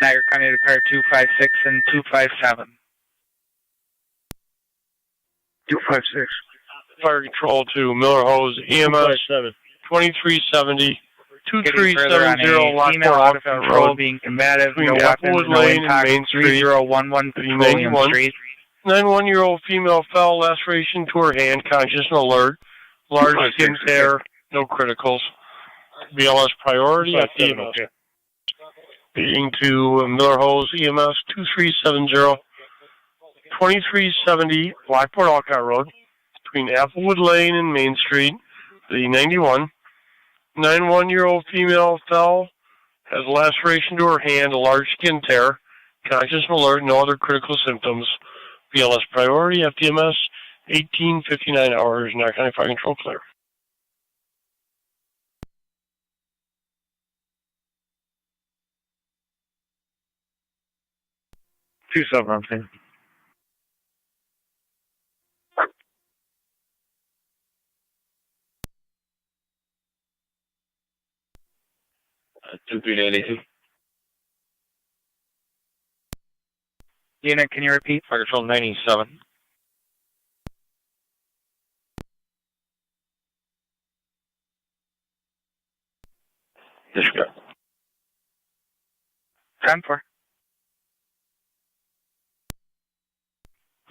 Niagara County to car 256 and 257. 256. Fire control to Miller Hose EMS 2370 Getting further on 2370 a female out Lockport of control, Road being combative, no between weapons, Applewood no Lane and impact, Main Street. 3011 Petroleum 91. Street. 91-year-old female fell, laceration to her hand, conscious and alert. Large skin tear, no criticals. BLS priority at EMS. Being to Miller Hose EMS 2370 2370 Lockport Alcott Road between Applewood Lane and Main Street, the 91. 91-year-old female fell, has laceration to her hand, a large skin tear, conscious and alert, no other critical symptoms. BLS priority, FDMS, 1859 hours, Niagara County Fire Control clear. Two seven, I'm saying. Two three 82. Unit, can you repeat? Fire control 97. Disregard. 10-4.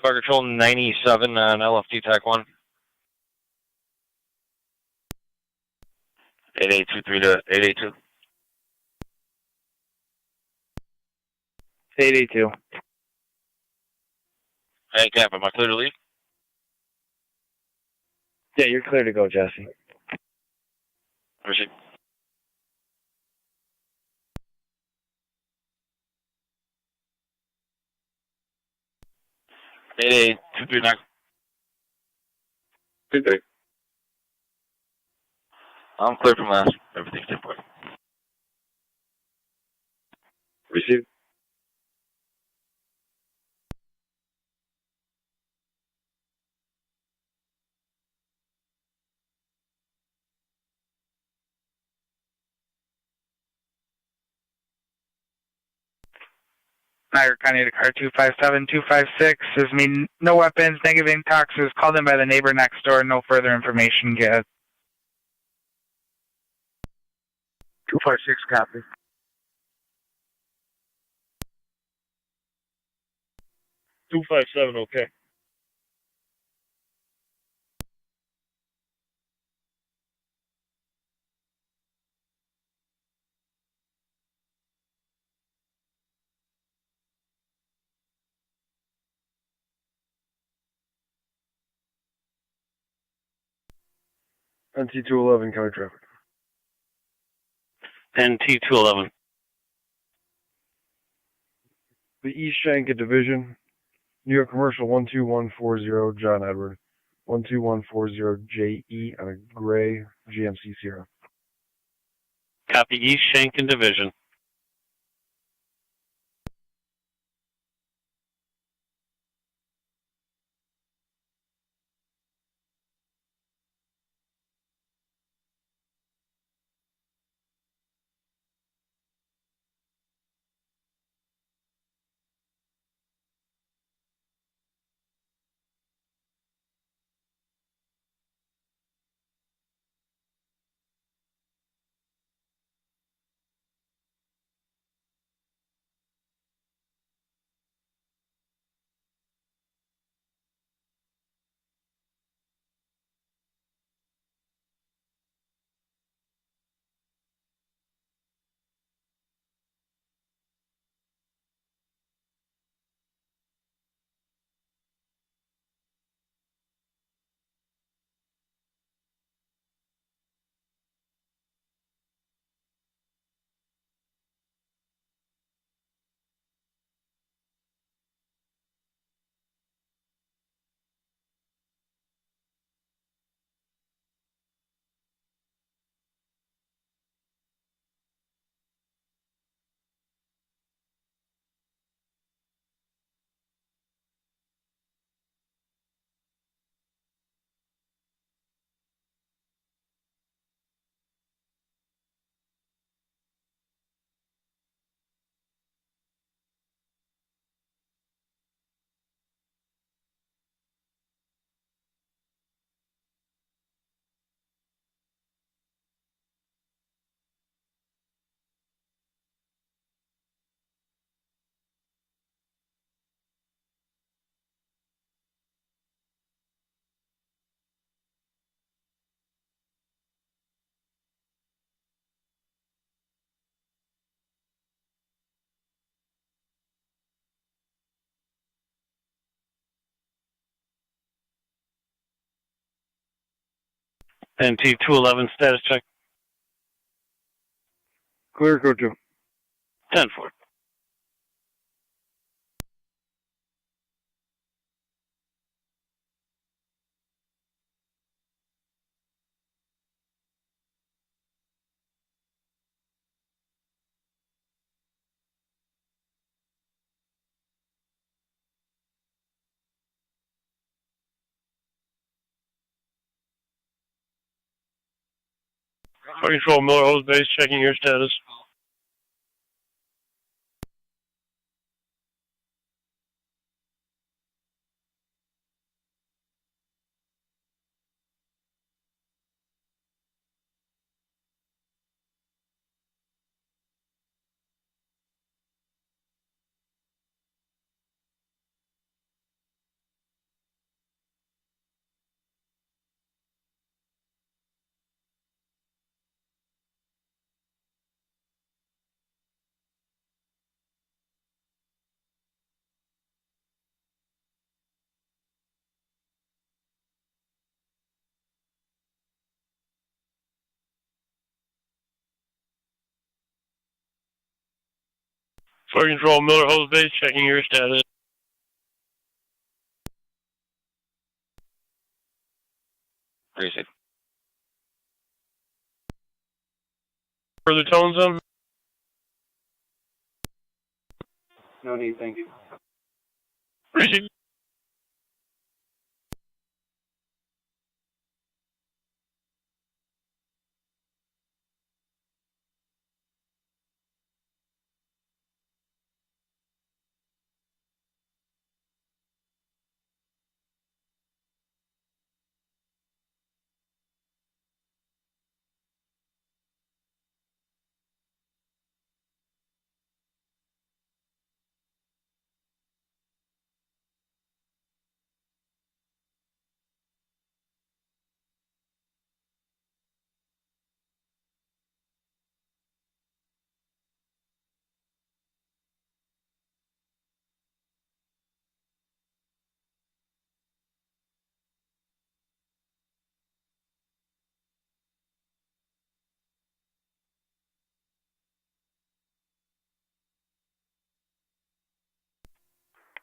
Fire control 97 on LFD TAC 1. 8823 to 882. 882. Hey, Cap, am I clear to leave? Yeah, you're clear to go, Jesse. Receive. Eight 239. 23. I'm clear from last. Everything's in point. Receive. Niagara County to car 257, 256. Says me no weapons, negative intox. Was called in by the neighbor next door. No further information given. 256, copy. 257, okay. NT211, county traffic. NT211. The East Shanka Division, New York Commercial 12140, John Edward. 12140JE on a gray GMC Sierra. Copy East Shankin Division. NT211 status check. Clear, code 2. 10-4. Fire Control, Miller Hose Base, checking your status. Fire Control, Miller Hose Base, checking your status. Receive. Further tones on? No need, thank you. Receive.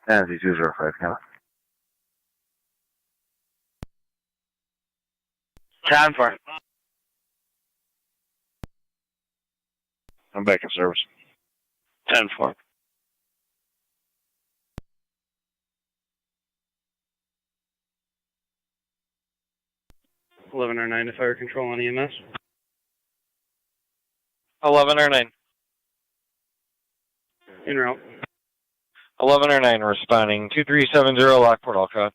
NT205, come on. 10-4. I'm back in service. 10-4. Eleven or 9 to fire control on EMS. 11 or 9. En route. 11 or 9 responding. 2370 Lockport, all code.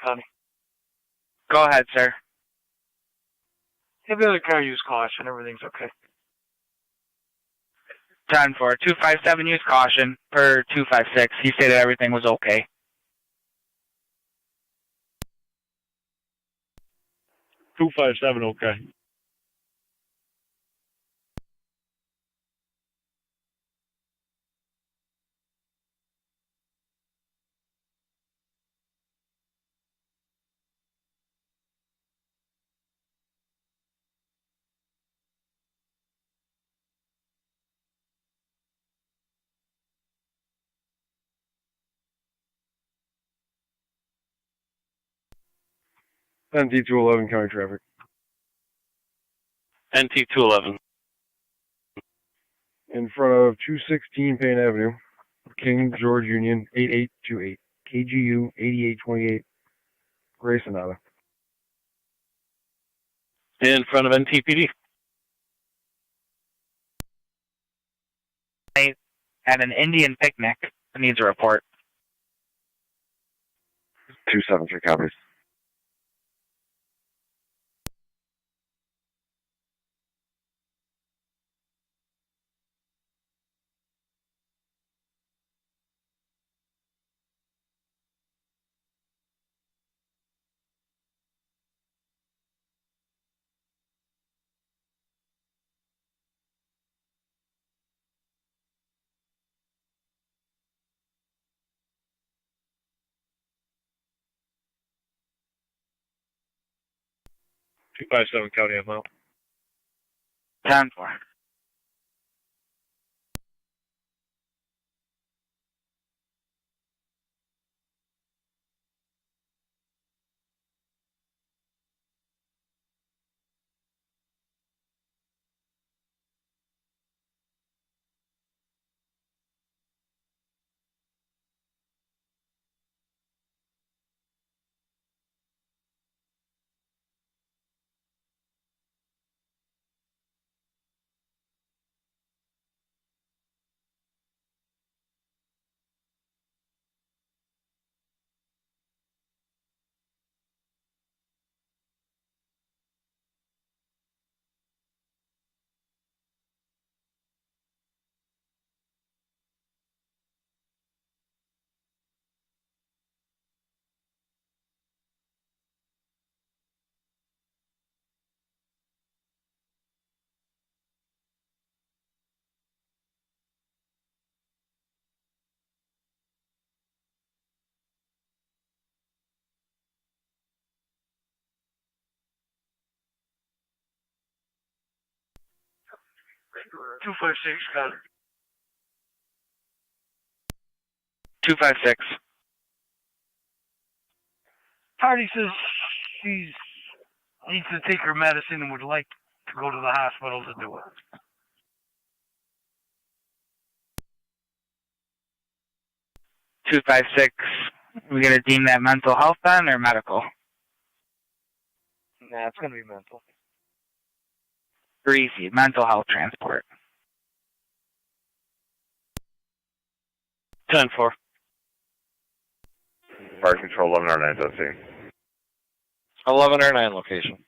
Connie. Go ahead, sir. Have the other car use caution, everything's okay. 10-4. 257 use caution per 256. He stated everything was okay. 257, okay. NT211 county traffic. NT211. in front of 216 Payne Avenue, King George Union 8828, KGU 8828, Gray Sonata. In front of NTPD. At an Indian picnic. Needs a report. 273 copies. Two five seven County of Mount. 10-4. Two five six County. 256. Hardy says she needs to take her medicine and would like to go to the hospital to do it. 256. We gonna deem that mental health then or medical? Nah, it's gonna be mental. Greasy. Mental health transport. 10-4. Fire control 1109, don't see. 1109 location.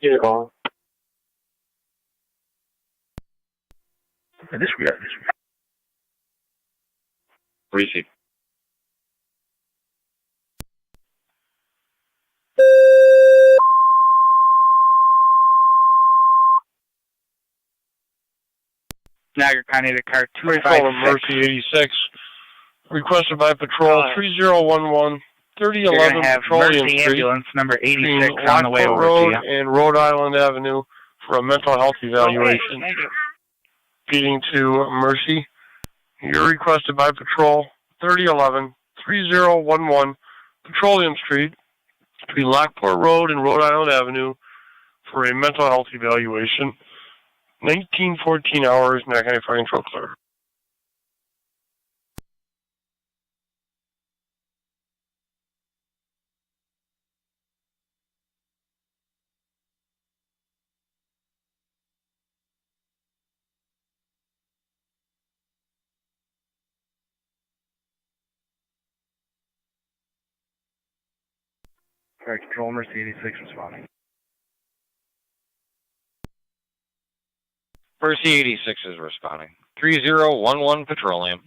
Yeah, calling. This we got. Receive. Niagara County to car Three call 256. Mercy 86. Requested by Patrol 3011 You're 3011 gonna have Petroleum Mercy Street ambulance number between 86 on the way Lockport over Road to you. and Rhode Island Avenue for a mental health evaluation. Thank you. Feeding to Mercy. You're requested by Patrol 3011 3011 Petroleum Street between Lockport Road and Rhode Island Avenue for a mental health evaluation. 1914 hours, Niagara County Fire Control clear. Fire control, Mercy 86 responding. Mercy 86 is responding. 3011 Petroleum.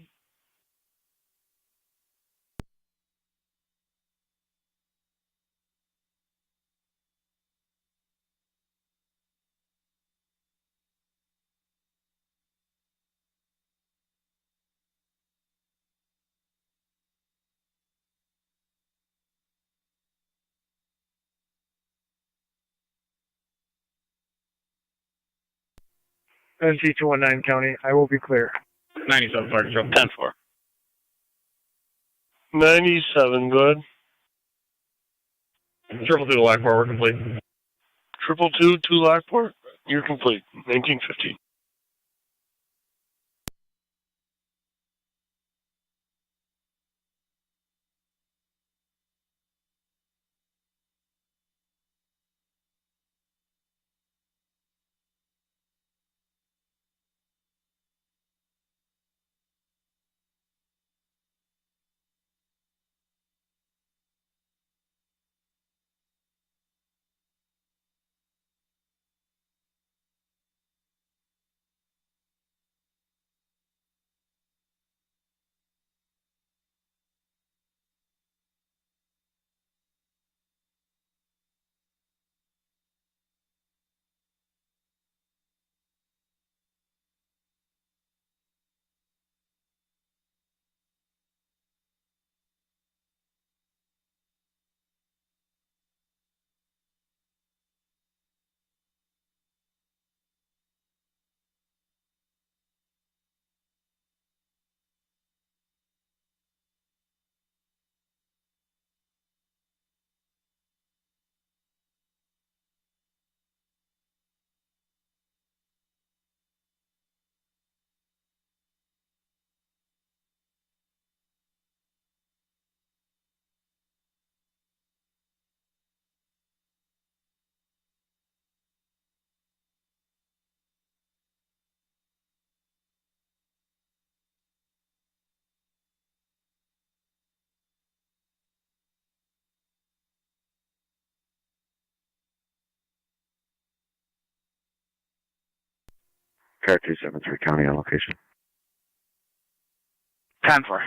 NT 219 County, I will be clear. 97 fire control. 10-4. 97, good. 222 to Lockport, we're complete. 222 to Lockport, you're complete. 1950. Car 273 County on location. 10-4.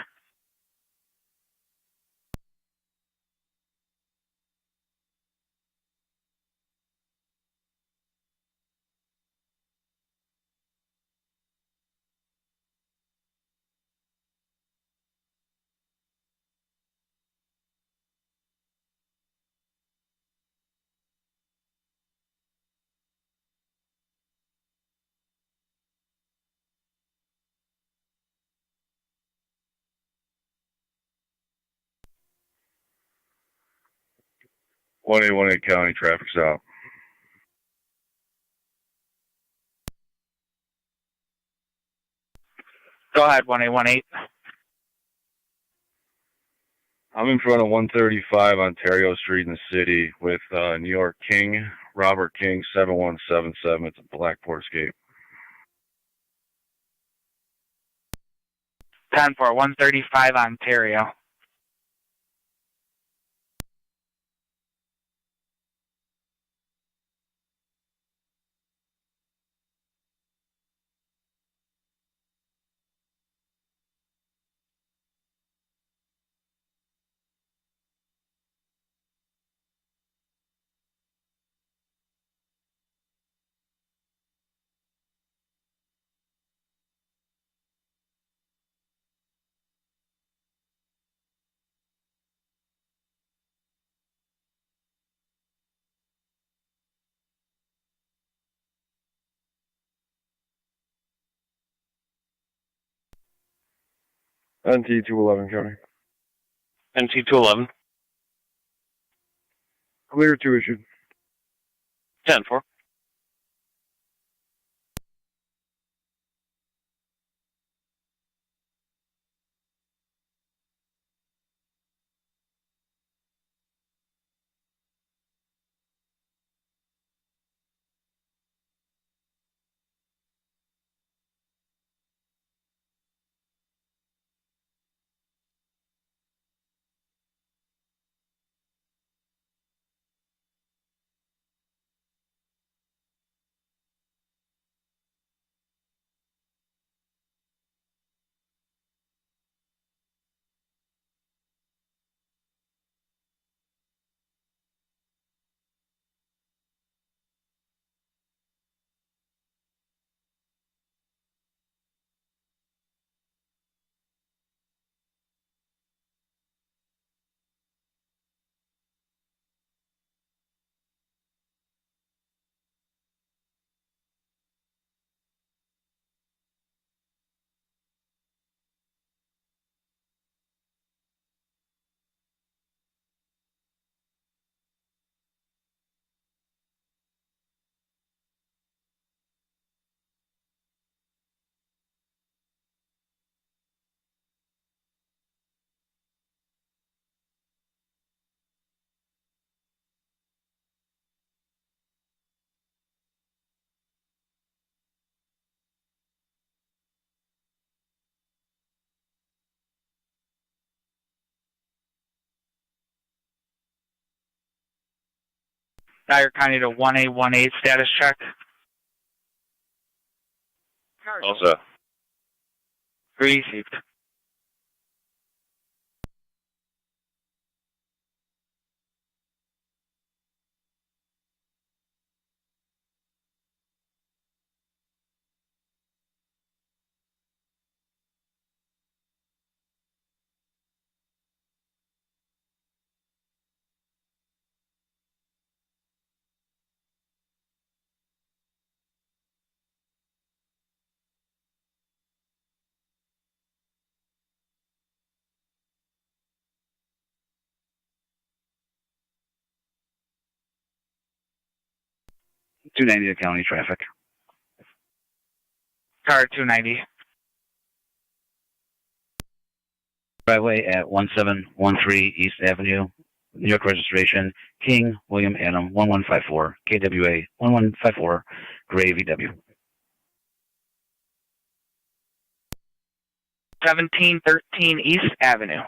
One eight County, traffic's out. Go ahead, 1818. I'm in front of 135 Ontario Street in the city with New York King, Robert King, 7177. It's a Blackport escape. 10-4, 135 Ontario. NT 211 County. NT 211. Clear to issue. 10-4. Niagara County to 1A18 status check. All set. Received. .290 to county traffic. Car 290. Driveway at 1713 East Avenue, New York registration, King William Adam 1154, KWA 1154, Gray VW. 1713 East Avenue.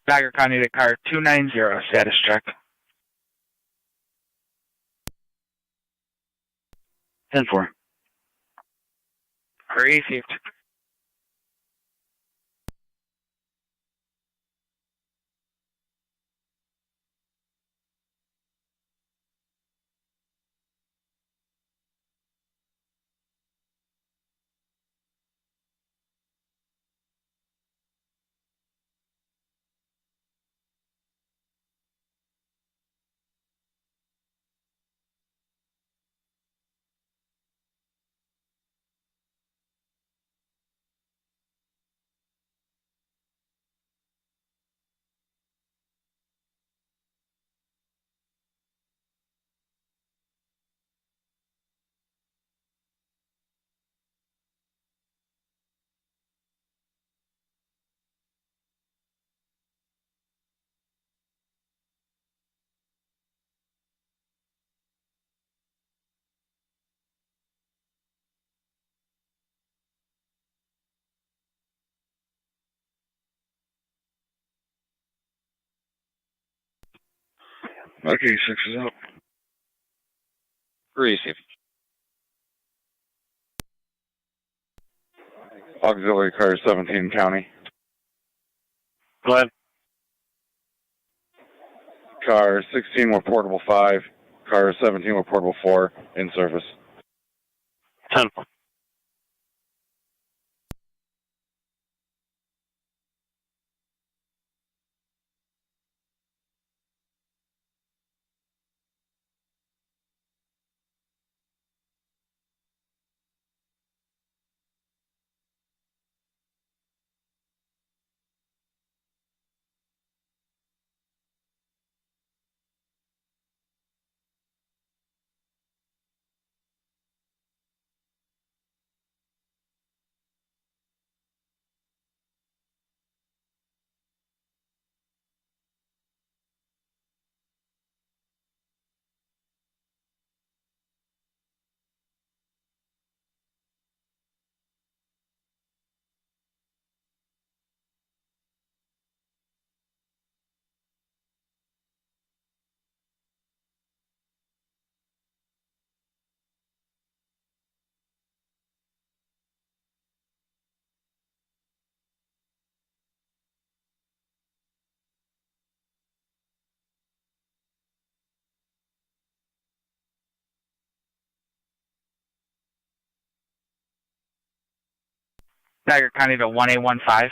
Niagara County to car 290 status check. 10-4. Received. Okay, 6 is out. Received. Auxiliary car 17 county. Go ahead. Car 16 with portable 5. Car 17 with portable 4 in service. 10-4. Niagara County to 1815.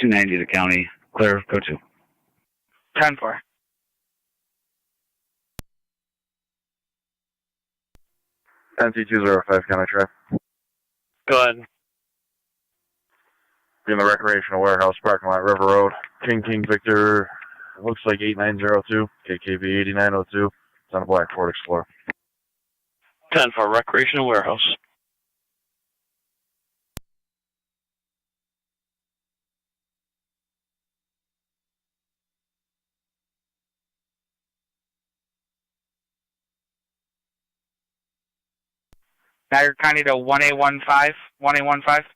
$290 to county. Clear, go to. 10-4. NC205 County Traffic. Go ahead. In the recreational warehouse parking lot, River Road. King Victor, it looks like 8902, KKV 8902. It's on a black Ford Explorer. 10 for recreational warehouse. Niagara County to 1815. 1815.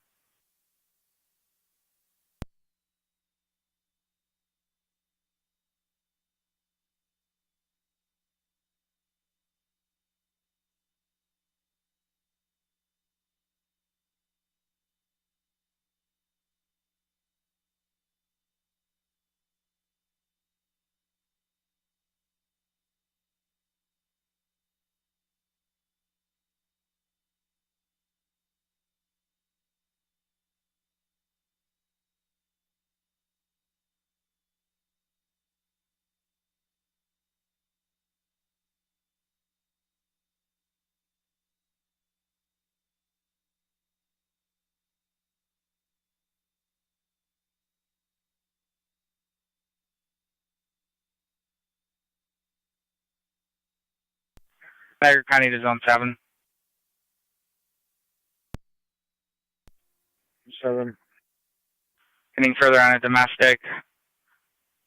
Niagara County to Zone 7. 7. Getting further on a domestic.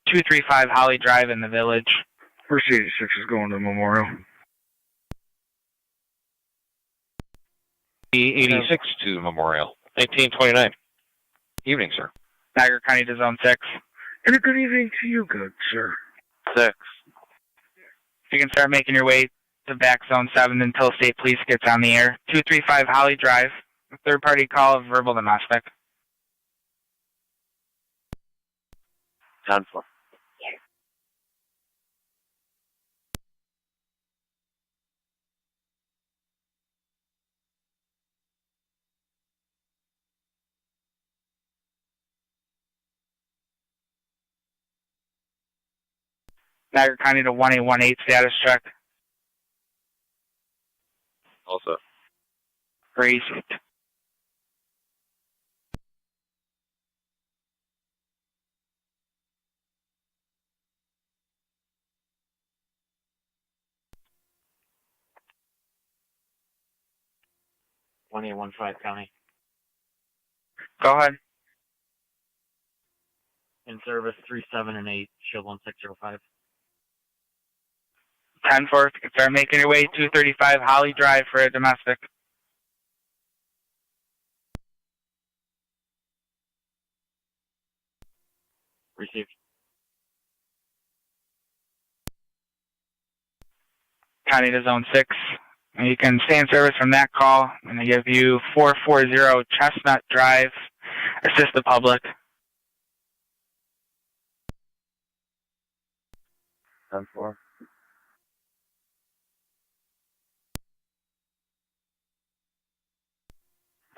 235 Holly Drive in the Village. First 86 is going to Memorial. E86 to Memorial. 1829. Evening, sir. Niagara County to Zone 6. And a good evening to you, good sir. 6. You can start making your way to back Zone 7 until State Police gets on the air. 235 Holly Drive. Third-party call of verbal domestic. 10 for. Niagara County to 1818 status check. Also. Great. County. Go ahead. In service 37 and 8, shield 1605. 10-4. You can start making your way 235 Holly Drive for a domestic. Received. County to Zone 6. And you can stay in service from that call. I'm going to give you 440 Chestnut Drive. Assist the public. 10-4.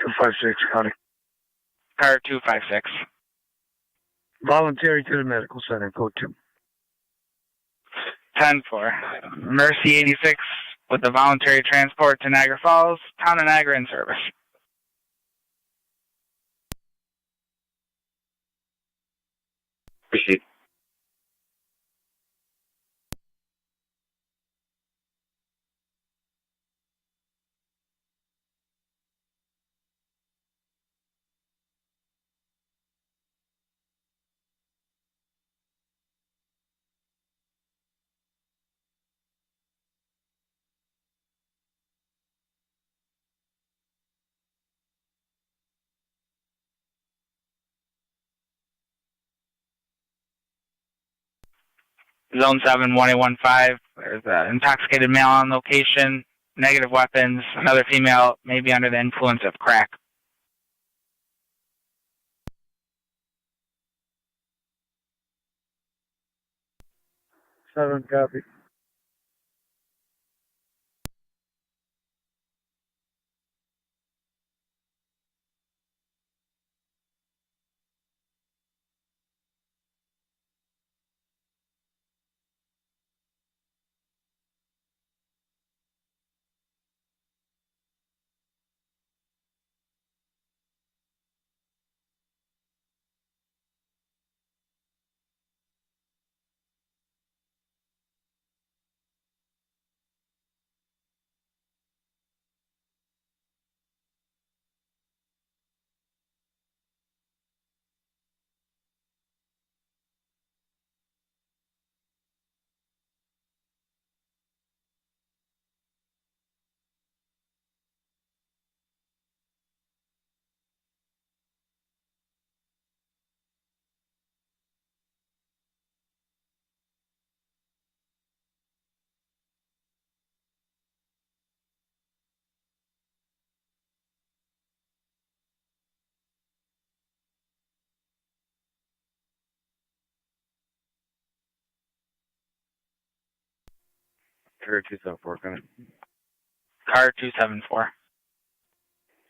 256 County. Car 256. Voluntary to the medical center, code 2. 10-4. Mercy 86 with the voluntary transport to Niagara Falls. Town of Niagara in service. Received. Zone 7, 1815. There's an intoxicated male on location, negative weapons, another female may be under the influence of crack. 7, copy. Car 274, coming. Car 274.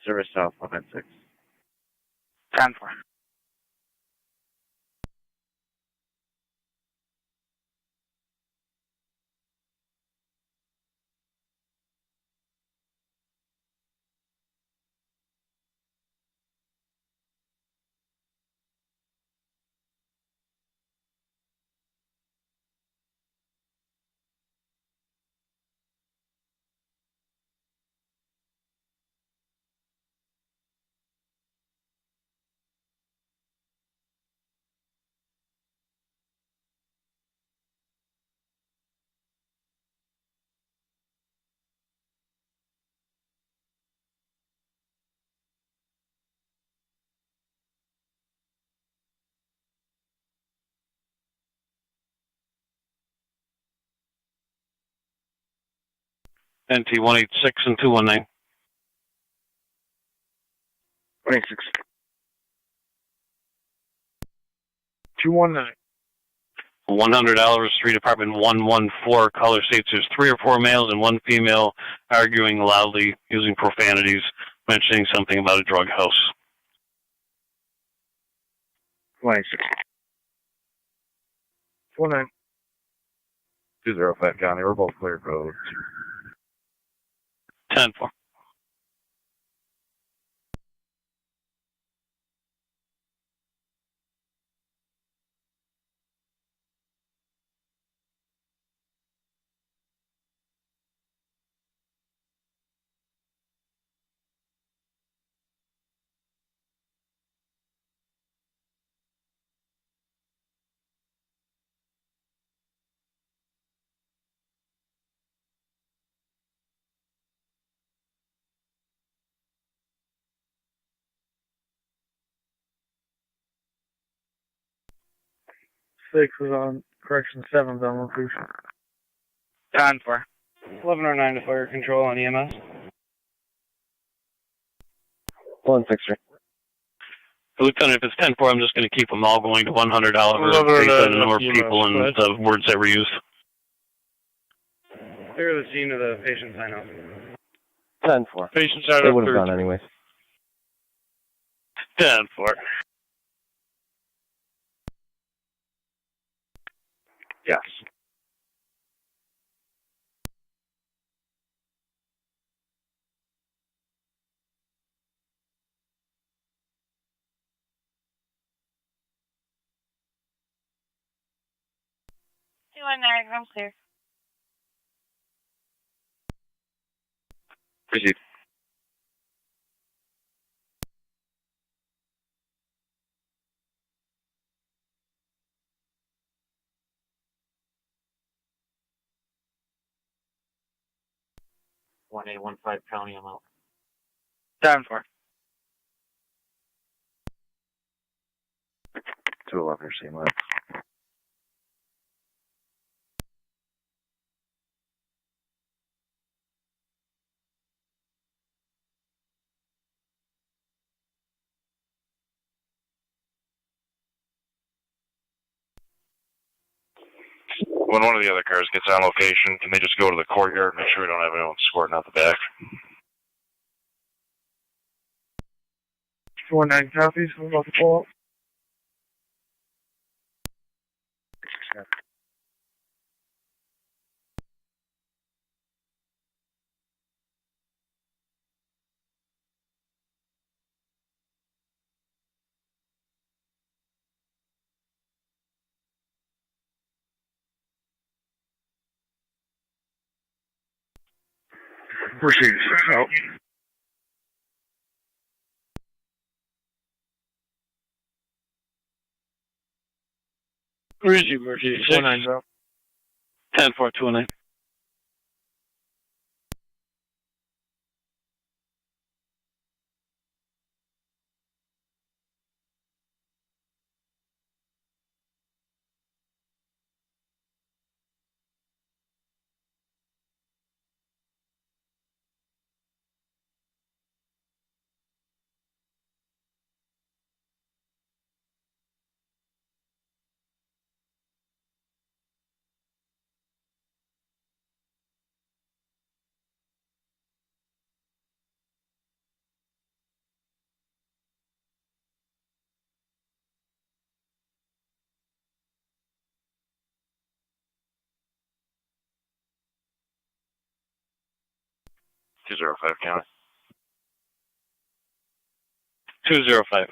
Service South 196. 10-4. NT 186 and 219. 26. 219. $100, Street Apartment 114. Caller states there's 3 or 4 males and 1 female arguing loudly, using profanities, mentioning something about a drug house. 26. 29. 205 County, we're both clear codes. 10-4. Six is on correction, 7's on location. 10-4. 1109 to fire control on EMS. 163. Lieutenant, if it's 10-4, I'm just going to keep them all going to $100 based on the number of people and the words that were used. Clear the scene of the patient sign off. 10-4. Patients out They of would have 13. gone anyways. 10-4. Yes. I'm clear. Proceed. One 115 County, I'm out. 10-4. 211, you're seeing that. when one of the other cars gets on location, can they just go to the courtyard and make sure we don't have anyone squirting out the back? 219 copies. I'm about to pull up. Proceed. Out. Where is he? Where is he? 219 out. 10-4-2-9. Two 205 county. 205.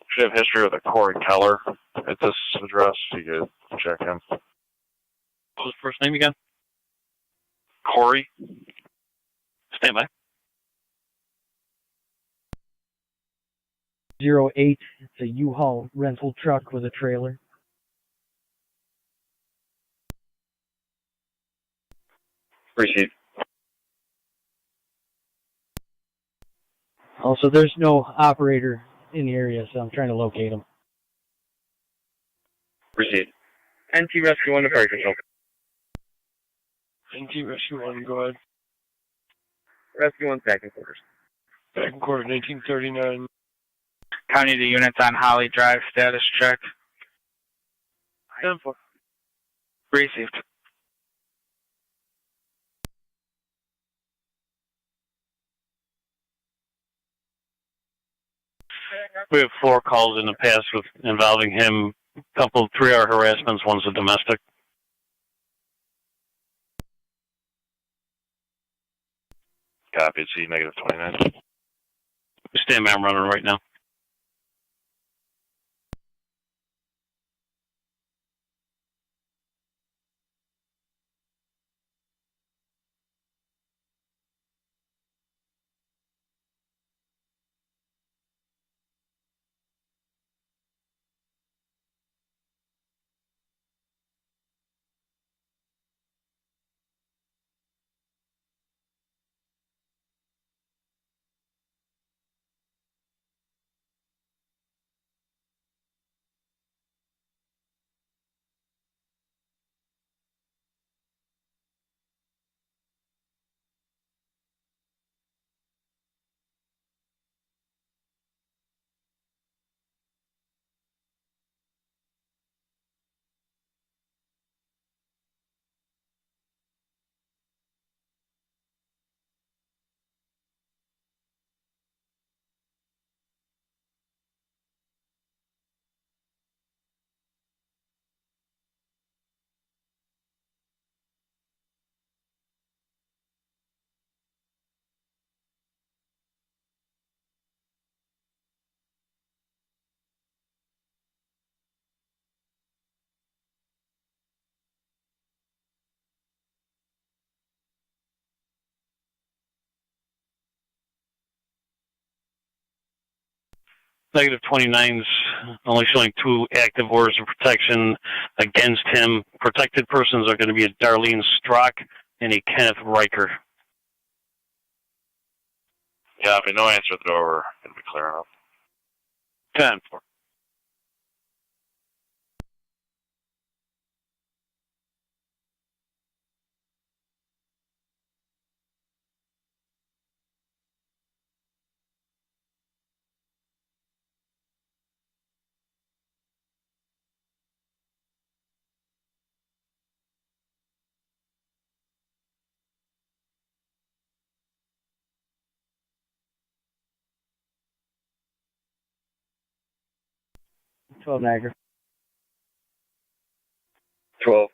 Should have history with a Corey Keller at this address. You could check him. What was the first name again? Corey? Stand by. 08. It's a U-Haul rental truck with a trailer. Receive. Also, there's no operator in the area, so I'm trying to locate him. Receive. NT Rescue 1 to Fire Control. NT Rescue 1, go ahead. Rescue 1 second quarters. Second quarter, 1939. County to units on Holly Drive, status check. 10-4. Received. We have 4 calls in the past with involving him. A couple, 3 are harassments, one's a domestic. Copy. C negative 29. Stand by, I'm running right now. Negative 29's only showing 2 active orders of protection against him. Protected persons are going to be a Darlene Strock and a Kenneth Riker. Copy. No answer at the door. We're going to be clearing up. 10-4. 12 Niagara. 12.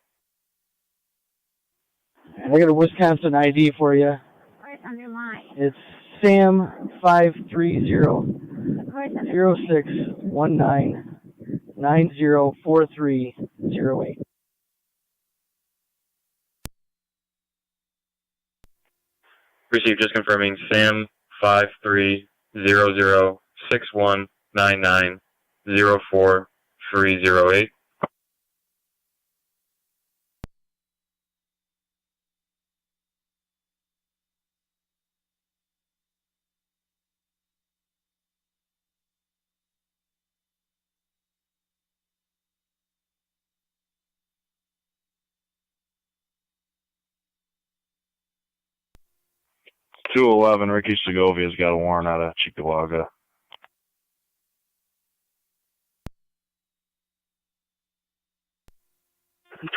I got a Wisconsin ID for you. Where's on your line? It's Sam 530-0619-904308. Received, just confirming Sam 530-6199-04308. $211, Ricky Segovia's got a warrant out of Cheektowaga.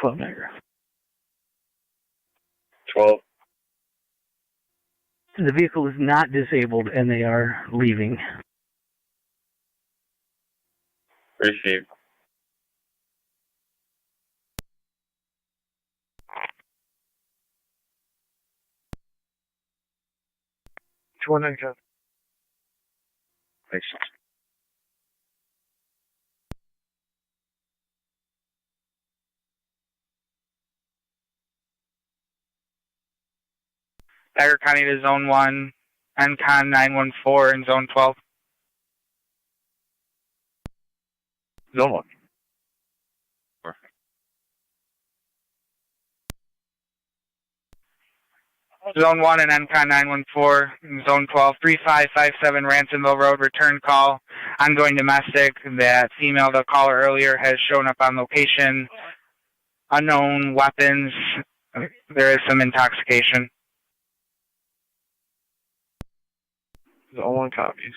12 Niagara. 12. The vehicle is not disabled and they are leaving. Received. Thanks. Niagara County to Zone 1, NCON 914 in Zone 12. Zone 1. Zone 1 and NCON 914 in Zone 12, 3557 Ransomville Road, return call, ongoing domestic. That female, the caller earlier, has shown up on location. Unknown weapons. There is some intoxication. Zone 1 copies.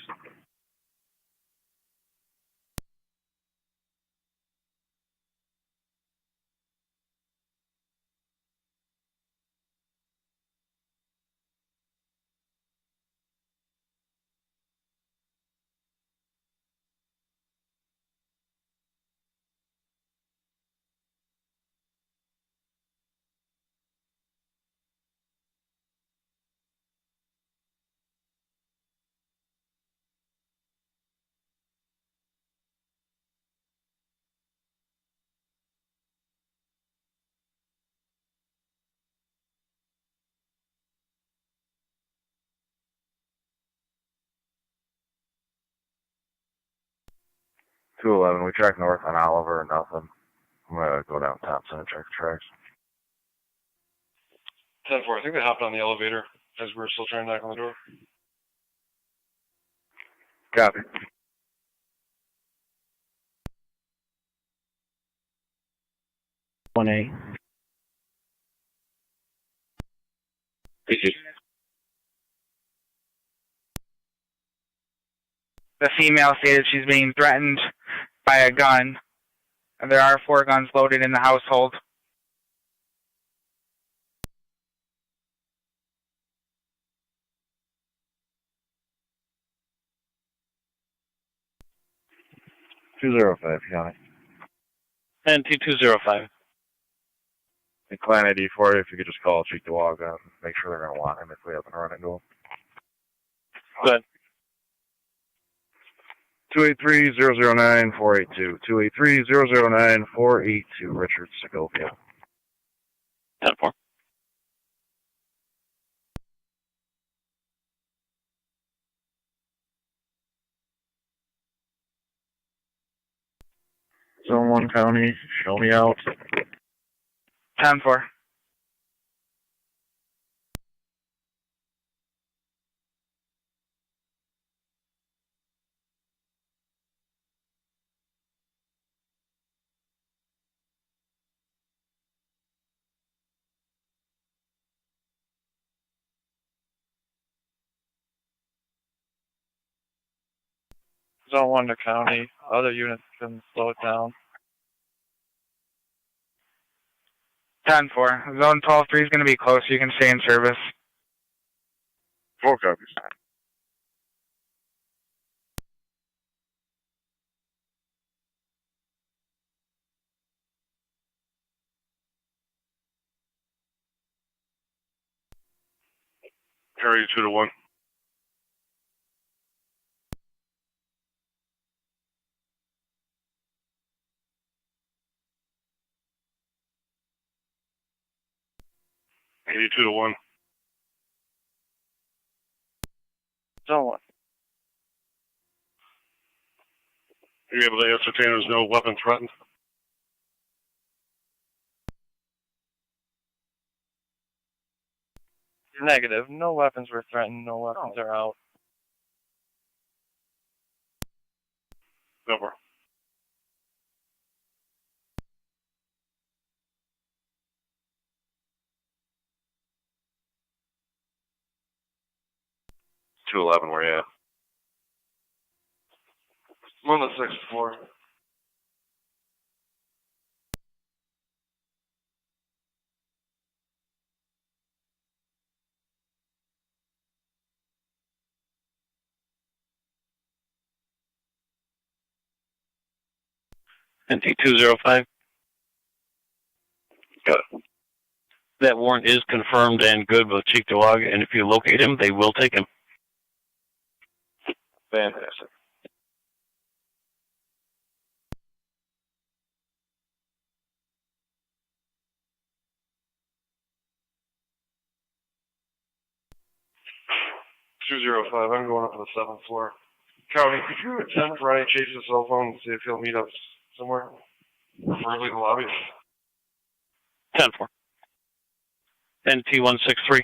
$211, we track north on Oliver, nothing. I'm gonna go down Thompson and check the tracks. 10-4, I think they hopped on the elevator as we were still trying to knock on the door. Copy. One A. The female stated she's being threatened by a gun. There are 4 guns loaded in the household. $205, County. And T205. And client ID for you, if you could just call Cheektowaga, make sure they're gonna want him if we haven't run into him. Good. 283-009-482. 283-009-482, Richard Segovia. 10-4. Zone 1 County, show me out. 10-4. Zone 1 to county. Other units can slow it down. 10-4. Zone 12-3 is going to be close. You can stay in service. 4 copies. Carry 2 to 1. $82 to 1. Zone 1. Are you able to ascertain there's no weapon threatened? Negative. No weapons were threatened. No weapons are out. Over. $211, where you at? I'm on the 6th floor. NT205. Got it. That warrant is confirmed and good with Chief Dewag, and if you locate him, they will take him. Fantastic. $205. I'm going up to the 7th floor. County, could you attempt Ronnie Chase's cell phone and see if he'll meet us somewhere? Preferably the lobby. 10-4. NT163.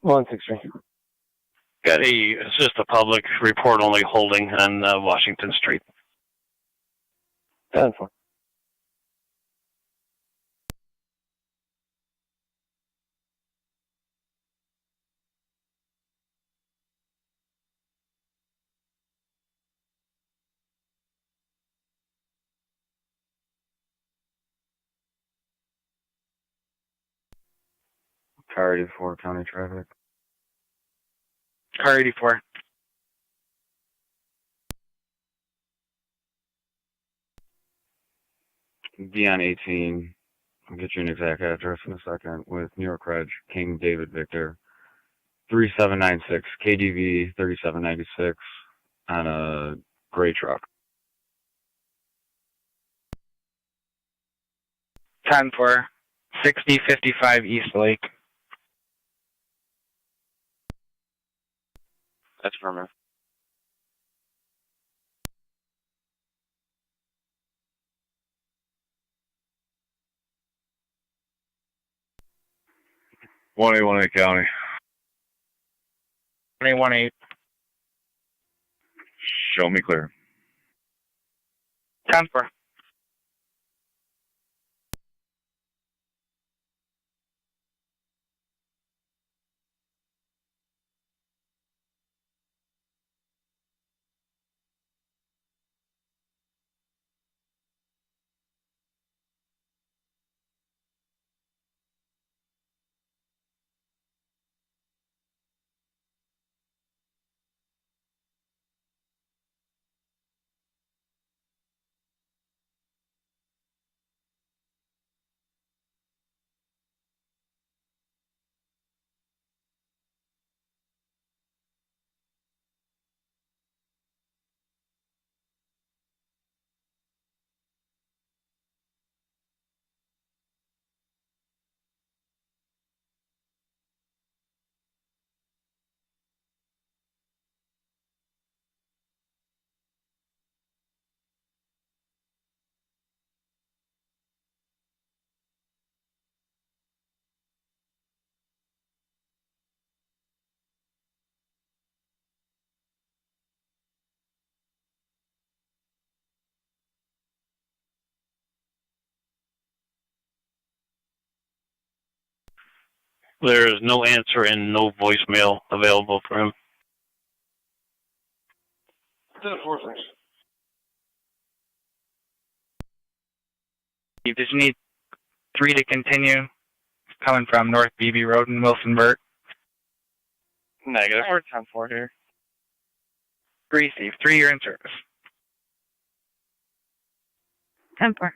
163. Got a assist the public report only holding on Washington Street. 10-4. Car 84, county traffic. Car 84. Be on 18. I'll get you an exact address in a second with New York Reg, King David Victor. 3796, KDV 3796 on a gray truck. 10-4. 6055 East Lake. That's affirmative. One eight county. 218. Show me clear. 10-4. There is no answer and no voicemail available for him. 10-4, thanks. You just need 3 to continue. Coming from North BB Road in Wilsonburg. Negative. We're 10-4 here. Receive. 3 year in service. 10-4.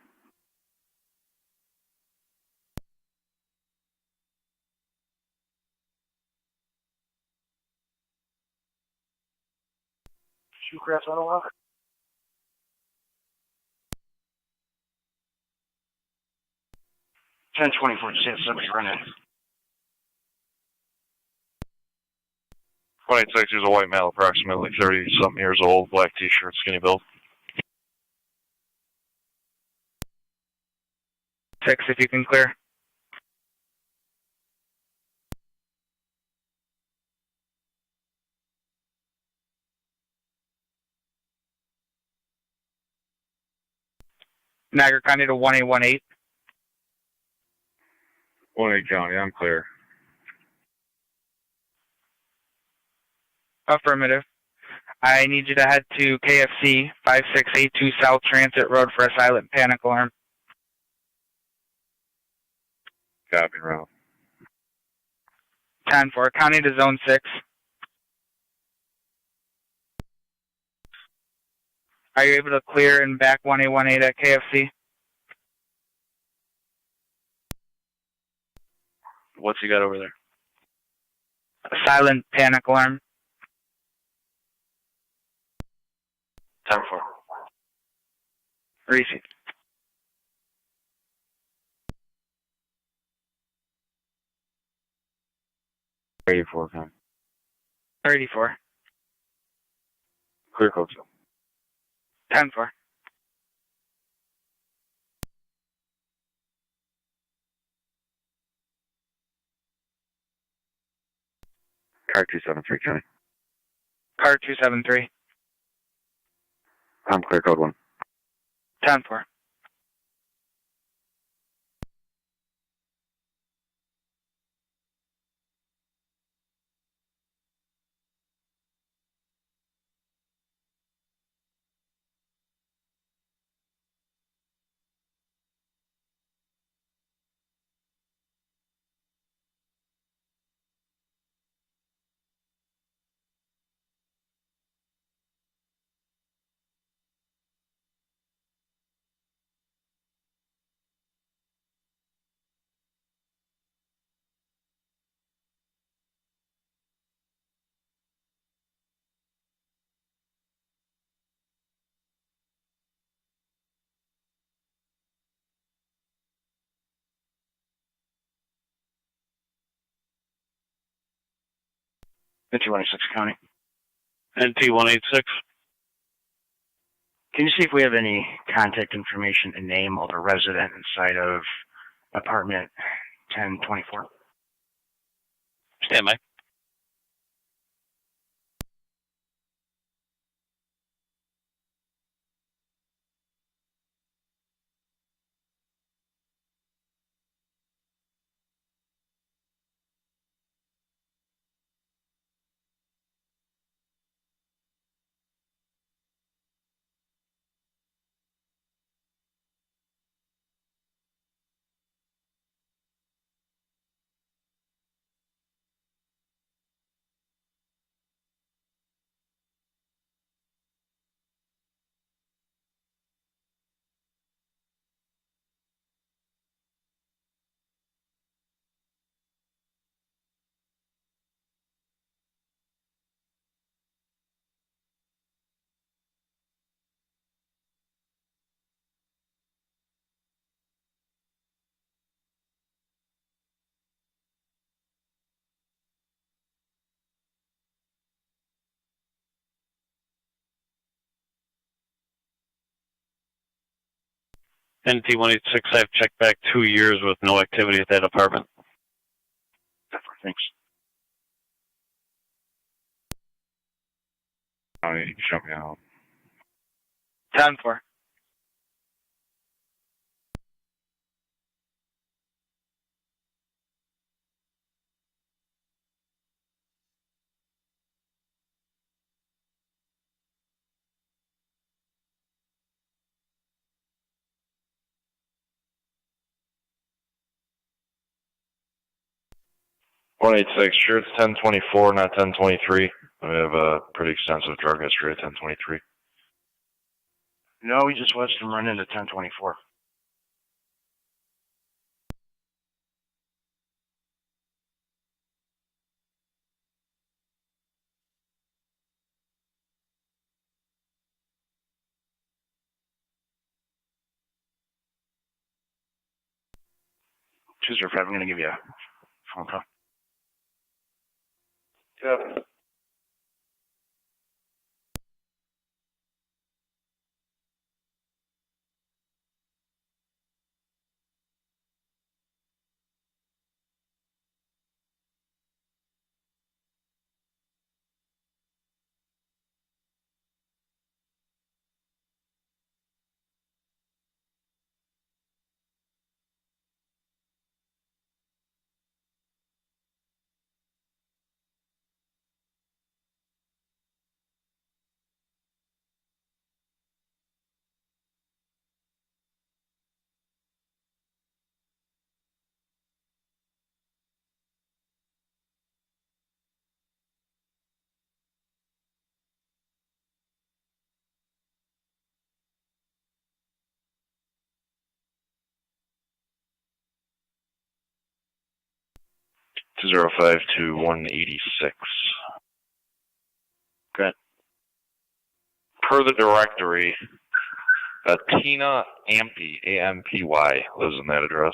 Shoecraft Ottawa. Ten 24. Just have somebody run in. 26 is a white male, approximately 30-something years old, black t-shirt, skinny build. 6, if you can clear. Niagara County to 1818. 18 County, I'm clear. Affirmative. I need you to head to KFC 5682 South Transit Road for a silent panic alarm. Copy, Ralph. 10-4, County to Zone 6. Are you able to clear and back 1818 at KFC? What's he got over there? A silent panic alarm. 10-4. Receive. $84, County. 34. Clear code 2. 10-4. Car 273, County. Car 273. I'm clear code 1. 10-4. NT-186 County. NT-186. Can you see if we have any contact information and name of the resident inside of apartment 1024? Stand by. NT-186, I've checked back 2 years with no activity at that apartment. Thanks. County, show me out. 10-4. Sure it's 1024, not 1023. We have a pretty extensive drug history at 1023. No, we just watched him run into 1024. 205, I'm going to give you a phone call. Yep. Two zero five to 186. Good. Per the directory, Tina Ampy, A-M-P-Y, lives in that address.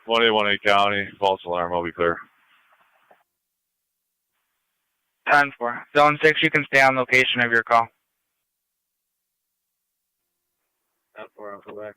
1818 County, false alarm, I'll be clear. 10-4. Zone 6, you can stay on location of your call. 10-4, I'll go back.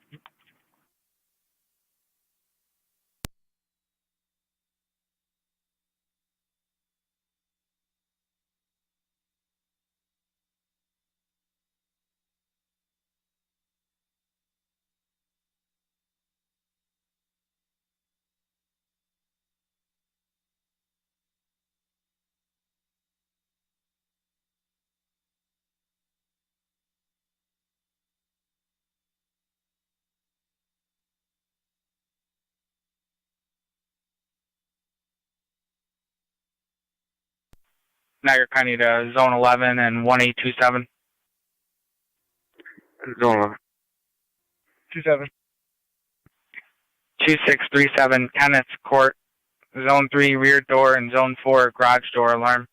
Niagara County to Zone 11 and 1827. Zone 11. 27. 2637 Kenneth Court, Zone 3 rear door and Zone 4 garage door alarm.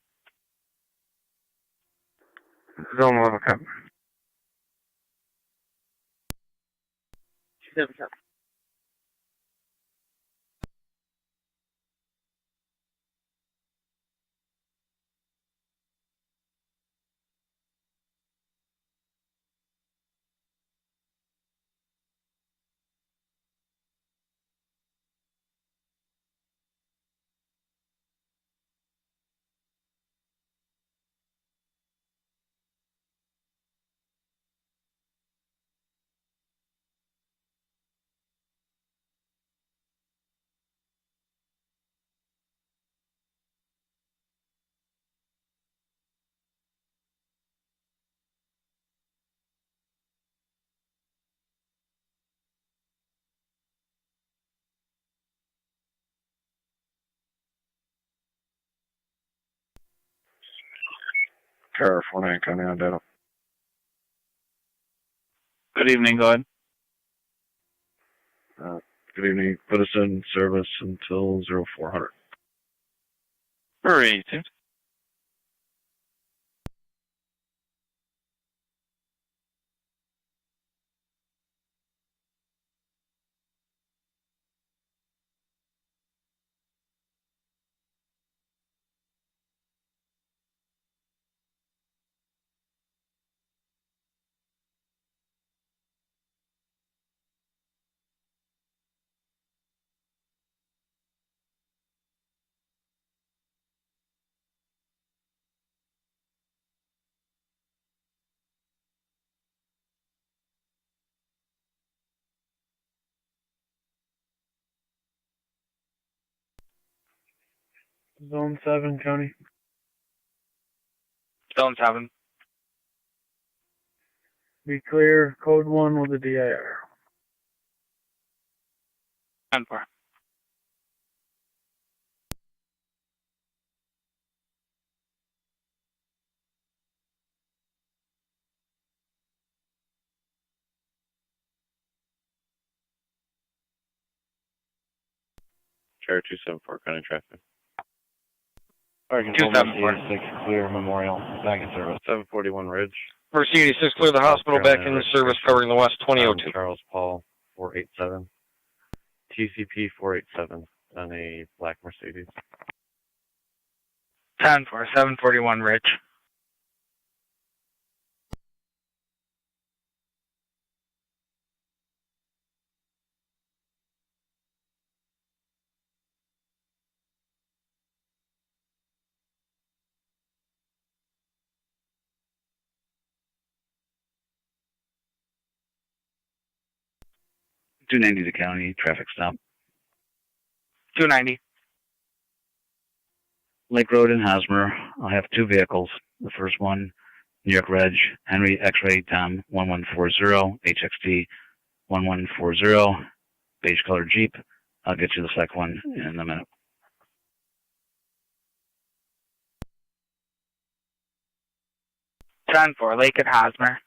Zone 11, okay. 277. Car 49 County on data. Good evening, go ahead. Good evening. Put us in service until 0400. Hurry, Tim. Zone 7, County. Zone 7. Be clear. Code 1 with a DIR. 10-4. Chair 274, County Traffic. Oregon 274. 6 clear Memorial, back in service. 741 Ridge. First 86, clear the hospital, back in service, covering the west 2002. Charles Paul 487. TCP 487 on a black Mercedes. 10 for 741 Ridge. $290 to county, traffic stop. 290. Lake Road in Hosmer. I'll have two vehicles. The first one, New York Reg, Henry X-Ray Tom 1140, HXT 1140, beige colored Jeep. I'll get you the second one in a minute. Ten for Lake at Hosmer.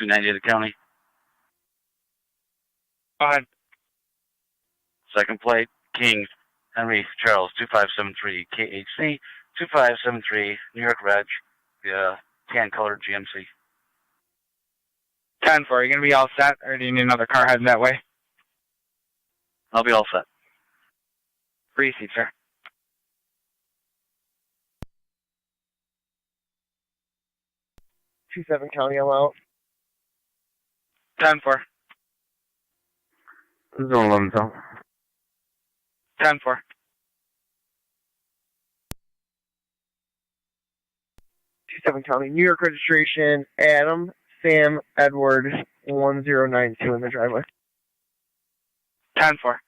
$290 to county. Go ahead. Second plate, King Henry Charles 2573 KHC 2573 New York Reg, tan colored GMC. 10 for. Are you going to be all set, or do you need another car heading that way? I'll be all set. Free seat, sir. 27 county, I'm out. 10 for. Zone 11, Tom. 10 for. 27 county, New York registration, Adam Sam Edward 1092 in the driveway. 10 for.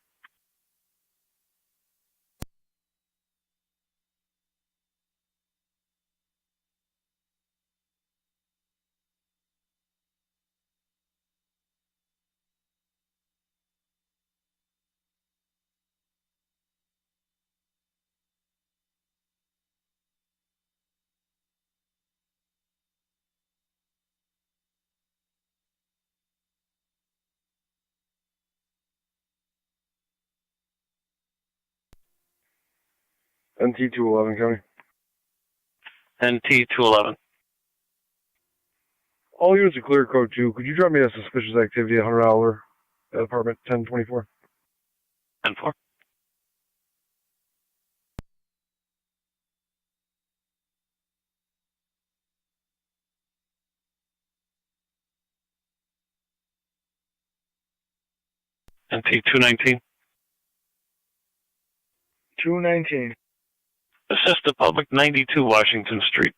NT 211 county. NT 211. All units are clear code 2. Could you drop me a suspicious activity at $100 at apartment 1024? 10-4. NT 219. 219. Assist the public 92 Washington Street.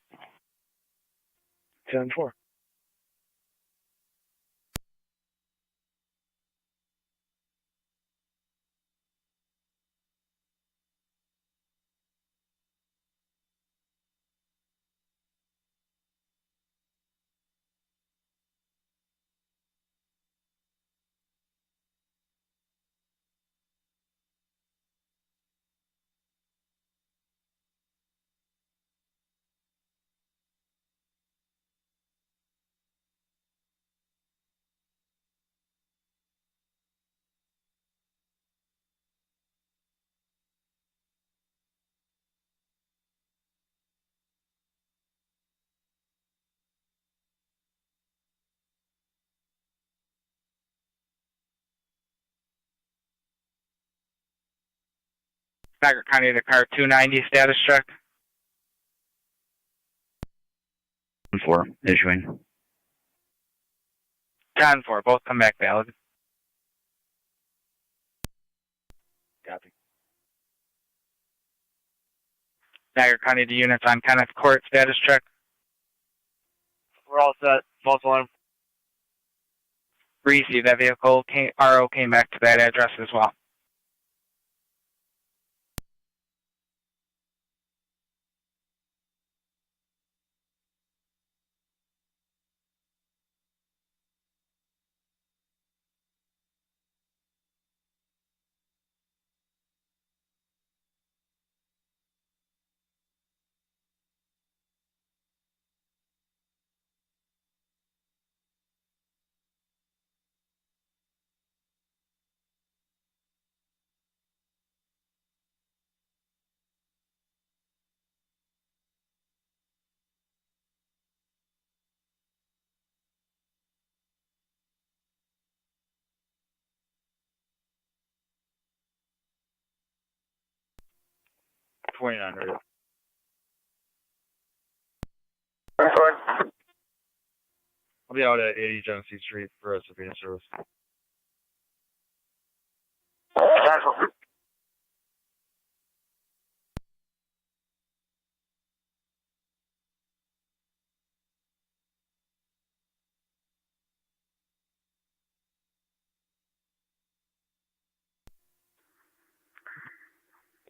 10-4. Niagara County to car 290 status check. 4 issuing. 10 for. Both come back valid. Copy. Niagara County to units on Kenneth Court status check. We're all set. False alarm. Received. That vehicle RO came back to that address as well. $2,900. I'll be out at 80 Genesee Street for recipient service.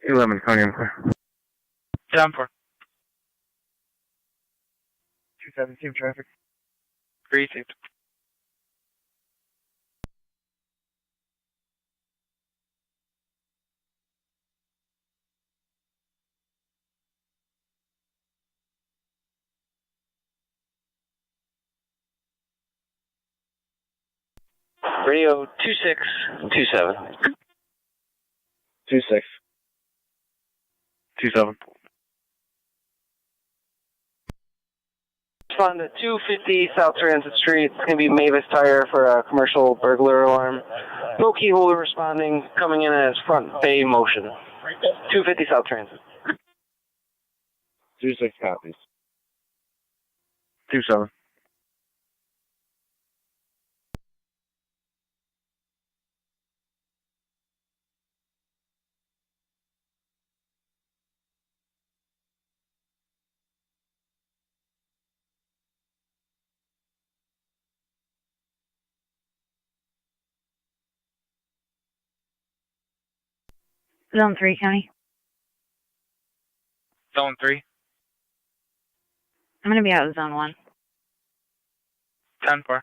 Lemon County, I'm clear. 10-4. 217 traffic. Received. Radio 2627. 26. 27. Respond to 250 South Transit Street. It's going to be Mavis Tire for a commercial burglar alarm. No key holder responding, coming in as front bay motion. 250 South Transit. 26 copies. 27. Zone 3, County. Zone 3. I'm going to be out of Zone 1. 10-4.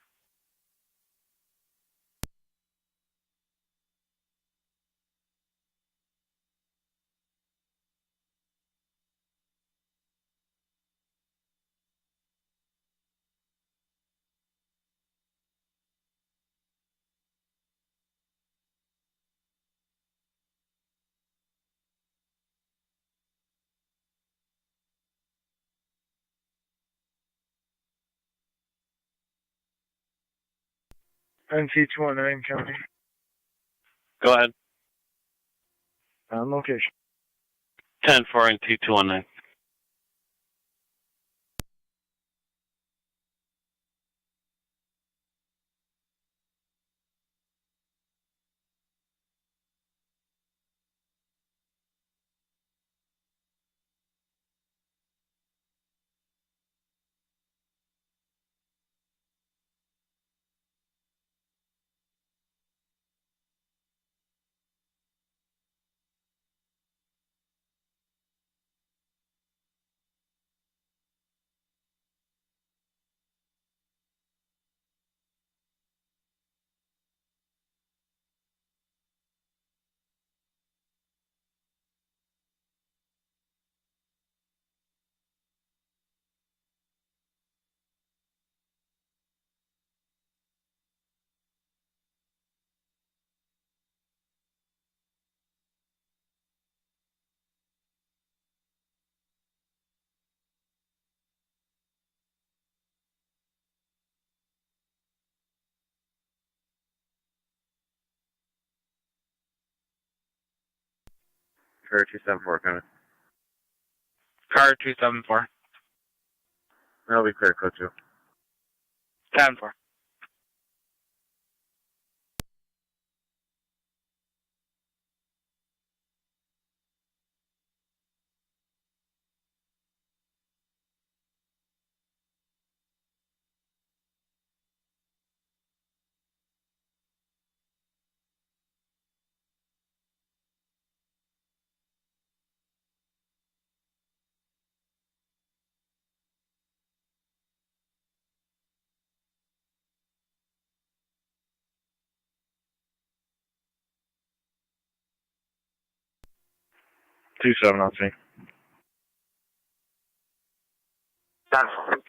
NC219 County. Go ahead. On location. 10-4 and T219. Car 274 coming. Car 274. That'll be clear, code 2. 10-4. 27, that's me. 10-4.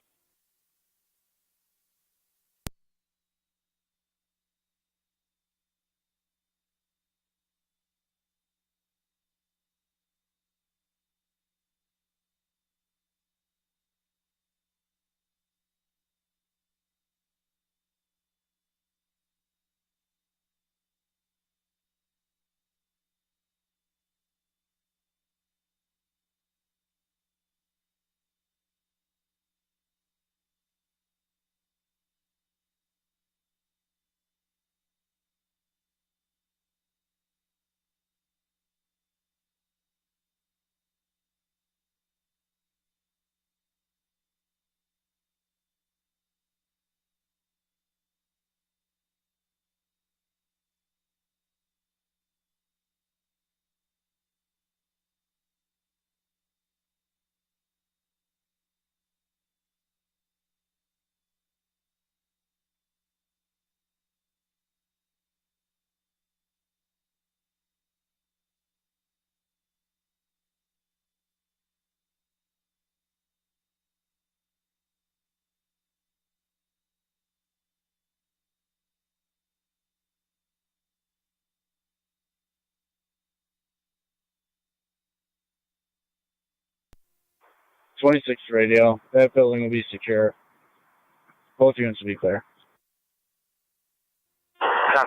Radio. That building will be secure. Both units will be clear. 10-4.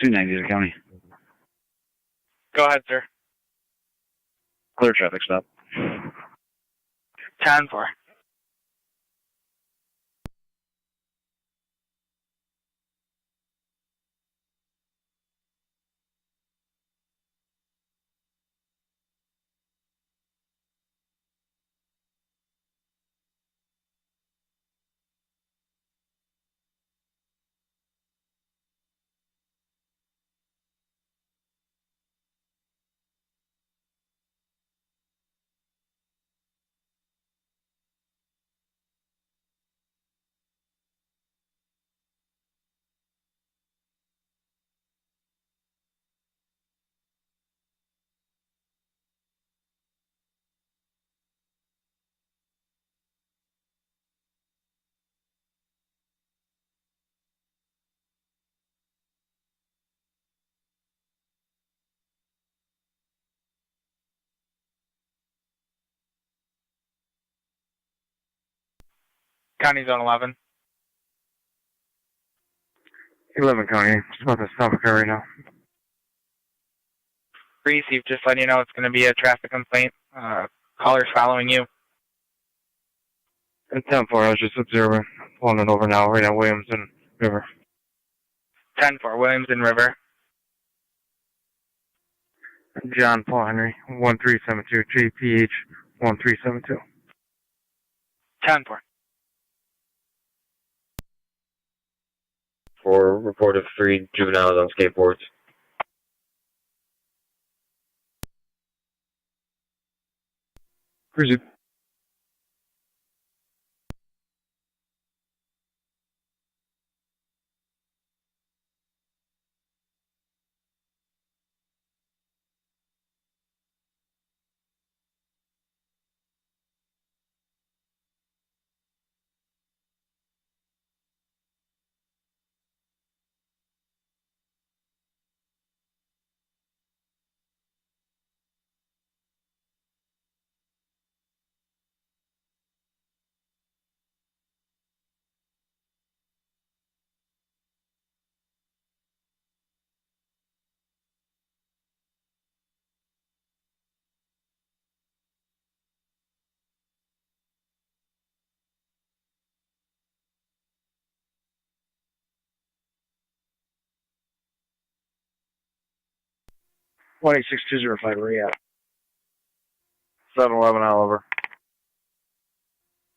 Two 90 County. Go ahead, sir. Clear traffic stop. 10-4. County Zone 11. 11 County. Just about to stop a car right now. Received. Just letting you know it's going to be a traffic complaint. Caller's following you. And 10-4, I was just observing. Pulling it over now, right at Williamson River. 10-4, Williamson River. John Paul Henry, 1372, JPH 1372. 10-4. For report of 3 juveniles on skateboards. Cruise it. One 86205, where you at? 711 Oliver.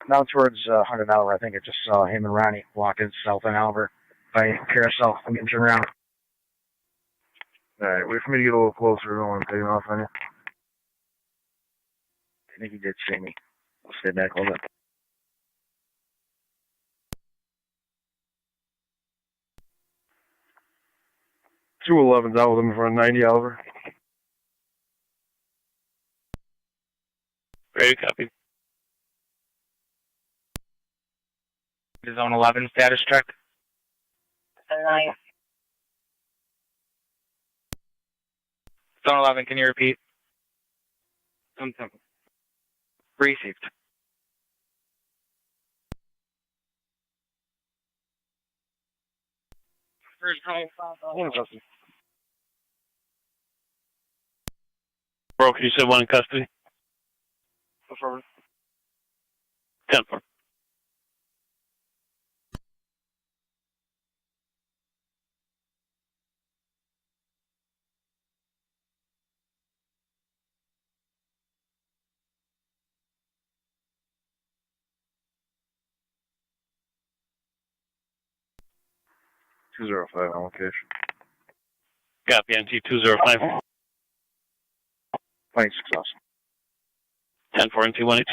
Now towards 100 Oliver. I think I just saw him and Ronnie walking south on Oliver by Carousel. I'm getting turned around. Alright, wait for me to get a little closer. I don't want to take off on you. I think he did see me. I'll stay back a little bit. Two 11s out with him in front of 90 Oliver. Ready, copy. Zone 11 status check. Zone 11, can you repeat? Received. Broke, you said one in custody? Affirmative. 10-4. $205 on location. Copy, NT205. 26 awesome. 10-4, NT186.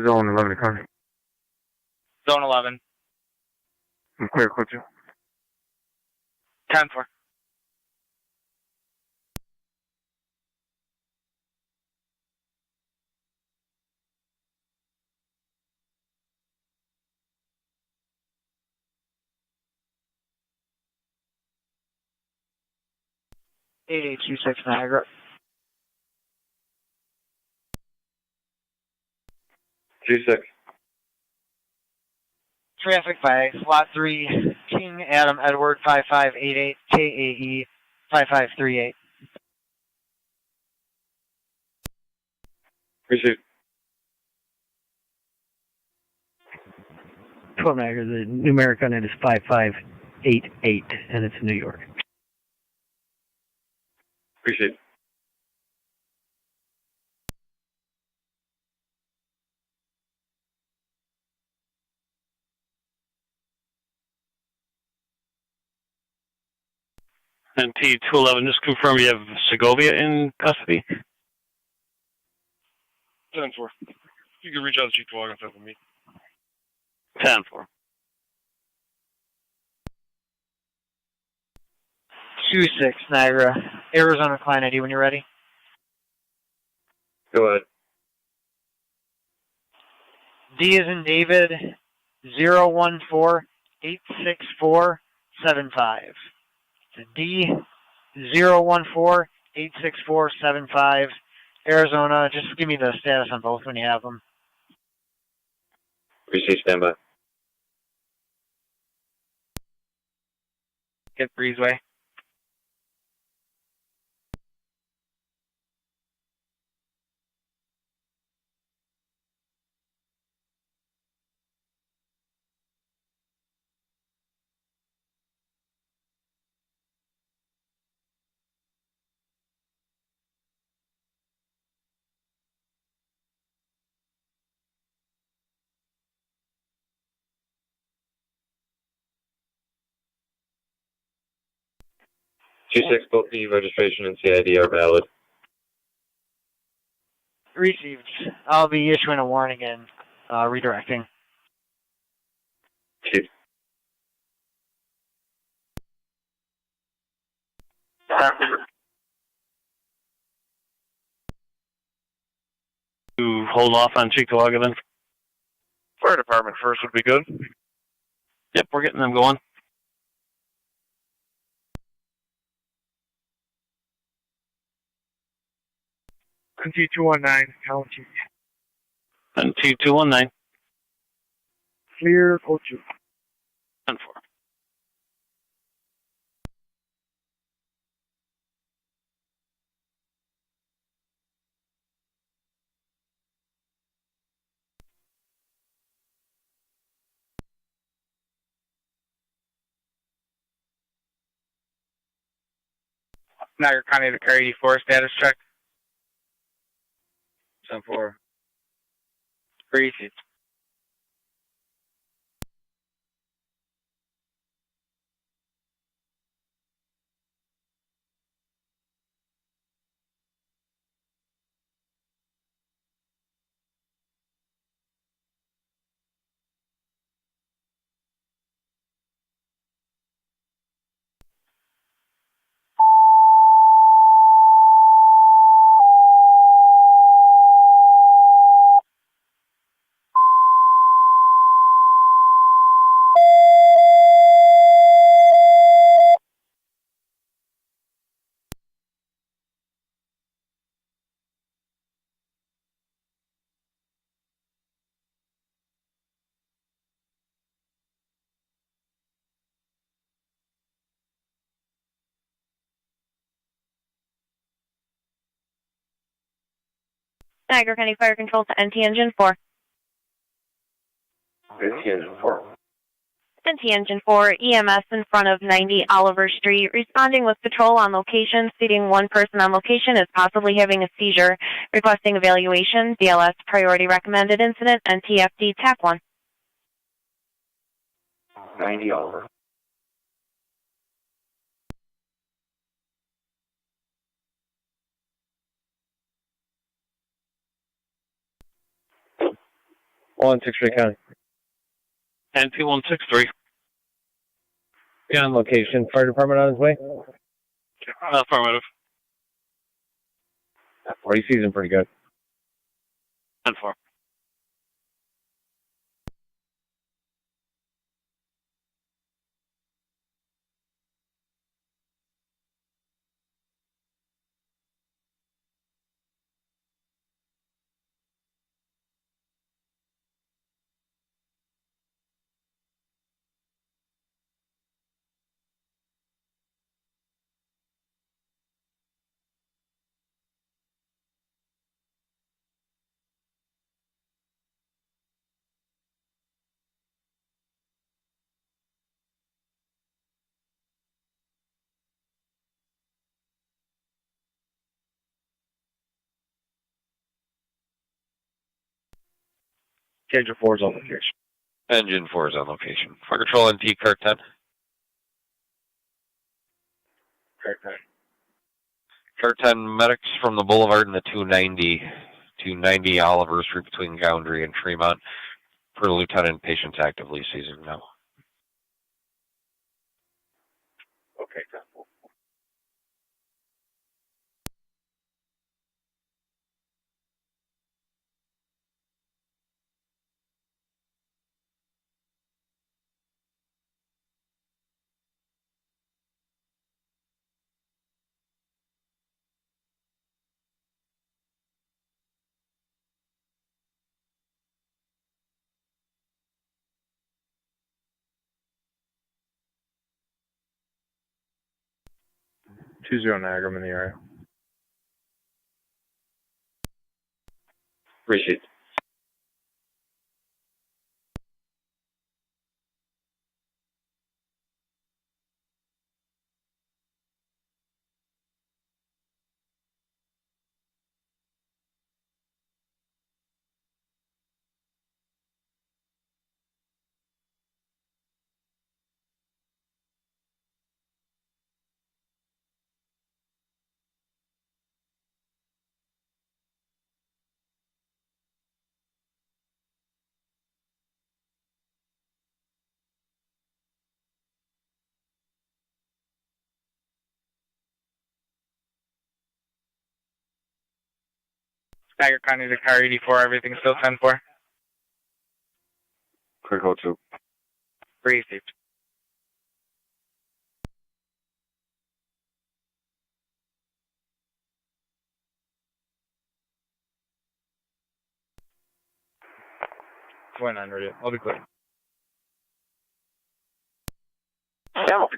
Zone 11 County. Zone 11. I'm clear, quit you. 10-4. $8826 Niagara. G6. Traffic by Slot 3, King Adam Edward 5588, KAE 5538. Received. 12 Niagara, the numeric on it is 5588, and it's New York. Appreciate it. NT211, just confirm you have Segovia in custody? 10-4. You can reach out to G2 contact with me. 10-4. 26 Niagara, Arizona Client ID when you're ready. Go ahead. D is in David, 014-864-75. So D, 014-864-75. Arizona, just give me the status on both when you have them. Receive standby. Get breezeway. Both the registration and CID are valid. Received. I'll be issuing a warning and redirecting. Chief. To hold off on Cheektowaga then? Fire department first would be good. Yep, we're getting them going. NT219, County. And T219. Clear, code 2. 10-4. Niagara County to Car 84 status check. 10-4. Received. Niagara County Fire Control to NT Engine 4. NT Engine 4. NT Engine 4, EMS in front of 90 Oliver Street, responding with patrol on location, stating one person on location is possibly having a seizure, requesting evaluation, DLS priority recommended incident, NTFD TAC 1. 90 Oliver. On 6th County. NT163. Yeah, on location. Fire department on his way. Affirmative. He's seasoned pretty good. 10-4. Engine 4 is on location. Engine 4 is on location. Fire Control NT Car 10. Car 10 medics from the Boulevard and the 290 Oliver Street between Goundry and Tremont. For Lieutenant, patients actively seizing now. Okay. 20 Niagara, I'm in the area. Appreciate it. Niagara County to car 84, everything still 10-4. Critical 2. Received. Going on, ready. I'll be clear. Demo.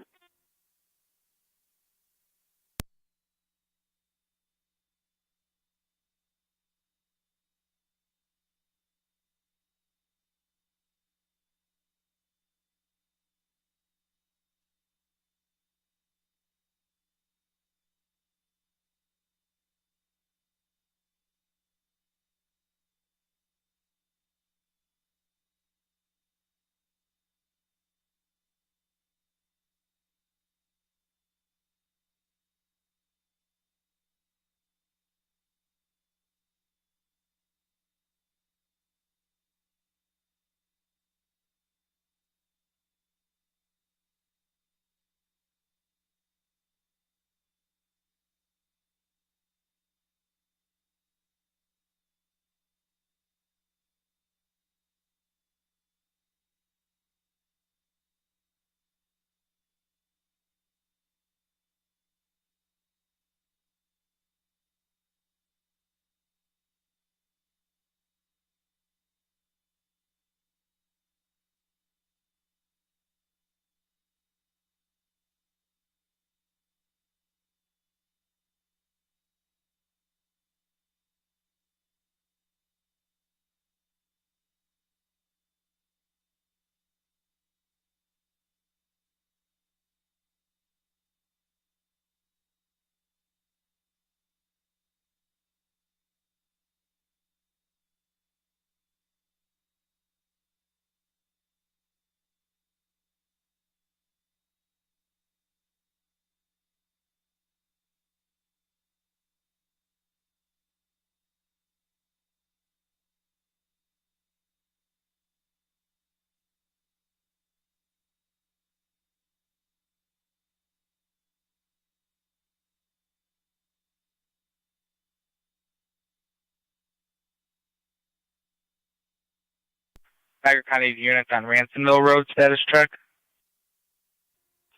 Niagara County units on Ransomville Road, status check.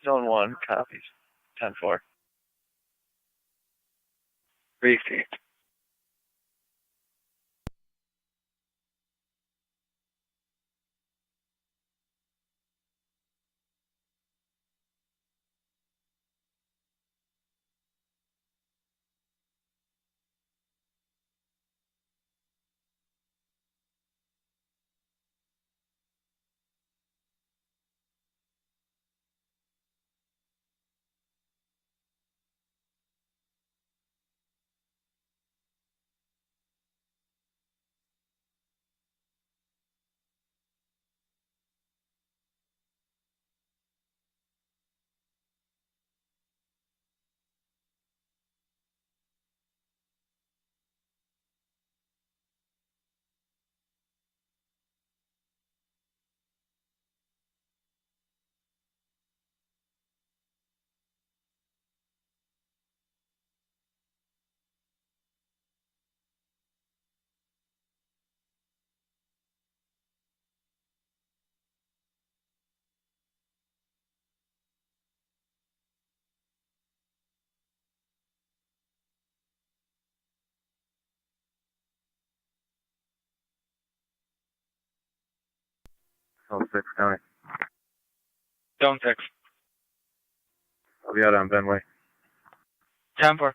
Zone 1, copies. 10-4. Received. Zone 6, County. Zone 6. I'll be out on Benway. 10-4.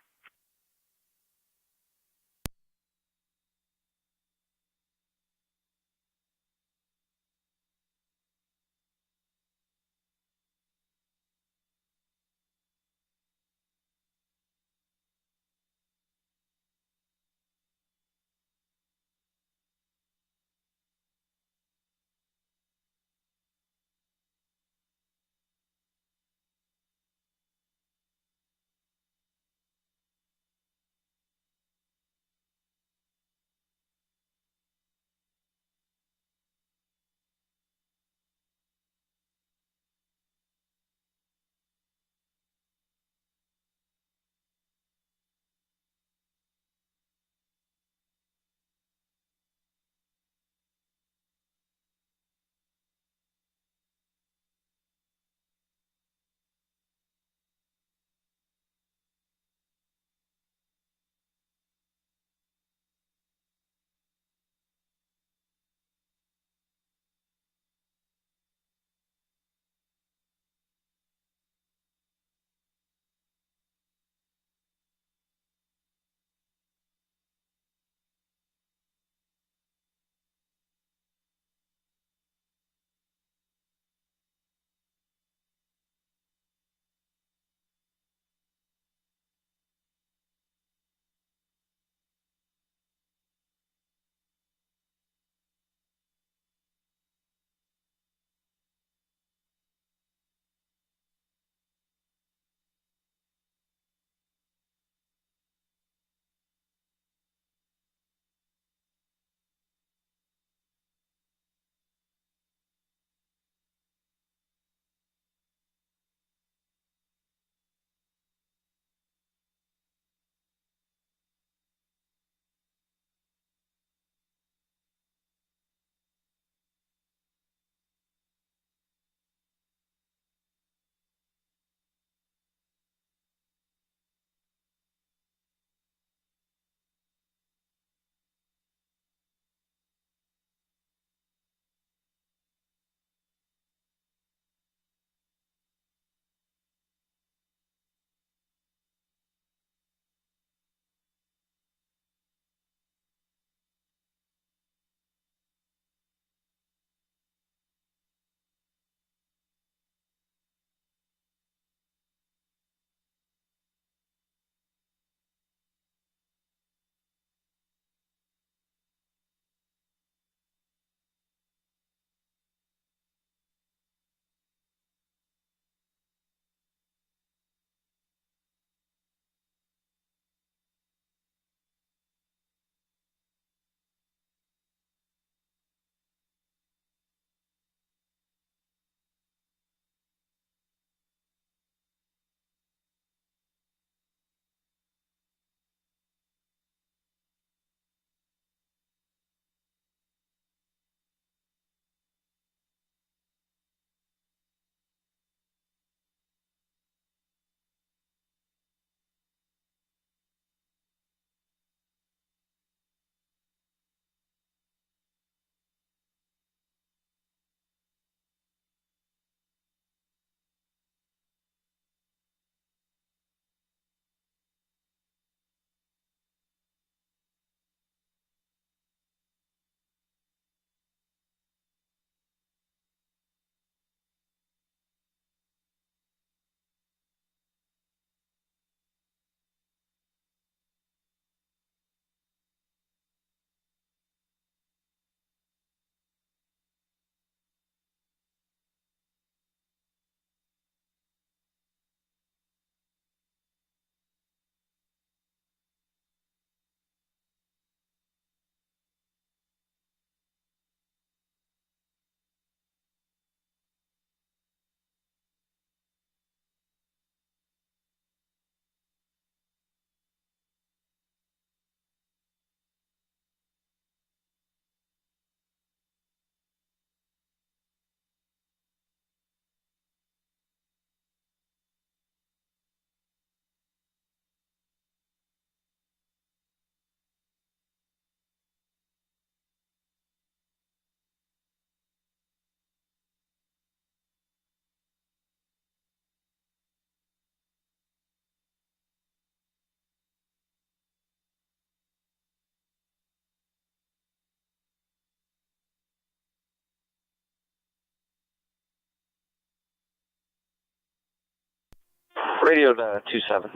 Radio to 27.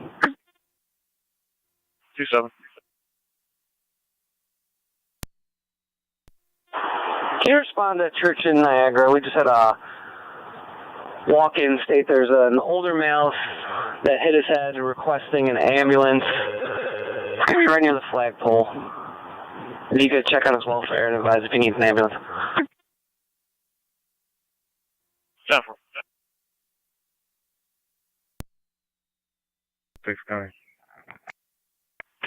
27. Can you respond to church in Niagara? We just had a walk-in state. There's an older male that hit his head requesting an ambulance. It's going to be right near the flagpole. If you could check on his welfare and advise if he needs an ambulance. 10-4. 6 County.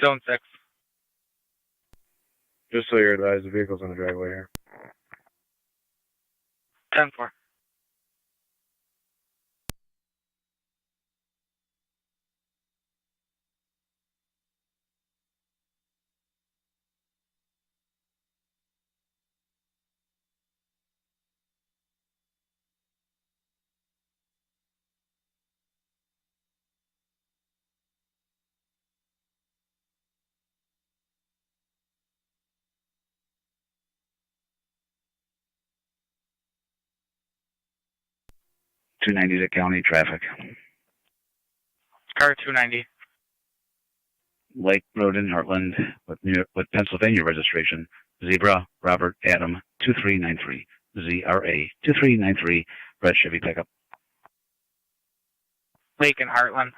Zone 6. Just so you're advised, the vehicle's in the driveway here. 10-4. .290 to county traffic. Car 290. Lake Road in Heartland with Pennsylvania registration. Zebra Robert Adam 2393. ZRA 2393. Red Chevy pickup. Lake in Heartland.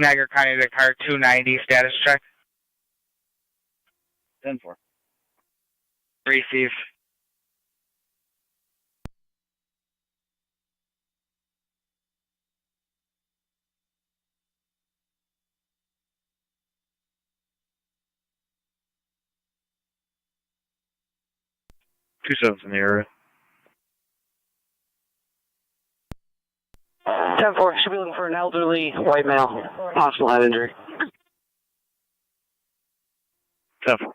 Niagara County to car 290. Status check. 10-4. Receive. Two sevens in the area. 10-4. Should be looking for an elderly white male. Possible head injury. 10-4.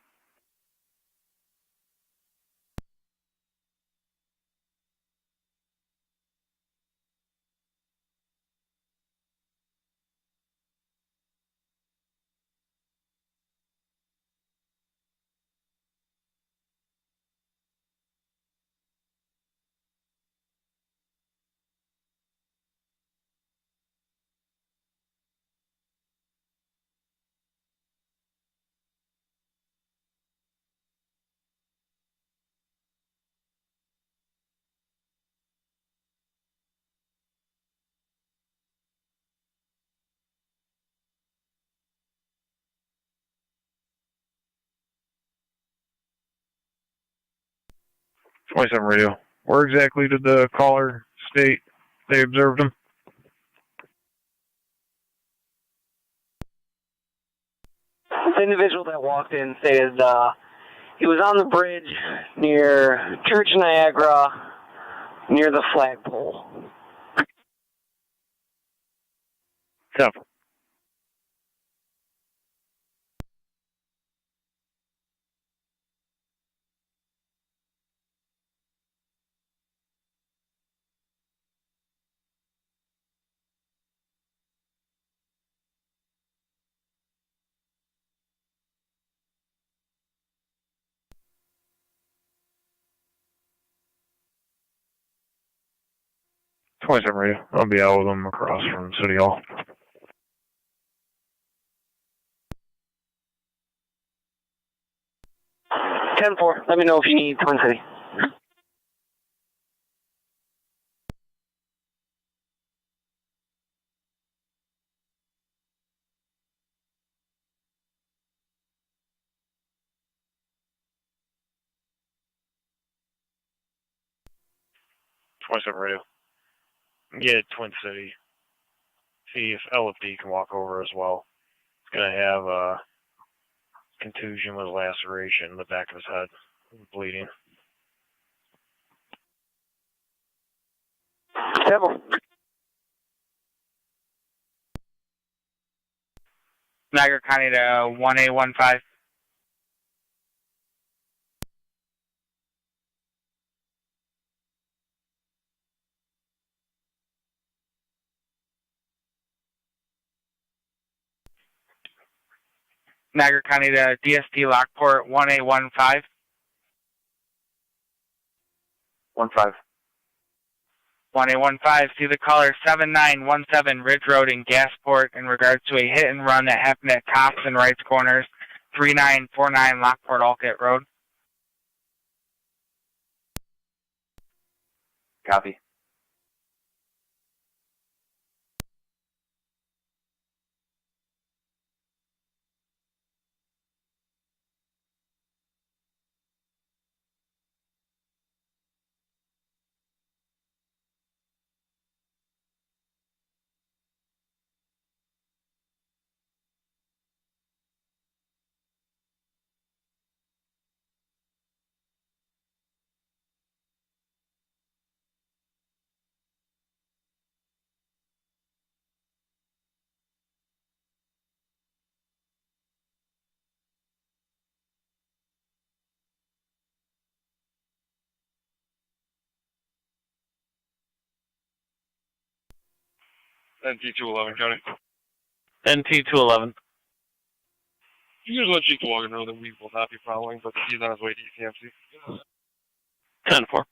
27 radio. Where exactly did the caller state they observed him? The individual that walked in stated he was on the bridge near Church Niagara, near the flagpole. 10. Radio. I'll be out with them across from City Hall. 10-4. Let me know if you need Twin City. Radio. Get Twin City. See if LFD can walk over as well. He's going to have a contusion with laceration in the back of his head, bleeding. Niagara County to 1A15. Niagara County to DST Lockport 1A15. 15. 1A15, see the caller 7917 Ridge Road in Gasport in regards to a hit and run that happened at Cops and Wrights Corners, 3949 Lockport Alkit Road. Copy. NT211, County. NT211. You just let Chief Logan know that we will not be following, but he's on his way to ECMC. 10-4.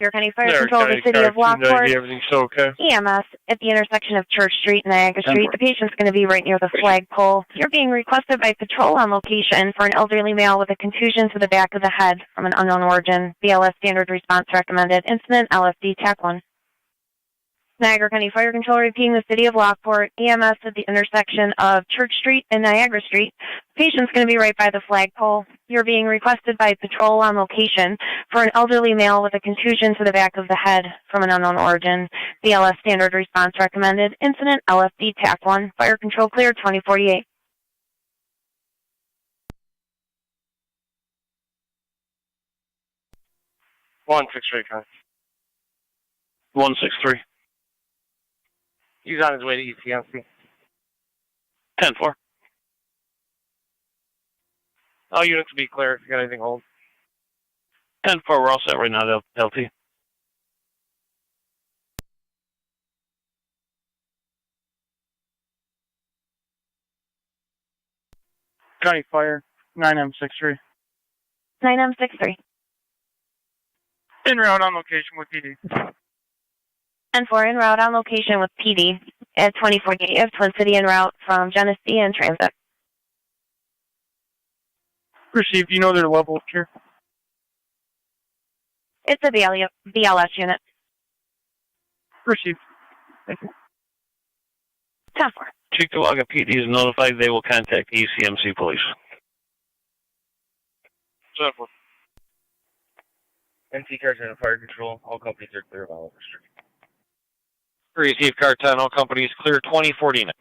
Your County Fire Control of the City of Lockport. Everything's okay. EMS at the intersection of Church Street and Niagara Street. The patient's going to be right near the flagpole. You're being requested by patrol on location for an elderly male with a contusion to the back of the head from an unknown origin. BLS standard response recommended. Incident LFD TAC 1. Niagara County Fire Control repeating the City of Lockport. EMS at the intersection of Church Street and Niagara Street. The patient's going to be right by the flagpole. You're being requested by patrol on location for an elderly male with a contusion to the back of the head from an unknown origin. BLS standard response recommended. Incident LFD TAC 1. Fire Control clear 2048. 163, County. 163. He's on his way to ECMC. 10-4. All units will be clear if you got anything hold. 10-4, we're all set right now, LT. County Fire, 9M63. 9M63. En route on location with PD. 10-4 en route on location with PD at 2048 of Twin City en route from Genesee and Transit. Received. Do you know their level of care? It's a BLS unit. Received. Thank you. 10-4. Chickawaga PD is notified they will contact ECMC police. 10-4. NC Cars and Fire Control, all companies are clear of Oliver Street. Receive car 10, all companies clear 2049.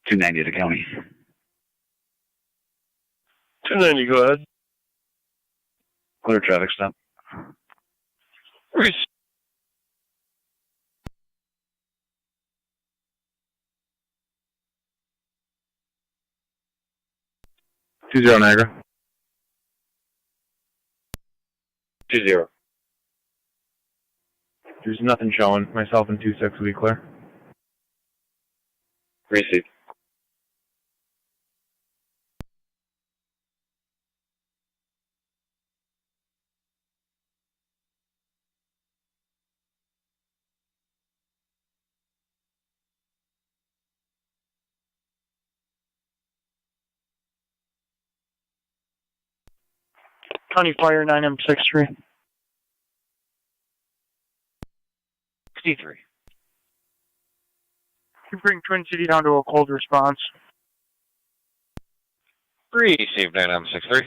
$290 to county. 290, go ahead. Clear traffic stop. Receive. 20 Niagara. 20. There's nothing showing. Myself and 26 will be clear. Received. County Fire 9M63. 63. You bring Twin City down to a cold response. Receive 9M63.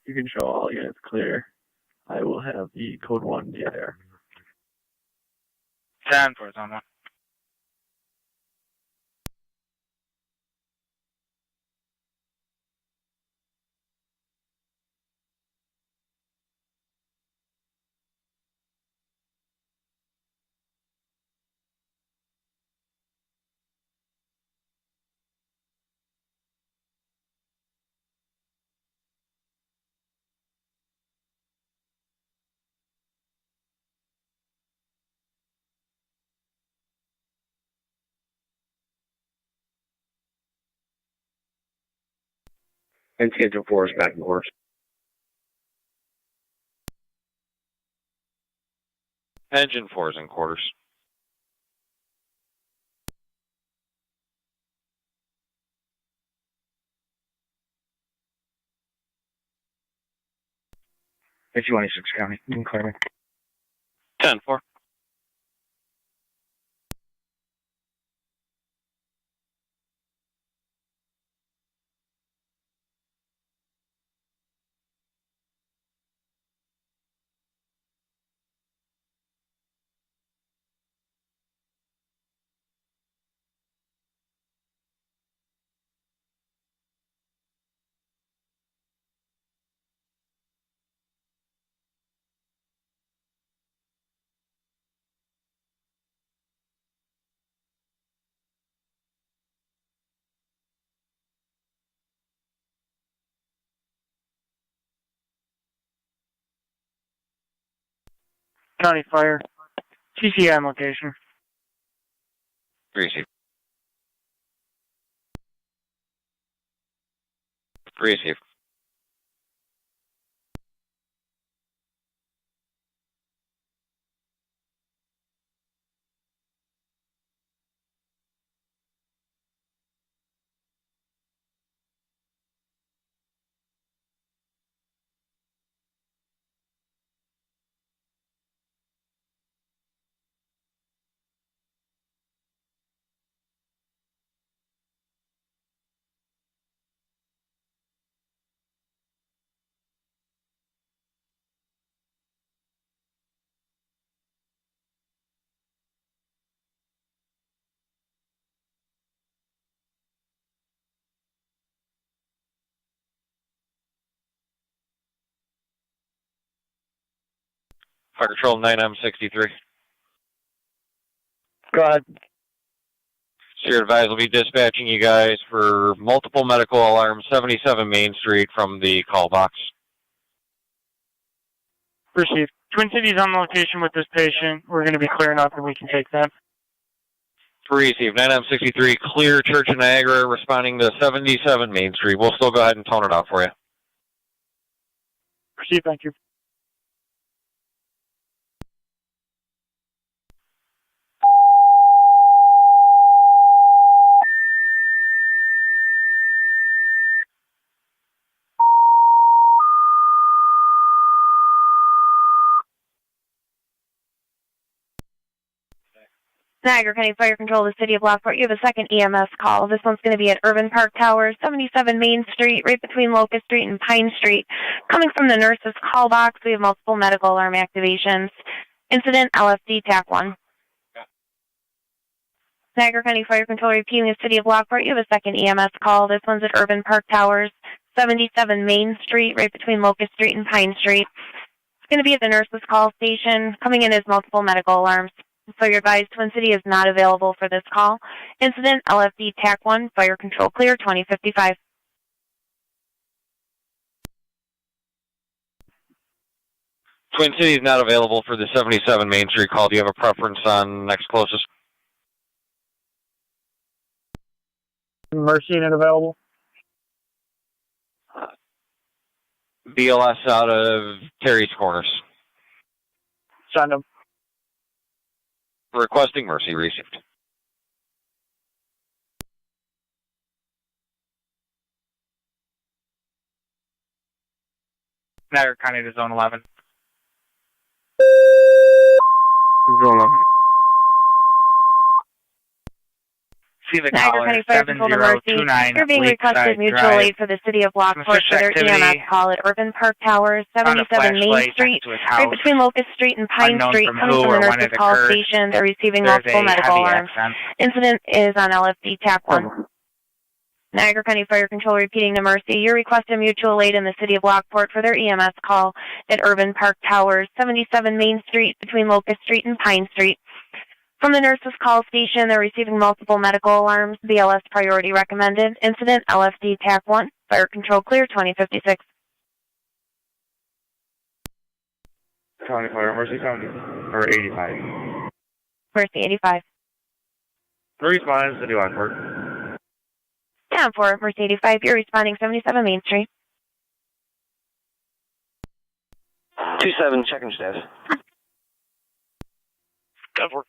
You can show all units clear. I will have the code 1 be there. 10-4 is on one. NC Engine 4 is back in course. Engine 4 is in quarters. It's 26 County. You can clear me. 10-4. County Fire. TCI on location. Receive. Receive. Fire Control 9M63. Go ahead. Your advisor will be dispatching you guys for multiple medical alarms, 77 Main Street from the call box. Received. Twin Cities on location with this patient. We're going to be clearing up and we can take them. Received. 9M63, clear Church of Niagara, responding to 77 Main Street. We'll still go ahead and tone it out for you. Received, thank you. Niagara County Fire Control, the City of Lockport. You have a second EMS call. This one's going to be at Urban Park Towers, 77 Main Street, right between Locust Street and Pine Street. Coming from the nurse's call box, we have multiple medical alarm activations. Incident, LFD, TAC 1. Niagara County Fire Control repeating the City of Lockport. You have a second EMS call. This one's at Urban Park Towers, 77 Main Street, right between Locust Street and Pine Street. It's going to be at the nurse's call station. Coming in as multiple medical alarms. So your advised Twin City is not available for this call. Incident, LFD, TAC 1, Fire Control clear, 2055. Twin City is not available for the 77 Main Street call. Do you have a preference on next closest? Mercy not available. BLS out of Terry's Corners. Send them. Requesting Mercy, received. Niagara County to Zone 11. Zone 11. See the Niagara caller, County Fire Control to Mercy. 7029 You're being requested mutual Drive. aid for the City of Lockport for their Suspicious EMS activity call at Urban Park Towers, Found a 77 Main flashlight Street, next to his right house. between Locust Street and Pine Unknown Street. from Coming who from or the when nurse's it call occurred. station, they're receiving There's multiple a medical heavy alarms. accent. Incident is on LFD TAC 1. Niagara County Fire Control repeating to Mercy. You're requesting mutual aid in the City of Lockport for their EMS call at Urban Park Towers, 77 Main Street between Locust Street and Pine Street. From the nurse's call station, they're receiving multiple medical alarms. BLS priority recommended. Incident, LFD TAC 1. Fire Control clear, 2056. County Fire, Mercy County, or 85. Mercy 85. Respond, City Lockport. Down for Mercy 85. You're responding 77 Main Street. 27, checking status. Good work.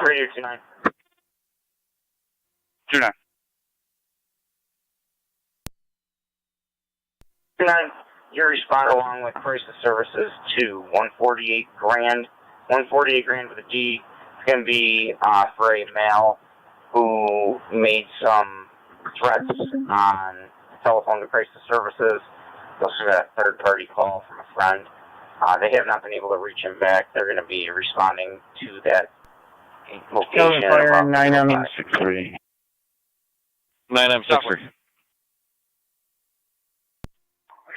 Radio 29. 29. 29. Your respond along with price of services to 148 grand. 148 grand with a D. It's going to be for a male who made some threats on telephone to price of services. Also got a third-party call from a friend. They have not been able to reach him back. They're going to be responding to that location. Fire about 9M63. 9M63.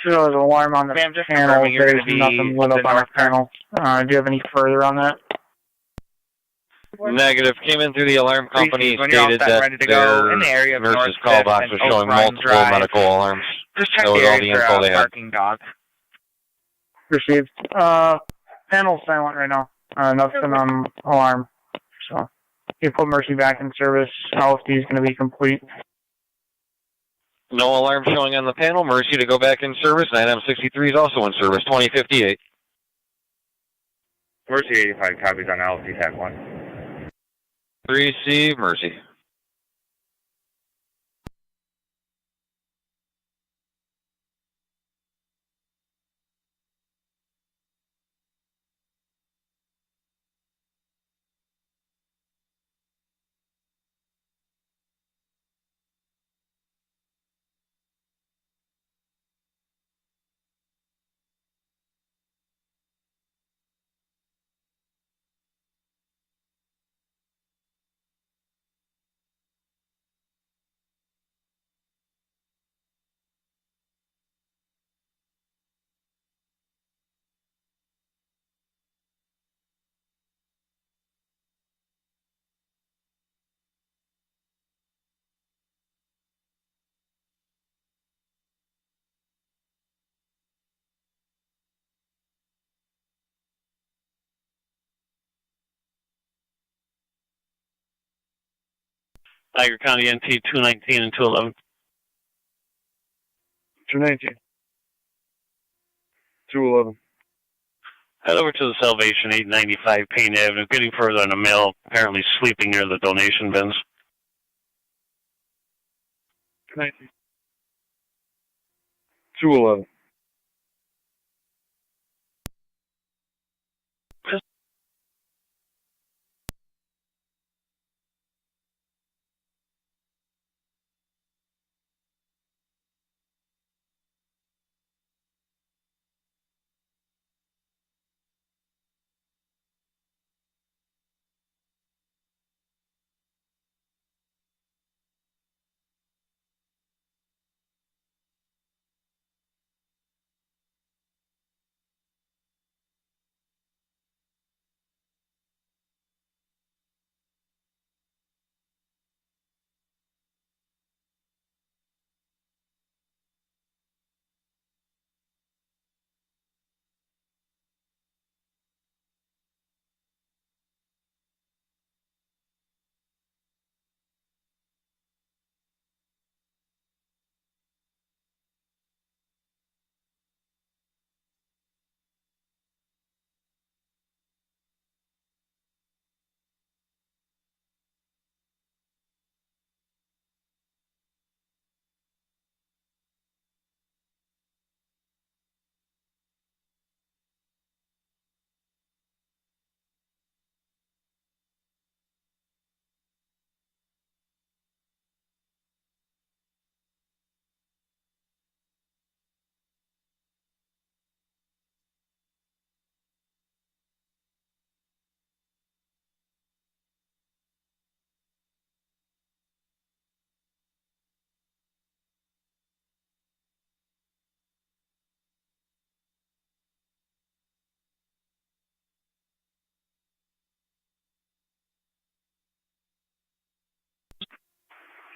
There was an alarm on the Ma'am, just panel. confirming you're There's gonna be nothing lit the up on the north panel. Do you have any further on that? Negative. Came in through the alarm company, When you're all stated set, that ready to go, in the their area of nurse's North call Fifth box and was Oak showing Run multiple Drive. medical alarms. Just check That the was all area the for info they had. barking dog. Received. Panel's silent right now. Nothing on alarm. So, you put Mercy back in service. LFD is going to be complete. No alarm showing on the panel. Mercy to go back in service. 9M63 is also in service. 2058. Mercy 85 copies on LFD TAC 1. Receive Mercy. Niagara County NT 219 and 211. 219. 211. Head over to the Salvation 895 Payne Avenue. Getting further on, a male apparently sleeping near the donation bins. 219. 211.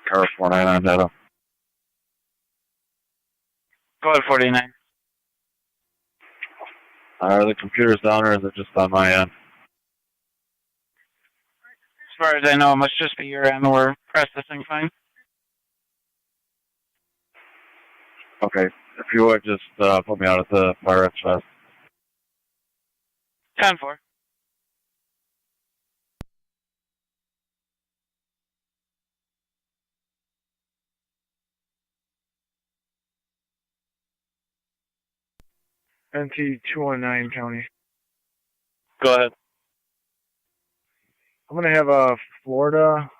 Car 499 data. Go ahead, 49. Are the computers down or is it just on my end? As far as I know, it must just be your end. We're processing fine. Okay. If you would just put me out at the fire express. 10-4. NT 219 County. Go ahead. I'm going to have a Florida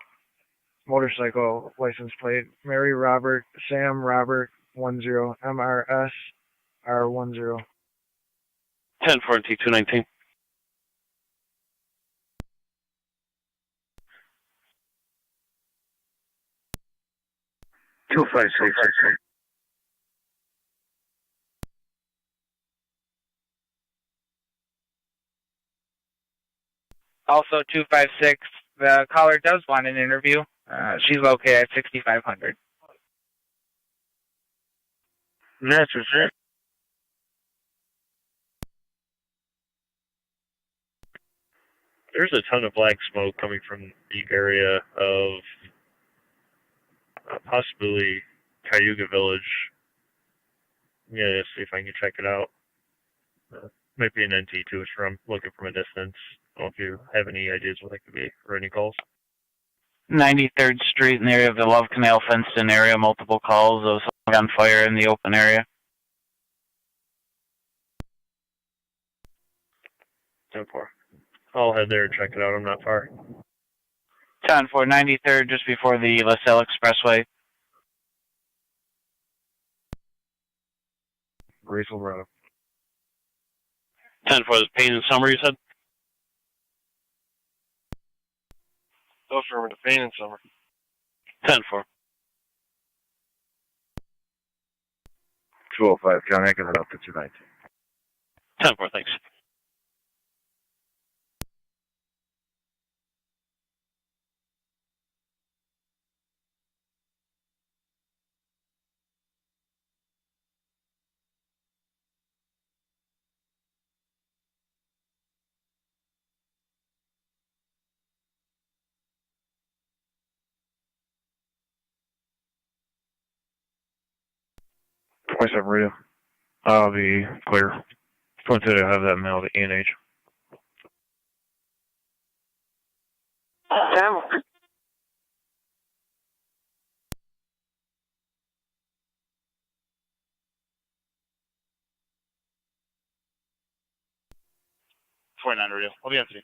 motorcycle license plate. Mary Robert, Sam Robert 10, MRS R10. 10-4 NT 219. Two five six. Also, 256. The caller does want an interview. She's located at 6500. That's it. There's a ton of black smoke coming from the area of possibly Cayuga Village. Yeah, see if I can check it out. Might be an NT2 from looking from a distance. I don't know if you have any ideas what that could be or any calls. 93rd Street in the area of the Love Canal fenced-in area. Multiple calls of someone on fire in the open area. 10-4. I'll head there and check it out. I'm not far. 10-4, 93rd, just before the LaSalle Expressway. Graceville Road. 10-4 is Payne and Summer, you said? Affirmative. Payne and Summer. 10-4. 205 County. I can head up to 219. 10-4, thanks. 27 radio. I'll be clear. Twin City will have that mail to E&H. 29 radio. I'll be on scene.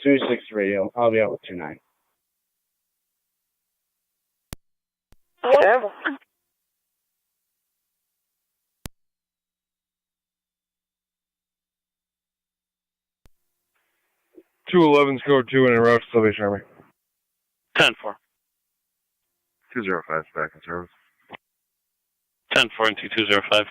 26 radio. I'll be out with 29. 211's code 2 and en route to Salvation Army. 10-4. 205 back in service. 10-4 and T205.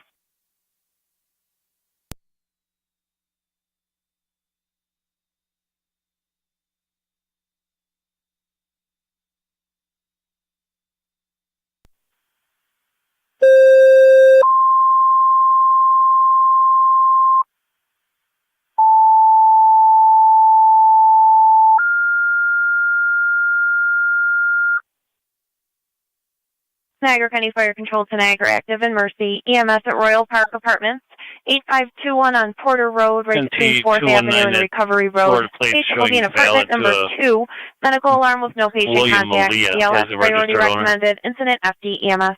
Niagara County Fire Control to Niagara Active and Mercy. EMS at Royal Park Apartments. 8521 on Porter Road, right between 4th Avenue and Recovery Road. Patient will be in apartment number 2. Medical alarm with no patient contact. ELS priority recommended. Incident FD EMS.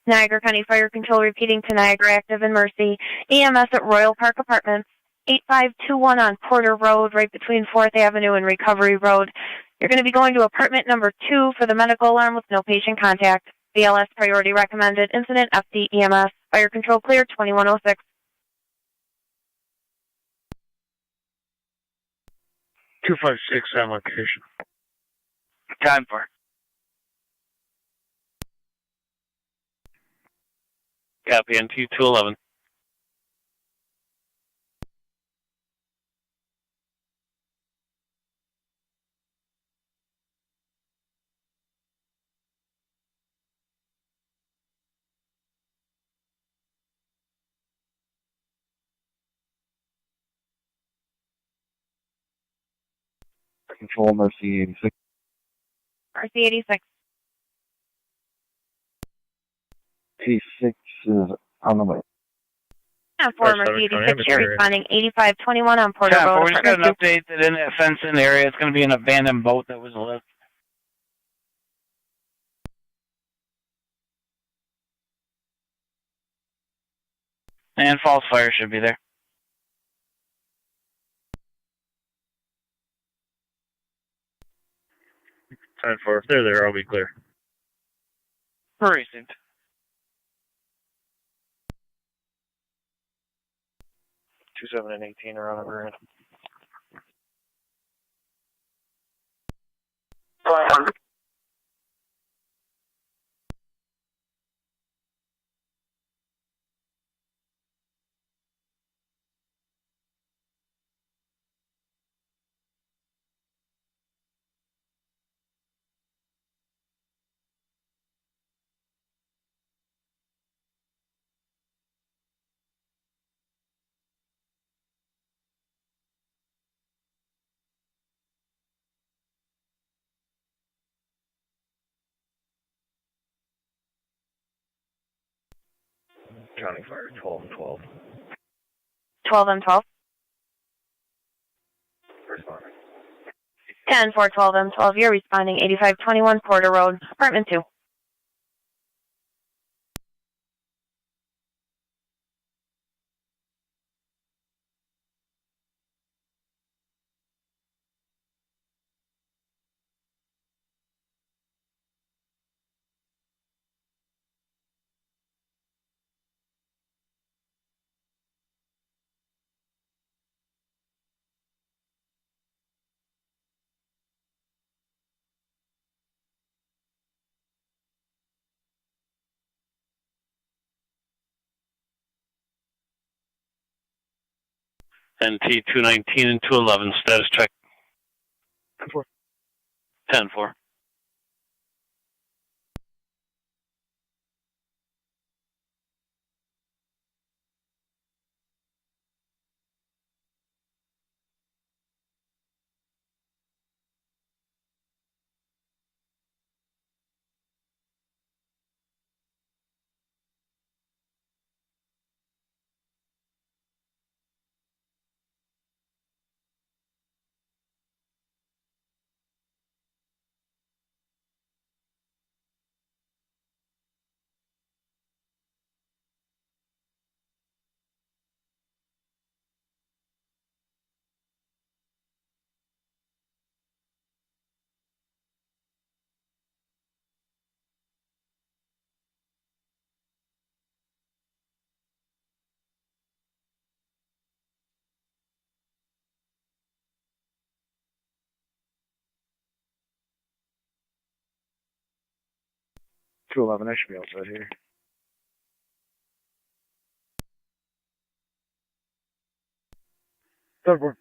Niagara County Fire Control repeating to Niagara Active and Mercy. EMS at Royal Park Apartments. 8521 on Porter Road, right between 4th Avenue and Recovery Road. You're going to be going to apartment number 2 for the medical alarm with no patient contact. BLS priority recommended. Incident FD EMS. Fire control clear 2106. 256 on location. 10-4. Copy on T211. Control Mercy 86. RC 86. T6 is on the way. 10-4 Mercy 86. You're responding 8521 on Porter Road. We just got an update that in that fenced-in area, it's going to be an abandoned boat that was left. And false fire should be there. Time for if they're there, I'll be clear. Received. 27 and 18 are on a grand. County Fire 12 and 12. 12 and 12. 10-4 12 and 12. You're responding 8521 Porter Road, apartment 2. And T219 and 211 status check. 10-4. 211, I should be outside here. Third one.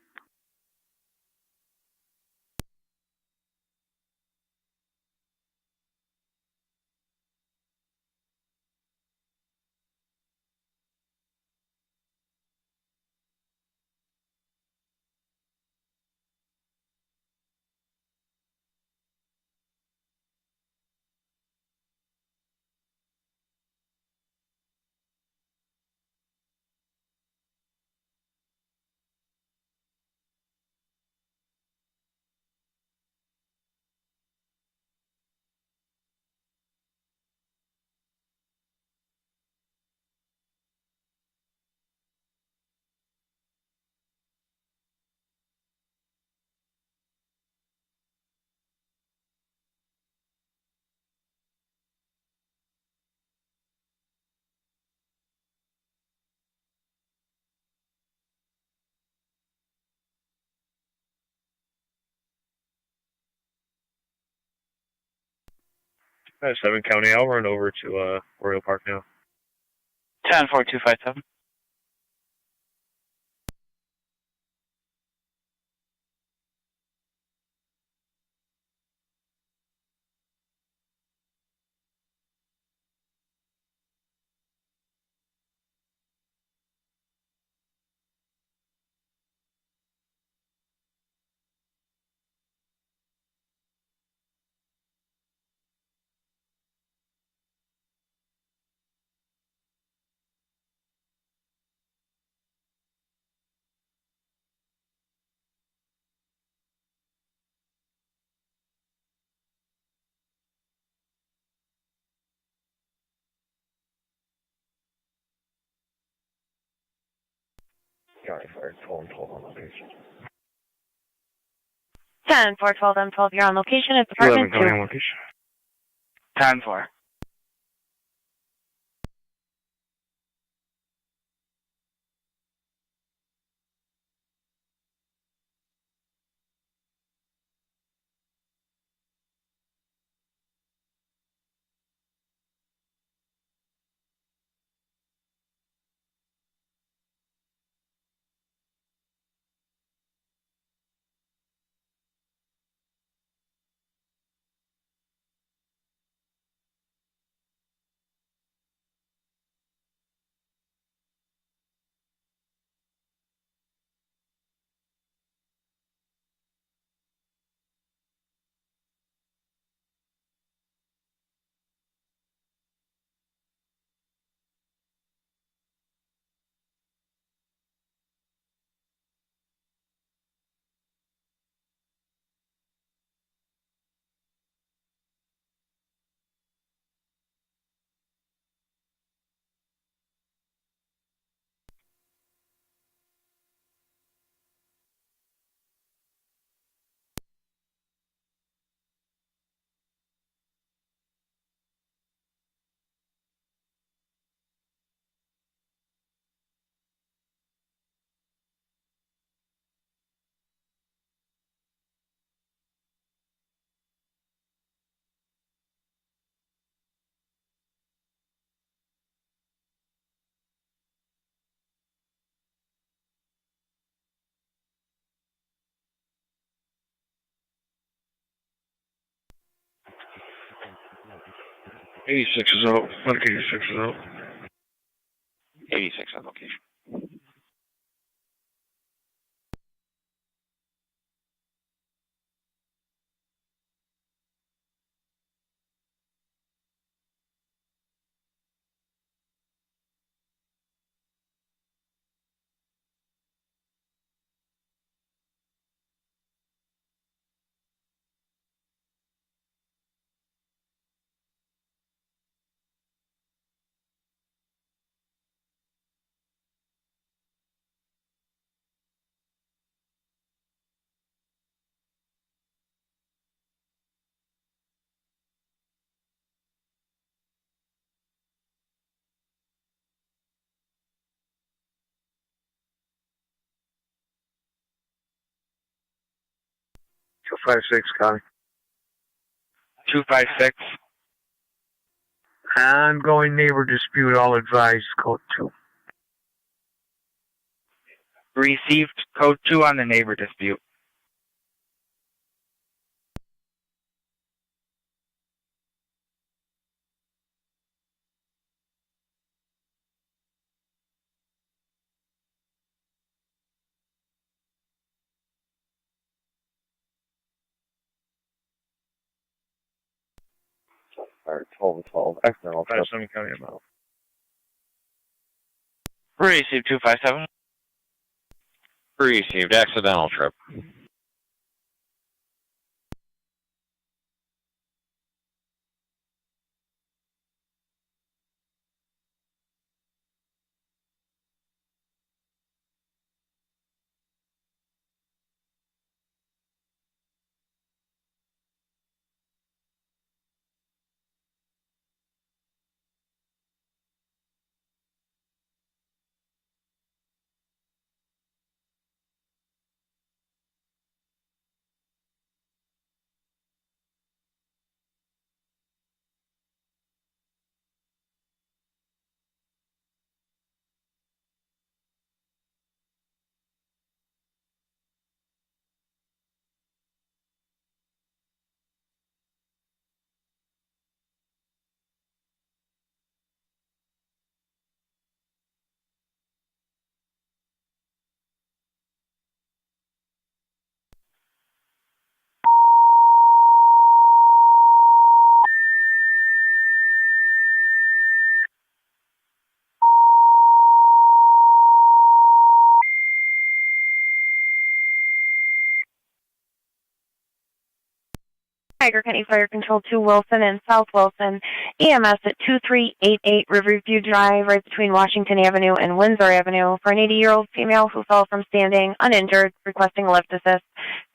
That's 7 County. I'll run over to Royal Park now. 10-4-257. County Fire 12 and 12 on location. 10-4-12-12, you're on location at Department 11 County 2. on location. 10-4. '86 is out. Medic 86 is out. 86 on location. Two 56 County. 256. Ongoing neighbor dispute, all advised, code 2. Received code 2 on the neighbor dispute. Alright, 12-12. External trip. 57 County amount. Received 257. Received accidental trip. Niagara County Fire Control 2 Wilson and South Wilson, EMS at 2388 Riverview Drive, right between Washington Avenue and Windsor Avenue, for an 80-year-old female who fell from standing, uninjured, requesting a lift assist.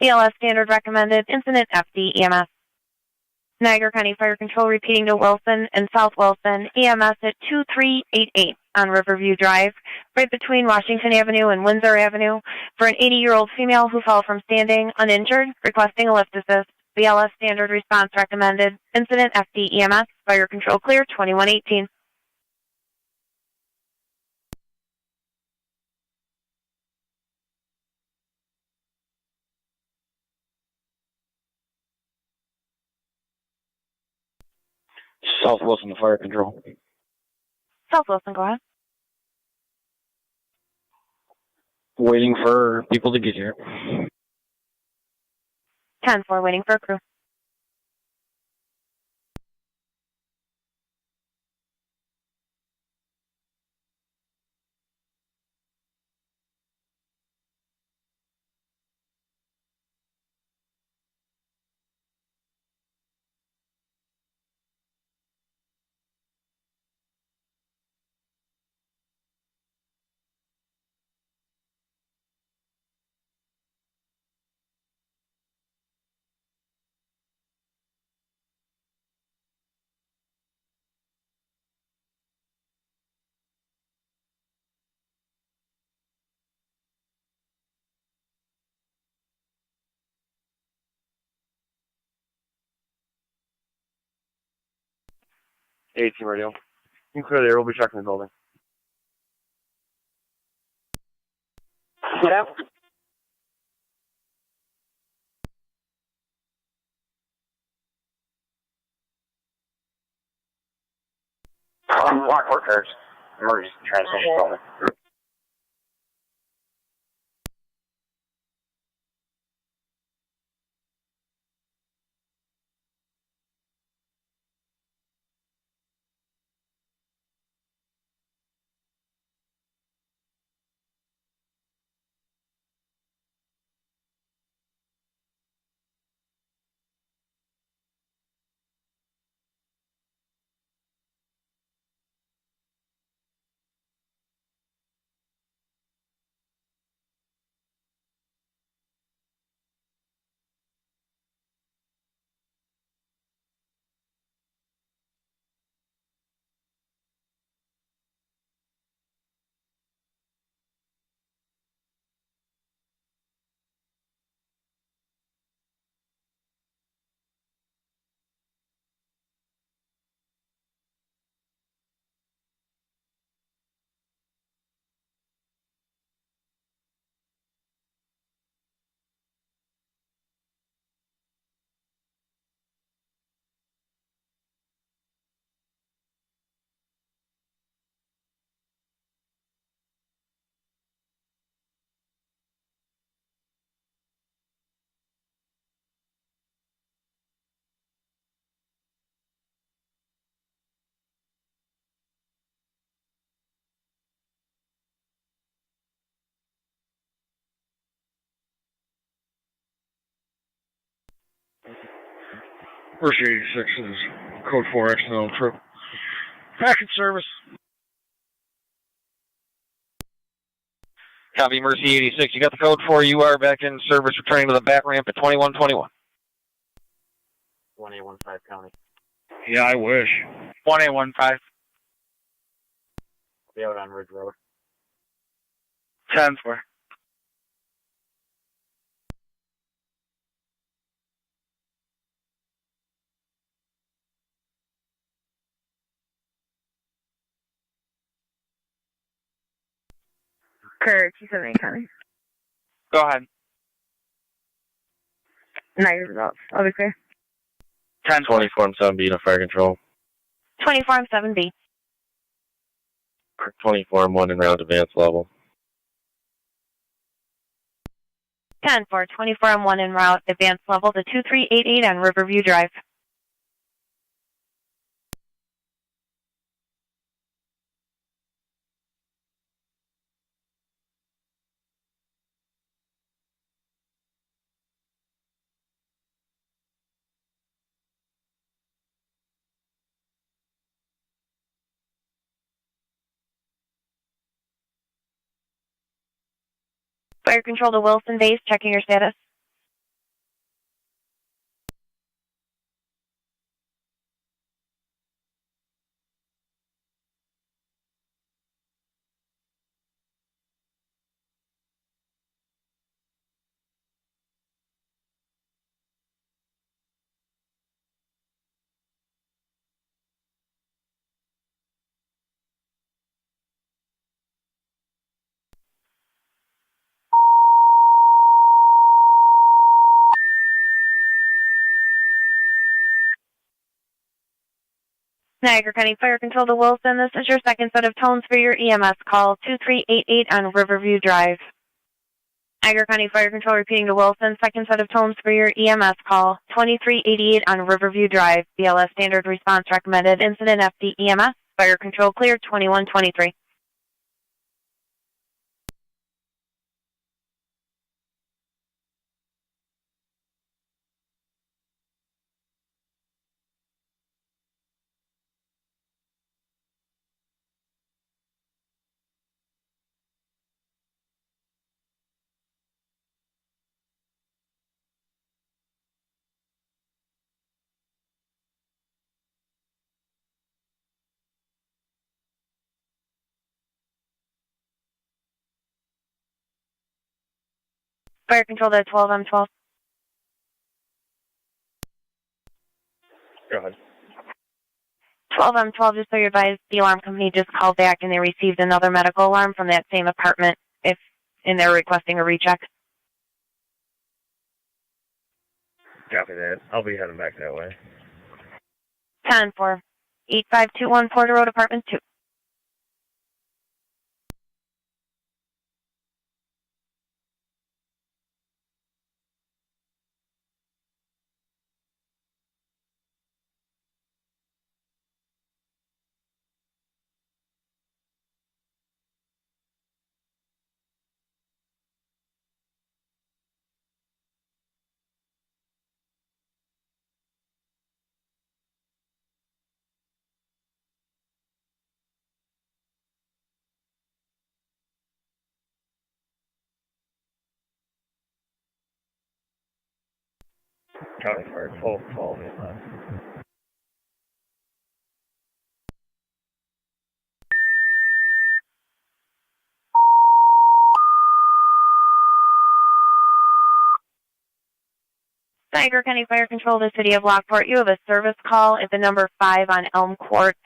BLS standard recommended, incident FD EMS. Niagara County Fire Control repeating to Wilson and South Wilson, EMS at 2388 on Riverview Drive, right between Washington Avenue and Windsor Avenue, for an 80-year-old female who fell from standing, uninjured, requesting a lift assist. BLS standard response recommended. Incident FD EMS. Fire control clear 2118. South Wilson to fire control. South Wilson, go ahead. Waiting for people to get here. 10-4 waiting for a crew. A team radio. You can clear the air. We'll be checking the building. Yep. Lockport cars. Emergency transmission building. Mercy 86 is code 4 accidental trip. Back in service. Copy, Mercy 86. You got the code 4. You are back in service, returning to the back ramp at 2121. 1815 County. Yeah, I wish. 1815. Be out on Ridge Road. 10-4. Kurt, 278 County. Go ahead. Niagara results. I'll be clear. 10-4. 24 7B to fire control. 24 7B. 24 1 en route advance level. 10-4, 24 1 en route, advanced level to 2388 on Riverview Drive. Fire control to Wilson base, checking your status. Niagara County Fire Control to Wilson, this is your second set of tones for your EMS call, 2388 on Riverview Drive. Niagara County Fire Control repeating to Wilson, second set of tones for your EMS call, 2388 on Riverview Drive. BLS standard response recommended. Incident FD EMS. Fire Control clear, 2123. Fire Control to 12M12. Go ahead. 12M12, just so you're advised, the alarm company just called back and they received another medical alarm from that same apartment and they're requesting a recheck. Copy that. I'll be heading back that way. 10-4, 8521 Porter Road, Apartment 2. County Fire 1212. Niagara County Fire Control to the City of Lockport. You have a service call at the number 5 on Elm Court,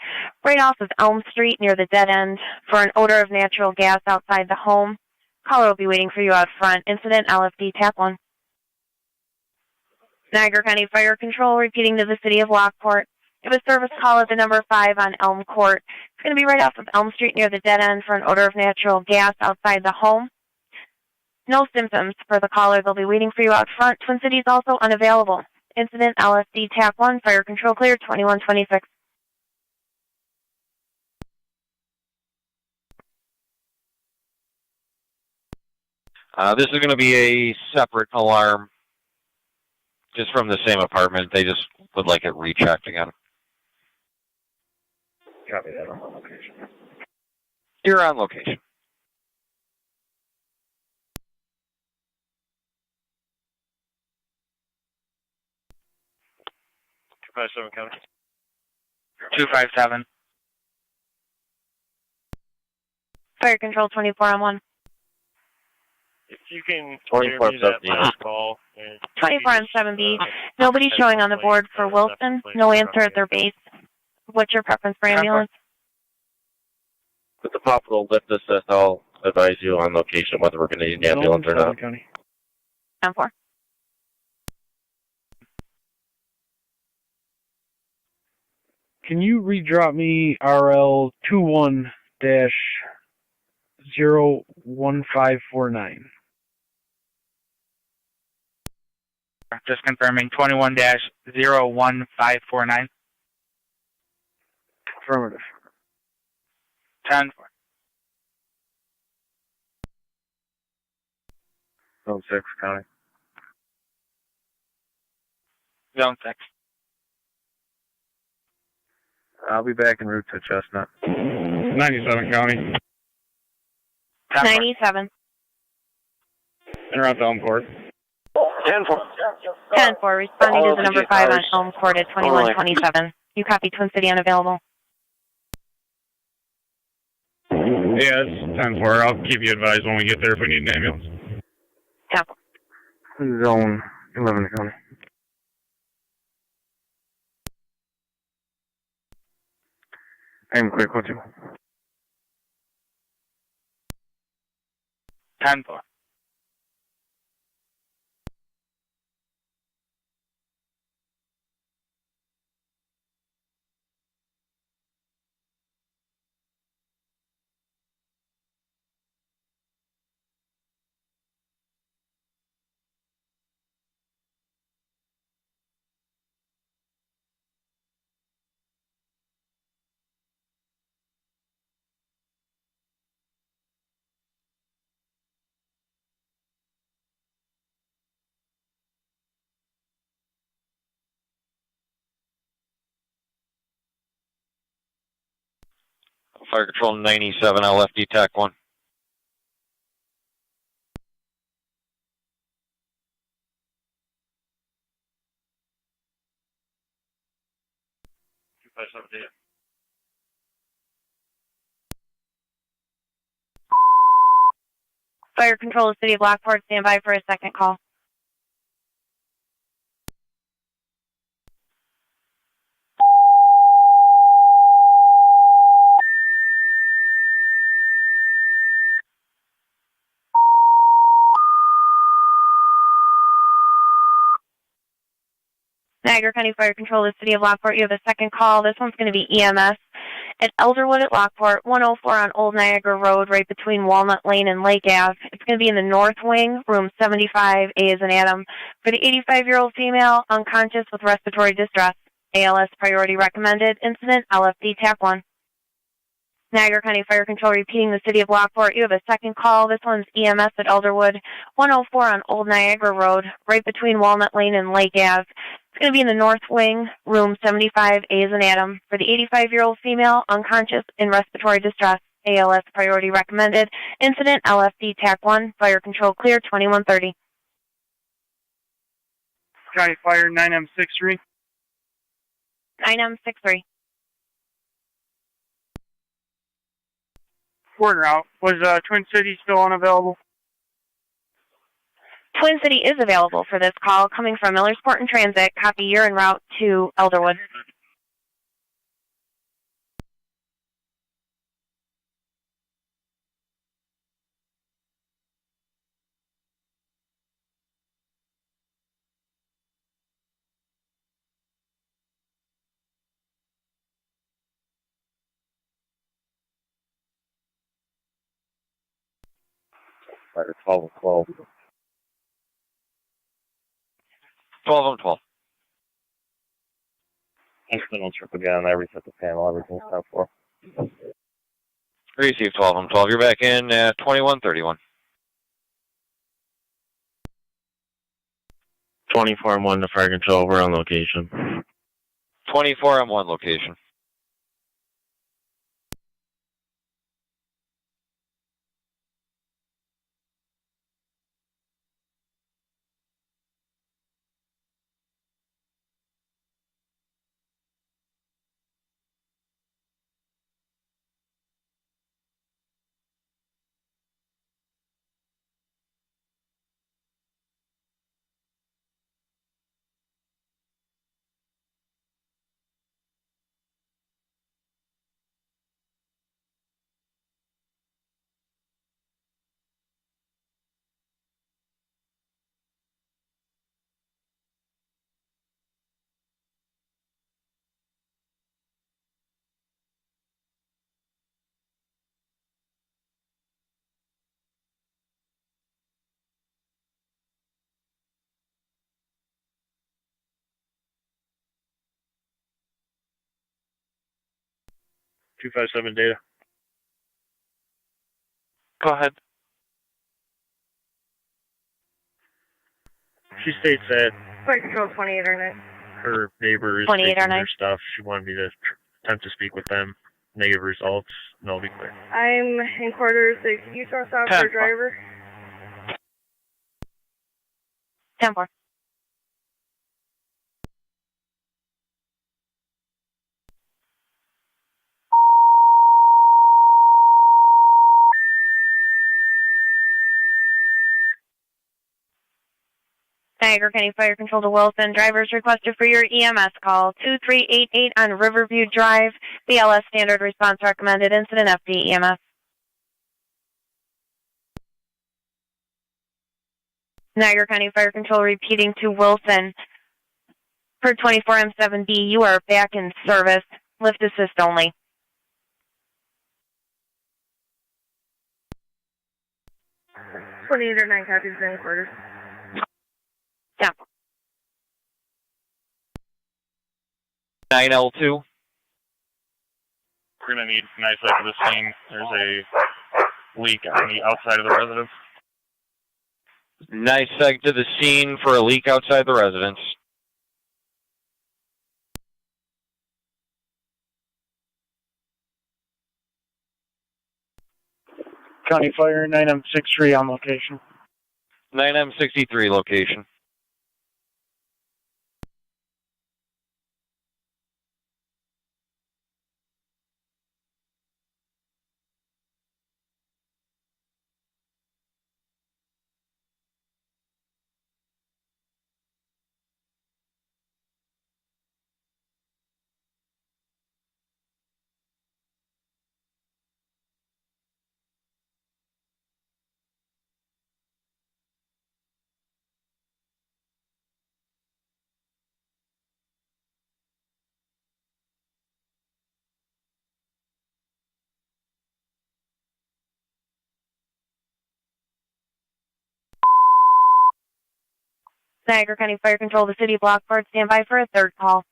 right off of Elm Street near the dead end for an odor of natural gas outside the home. Caller will be waiting for you out front. Incident LFD TAC 1. Niagara County Fire Control repeating to the City of Lockport. You have a service call at the number 5 on Elm Court. It's going to be right off of Elm Street near the dead end for an odor of natural gas outside the home. No symptoms for the caller. They'll be waiting for you out front. Twin Cities also unavailable. Incident LSD TAC 1, Fire Control clear, 2126. This is going to be a separate alarm, just from the same apartment. They just would like it rechecked again. Copy that on location. You're on location. 257 County. 257. Fire Control 24 on 1. If you can 24 hear me that 70. last call. And 24 on 7B. Nobody's showing on the board for Wilson. No answer at their base. What's your preference for ambulance? With the possible lift assist, I'll advise you on location whether we're going to need an ambulance or not. 10-4. Can you redrop me RL 21-01549? Just confirming 21-01549. Affirmative. 10-4. Zone 6, County. Zone 6. I'll be back en route to Chestnut. 97 County. 97. And around Lockport. 10-4. 10-4. Responding to the number 5 on cars. Elmport at 2127. You copy Twin City unavailable. Yeah, it's 10-4. I'll keep you advised when we get there if we need an ambulance. 10-4. Zone 11, County. I'm quick, what's it? 10-4. Fire Control 97, LFD TAC 1. Fire Control, City of Lockport, stand by for a second call. Niagara County Fire Control, the City of Lockport, you have a second call. This one's going to be EMS at Elderwood at Lockport, 104 on Old Niagara Road, right between Walnut Lane and Lake Ave. It's going to be in the north wing, room 75, A as in Adam. For the 85-year-old female, unconscious with respiratory distress, ALS priority recommended. Incident, LFD TAC 1. Niagara County Fire Control repeating the City of Lockport. You have a second call. This one's EMS at Elderwood, 104 on Old Niagara Road, right between Walnut Lane and Lake Ave. It's going to be in the north wing, room 75, A as in Adam. For the 85-year-old female, unconscious in respiratory distress, ALS priority recommended. Incident, LFD TAC 1. Fire Control clear, 2130. County Fire 9M63. 9M63. Quarter out. Was Twin City still unavailable? Twin City is available for this call, coming from Millersport and Transit. Copy, you're en route to Elderwood. Fire 12 and 12. 12 on 12. Instrumental trip again. I reset the panel. Everything's out for. Receive 12 on 12. You're back in at 2131. 24 and 1 to Fire Control. We're on location. 24 M1 location. $257 data. Go ahead. She states that Flight Control 2809. her neighbor is 28 taking or their 9. stuff. She wanted me to attempt to speak with them. Negative results, and I'll be clear. I'm in quarters. You saw stop for driver. 10-4. Niagara County Fire Control to Wilson. Drivers requested for your EMS call 2388 on Riverview Drive. BLS standard response recommended. Incident FD EMS. Niagara County Fire Control repeating to Wilson. For 24M7B, you are back in service. Lift assist only. Twenty-eight or 9 copies in quarters. Yeah. 9L2. We're going to need an eyesight for this scene. There's a leak on the outside of the residence. Nice seg to the scene for a leak outside the residence. County Fire 9M63 on location. 9M63 location. Niagara County Fire Control, the City of Lockport, stand by for a third call.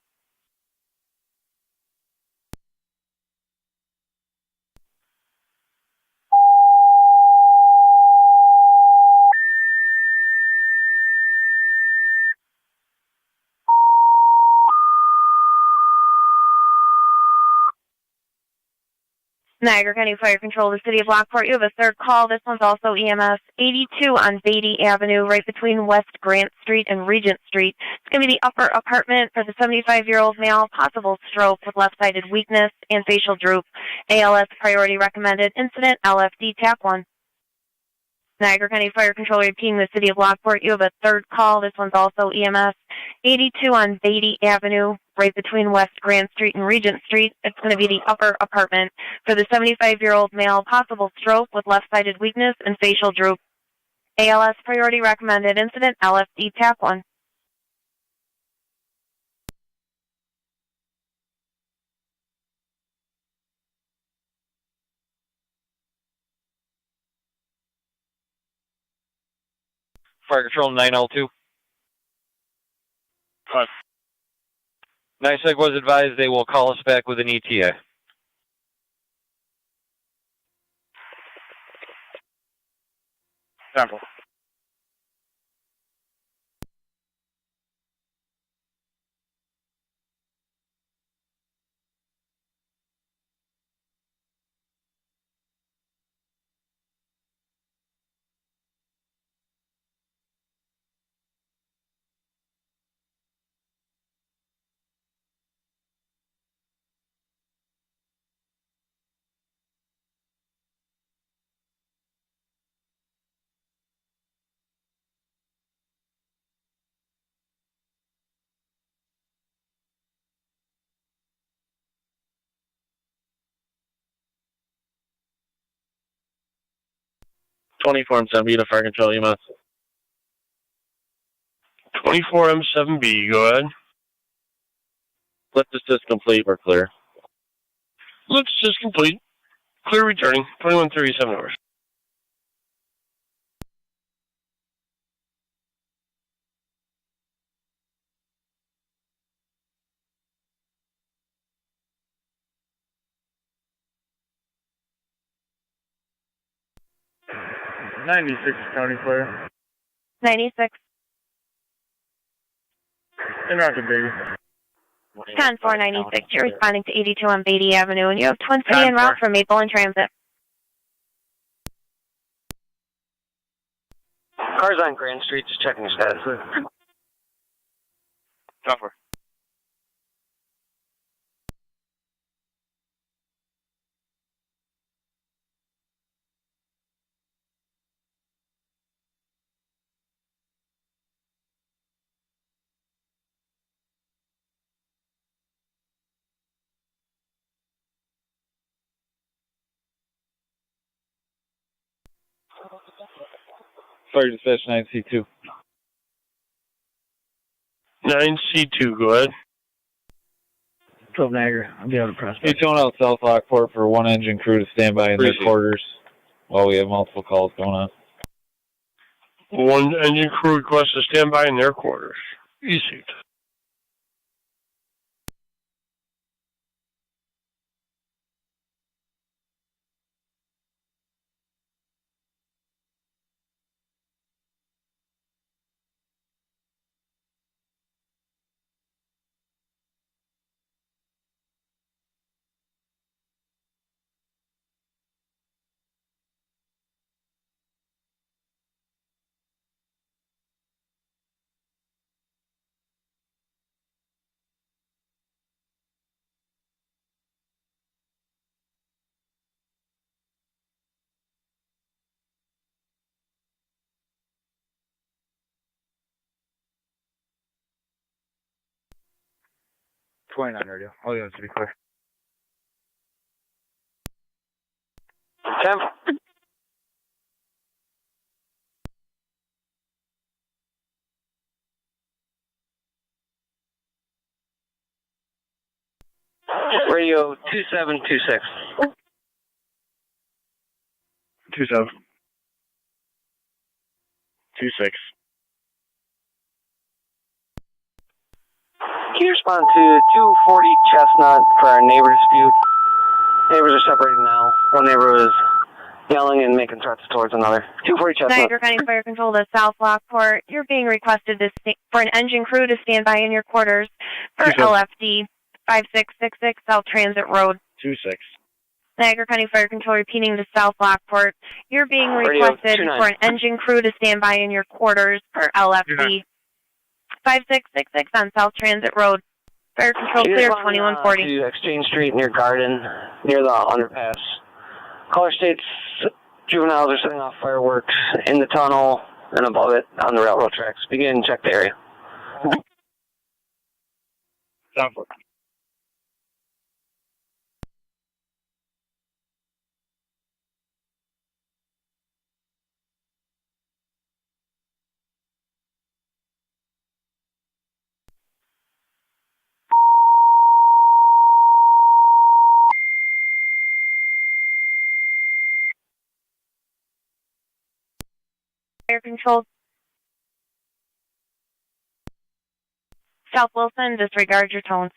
Niagara County Fire Control, the City of Lockport, you have a third call. This one's also EMS 82 on Beatty Avenue, right between West Grant Street and Regent Street. It's going to be the upper apartment for the 75-year-old male, possible stroke with left-sided weakness and facial droop. ALS priority recommended. Incident LFD TAC 1. Niagara County Fire Control repeating the City of Lockport, you have a third call. This one's also EMS 82 on Beatty Avenue, right between West Grand Street and Regent Street. It's going to be the upper apartment for the 75-year-old male, possible stroke with left-sided weakness and facial droop. ALS priority recommended. Incident LFD TAC 1. Fire Control 9L2. NICEAG was advised they will call us back with an ETA. Sample. 24M7B to Fire Control EMS. 24M7B, go ahead. Lift assist complete, we're clear. Lift assist complete. Clear returning, 2137 hours. County Clear. 96. In Rocket Baby. 10496. You're responding to 82 on Beatty Avenue, and you have Twin City en route from Maple and Transit. Cars on Grand Street, just checking your status. Tougher. Fire dispatch 9C2. 9C2, go ahead. 12 Niagara. I'll be out of Prospect. Hey, towing out South Lockport for one engine crew to stand by in their quarters while we have multiple calls going on. One engine crew requests to stand by in their quarters. Easy. Radio. All units to be clear. 10. Radio 2726. 27. 26. Can you respond to 240 Chestnut for our neighbor dispute? Neighbors are separated now. One neighbor was yelling and making threats towards another. 240 Chestnut. Niagara County Fire Control to South Lockport. You're being requested to for an engine crew to stand by in your quarters for LFD 5666 South Transit Road. 26. Niagara County Fire Control repeating to South Lockport. You're being requested for an engine crew to stand by in your quarters for LFD 5666 on South Transit Road. Fire Control clear 2140. To Exchange Street near Garden, near the underpass. Caller states juveniles are setting off fireworks in the tunnel and above it on the railroad tracks. Begin and check the area. Sound for. Fire Control. South Wilson, disregard your tones.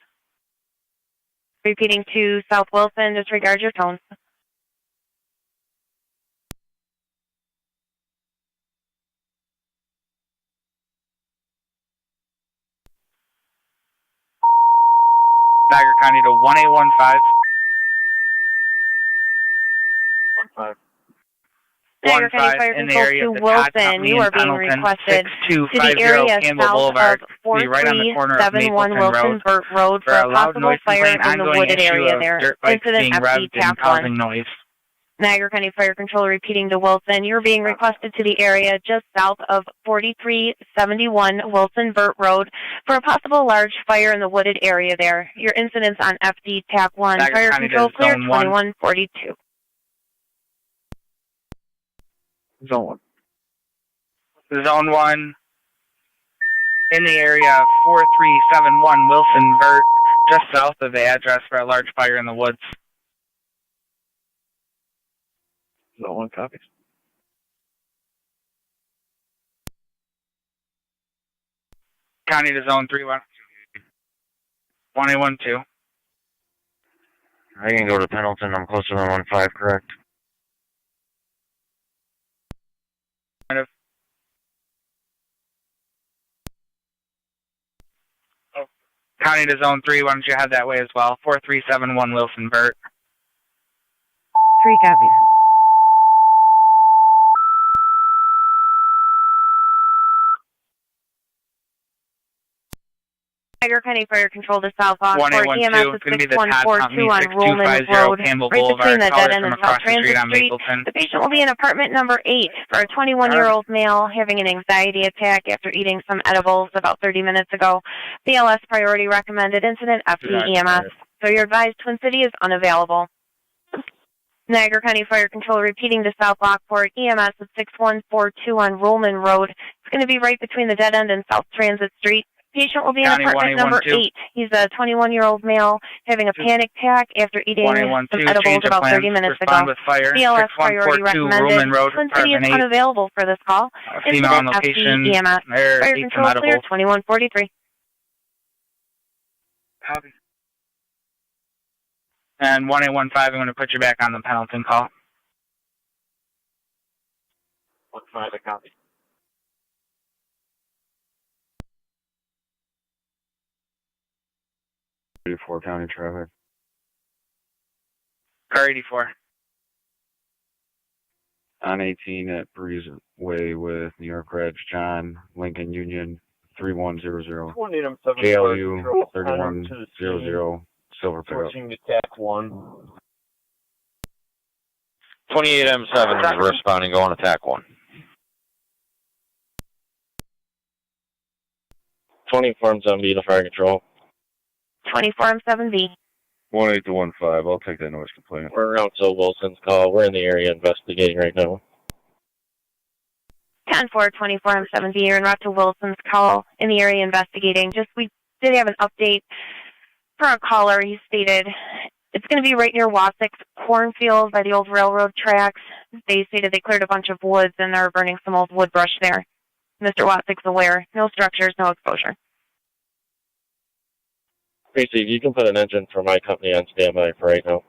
Repeating to South Wilson, disregard your tones. Niagara County to 1815. 15. Niagara County Fire Control to Wilson, you are being requested to the area south of 4371 Wilson Burt Road for a possible fire in the wooded area there. Incident FD TAC 1. Niagara County Fire Control repeating to Wilson, you're being requested to the area just south of 4371 Wilson Burt Road for a possible large fire in the wooded area there. Your incidents on FD TAC 1. Fire Control clear 2142. Zone 1. Zone 1, in the area 4371 Wilson Vert, just south of the address for a large fire in the woods. Zone 1 copies. County to Zone 3, 1812. I can go to Pendleton. I'm closer than 15, correct? County to Zone 3, why don't you head that way as well? 4371 Wilson Vert. 3 copies. Niagara County Fire Control to South Lockport. EMS is 6142 on Roman Road, right between the dead end and South Transit Street. The patient will be in apartment number 8 for a 21-year-old male having an anxiety attack after eating some edibles about 30 minutes ago. BLS priority recommended incident FD EMS. So you're advised Twin City is unavailable. Niagara County Fire Control repeating to South Lockport. EMS is 6142 on Roman Road. It's going to be right between the dead end and South Transit Street. Patient will be in apartment number 8. He's a 21-year-old male having a panic attack after eating some edibles about 30 minutes ago. BLS priority recommended. Twin City is unavailable for this call. Female on location. EMS. Fire control clear 2143. Copy. And 1815, I'm going to put you back on the Pendleton call. 15, a copy. '84 County traffic. Car 84. On 18 at Breezeway with New York Reg, John, Lincoln Union, 3100. JLU, 3100, silver pickup. 14 to TAC 1. 28M7 is responding, going to TAC 1. 24 M7B to fire control. 24 M7B. 18 to 15. I'll take that noise complaint. We're around to Wilson's call. We're in the area investigating right now. 10-4, 24 M7B. You're en route to Wilson's call in the area investigating. We did have an update for a caller. He stated it's going to be right near Wassick's cornfield by the old railroad tracks. They stated they cleared a bunch of woods and they're burning some old wood brush there. Mr. Wassick's aware. No structures, no exposure. Tracy, you can put an engine for my company on standby for right now.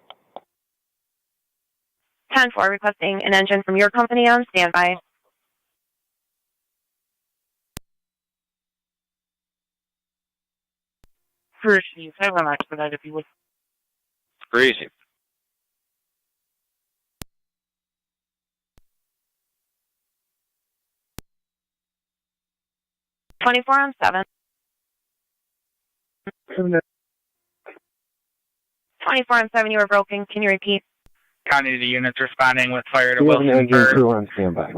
10-4, requesting an engine from your company on standby. First, you have an expedite if you would. Crazy. M7. 24 M7, you were broken. Can you repeat? County to units responding with fire to Wilson Vert. On standby.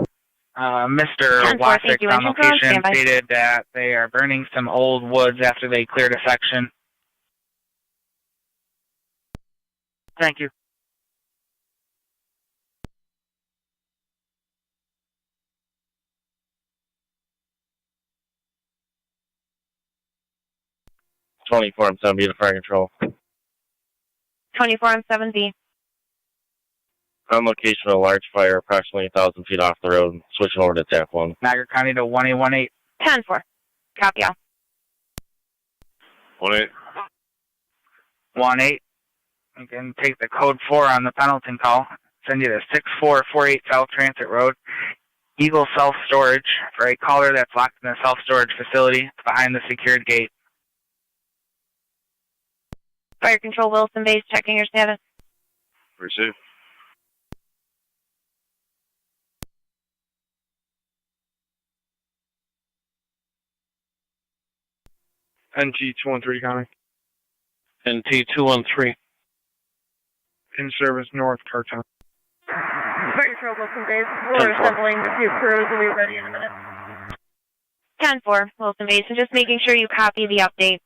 Mr. Wassick on location stated that they are burning some old woods after they cleared a section. Thank you. M7 to fire control. 24 M7B. On location of a large fire approximately 1,000 feet off the road. Switching over to TAC 1. Niagara County to 1818. 10-4. Copy all. 18. 18. You can take the code 4 on the Pendleton call. Send you to 6448 South Transit Road. Eagle Self-Storage for a caller that's locked in a self-storage facility behind the secured gate. Fire control Wilson base, checking your status. Receive. NT213 coming. NT213. In service north, Cartown. Fire control Wilson base. We're assembling a few crews. We'll be ready in a minute. 10-4, Wilson base, and just making sure you copy the update.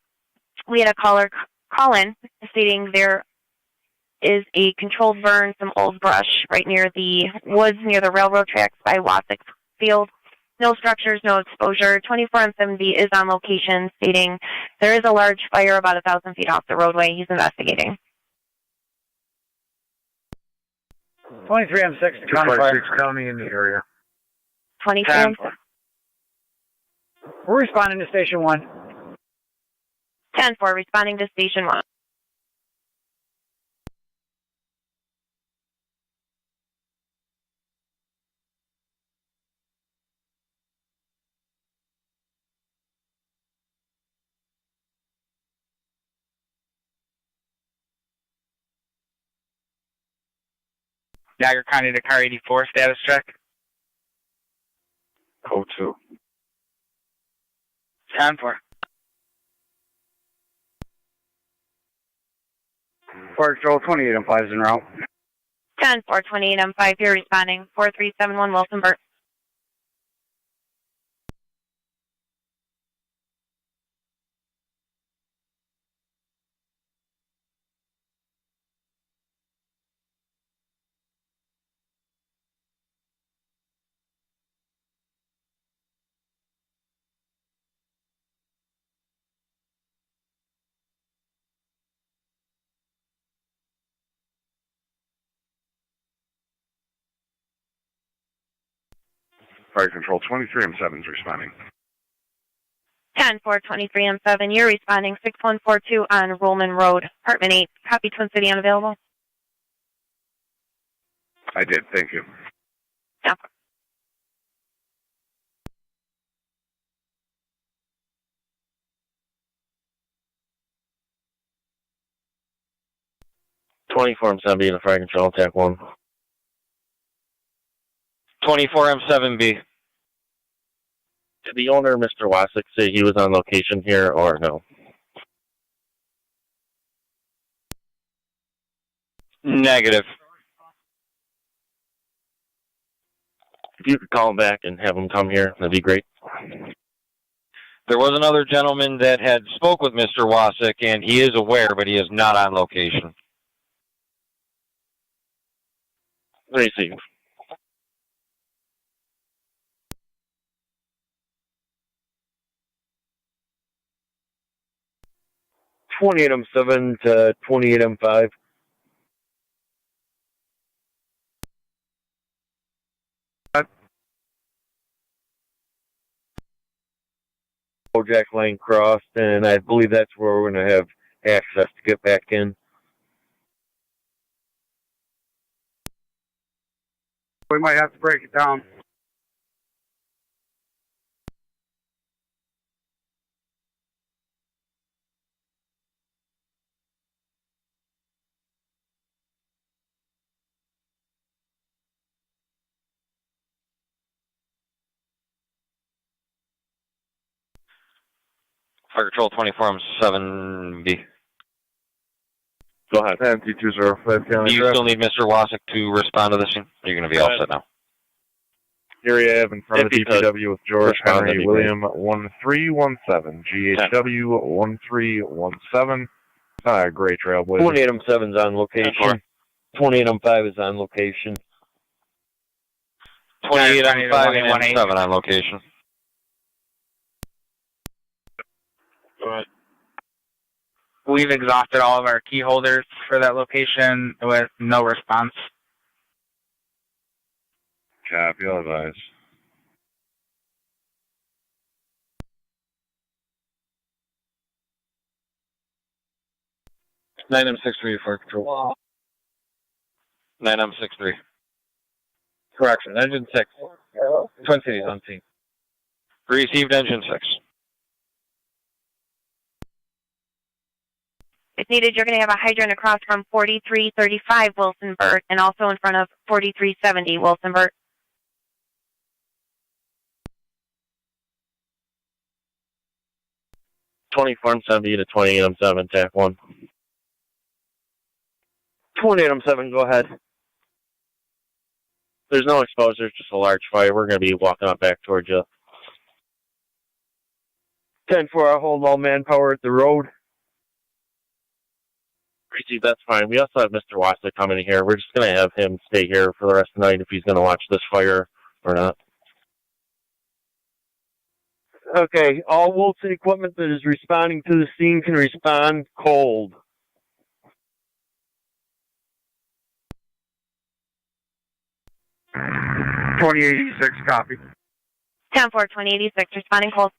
We had a caller call in stating they're is a controlled burn, some old brush right near the woods near the railroad tracks by Wasik Field. No structures, no exposure. 24M7B is on location, stating there is a large fire about 1,000 feet off the roadway. He's investigating. 23M6 to 246 County in the area. 23M6. We're responding to Station 1. 10-4, responding to Station 1. Niagara County to car 84, status check. Code 2. 10-4. Fire Patrol 28M5 is en route. 10-4, 28M5, you're responding. 4371 Wilson Burt. Fire Control 23M7 is responding. 10-4, 23M7, you're responding. 6142 on Rollman Road, Apartment 8. Copy, Twin City unavailable. I did, thank you. Yeah. M7B in the Fire Control, TAC 1. 24M7B. Did the owner, Mr. Wasik, say he was on location here or no? Negative. If you could call him back and have him come here, that'd be great. There was another gentleman that had spoke with Mr. Wasik, and he is aware, but he is not on location. Receive. M7 to 28M5. Jack Lane crossed, and I believe that's where we're going to have access to get back in. We might have to break it down. Fire Control 24M7B. Go ahead. 9205 County. Do you still need Mr. Wasik to respond to this scene? Or are you going to be all set now? Here you have in front of DPW with George Respond, Henry William 1317, GHW 1317. Great Trail, boys. 28M7 is on location. 28M5 is on location. 28M5 and M7 on location. Go ahead. We've exhausted all of our key holders for that location with no response. Copy, all advise. M63 Fire Control. 9M63. Correction, engine 6. Twin Cities on scene. Received engine 6. If needed, you're going to have a hydrant across from 4335 Wilson Burt and also in front of 4370 Wilson Burt. M7B to 28M7, TAC 1. 28M7, go ahead. There's no exposure, it's just a large fire. We're going to be walking up back towards you. 10-4, I'll hold all manpower at the road. Receive, that's fine. We also have Mr. Watson coming in here. We're just going to have him stay here for the rest of the night if he's going to watch this fire or not. Okay, all Wilson equipment that is responding to the scene can respond cold. .2086, copy. 10-4, 2086, responding cold.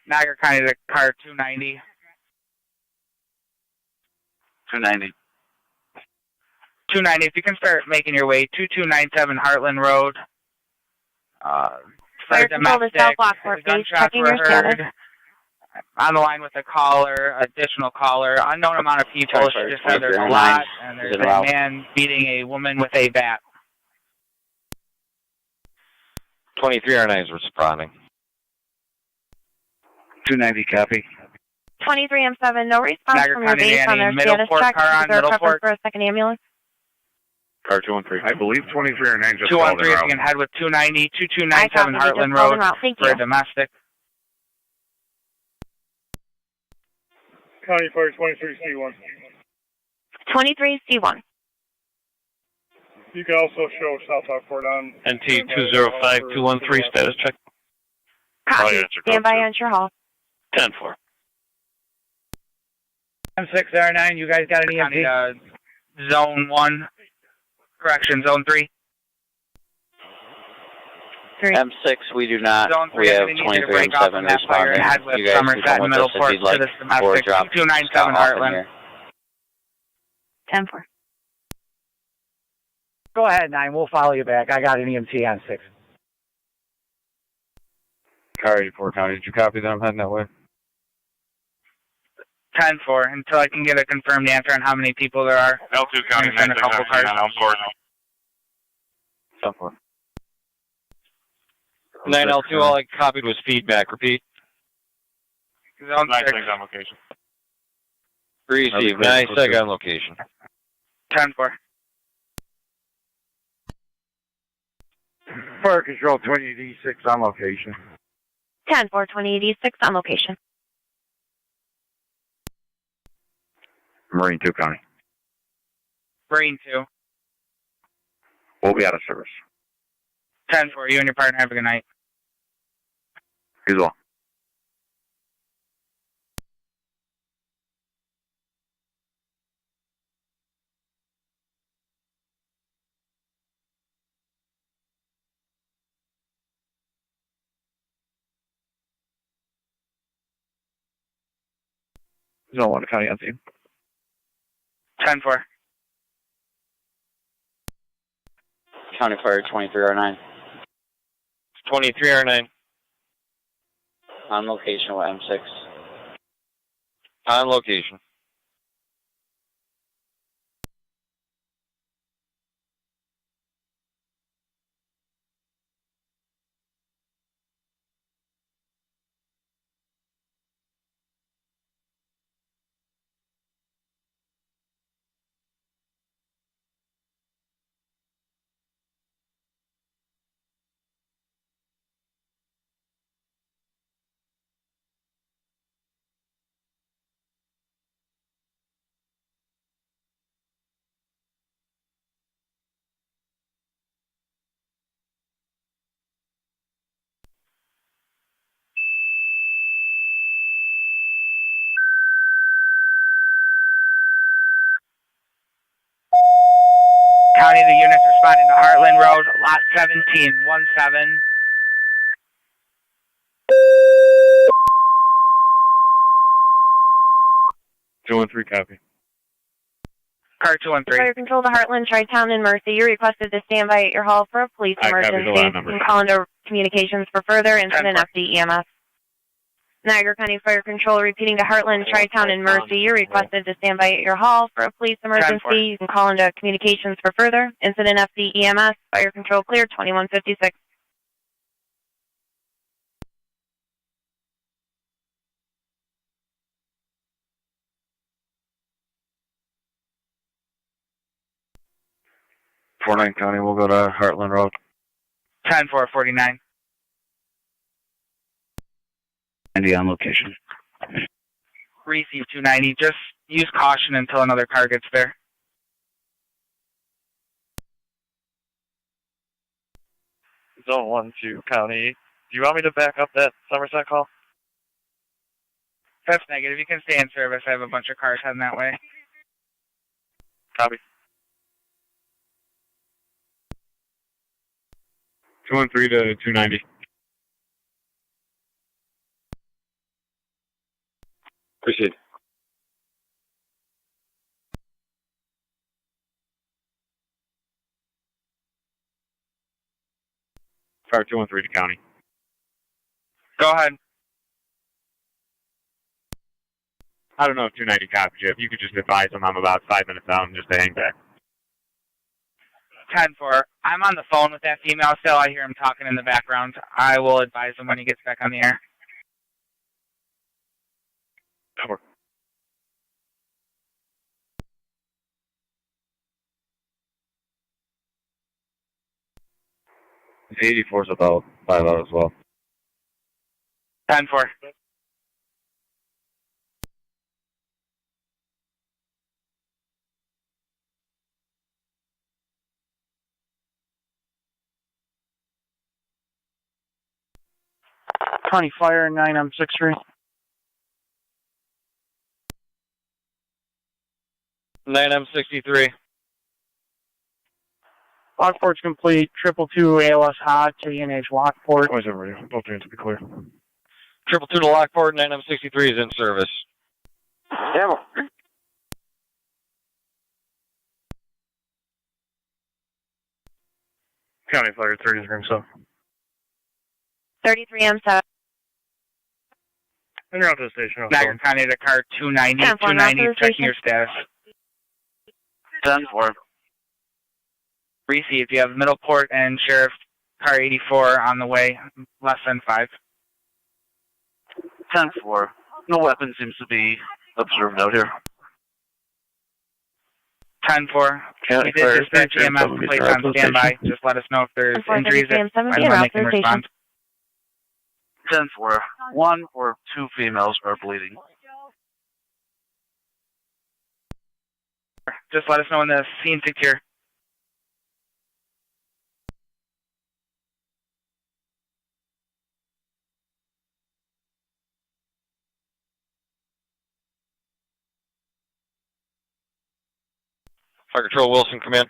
Niagara County to car 290. 290. 290, if you can start making your way, 2297 Heartland Road. Fire control to South Lockport, please. Checking your status. On the line with a caller, additional caller, unknown amount of people. She just said there's a lot, and there's a man beating a woman with a bat. 2309 is responding. 290, copy. 23M7, no response Niagara from your County, base on their status Middleport check. car on Is there a Middleport. preference for a second ambulance? Car 213. I believe 2309 just 213, if you can head with 290, 2297 Heartland Road for a domestic. County Fire 23C1. 23C1. You can also show South Lockport on NT 205213 status check. Copy. Stand by on your hall. 10-4. M6R9, you guys got an EMT? Zone 1. Correction, Zone 3. M6, we do not. Zone 3, We have I'm going to need you to break off 23 from that fire and head with You guys can Somerset come and with us if Middleport you'd like, to this or domestic. drop 2297 Scott off in Heartland. here. 10-4. Go ahead, 9. We'll follow you back. I got an EMT on 6. Car 84 County, did you copy that I'm heading that way? 10-4, until I can get a confirmed answer on how many people there are. L2 County, send a couple cars. 10-4. 9L2, all I copied was feedback. Repeat. Zone 6. on location. Receive. 9-seg on location. 10-4. Fire Control 2086 on location. 10-4, 2086 on location. Marine 2 County. Marine 2. We'll be out of service. 10-4, you and your partner have a good night. You as well. Zone 1 County on scene. 10-4. County Fire 2309. 2309. On location with M6. On location. County, the units responding to Heartland Road, lot 1717. Two and 3 copy. Car 213. Fire control to Heartland, Tri-Town, and Mercy. You're requested to stand by at your hall for a police I copy the emergency. line You number. can call into communications for further incident 10-4. FD EMS. Niagara County Fire Control repeating to Heartland, Tri-Town, and Mercy. You're requested to stand by at your hall for a police emergency. 10-4. You can call into communications for further incident FD EMS. Fire control clear, 2156. Four 9 County, we'll go to Heartland Road. 10-4, 49. 90 on location. Receive 290. Just use caution until another car gets there. Zone 1 to County. Do you want me to back up that Somerset call? That's negative. You can stay in service. I have a bunch of cars heading that way. Copy. 213 to 290. Proceed. Fire 213 to County. Go ahead. I don't know if 290 copies you. If you could just advise them I'm about 5 minutes out and just to hang back. 10-4. I'm on the phone with that female still. I hear him talking in the background. I will advise him when he gets back on the air. Cover. The 84 is about 5 out as well. 10-4. County Fire 9M63. 9M63. Lockport's complete. 222 ALS hot to UNH Lockport. Always over you. Both units to be clear. 222 to Lockport. 9M63 is in service. Ammo. County Fire 33 so. 33M7. And you're out to the station. Niagara County to car 290. 290, checking your status. 10-4. Receive. You have Middleport and Sheriff car 84 on the way, less than 5. 10-4. No weapon seems to be observed out here. 10-4. We did dispatch EMS place on standby. Just let us know if there's injuries. I don't make them respond. 10-4. 1 or 2 females are bleeding. Just let us know when the scene's secure. Fire Control Wilson, come in.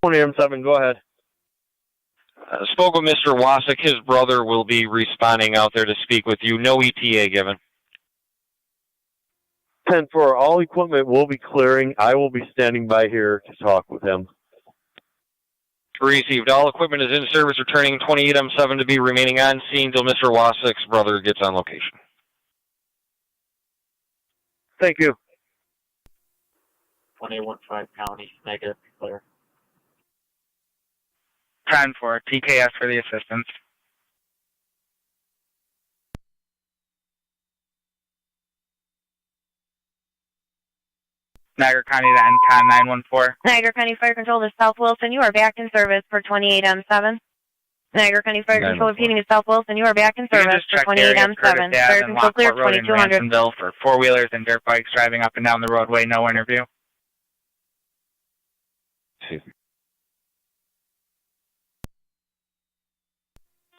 20M7, go ahead. Spoke with Mr. Wasik. His brother will be responding out there to speak with you. No ETA given. 10-4, all equipment will be clearing. I will be standing by here to talk with him. Received. All equipment is in service, returning 28M7 to be remaining on scene till Mr. Wasik's brother gets on location. Thank you. 2815 County, negative, clear. 10-4. TKS for the assistance. Niagara County to NCON 914. Niagara County Fire Control to South Wilson, you are back in service for 28M7. Niagara County Fire Control repeating to South Wilson, you are back in service for 28M7. Fire Control clear 2200. For four-wheelers and dirt bikes driving up and down the roadway, no interview.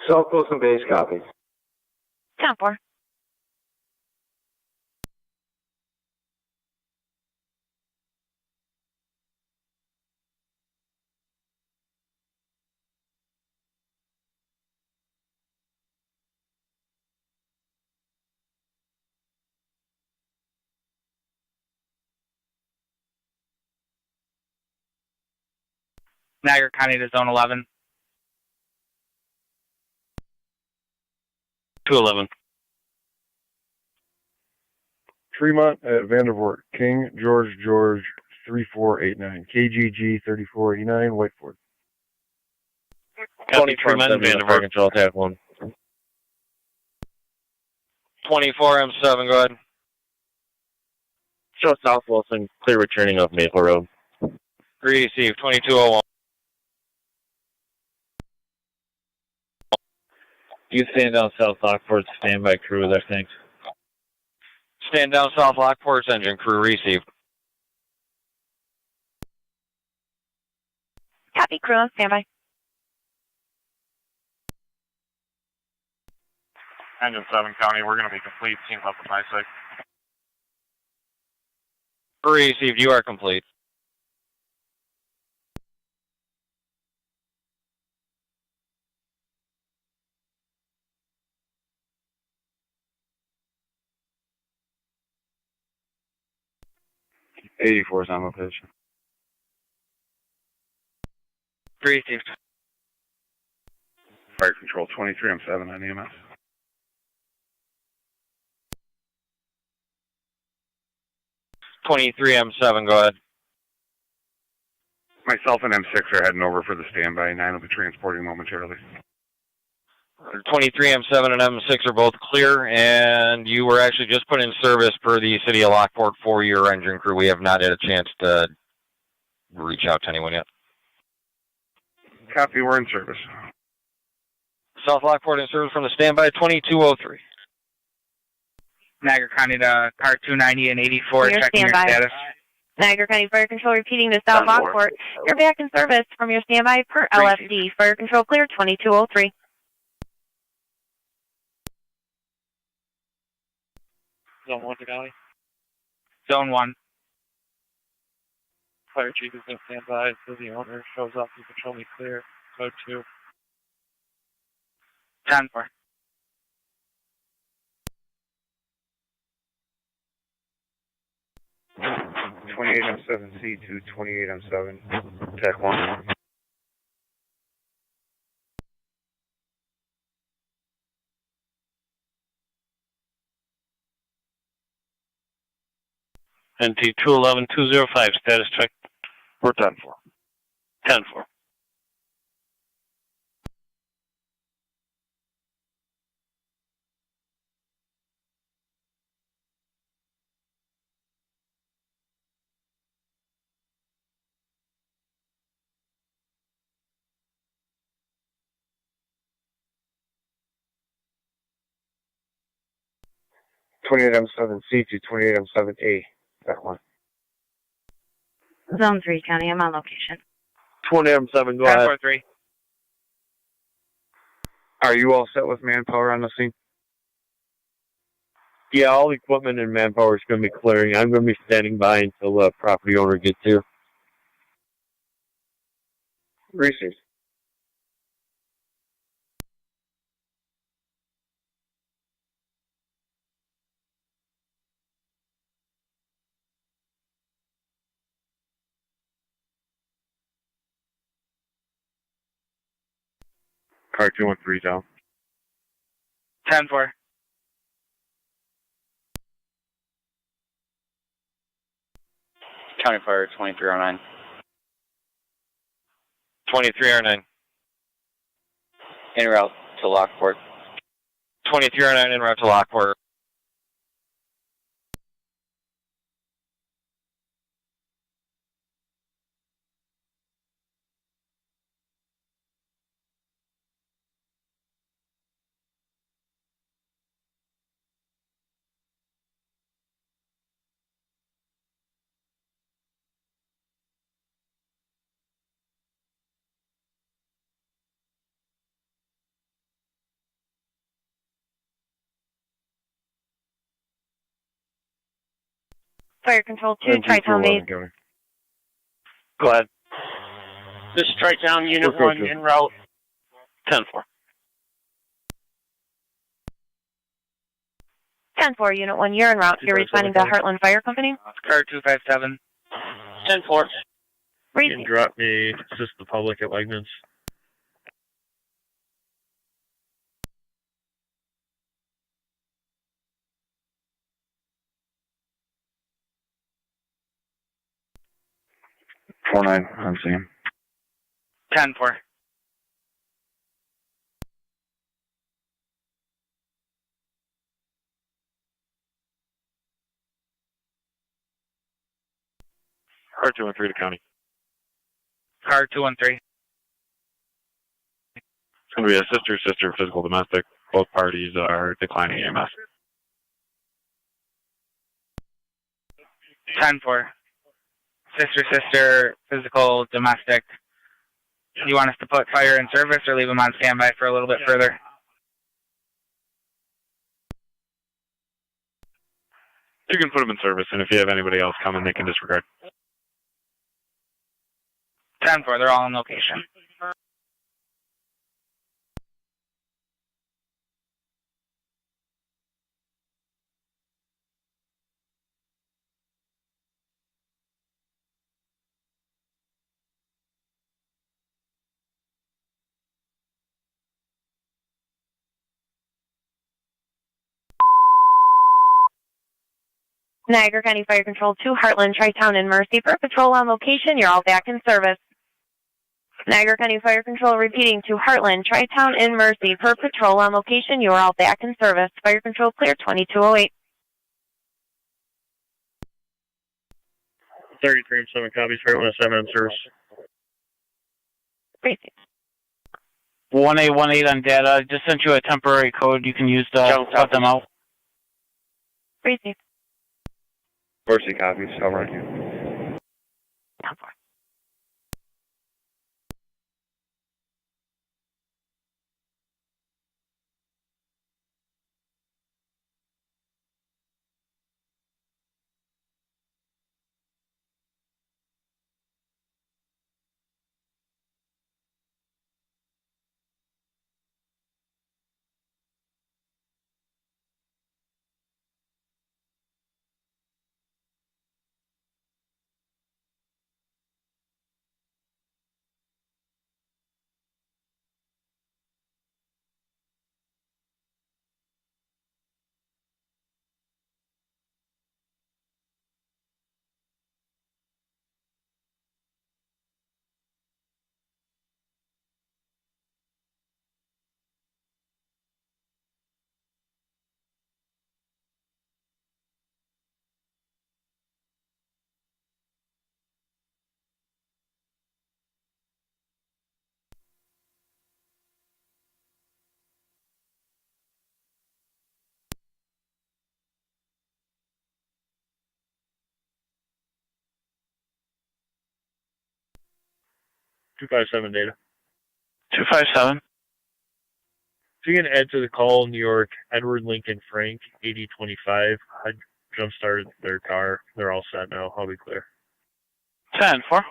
South Wilson base, copy. 10-4. Niagara County to Zone 11. 211. Tremont at Vandervoort. King George 3489. KGG 3489, Whiteford. Copy, Tremont, Vandervoort. Control attack 1. 24M7, go ahead. Show South Wilson, clear returning of Maple Road. Receive, 2201. You stand down South Lockport, standby crew with our thanks. Stand down South Lockport's engine crew received. Copy, crew on standby. Engine 7 County, we're going to be complete. Team up with my side. Received, you are complete. '84 is on location. Received. Fire control 23, I'm 7 on EMS. M7, go ahead. Myself and M6 are heading over for the standby. 9 will be transporting momentarily. M7 and M6 are both clear, and you were actually just put in service per the City of Lockport for your engine crew. We have not had a chance to reach out to anyone yet. Copy, we're in service. South Lockport in service from the standby, 2203. Niagara County to car 290 and 84, Your checking standby. your status. Niagara County Fire Control repeating to South Lockport. You're back in service from your standby per LFD. Fire Control clear, 2203. Zone 1 to County. Zone 1. Fire chief is in standby. So the owner shows up. You control me clear. Code 2. 10-4. M7C to 28M7, TAC 1. NT 211205, status check. We're 10-4. 10-4. M7C to 28M7A, that one. Zone 3 County, I'm on location. 20M7, go ahead. 10-4-3. Are you all set with manpower on the scene? Yeah, all equipment and manpower is going to be clearing. I'm going to be standing by until the property owner gets here. Received. Car 213 down. 10-4. County Fire 2309. 2309. En route to Lockport. 2309 en route to Lockport. Fire Control 2, Tri-Town base. Go ahead. This is Tri-Town Unit 1 en route. 10-4. 10-4, Unit 1, you're en route. You're responding to Heartland Fire Company. Car 257. 10-4. You can drop me, assist the public at Wegmans. I'm seeing. 10-4. Car 213 to County. Car 213. It's going to be a sister, physical domestic. Both parties are declining EMS. 10-4. Sister, physical, domestic. You want us to put fire in service or leave them on standby for a little bit further? You can put them in service, and if you have anybody else coming, they can disregard. 10-4, they're all in location. Niagara County Fire Control 2, Heartland, Tri-Town, and Mercy for patrol on location. You're all back in service. Niagara County Fire Control repeating to Heartland, Tri-Town, and Mercy for patrol on location. You are all back in service. Fire Control clear 2208. 33-7 copies. Heartland 7 in service. 1818 on data. Just sent you a temporary code you can use to let them out. 30. Mercy copies. I'll run you. 10-4. $257 data. 257. If you can add to the call, New York, Edward Lincoln Frank, 8025. I jump started their car. They're all set now. I'll be clear. 10-4.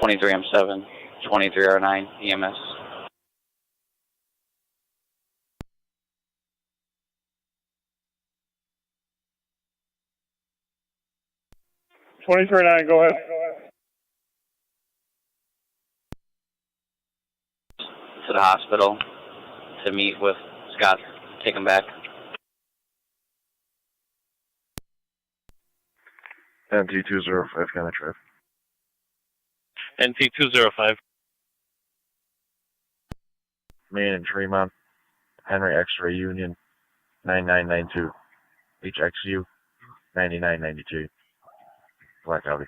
23M7, 23R9, EMS. Go ahead. To the hospital to meet with Scott. Take him back. NT205, kind of trip. NT205. Main and Tremont. Henry X-Ray Union. 9992. HXU. 9992. Black copy.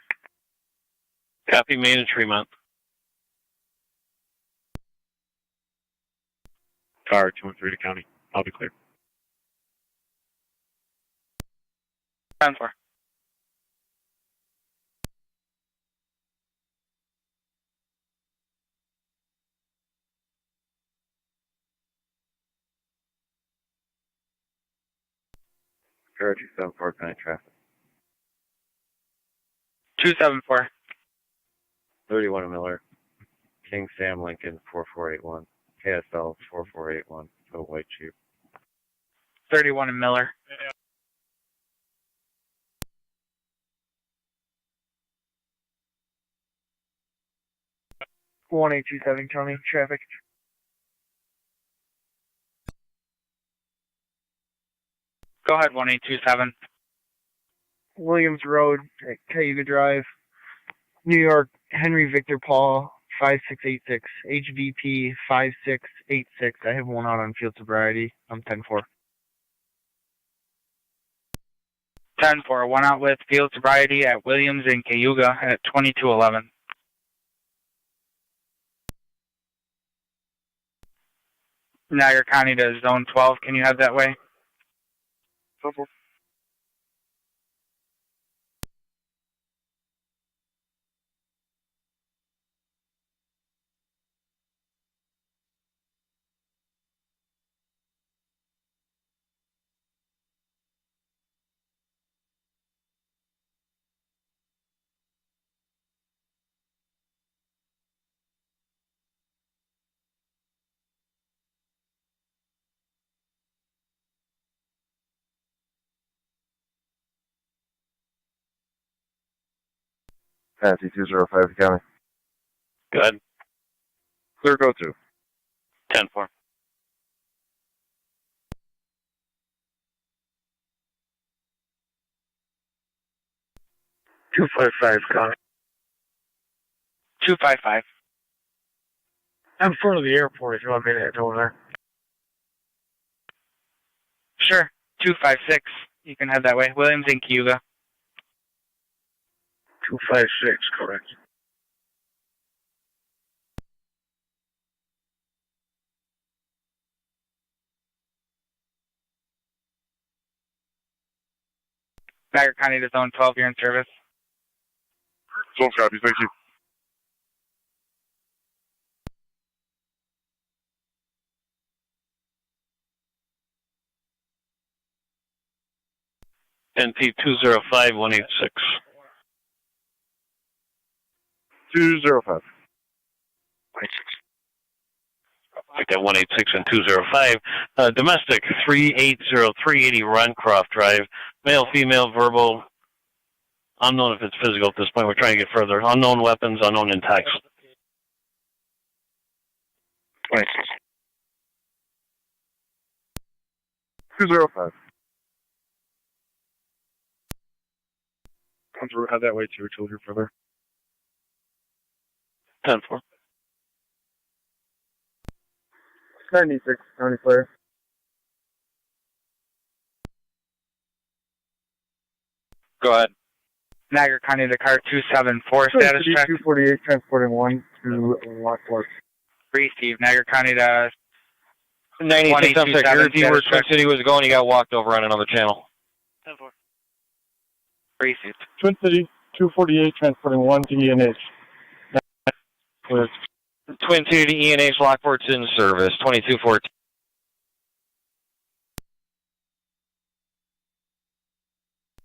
Copy, Main and Tremont. Car 213 to county. I'll be clear. 10-4. Car 274, county traffic. 274. 31 Miller. King Sam Lincoln 4481. KSL 4481. So White Chief. 31 and Miller. One 827 county traffic. Go ahead, 1827. Williams Road at Cayuga Drive, New York, Henry Victor Paul, 5686, HVP 5686. I have one out on field sobriety. I'm 10-4. 10-4. One out with field sobriety at Williams and Cayuga at 2211. Niagara County to Zone 12. Can you head that way? Fancy 205 County. Go ahead. Clear go to. 10-4. Two five five, Connor. 255. I'm in front of the airport if you want me to head over there. Sure. 256. You can head that way. Williams in Cayuga. 256, correct. Niagara County to Zone 12. You're in service. Zone copy, thank you. NP 205-186. 205. Like that 186 and 205. Domestic 380-380 Roncroft Drive. Male, female, verbal. Unknown if it's physical at this point. We're trying to get further. Unknown weapons, unknown intacts. 205. Come through, head that way too, till you're further. 10-4. 96, County Flare. Go ahead. Niagara County to car 274. Status check. 248, transporting 1 to Lockport. Received. Niagara County to 96, I'm sorry. Your view where status Twin check. City was going, you got walked over on another channel. 10-4. Received. Twin City, 248, transporting 1 to ENH. Twin City to ENH, Lockport's in service, 2214.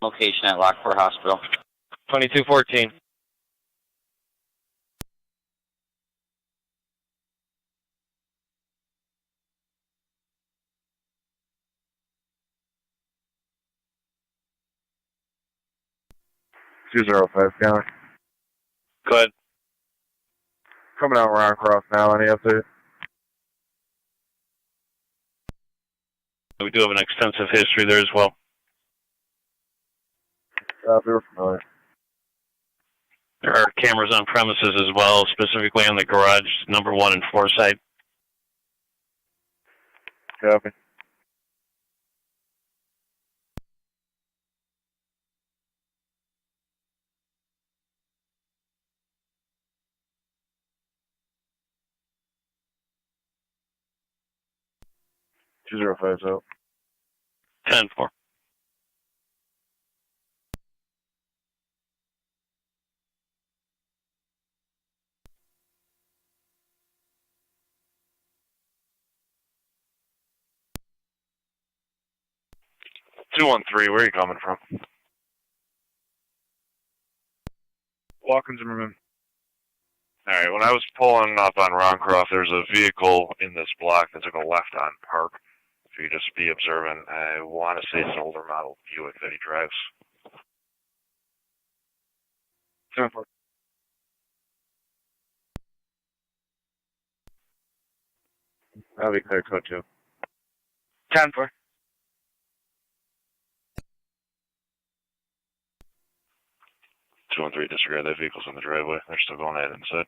Location at Lockport Hospital. 2214. Two 205 County. Go ahead. Coming out Roncroft now, any update? We do have an extensive history there as well. We're familiar. There are cameras on premises as well, specifically on the garage, number 1 and 4 site. Copy. Two 205's out. 10-4. Two 213, where are you coming from? Walk-in Zimmerman. Alright, when I was pulling up on Roncroft, there's a vehicle in this block that took a left on Park. If you just be observant, I want to say it's an older model Buick that he drives. 7-4. That'll be clear code 2. 10-4. Two 213, disregard that vehicle's in the driveway. They're still going at it inside.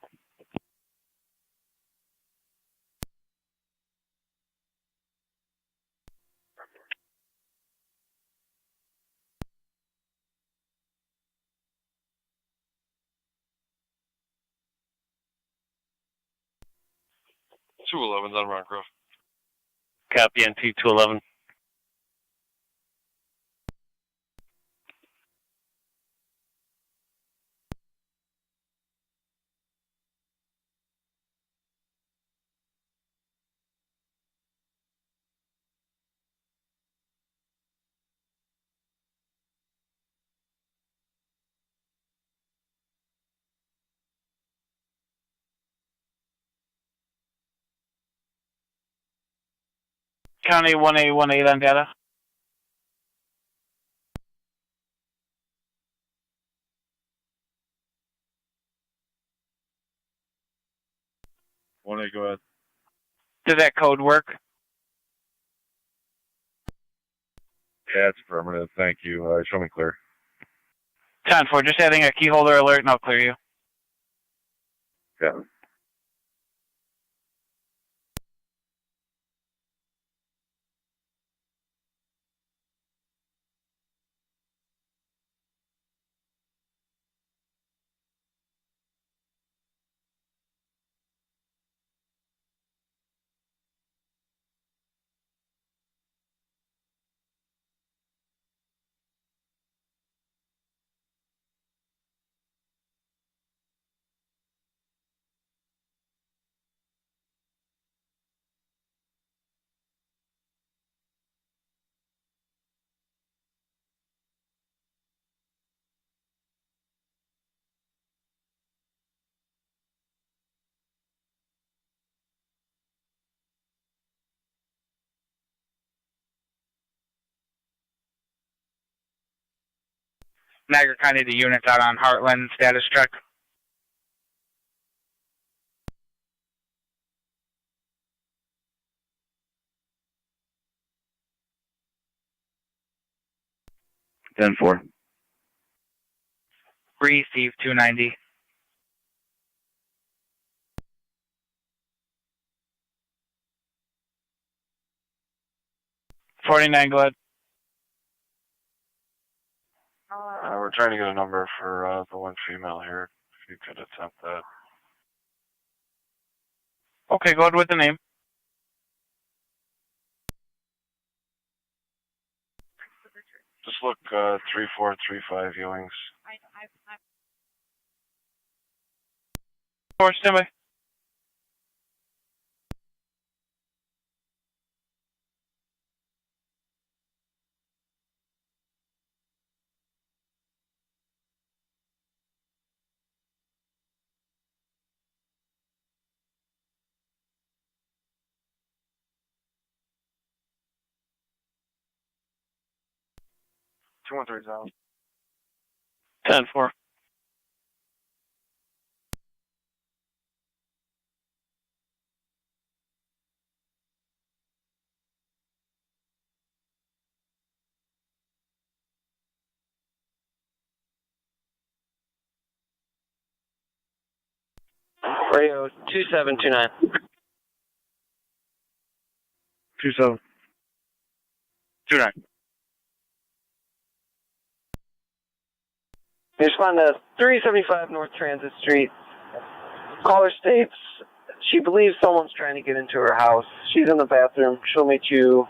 Two 211's on Roncroft. Copy NT 211. County 1818 on data. Go ahead. Did that code work? Yeah, it's affirmative. Thank you. Show me clear. 10-4, just adding a key holder alert and I'll clear you. Yeah. Niagara County, the unit's out on Heartland, status check. Ten four. Receive 290. $49, go ahead. We're trying to get a number for the one female here. If you could attempt that. Okay, go ahead with the name. Just look 3435 Ewings. 4, standby. Two one three thousand. 10-4. Radio 2729. 27. 29. You respond to 375 North Transit Street. Caller states she believes someone's trying to get into her house. She's in the bathroom. She'll meet you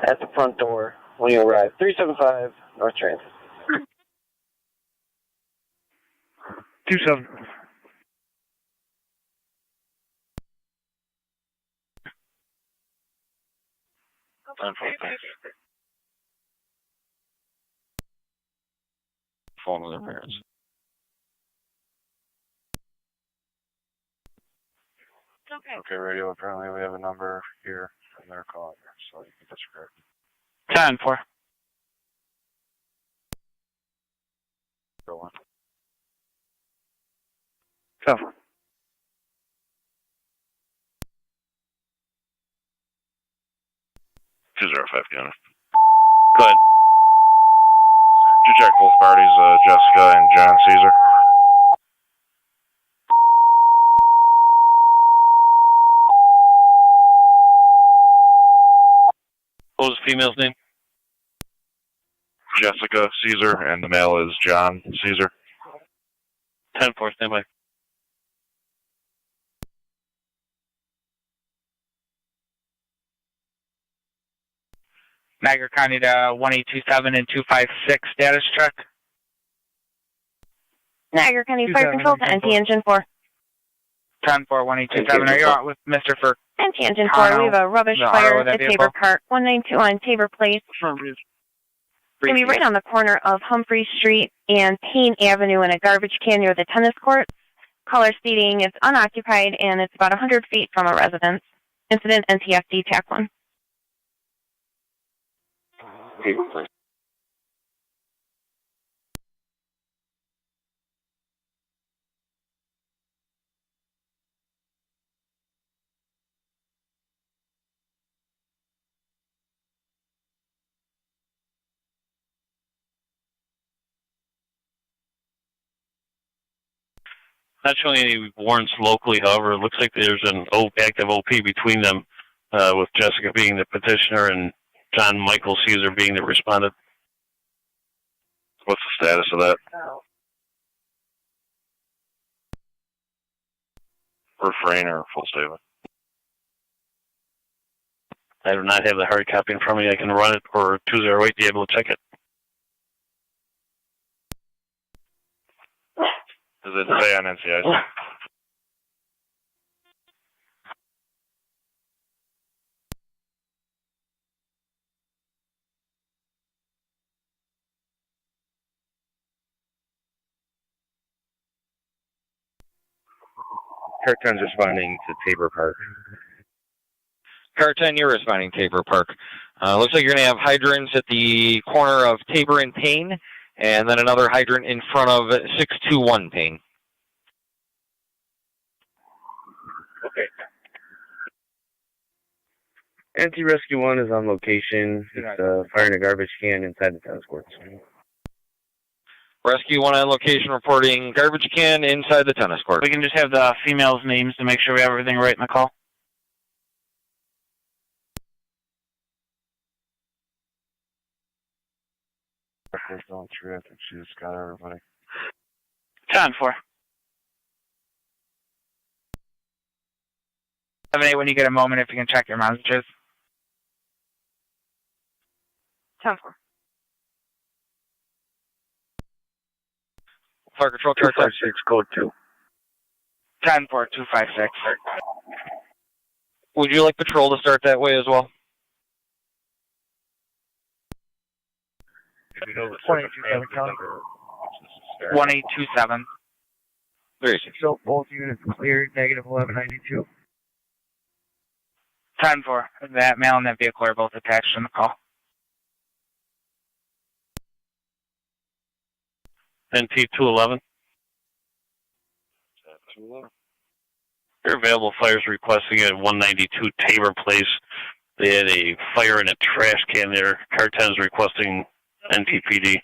at the front door when you arrive. 375 North Transit. 27. Phone with their parents. Okay, radio. Apparently, we have a number here, and they're calling her, so you can disregard. 10-4. Go on. 10-4. Two 205 County. Go ahead. Did you check both parties, Jessica and John Caesar? What was the female's name? Jessica Caesar, and the male is John Caesar. 10-4, standby. Niagara County to 1827 and 256 status check. Niagara County Fire Control to NT Engine 4. 10-4, 1827. Are you out with Mr. Fur? NT Engine 4, we have a rubbish fire at Tabor Park, 192 on Tabor Place. It's going to be right on the corner of Humphrey Street and Payne Avenue in a garbage can near the tennis court. Caller stating it's unoccupied and it's about 100 feet from a residence. Incident NTFD TAC 1. Not showing any warrants locally, however, it looks like there's an active OP between them, with Jessica being the petitioner and John Michael Caesar being the respondent. What's the status of that? Refrain or full statement? I do not have the hard copy in front of me. I can run it for 208 to be able to check it. Does it say on NCIC? Car 10's responding to Tabor Park. Car 10, you're responding Tabor Park. Looks like you're going to have hydrants at the corner of Tabor and Payne, and then another hydrant in front of 621 Payne. Okay. Anti-Rescue 1 is on location. It's firing a garbage can inside the tennis courts. Rescue 1 on location reporting garbage can inside the tennis court. We can just have the females' names to make sure we have everything right in the call. Don't true. I think she just got everybody. 10-4. 7-8, when you get a moment, if you can check your messages. 10-4. Fire Control, Car 256, code 2. 10-4, 256. Would you like patrol to start that way as well? 1827. 36. So both units cleared, negative 1192. 10-4. That male and that vehicle are both attached in the call. NT 211. Your available fires requesting at 192 Tabor Place. They had a fire in a trash can there. Car 10 is requesting NTPD.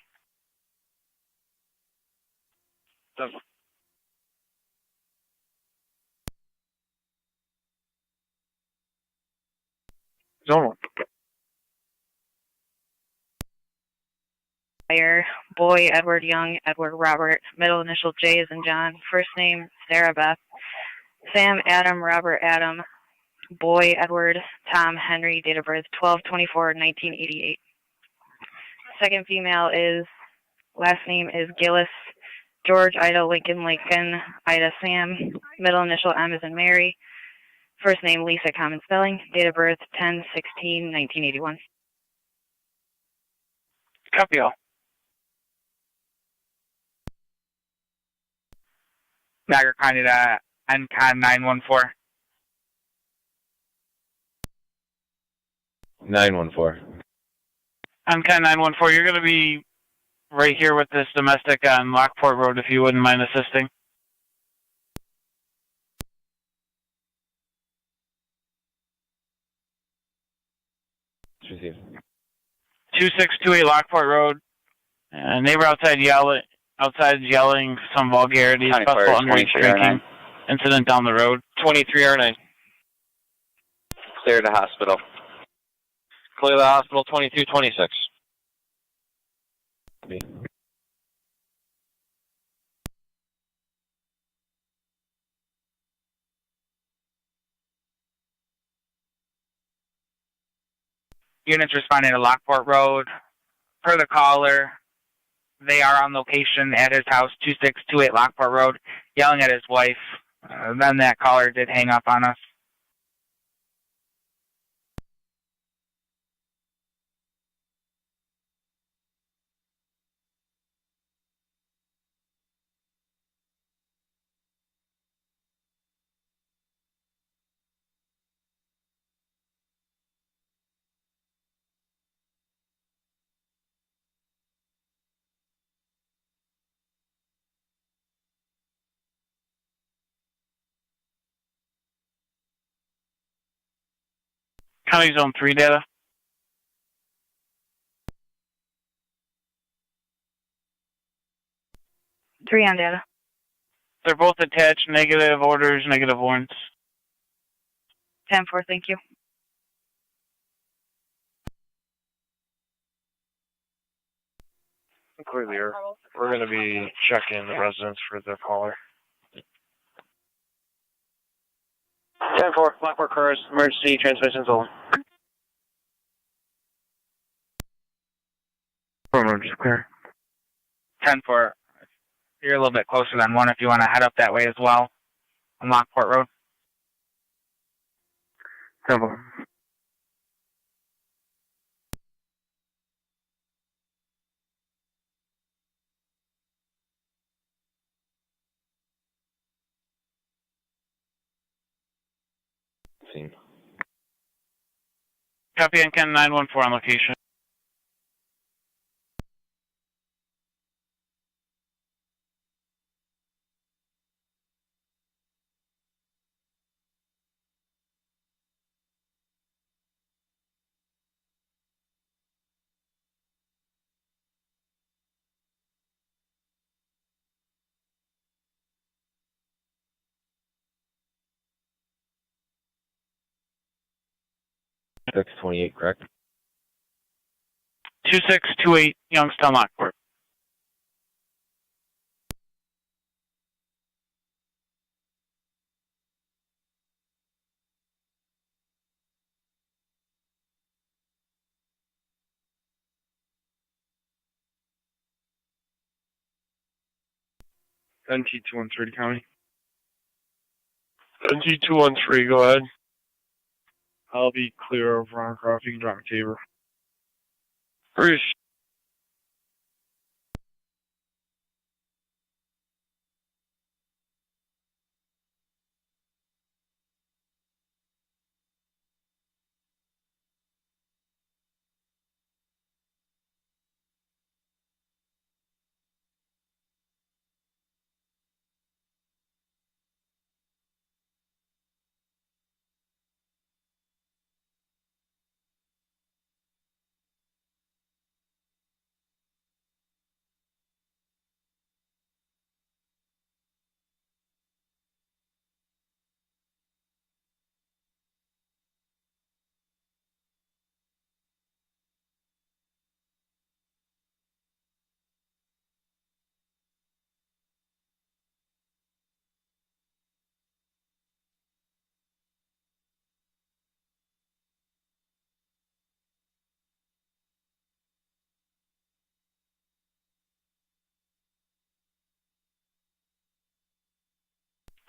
Zone 1. Fire, Boy, Edward Young, Edward Robert, middle initial J as in John, first name Sarah Beth, Sam Adam, Robert Adam, Boy, Edward, Tom, Henry, date of birth 12/24/1988. Second female is, last name is Gillis, George, Ida, Lincoln, Lincoln, Ida, Sam, middle initial M as in Mary, first name Lisa, common spelling, date of birth 10/16/1981. Copy all. Niagara County to NCON 914. 914. NCON 914, you're going to be right here with this domestic on Lockport Road, if you wouldn't mind assisting. Received. 2628 Lockport Road. Neighbor outside yelling some vulgarities, possible underage drinking. Incident down the road. 23R9. Clear the hospital. Clear the hospital, 2226. Units responding to Lockport Road. Per the caller, they are on location at his house, 2628 Lockport Road, yelling at his wife. Then that caller did hang up on us. County Zone 3 data. Three on data. They're both attached, negative orders, negative warrants. 10-4, thank you. Clear. We're going to be checking the residence for the caller. 10-4, Lockport cars, emergency transmissions only. Just clear. 10-4. You're a little bit closer than 1 if you want to head up that way as well on Lockport Road. 10-4. Copy NCAN 914 on location. Six 28, correct? 2628 Youngstown Lockport. NT213 County. NT213, go ahead. I'll be clear of Roncroft. You can drop a Tabor. Bruce.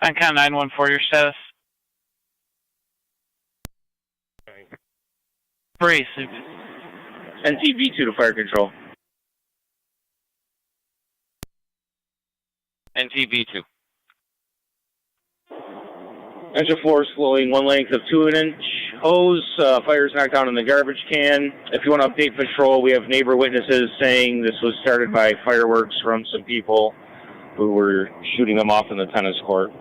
NCAN 914, your status. Brace. NTV2 to fire control. NTV2. Engine floor slowing, one length of 2-inch hose. Fire's knocked down in the garbage can. If you want to update patrol, we have neighbor witnesses saying this was started by fireworks from some people who were shooting them off in the tennis court.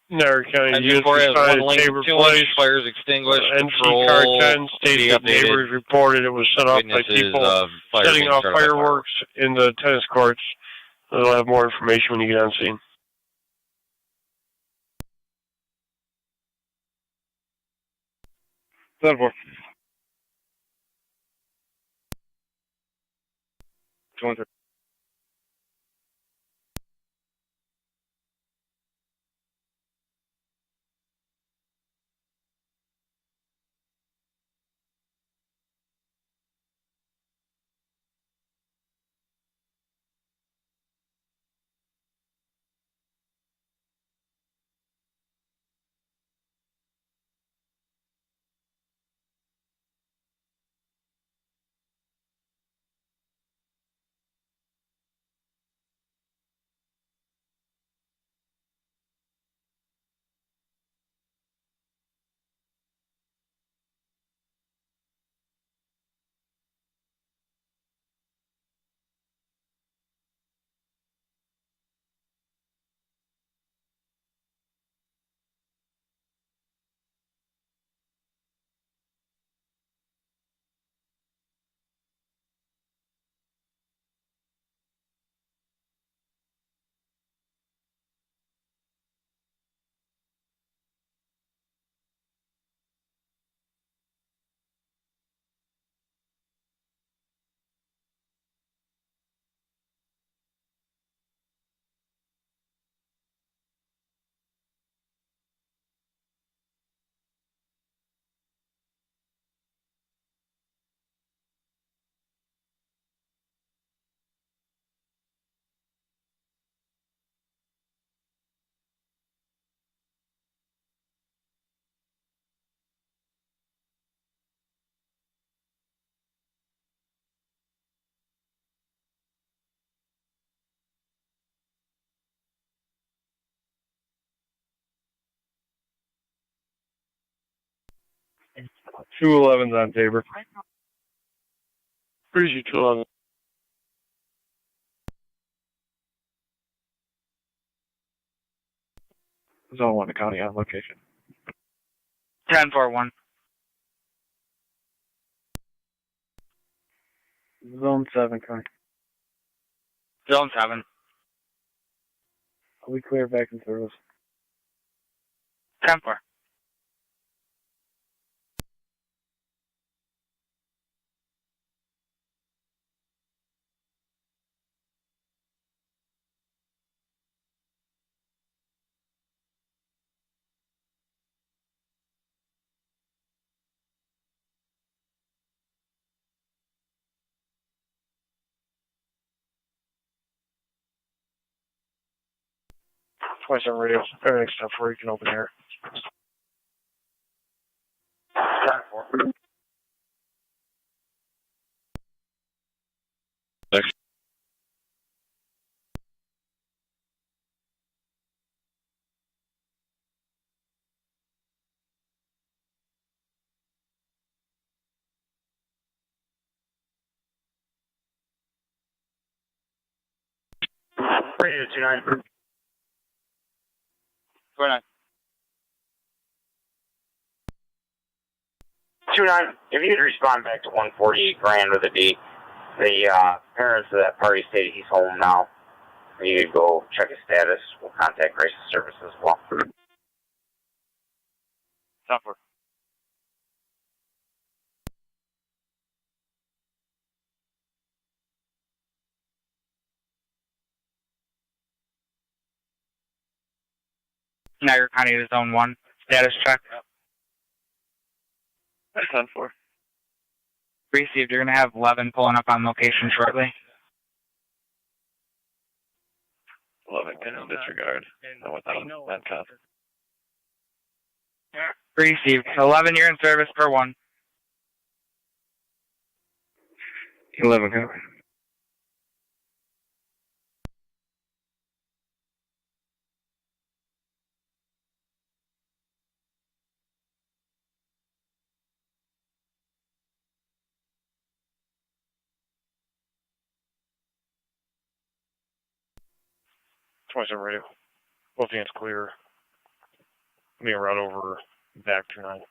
Niagara County Engine 4 has one length Tabor of 2 Place. inch, fires extinguished, NC patrol, car 10 states that updated. neighbors reported it was set off by Witnesses people of fire setting being off started by fireworks in the tennis courts. They'll have more information when you get on scene. Ten-4. 23. 211's on Tabor. Breezy 211. Zone 1 to county on location. 10-4-1. Zone 7, county. Zone 7. Are we clear back in service? 10-4. Twice on radio. Everything's stuff where you can open air. 10-4. Next. Radio 29. 29. 29, if you could respond back to 148 Grand with a date. The parents of that party stated he's home now. You could go check his status. We'll contact Crisis Service as well. Software. Niagara County to Zone 1. Status check. 10-4. Received. You're going to have 11 pulling up on location shortly. 11 can disregard. No, without that cop. Received. 11, you're in service per 1. 11, copy. Twice on radio. Both hands clear. Being route over back 29.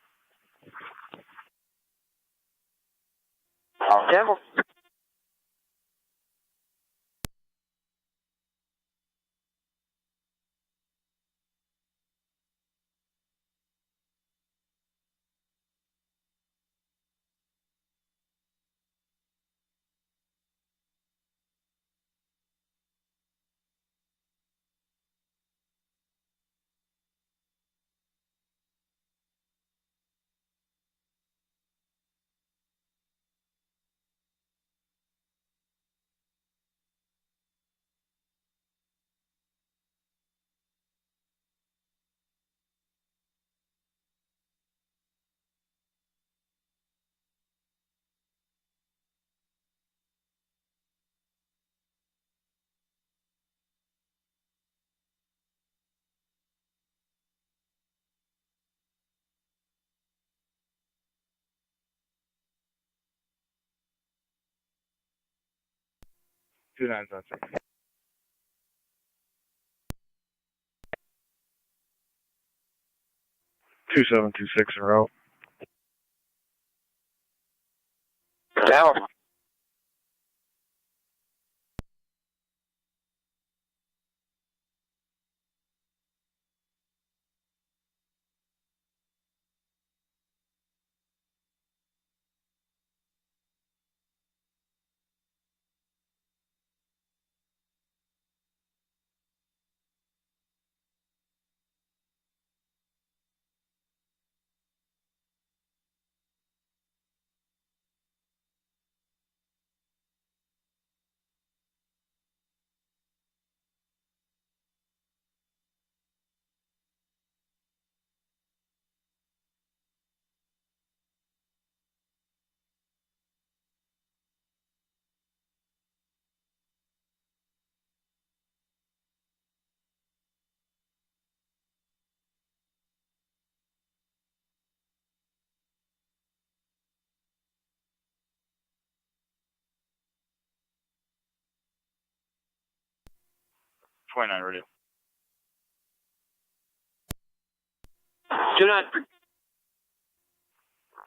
Devil. Two nines on 6. 2726 en route. Devil. 29 radio. Do not.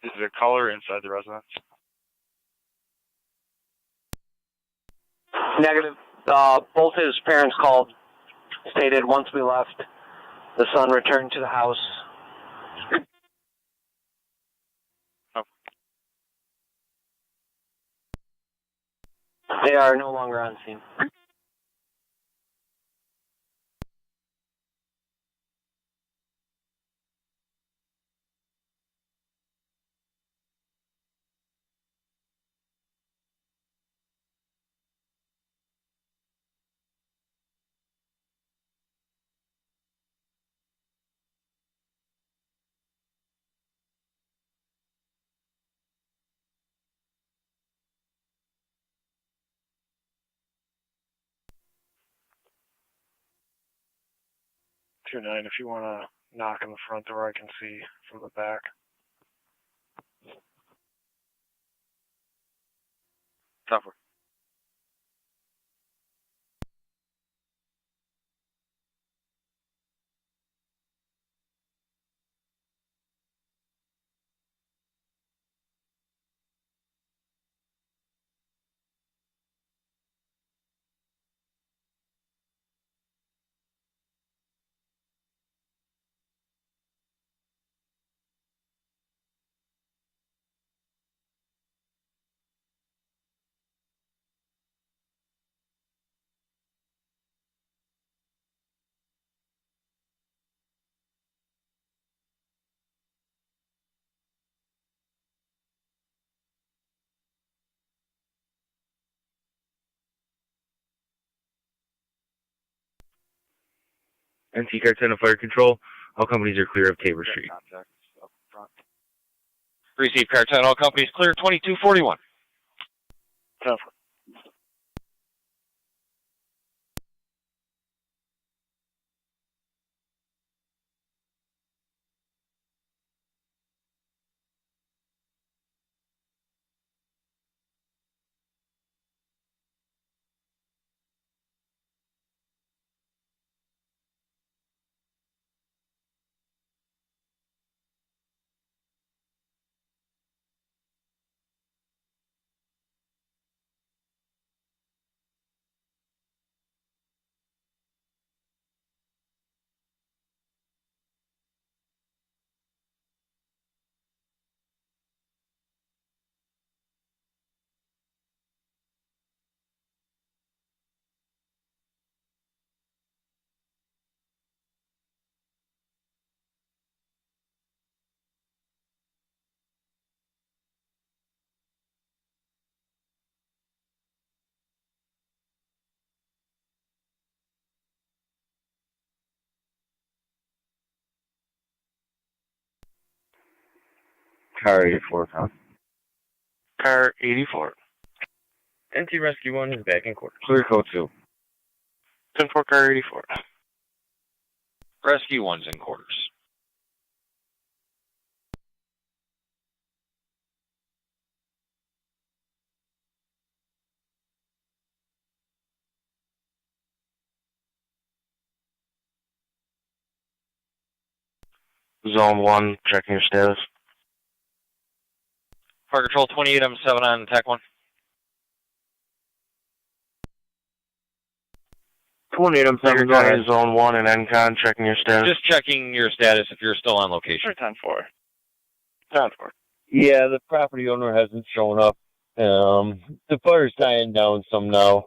Is it a caller inside the residence? Negative. Both his parents called, stated once we left, the son returned to the house. They are no longer on scene. Two nine. If you want to knock on the front door, I can see from the back. Software. NC Car 10 of Fire Control. All companies are clear of Tabor Street. Receive Car 10, all companies clear 2241. Cover. Car 84, huh? Car 84. NC Rescue 1 is back in quarters. Clear code 2. 10-4 car 84. Rescue 1's in quarters. Zone 1, checking your status. Fire Control 28, I'm 7 on TAC 1. 28, I'm 7 ahead. Zone 1 and NCON, checking your status. Just checking your status if you're still on location. 10-4. 10-4. Yeah, the property owner hasn't shown up. The fire's dying down some now.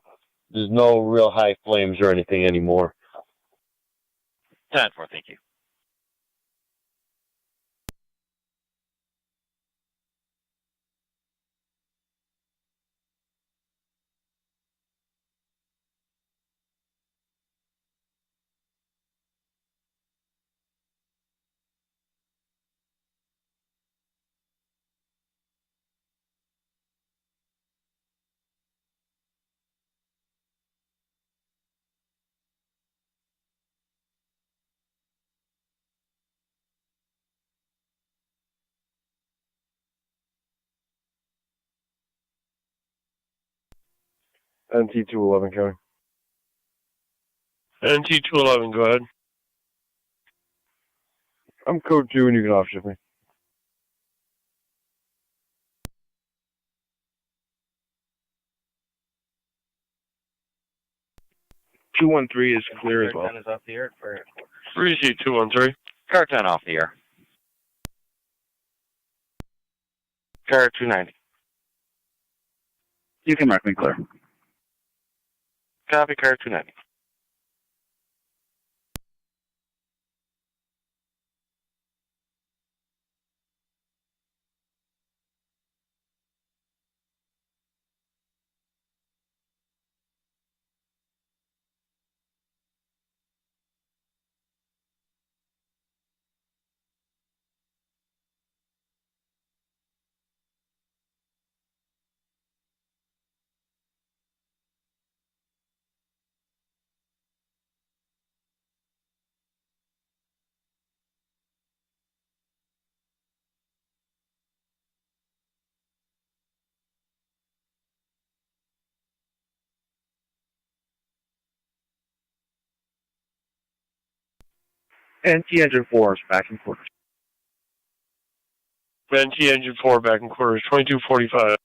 There's no real high flames or anything anymore. 10-4, thank you. NT211 coming. NT211, go ahead. I'm code 2 and you can offshift me. .213 is clear as well. Is off the air for 3C213. Car 10 off the air. car 290. You can mark me clear. Copy car 290. NT engine 4 is back in quarters. NT engine 4 back in quarters, 2245.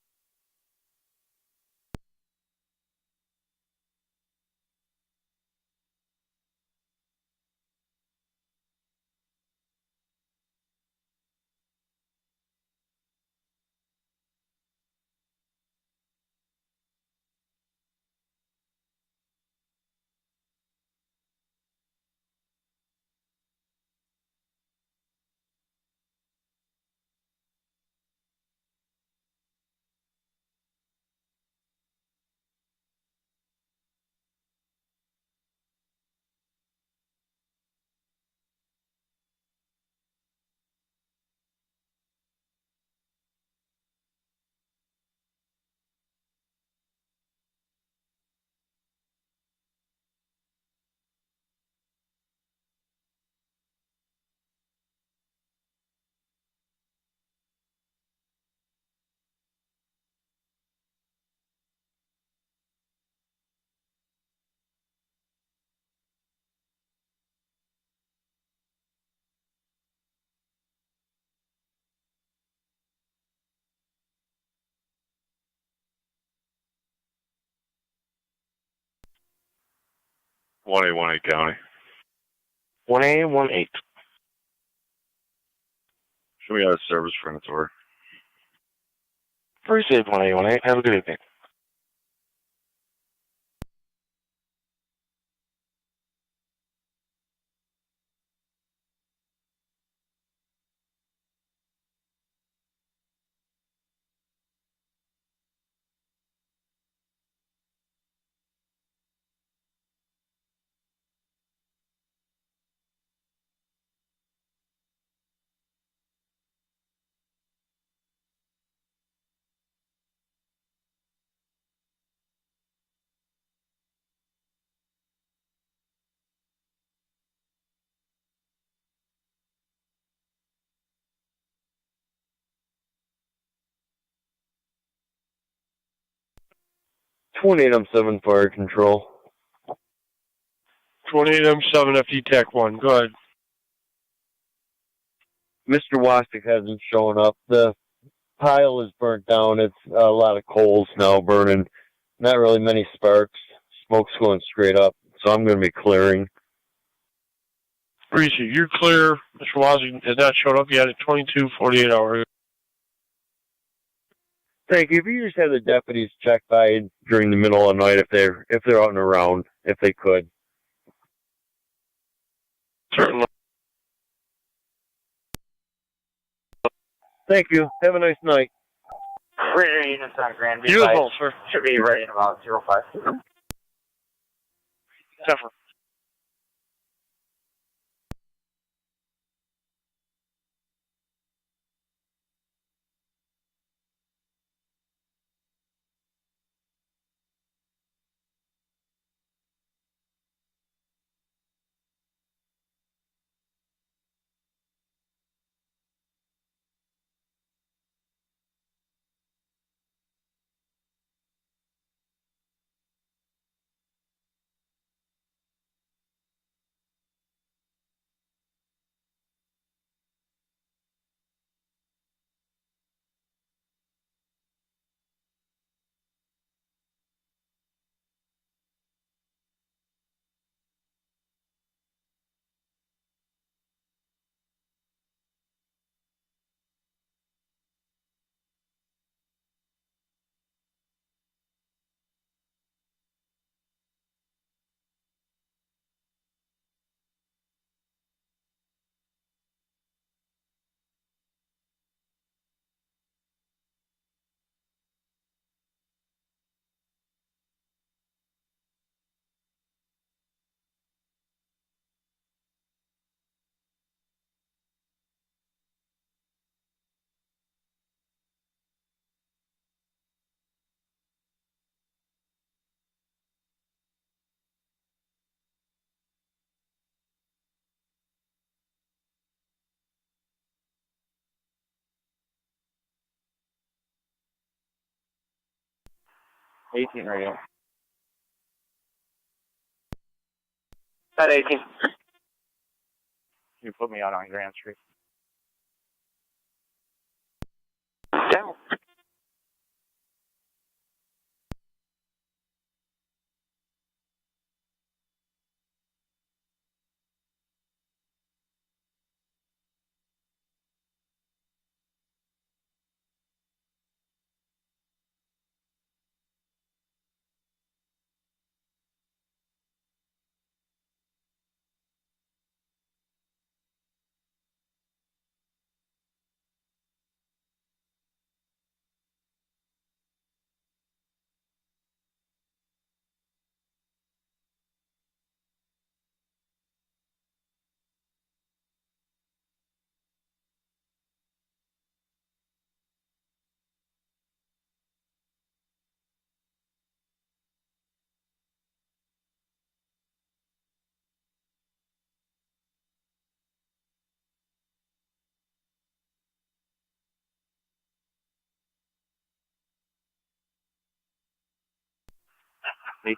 One 18 County. 1818. Show me out of service for inventory. Appreciate 1818. Have a good evening. .28M7 fire control. 28M7 FD TAC 1, go ahead. Mr. Wastick hasn't shown up. The pile is burnt down. It's a lot of coals now burning. Not really many sparks. Smoke's going straight up. So I'm going to be clearing. Appreciate you're clear. Mr. Wazzy has not showed up yet at 22:48 hours. Thank you. If you just have the deputies check by during the middle of the night if they're out and around, if they could. Certainly. Thank you. Have a nice night. Radar units on Grand View. Beautiful, sir. Should be ready in about 05. Zephyr. 18 radio. At 18. You put me out on Grand Street. Down.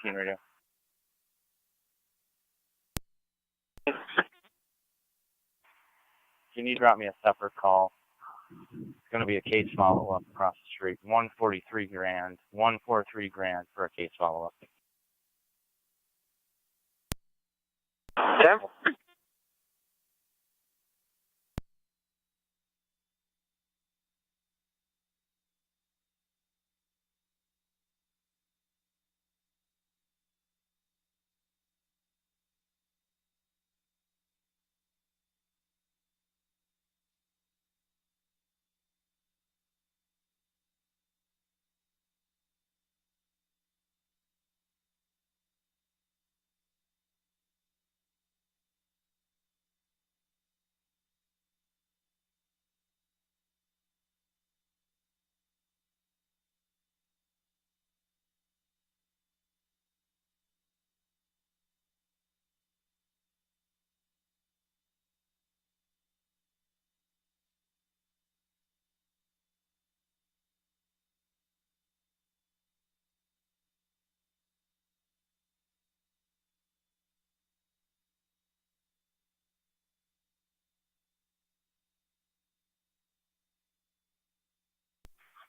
Radio. Can you drop me a separate call? It's going to be a case follow-up across the street. 143 grand. 143 grand for a case follow-up. 10.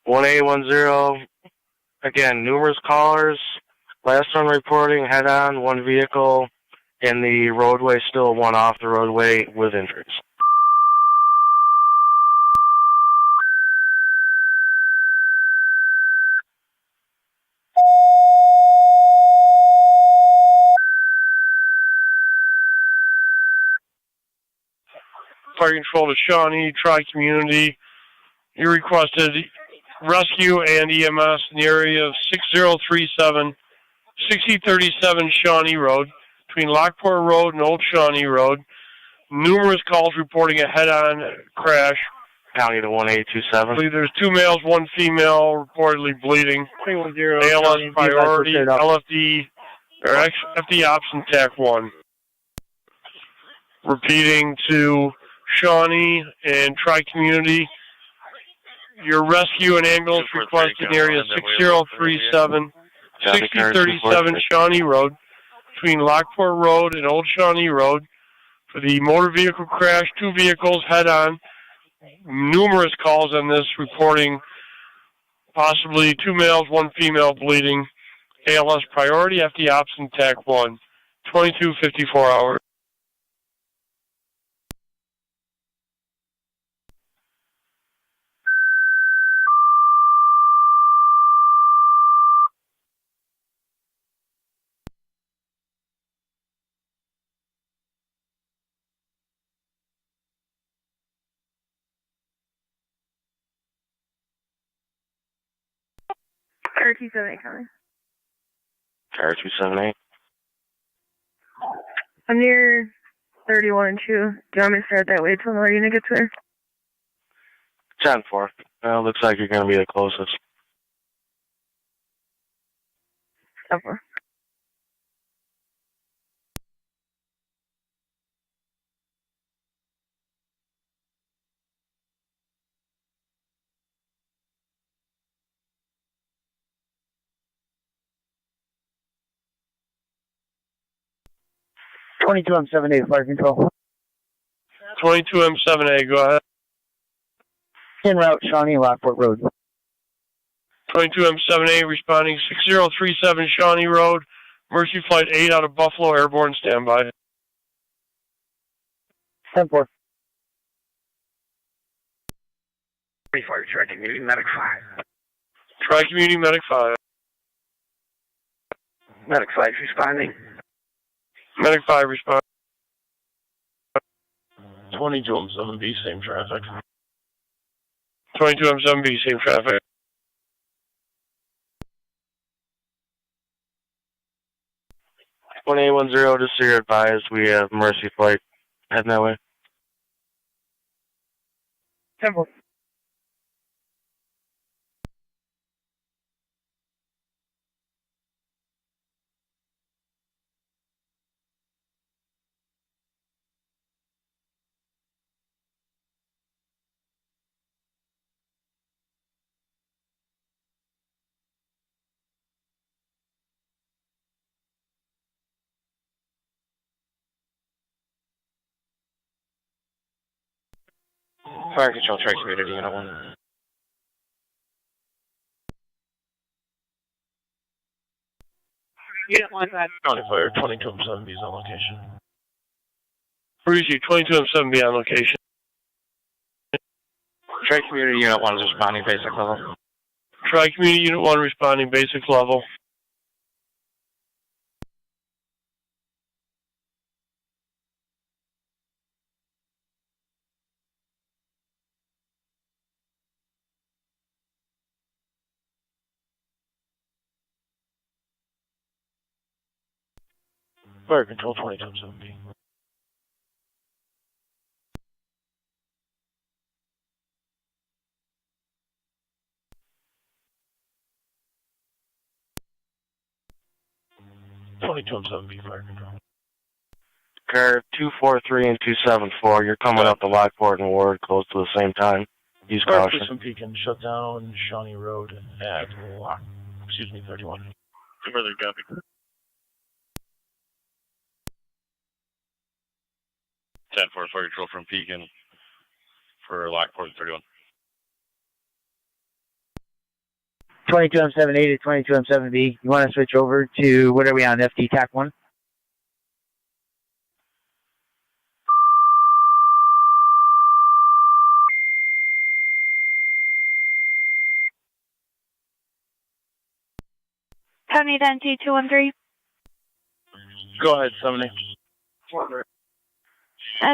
One 1-8-1-0. Again, numerous callers. Last one reporting head-on, one vehicle in the roadway, still one off the roadway with injuries. Fire control to Shawnee, Tri-Community. You requested rescue and EMS in the area of 6037 Shawnee Road, between Lockport Road and Old Shawnee Road. Numerous calls reporting a head-on crash. County to 1827. I believe there's 2 males, 1 female, reportedly bleeding. 310. ALS priority, LFD, or FD ops and TAC 1. Repeating to Shawnee and Tri-Community. Your rescue and ambulance request in area 6037 Shawnee Road, between Lockport Road and Old Shawnee Road. For the motor vehicle crash, 2 vehicles head-on. Numerous calls on this reporting possibly 2 males, 1 female bleeding. ALS priority, FD ops and TAC 1. 2254 hours. Car 278 coming. Car 278. I'm near 31 and 2. Do you want me to start that way till the unit gets there? 10-4. Well, looks like you're going to be the closest. 10-4. 22M7A, fire control. 22M7A, go ahead. En route, Shawnee, Lockport Road. 22M7A responding 6037 Shawnee Road. Mercy Flight 8 out of Buffalo, airborne standby. 10-4. Fire, Tri-Community Medic 5. Tri-Community Medic 5. Medic 5 responding. Medic 5 responding. 22M7B, same traffic. 22M7B, same traffic. One 810, just so you're advised, we have Mercy Flight heading that way. 10-4. Fire control, Tri-Community Unit 1. Unit 1, County Fire, 22M7B is on location. Receive 22M7B on location. Tri-Community Unit 1 is responding basic level. Tri-Community Unit 1 responding basic level. Fire control, 22M7B. Fire control. Car 243 and 274, you're coming up to Lockport and Ward close to the same time. Use caution. Some Pekin shut down Shawnee Road at 31. Further copy. Ten for fire control from Pekin for Lockport 31. 22M7A to 22M7B. You want to switch over to, what are we on, FD TAC 1? County Identity 213. Go ahead, 70.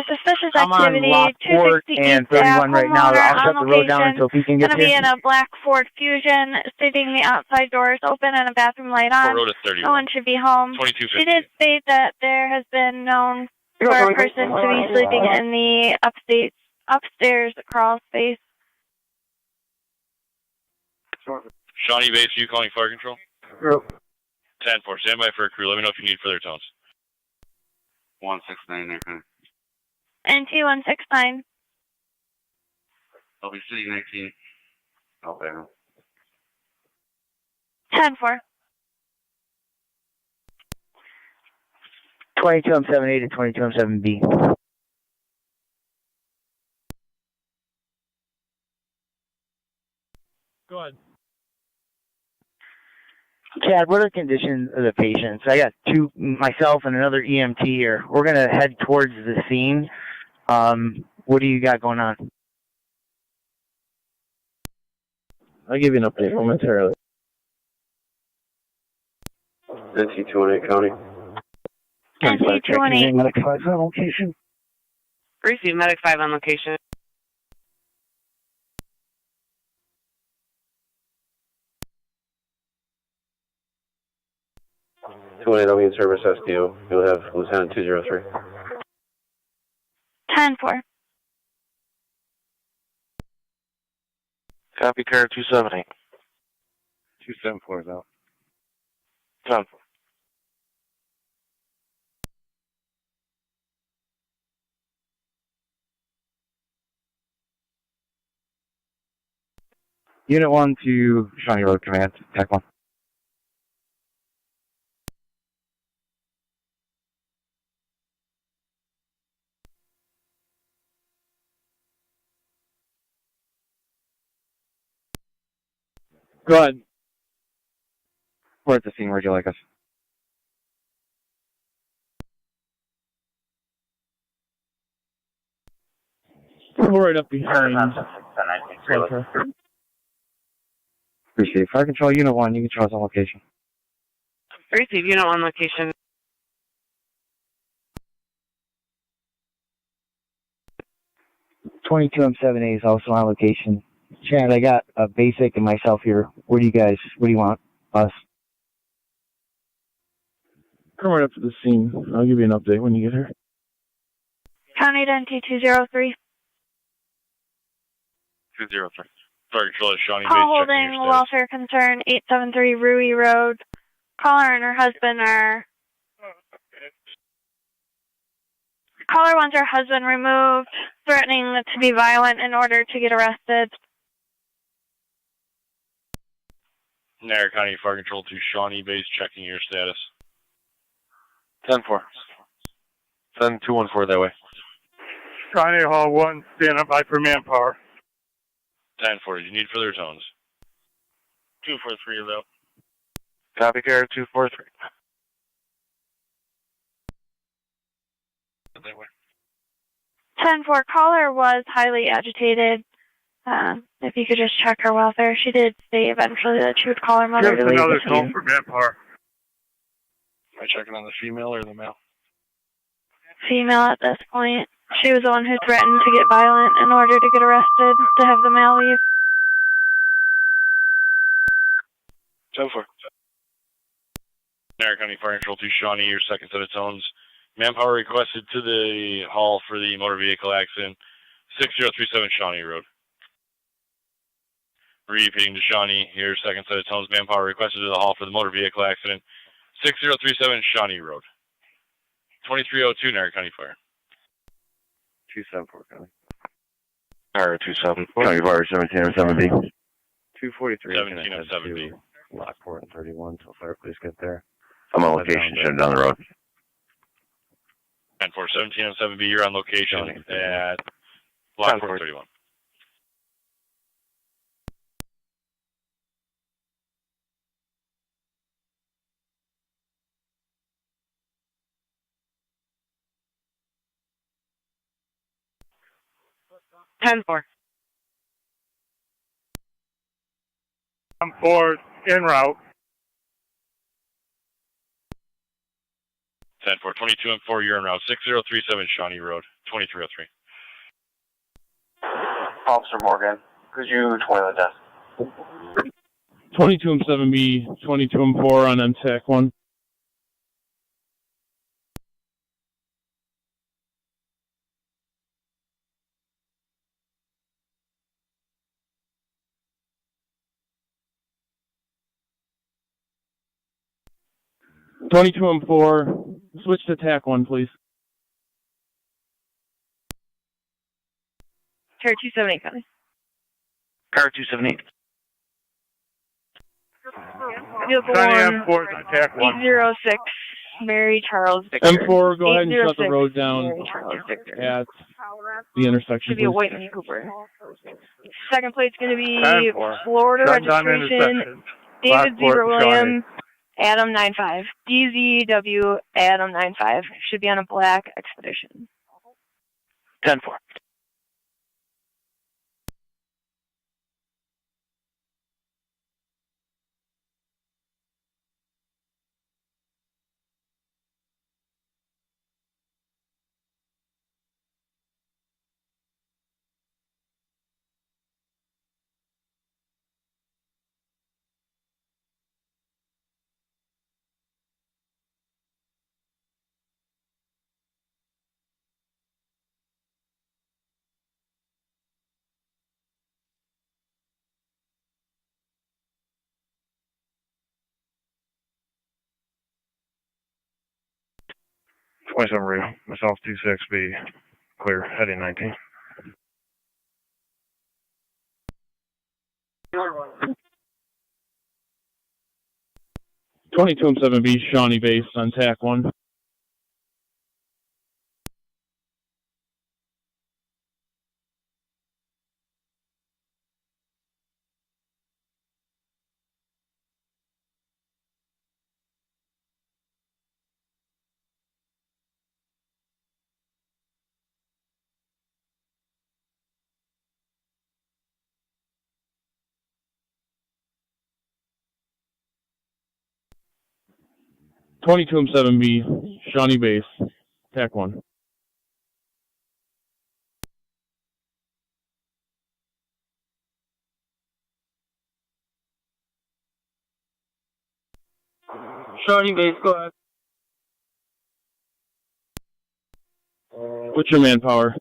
Suspicious I'm on activity, Lockport 260 and 31 right now. I'll shut the road down until he can get Gonna be here. in a black Ford Fusion, stating the outside doors open and a bathroom light on. Road at 31. No one should be home. 2250. She did state that there has been known for a person to be sleeping in the upstairs crawl space. Shawnee Base, you calling fire control? 10-4, stand by for a crew. Let me know if you need further tones. 169 there, kind of. And 2169. I'll be City 19. Oh, there. 10-4. 22M7A to 22M7B. Go ahead. Chad, what are the conditions of the patients? I got myself and another EMT here. We're going to head towards the scene. What do you got going on? I'll give you an update momentarily. NC218 County. NC218. Medic 5 on location. Receive Medic 5 on location. I'll be in service SDO. You'll have Lieutenant 203. 10-4. Copy car 270. 274 is out. 10-4. Unit 1 to Shawnee Road Command, TAC 1. Go ahead. We're at the scene. Where'd you like us? We're right up behind. Appreciate Fire Control Unit 1, you can show us on location. Receive Unit 1 location. M7A is also on location. Chad, I got a basic and myself here. What do you want us? Come right up to the scene. I'll give you an update when you get here. County Identity 203. 203. Fire Control is Shawnee Call Base, holding checking your status. welfare concern 873 Rui Road. Caller and her husband are... Caller wants her husband removed, threatening to be violent in order to get arrested. Niagara County Fire Control to Shawnee Base, checking your status. 10-4. Send 214 that way. Shawnee Hall 1, standing by for manpower. 10-4, you need further tones. 243 though. Copy, Carrier 243. That way. 10-4, caller was highly agitated. If you could just check her welfare. She did say eventually that she would call her mother Give to us leave another with you. tone for manpower. Am I checking on the female or the male? Female at this point. She was the one who threatened to get violent in order to get arrested, to have the male leave. 10-4. Niagara County Fire Control to Shawnee, your second set of tones. Manpower requested to the hall for the motor vehicle accident. 6037 Shawnee Road. Repeating to Shawnee, your second set of tones. Manpower requested to the hall for the motor vehicle accident. 6037 Shawnee Road. 2302 Niagara County Fire. 274, County. Fire 274. County Fire 1707B. 243. 1707B. Lockport and 31 until fire police get there. I'm on location, shut down the road. 10-4, 1707B, you're on location at Lockport 31. Ten four. I'm 4 en route. 10-4, 22 and 4, you're en route. 6037 Shawnee Road, 2303. Officer Morgan, could you toilet desk? 22M7B, 22M4 on MTAC 1. M4, switch to TAC 1, please. Car 278 coming. Car 278. Vehicle Shawnee 1, M4 is attack 1. 806, Mary Charles Victor. M4, go ahead and shut the 806, road down Mary Charles Victor. at the intersection, Should be a please. white Mini Cooper. Second plate's going to be 10-4. Florida Shut down registration, intersection. David Lockport, Zebra William, Shawnee. Adam 95. DZW Adam 95. Should be on a black Expedition. 10-4. Myself 26B. Clear, heading 19. M7B, Shawnee base on TAC 1. 22M7B, Shawnee Base, TAC 1. Shawnee Base, go ahead. What's your manpower?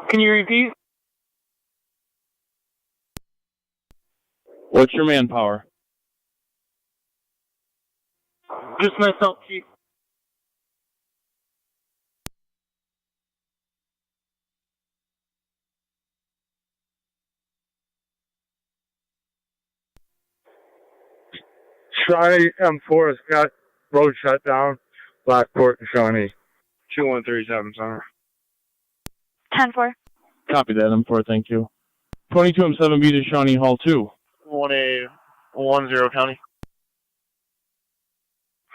Can you repeat? What's your manpower? Just myself, Chief. Shawnee M4 has got road shut down. Lockport and Shawnee. 2137 Center. 10-4. Copy that, M4, thank you. 22M7B to Shawnee Hall 2. 1A10 County.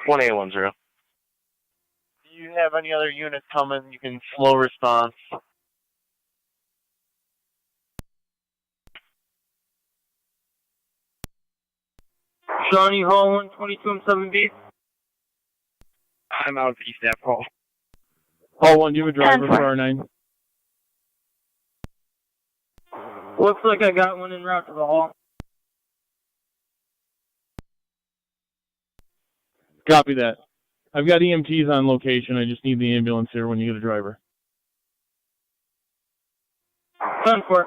1A10. Do you have any other units coming? You can slow response. Shawnee Hall 122M7B. I'm out of East Ave Hall. Hall 1, do you have a driver for R9? Looks like I got one en route to the hall. Copy that. I've got EMTs on location. I just need the ambulance here when you get a driver. 10-4.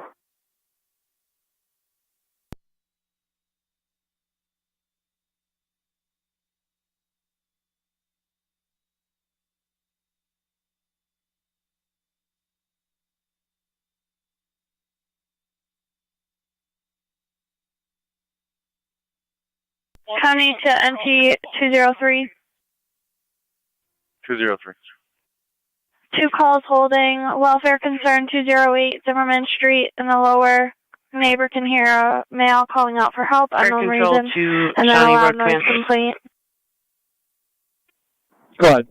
County to NT 203. 203. 2 calls holding welfare concern 208 Zimmerman Street in the lower. Neighbor can hear a male calling out for help, unknown reason, and then a loud noise complaint. Go ahead.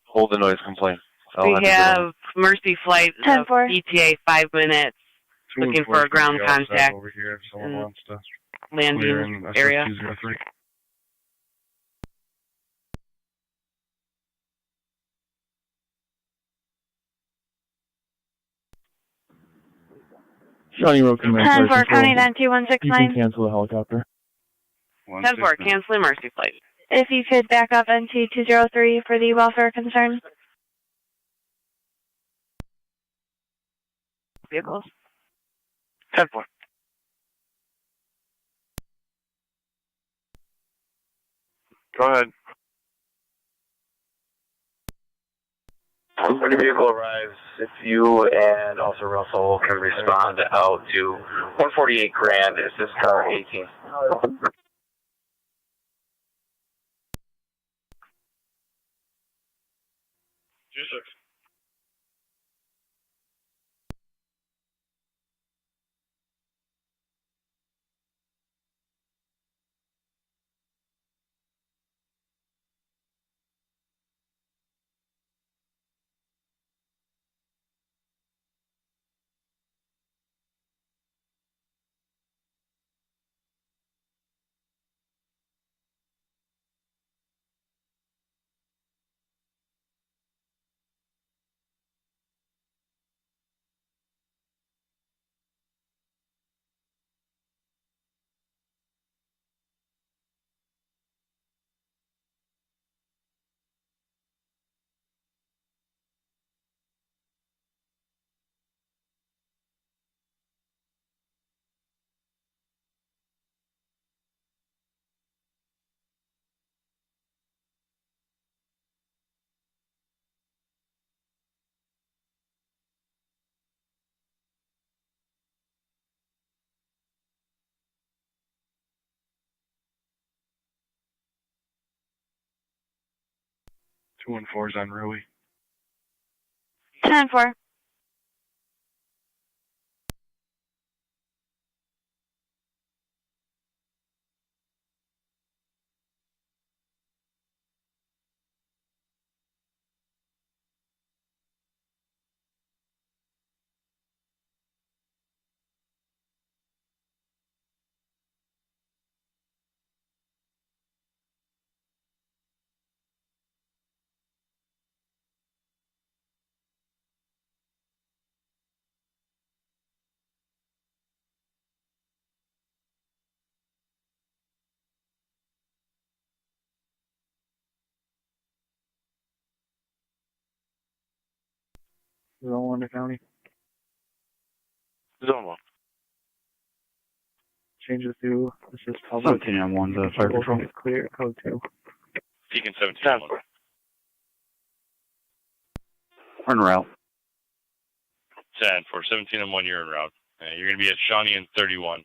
Hold the noise complaint. We have Mercy Flight of ETA 5 minutes looking for a ground contact over here if someone wants to landing area. Shawnee Road Command. 10-4, County to NT You 169. can cancel the helicopter. 10-4, canceling Mercy Flight. If you could back up NT 203 for the welfare concern. Vehicles. 10-4. Go ahead. When the vehicle arrives, if you and Officer Russell can respond out to 148 Grand, is this car 18? 26. Two and fours on Rui. 10-4. Tonawanda County. Zone 1. Change it to, this is public. 17 on 1 to fire control. Clear, code 2. Beacon 17 on 1. En route. 10 for 17 on 1, you're en route. You're going to be at Shawnee and 31.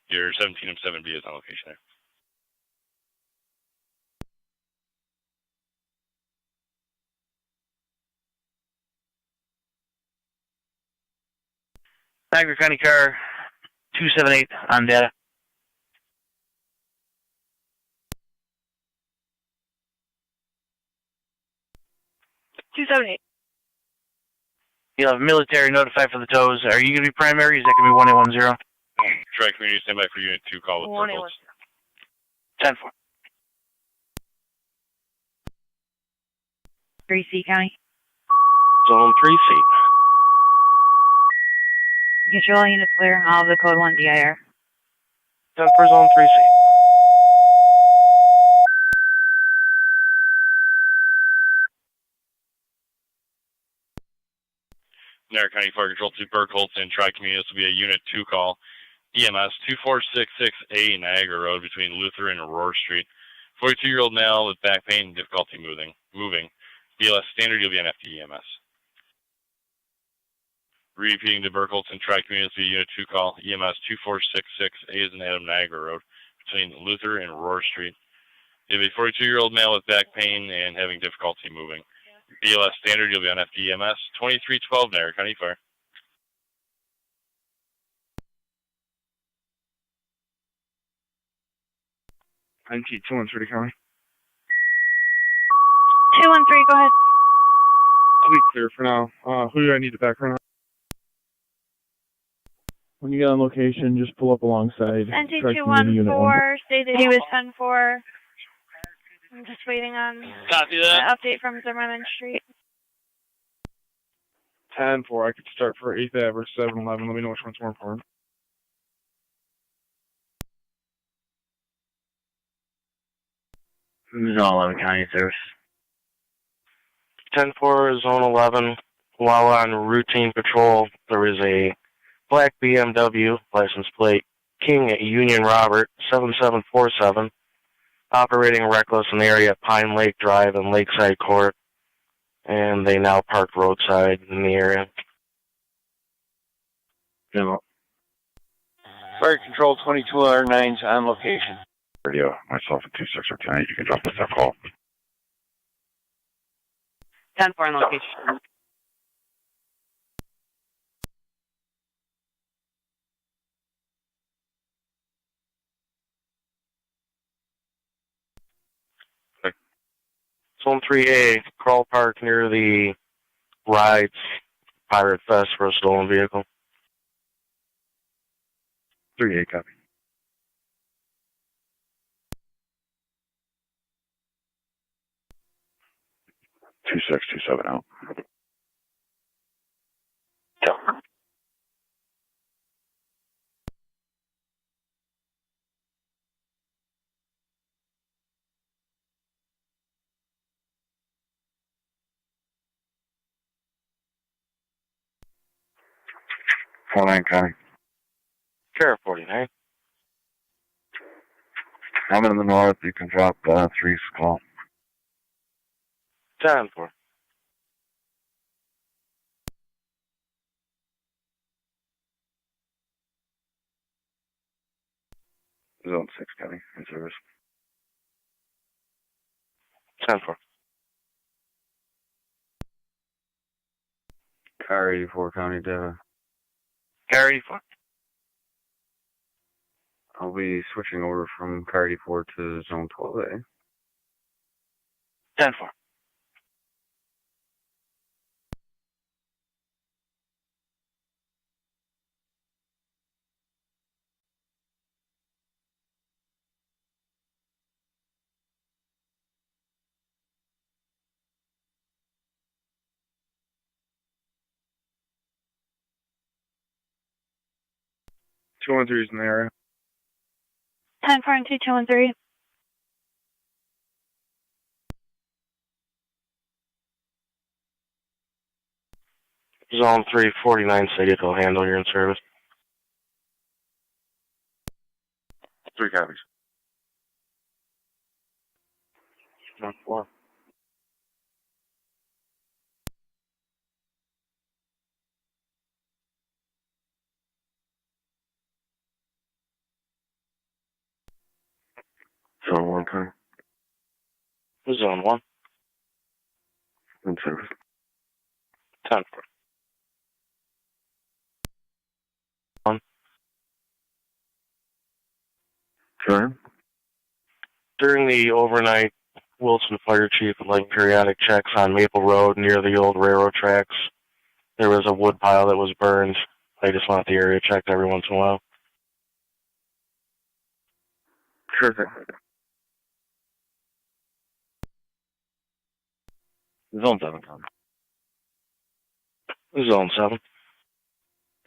Your 17 and 7B is on location there. Niagara County car 278 on data. You'll have military notified for the tows. Are you going to be primary? Is that going to be 1810? Try community standby for unit 2 call with Burkholz. 10-4. 3C County. Zone 3C. Get your all units clear. All of the code 1 DIR. 10 for Zone 3C. Niagara County Fire Control to Burkholz and Tri-Community. This will be a Unit 2 call. EMS 2466A Niagara Road between Luther and Aurora Street. 42-year-old male with back pain and difficulty moving. BLS standard, you'll be on FDEMS. Repeating to Burkholz and Tri-Community. This will be a Unit 2 call. EMS 2466A is in Adam Niagara Road between Luther and Aurora Street. You have a 42-year-old male with back pain and having difficulty moving. BLS standard, you'll be on FDEMS. 2312 Niagara County Fire. NT 213 County. 213, go ahead. I'll be clear for now. Who do I need to back for now? When you get on location, just pull up alongside. NT Tri Community Unit 1. 214 stated he was 10-4. I'm just waiting on Copy that. an update from Zimmerman Street. 10-4. I could start for 8th Ave or 7-11. Let me know which one's more important. Zone 11 County Service. 10-4, Zone 11. While on routine patrol, there was a black BMW, license plate, King Union Robert, 7747, operating reckless in the area at Pine Lake Drive and Lakeside Court, and they now park roadside in the area. Demo. Fire Control 2209's on location. Radio, myself and 2610, you can drop us that call. 10-4 on location. Zone 3A, crawl park near the Rides Pirate Fest for a stolen vehicle. 3A copy. 2627 out. Yeah. Nine County. Sheriff 49. I'm in the north. You can drop 3's call. 10-4. Zone 6 County in service. 10-4. Car 84 County data. Car 84. I'll be switching over from Car 84 to Zone 12A. 10-4. Two one three is in the area. 10-4 and 213. Zone 3, 49 Vehicle handle, you're in service. 3 copies. Zone 4. Zone 1, Connie. Zone 1. In service. 10-4. 1. Sorry? During the overnight, Wilson Fire Chief would like periodic checks on Maple Road near the old railroad tracks. There was a wood pile that was burned. I just want the area checked every once in a while. Sure thing. Zone 7, Connie. Zone 7.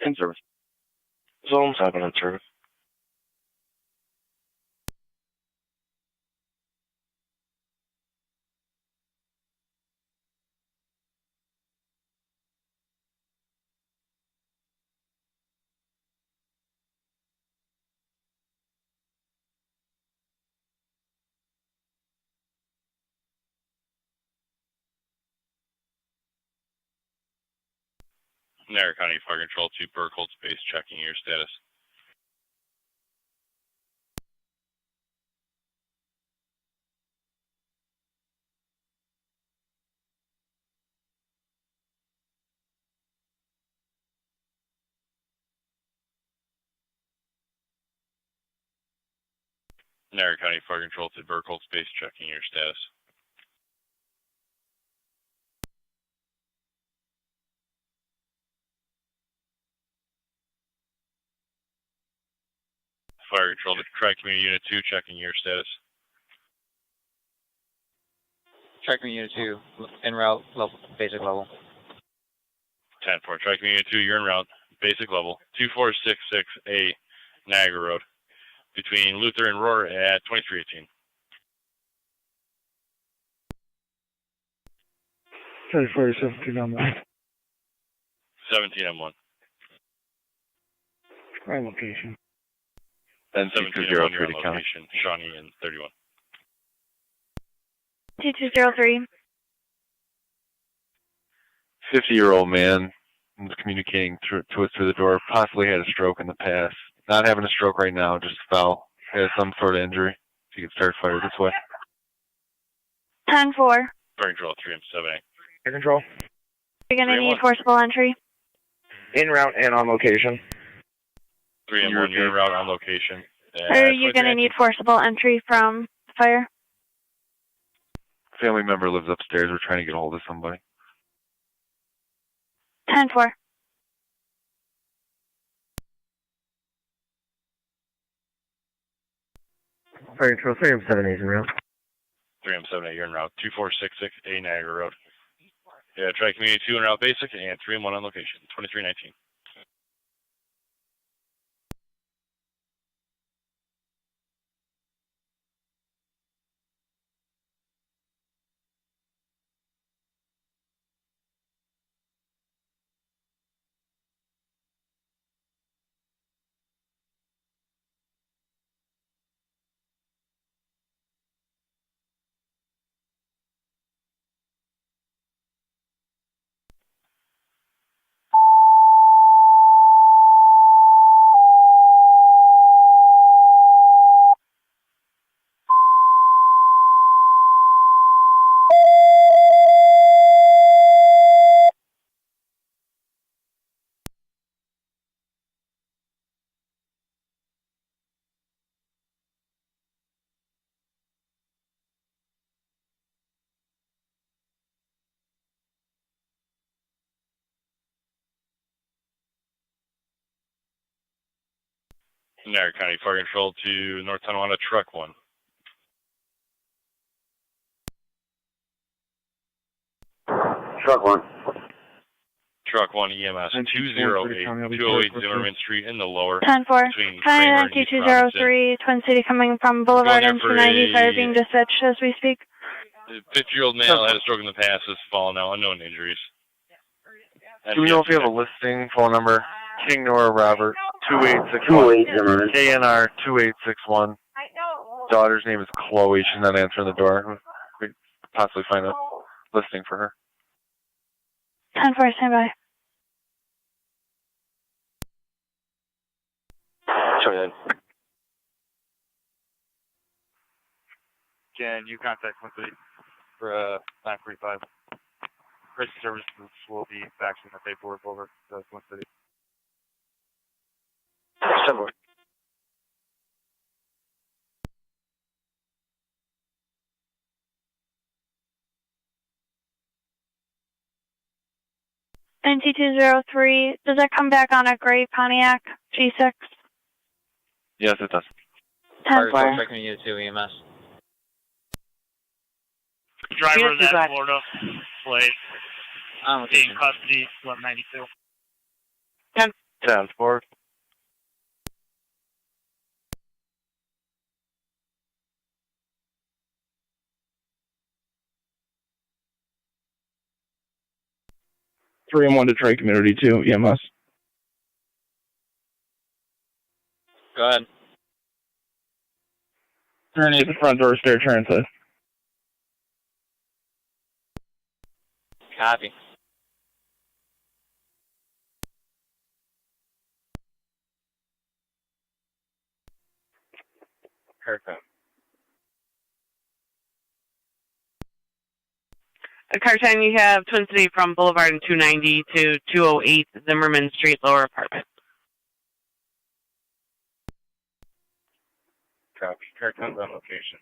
In service. Zone 7 in service. Niagara County Fire Control to Burkholz Base, checking your status. Niagara County Fire Control to Burkholz Base, checking your status. Fire Control to Tri-Community Unit 2, checking your status. Tri-Community Unit 2, en route, level, basic level. 10-4, Tri-Community Unit 2, you're en route, basic level, 2466A, Niagara Road, between Luther and Roar at 2318. 17 on that. 17 M1. Right location. Then 17 M1, you're on location, Shawnee and 31. 2203. 50-year-old man was communicating to us through the door, possibly had a stroke in the past. Not having a stroke right now, just fell. Has some sort of injury. If you could start fire this way. 10-4. Fire Control 3M7A. Fire Control. You're going to need forcible entry. En route and on location. 3M1, you're en route on location. Are you going to need forcible entry from fire? Family member lives upstairs. We're trying to get a hold of somebody. 10-4. Fire Control 3M7A is en route. 3M7A, you're en route, 2466A, Niagara Road. Yeah, Tri-Community 2 en route basic, and 3M1 on location, 2319. Niagara County Fire Control to North Tonawanda, Truck 1. Truck 1. Truck 1 EMS 208, 208 Zimmerman Street in the lower. 10-4. Between Hi, Kramer and East 2203, Twin City coming from Boulevard Going and there for 290 fire a- being dispatched as we speak. The 50-year-old male had a stroke in the past, has fallen now, unknown injuries. Do we know if you have a listing phone number? King Nora Robert, 2861. KNR 2861. Daughter's name is Chloe. She's not answering the door. We could possibly find a listing for her. 10-4, stand by. Sorry, then. Can you contact Twin City for 945? Crisis services will be faxing the paperwork over to Twin City. Similar. NT203, does that come back on a gray Pontiac G6? Yes, it does. 10-4. Checking unit 2 EMS. Driver of that Florida plate. On location. In custody, 1192. 10-4. Three and 1 Detroit Community 2 EMS. Go ahead. Underneath the front door stair transit. Copy. Haircut. Car time, you have Twin City from Boulevard and 290 to 208 Zimmerman Street, lower apartment. Copy. Haircut on location.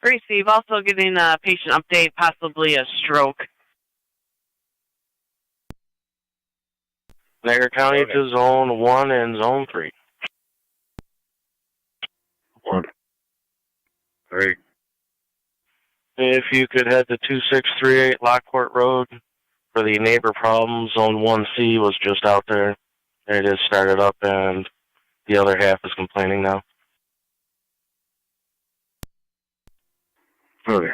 Receive. Also getting a patient update, possibly a stroke. Niagara County to Zone 1 and Zone 3. 1. 3. If you could head to 2638 Lockport Road for the neighbor problem, Zone 1C was just out there. It is started up and the other half is complaining now. Okay.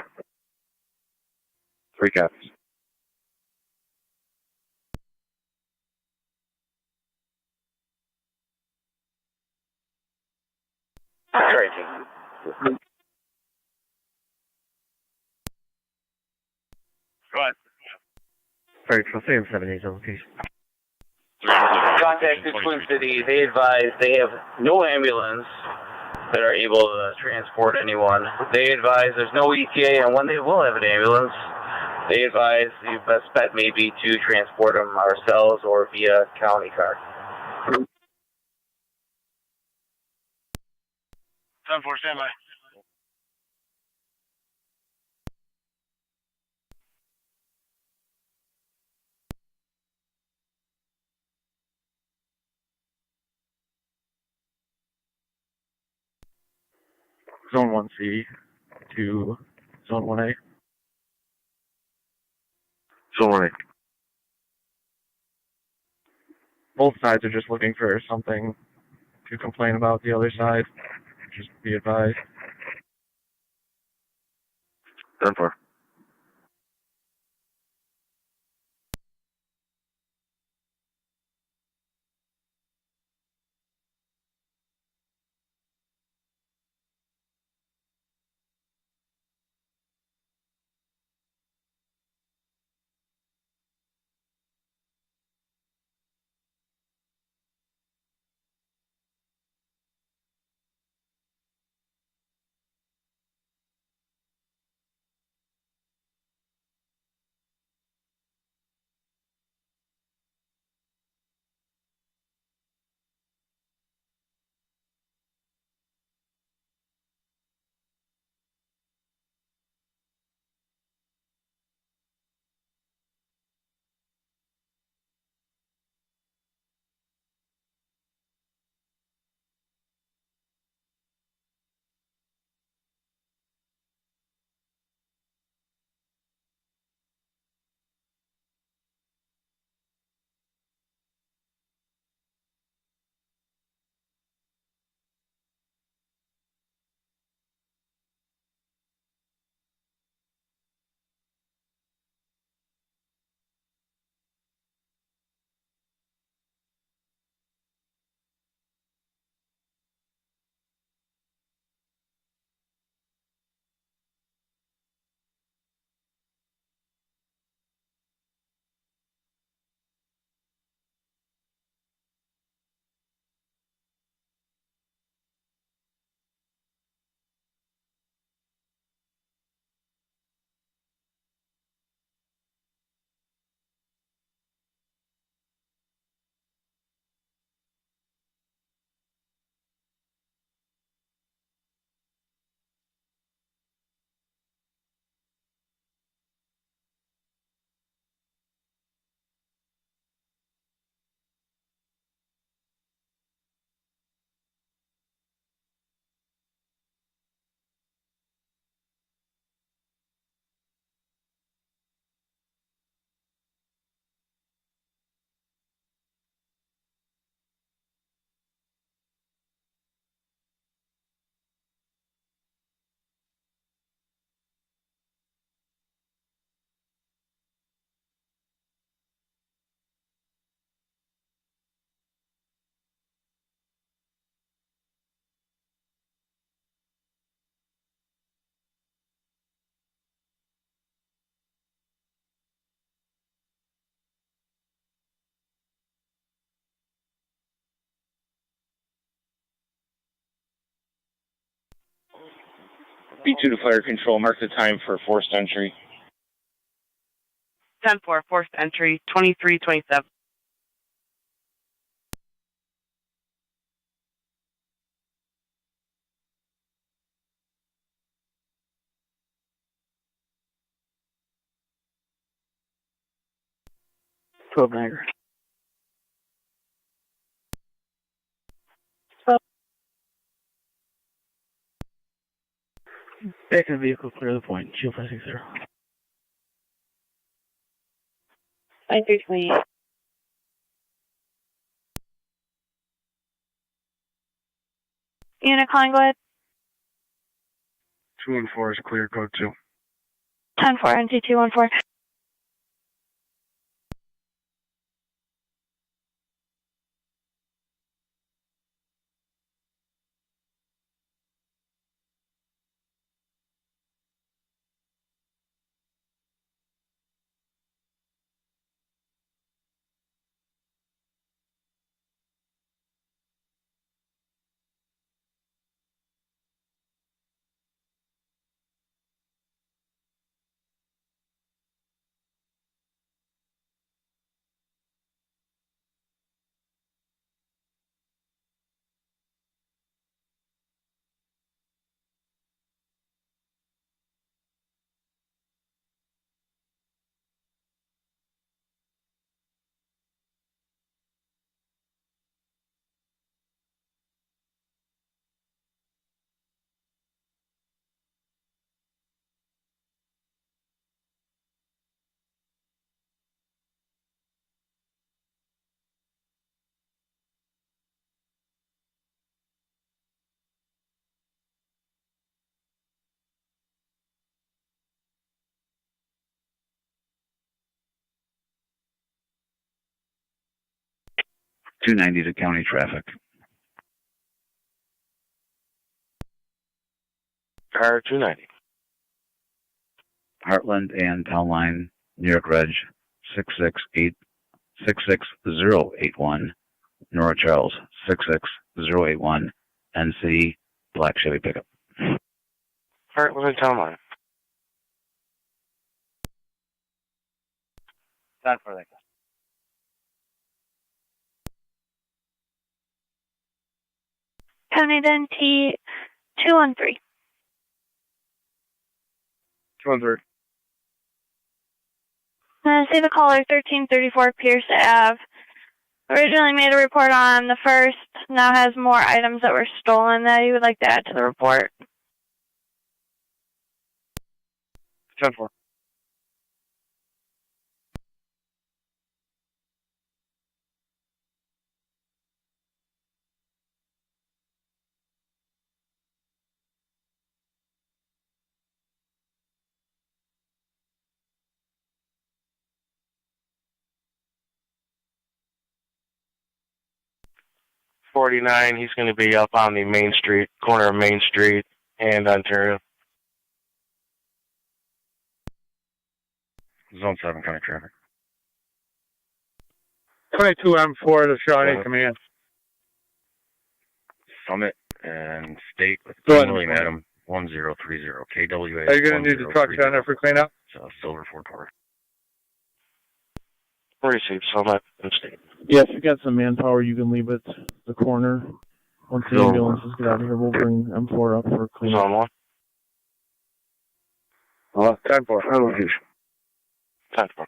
3 copies. Go ahead. Sorry, for 378 location. Contacted Twin City. They advise they have no ambulance that are able to transport anyone. They advise there's no ETA, and when they will have an ambulance, they advise the best bet may be to transport them ourselves or via county car. 10-4, stand by. Zone 1C to Zone 1A. Zone 1A. Both sides are just looking for something to complain about the other side. Just be advised. 10-4. B2 to fire control, mark the time for forced entry. 10-4, forced entry, 2327. Niagara. Back in the vehicle, clear the point. Shield 560. 5328. Unit calling, go ahead. 214 is clear, code 2. 10-4, NC214. .290 to county traffic. Car 290. Heartland and Town Line, New York Reg 66081, Nora Charles 66081, NC Black Chevy pickup. Heartland and Town Line. Time for that. County then T213. 213. See the caller 1334 Pierce Ave. Originally made a report on the 1st, now has more items that were stolen that you would like to add to the report. 10-4. .49, he's going to be up on the Main Street, corner of Main Street and Ontario. Zone 7, county traffic. 22M4 to Shawnee Command. Summit and State with Go ahead, William Adam 1030 KWA. Are you going to need the trucks down there for cleanup? Silver Ford Taurus. Received Summit and State. Yeah, if you got some manpower, you can leave it the corner. Once the ambulances get out of here, we'll bring M4 up for cleanup. Zone 1. 10-4. 10-4.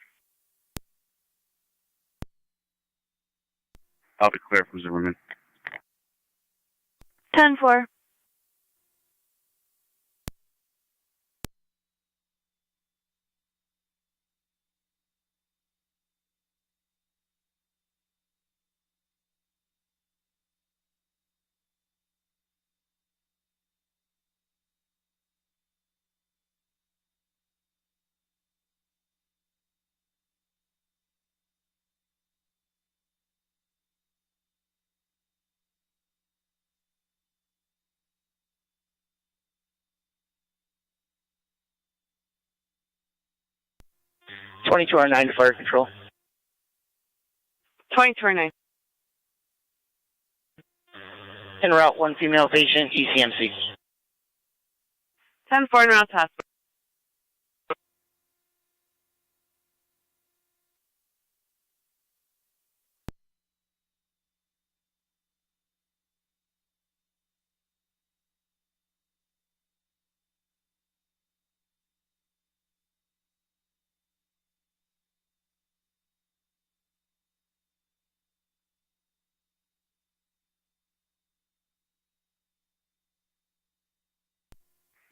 I'll be clear from Zimmerman. 10-4. (22R9 to fire control). 22R9. En route, one female patient, ECMC. 10-4 North Hospital.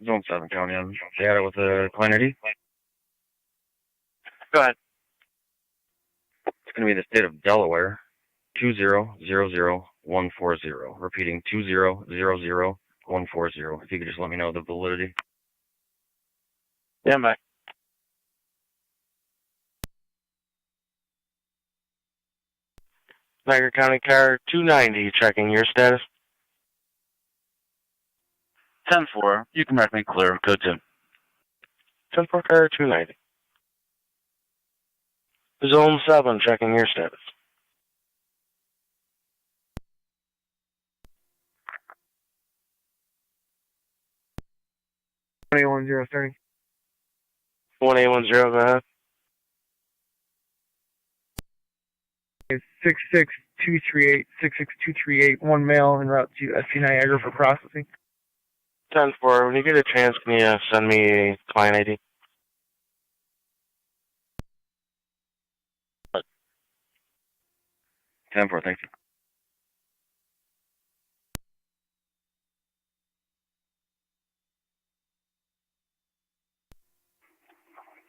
Zone 7 County on data with a client ID. Go ahead. It's going to be the state of Delaware, 2000140. Repeating, 2000140. If you could just let me know the validity. Yeah, bye. Niagara County Car 290, checking your status. 10-4, you can mark me clear. Code 2. 10-4 Car 290. Zone 7, checking your status. starting. 1810, go ahead. 66238, one male en route to SC Niagara for processing. 10-4, when you get a chance, can you send me a client ID? But 10-4, thank you.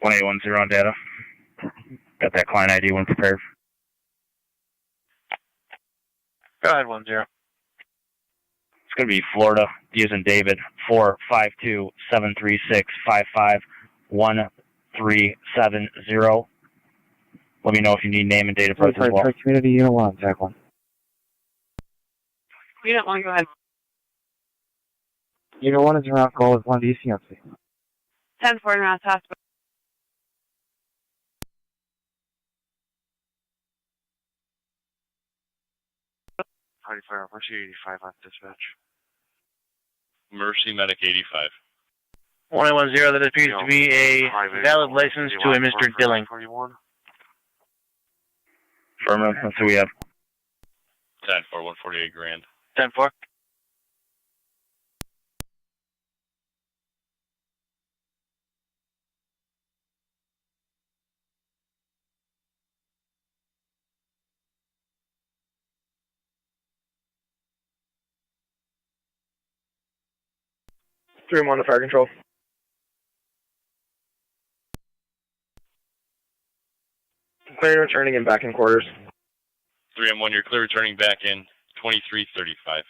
One 1810 on data. Got that client ID when prepared. Go ahead, 10. It's going to be Florida, D as in David, 452-736-551-370. Let me know if you need name and date of birth as well. Community Unit 1, TAC 1. Unit 1, go ahead. Unit 1 is around call with 1 DCMC. 10-4 North Hospital. Hardy Fire, Mercy 85 on dispatch. Mercy Medic 85. 1810, that appears to be a valid license to a Mr. Dilling. 41. Affirmative, that's who we have. 10-4, 148 grand. 10-4. I'm on to fire control. Clear returning and back in quarters. 3M1, you're clear returning back in 2335.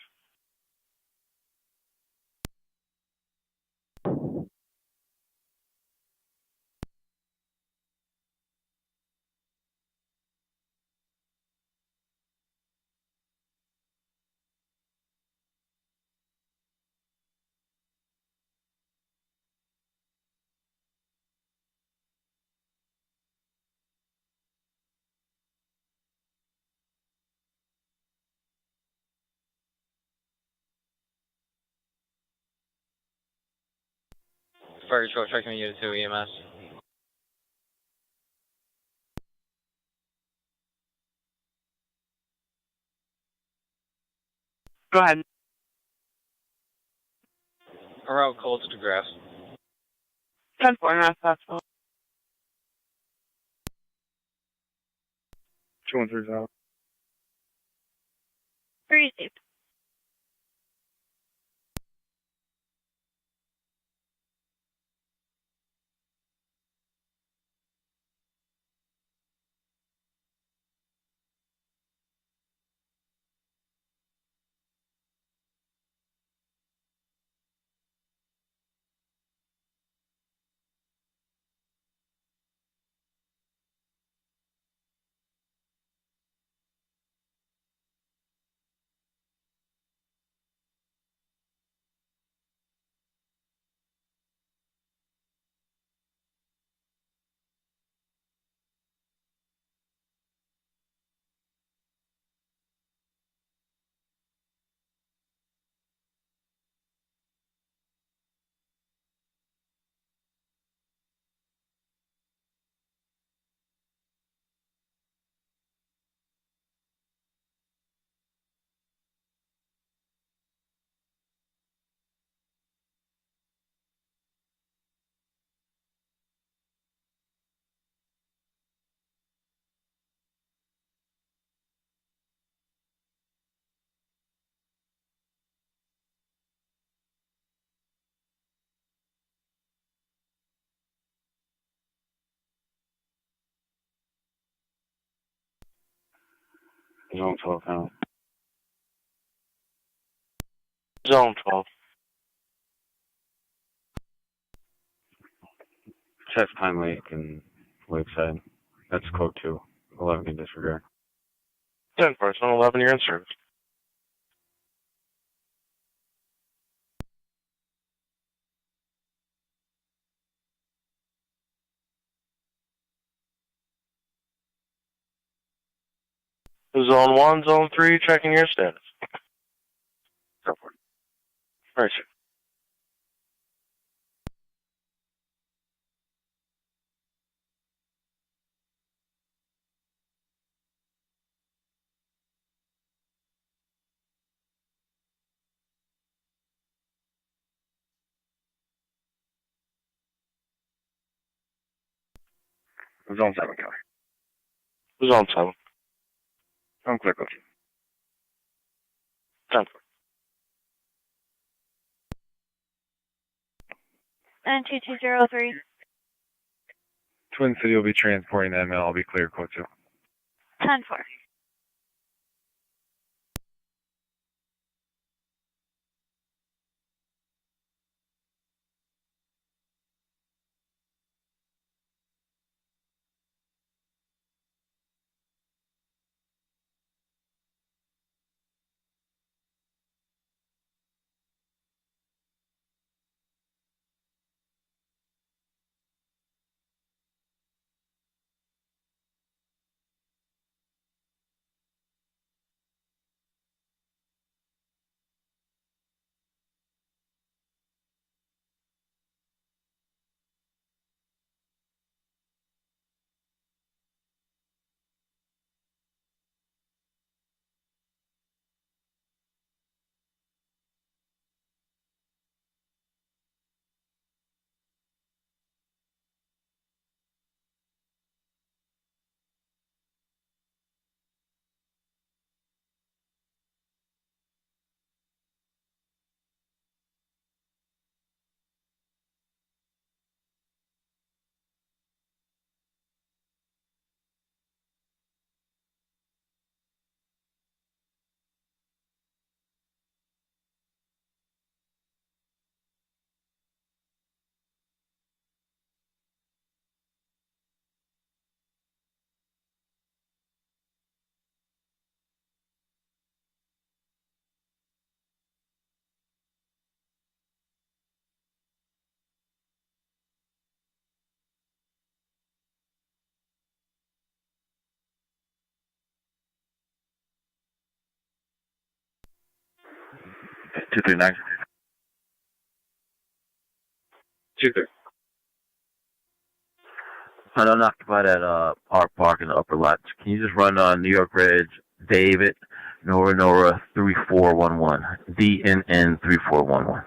Fire control, checking Unit 2 EMS. Go ahead. Around cold to grass. 10-4 North Hospital. 213 Received. Zone 12 now. Zone 12. Check Pine Lake and Lakeside. That's code 2. 11 in disregard. 10-4, Zone 11, you're in service. Zone 1, Zone 3, checking your status. Go for it. Right, sir. Zone 7, Kelly. Zone 7. I'm clear, Coach. 10-4. And 2203. Twin City will be transporting that mail. I'll be clear, code 2. 10-4. Two three nine. 2-3. Unoccupied at Park in the upper lot. Can you just run New York Ridge, David, Nora 3411, DNN 3411.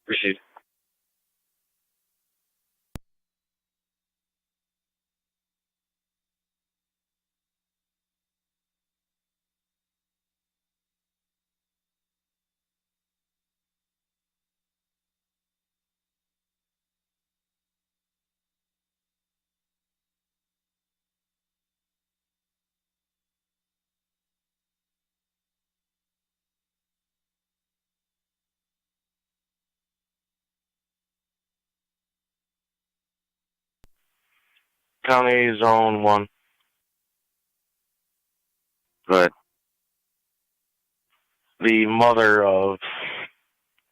Proceed. County Zone 1. Go ahead. The mother of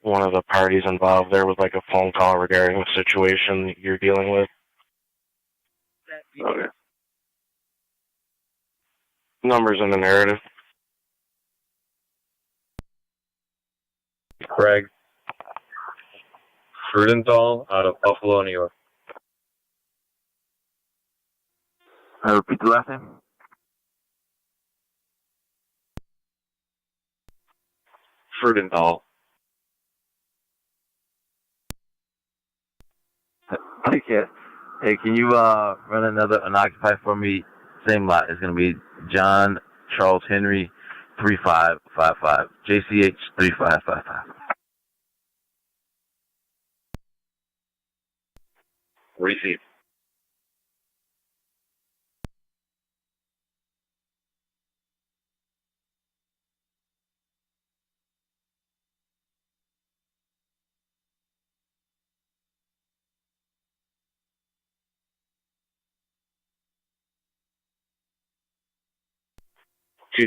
one of the parties involved there was like a phone call regarding the situation that you're dealing with. Okay. Numbers in the narrative. Craig Frudenthal out of Buffalo, New York. I repeat the last name. Frudenthal. Okay. Hey, can you run another unoccupied for me? Same lot. It's gonna be John Charles Henry 3555. JCH 3555. Receive.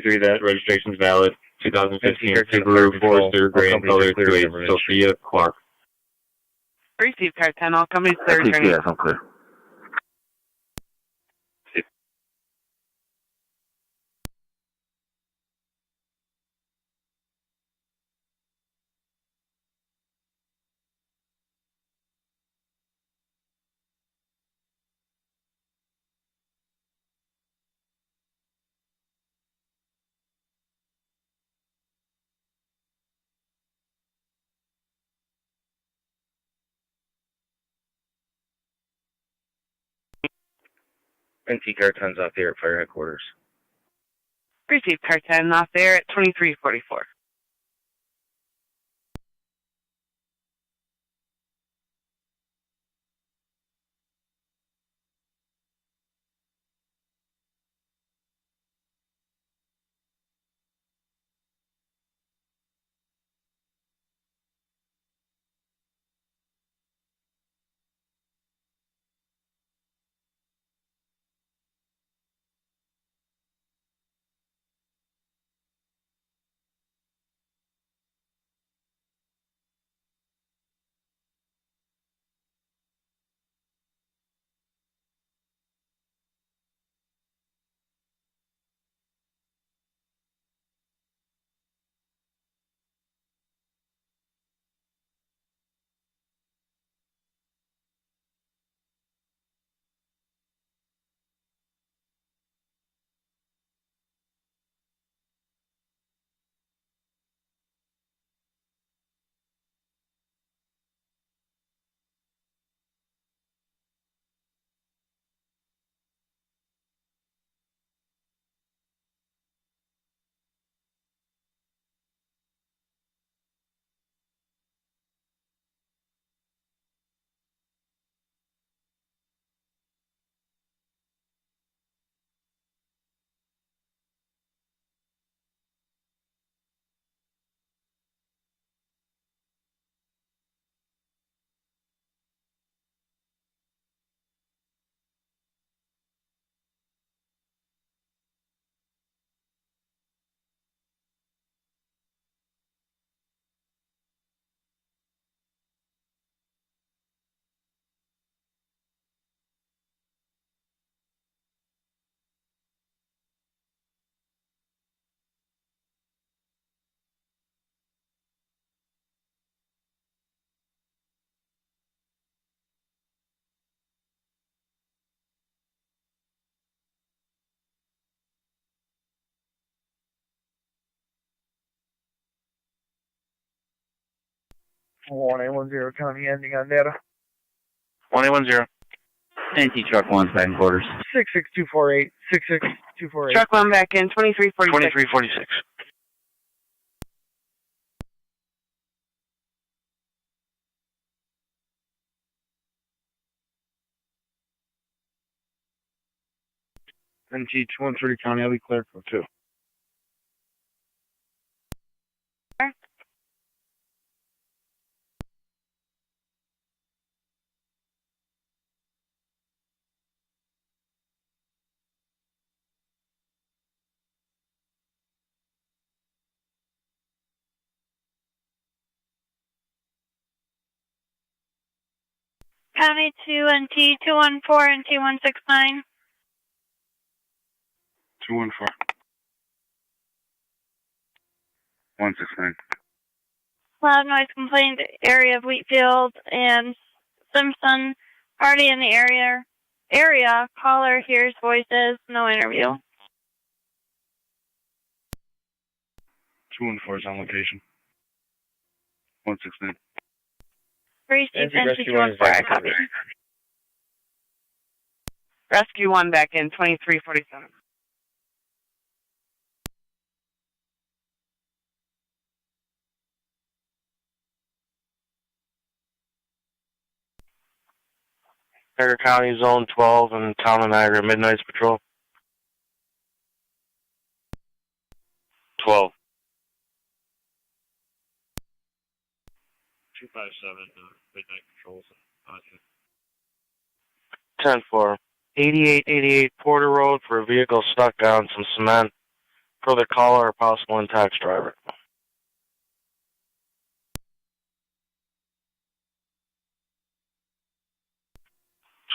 23, that registration's valid. 2015 Subaru Forester, gray and color, 28 Sophia Clark. Receive car 10, all companies clear. Yes, I'm clear. NT car 10's off there at fire headquarters. Receive car 10, off there at 2344. One 810 County ending on data. 1810. NT truck 1's back in quarters. 66248. 66248. Truck 1 back in 2346. 2346. NT 130 County, I'll be clear for 2. County 2 NT 214 and T169. 214. 169. Loud noise complaint area of Wheatfield and Simpson. Party in the area. Caller hears voices. No interview. 214 is on location. 169. Receive NT 214. I copy. Rescue 1 back in 2347. Niagara County Zone 12 and Town of Niagara Midnight Patrol. 12. 257, midnight patrols. 10-4. 8888 Porter Road for a vehicle stuck on some cement. for the caller or possible intox driver.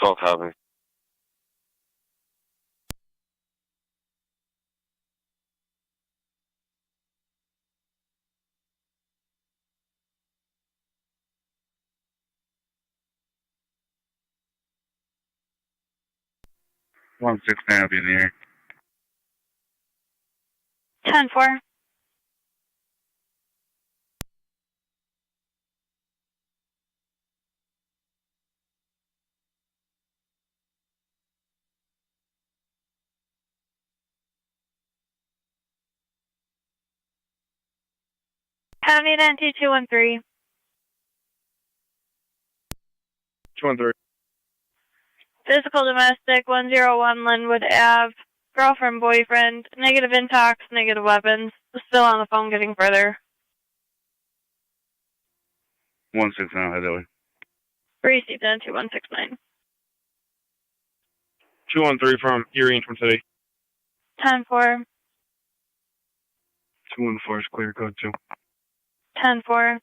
12 copy. One 6-9 will be in the air. 10-4. County identity 213. 213. Physical domestic 101 Linwood Ave. Girlfriend, boyfriend. Negative intox, negative weapons. Still on the phone getting further. 169, head that way. Received on 2169. 213 from Erie and Twin City. 10-4. 214 is clear, code 2. 10-4.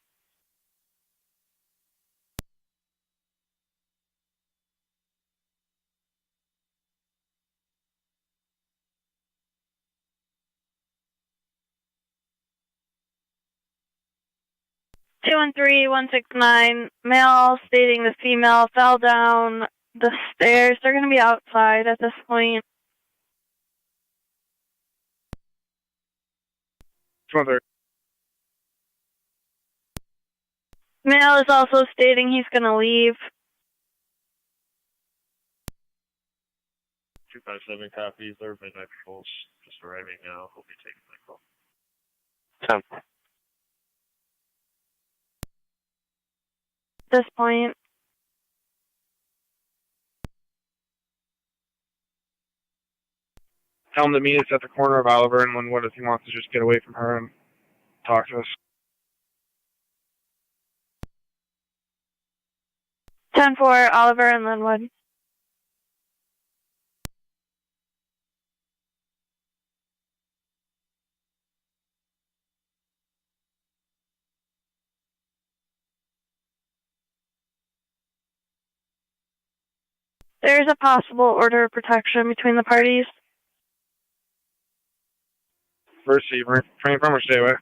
Two and 3, 169. Male stating the female fell down the stairs. They're going to be outside at this point. 213. Male is also stating he's going to leave. 257 copies. They're midnight patrols just arriving now. We'll be taking my call. 10. At this point. Tell him to meet us at the corner of Oliver and Linwood if he wants to just get away from her and talk to us. 10-4, Oliver and Linwood. There's a possible order of protection between the parties. Receiver. Train from or stay away.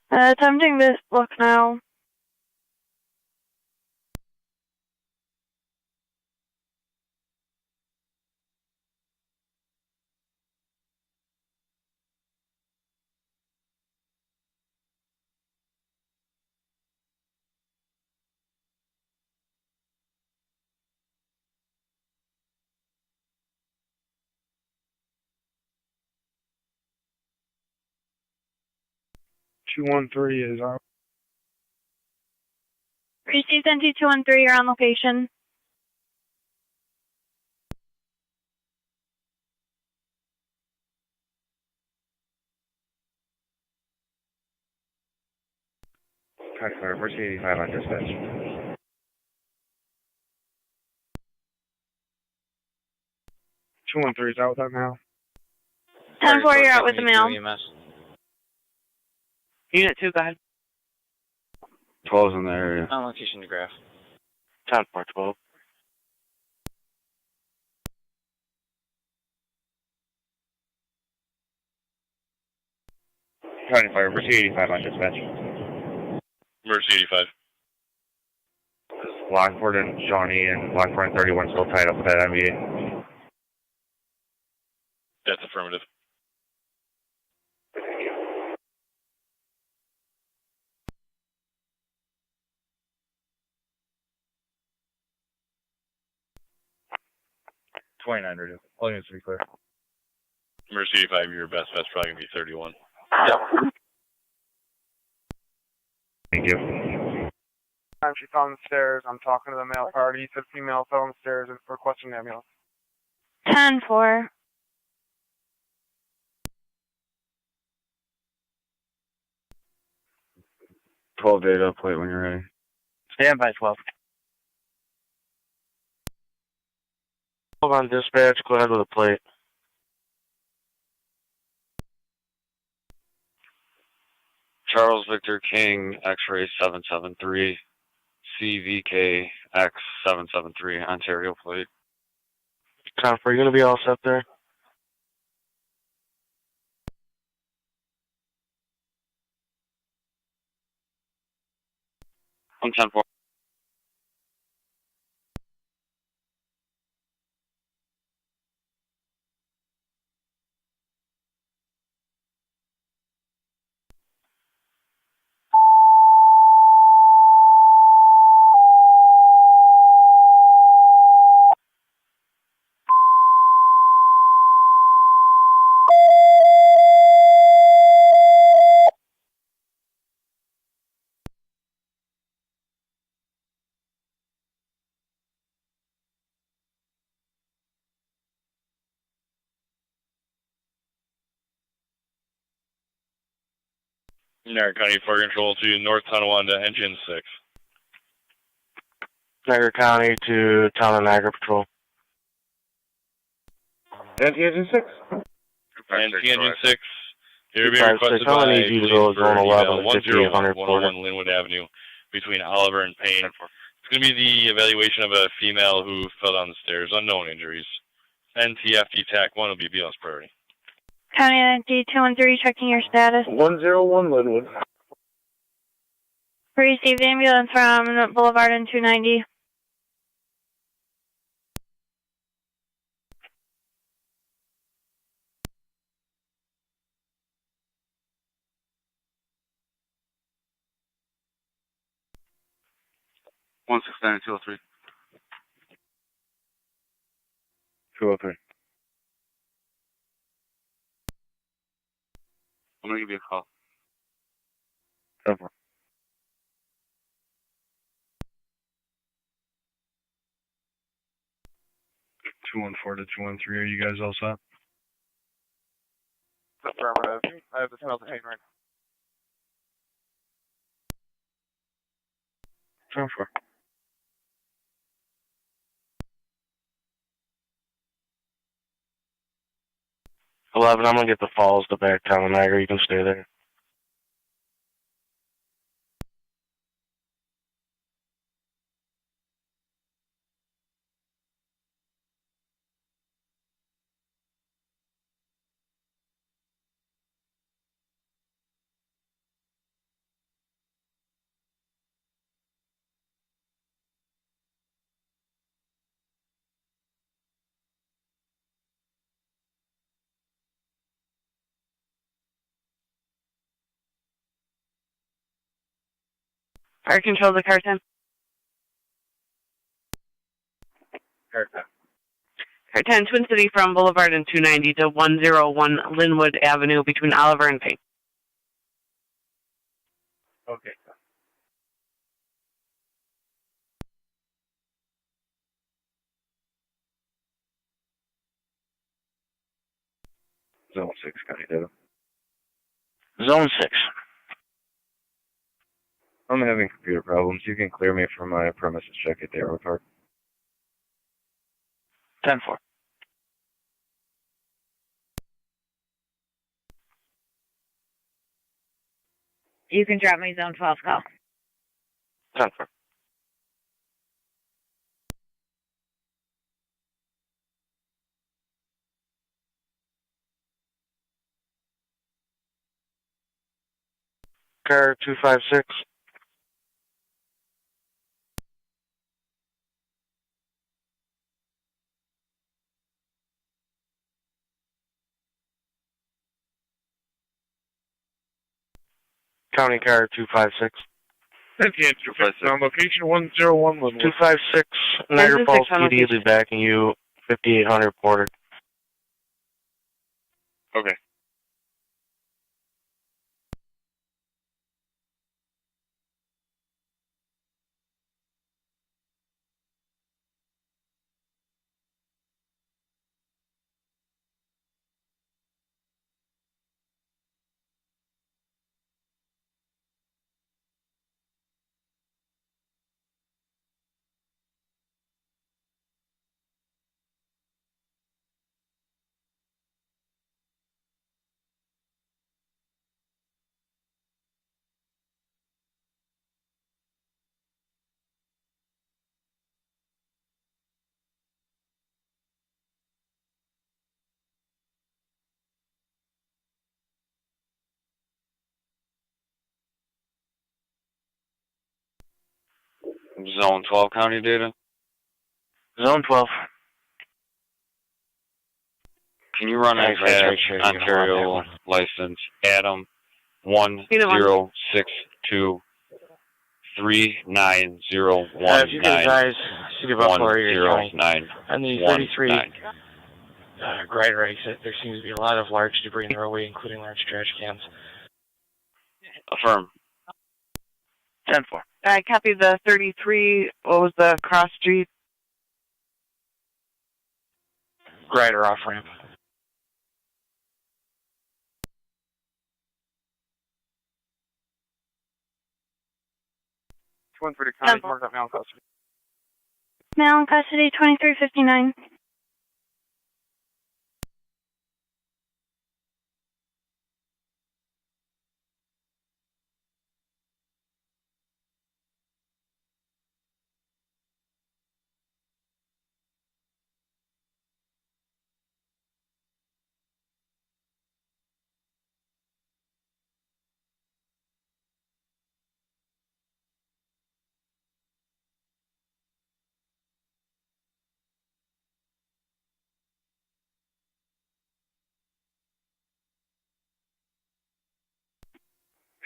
Attempting this look now. Two 213 is out. Received NT 213, you're on location. Taxi, where's 85 on dispatch? 213 is out with that now. 10-4, you're out with the mail. Unit 2, go ahead. 12's in the area. On location to graph. 10-4, 12. County Fire, where's 85 on dispatch? Emergency 85. Lockport and Shawnee and Lockport and 31 still tied up with that MVA. That's affirmative. All units to be clear. Emergency 85, your best bet's probably going to be 31. Yep. Thank you. She fell on the stairs. I'm talking to the male party. He said female fell on the stairs and requesting an ambulance. 10-4. Data plate when you're ready. Stand by 12. 12 on dispatch, go ahead with a plate. Charles Victor King, X-ray 773, CVK X773, Ontario plate. Confer, are you going to be all set there? I'm 10-4. Niagara County Fire Control to North Tonawanda, Engine 6. Niagara County to Town of Niagara Patrol. Engine 6? Engine 6. You're being 256, requested I'm by gonna need you to go to Zone 11, 5800 101 Linwood Avenue between Oliver and Payne. It's going to be the evaluation of a female who fell down the stairs, unknown injuries. NTFD TAC 1 will be BLS priority. County ID 213, checking your status. 101 Linwood. Received ambulance from Boulevard and 290. One 203. 203. I'm gonna give you a call. 10-4. 214 to 213. Are you guys all set? Affirmative. I have the 10 out the Hayden right 10-4. I'm going to get the falls to back Town of Niagara. You can stay there. Fire Control to Car 10. Car 10. Car 10, Twin City from Boulevard and 290 to 101 Linwood Avenue between Oliver and Payne. Okay. Zone 6, County data. Zone 6. I'm having computer problems. You can clear me from my premises check at the airport park. 10-4. You can drop me Zone 12 call. 10-4. Car 256. County Car 256. NTN 256 on location 101 Linwood. 256, Niagara Falls PD will be backing you, 5800 Porter. Okay. Zone 12 county data. Zone 12. Can you run a Right, tab sure. Ontario license Adam 1062 3901 if you could advise City of Buffalo or your county on the 33 grider exit, there seems to be a lot of large debris in the roadway, including large trash cans. Affirm. 10-4. I copy the 33. What was the cross street? Grider off ramp. One for the county, mark that mail custody. Male in custody, 2359.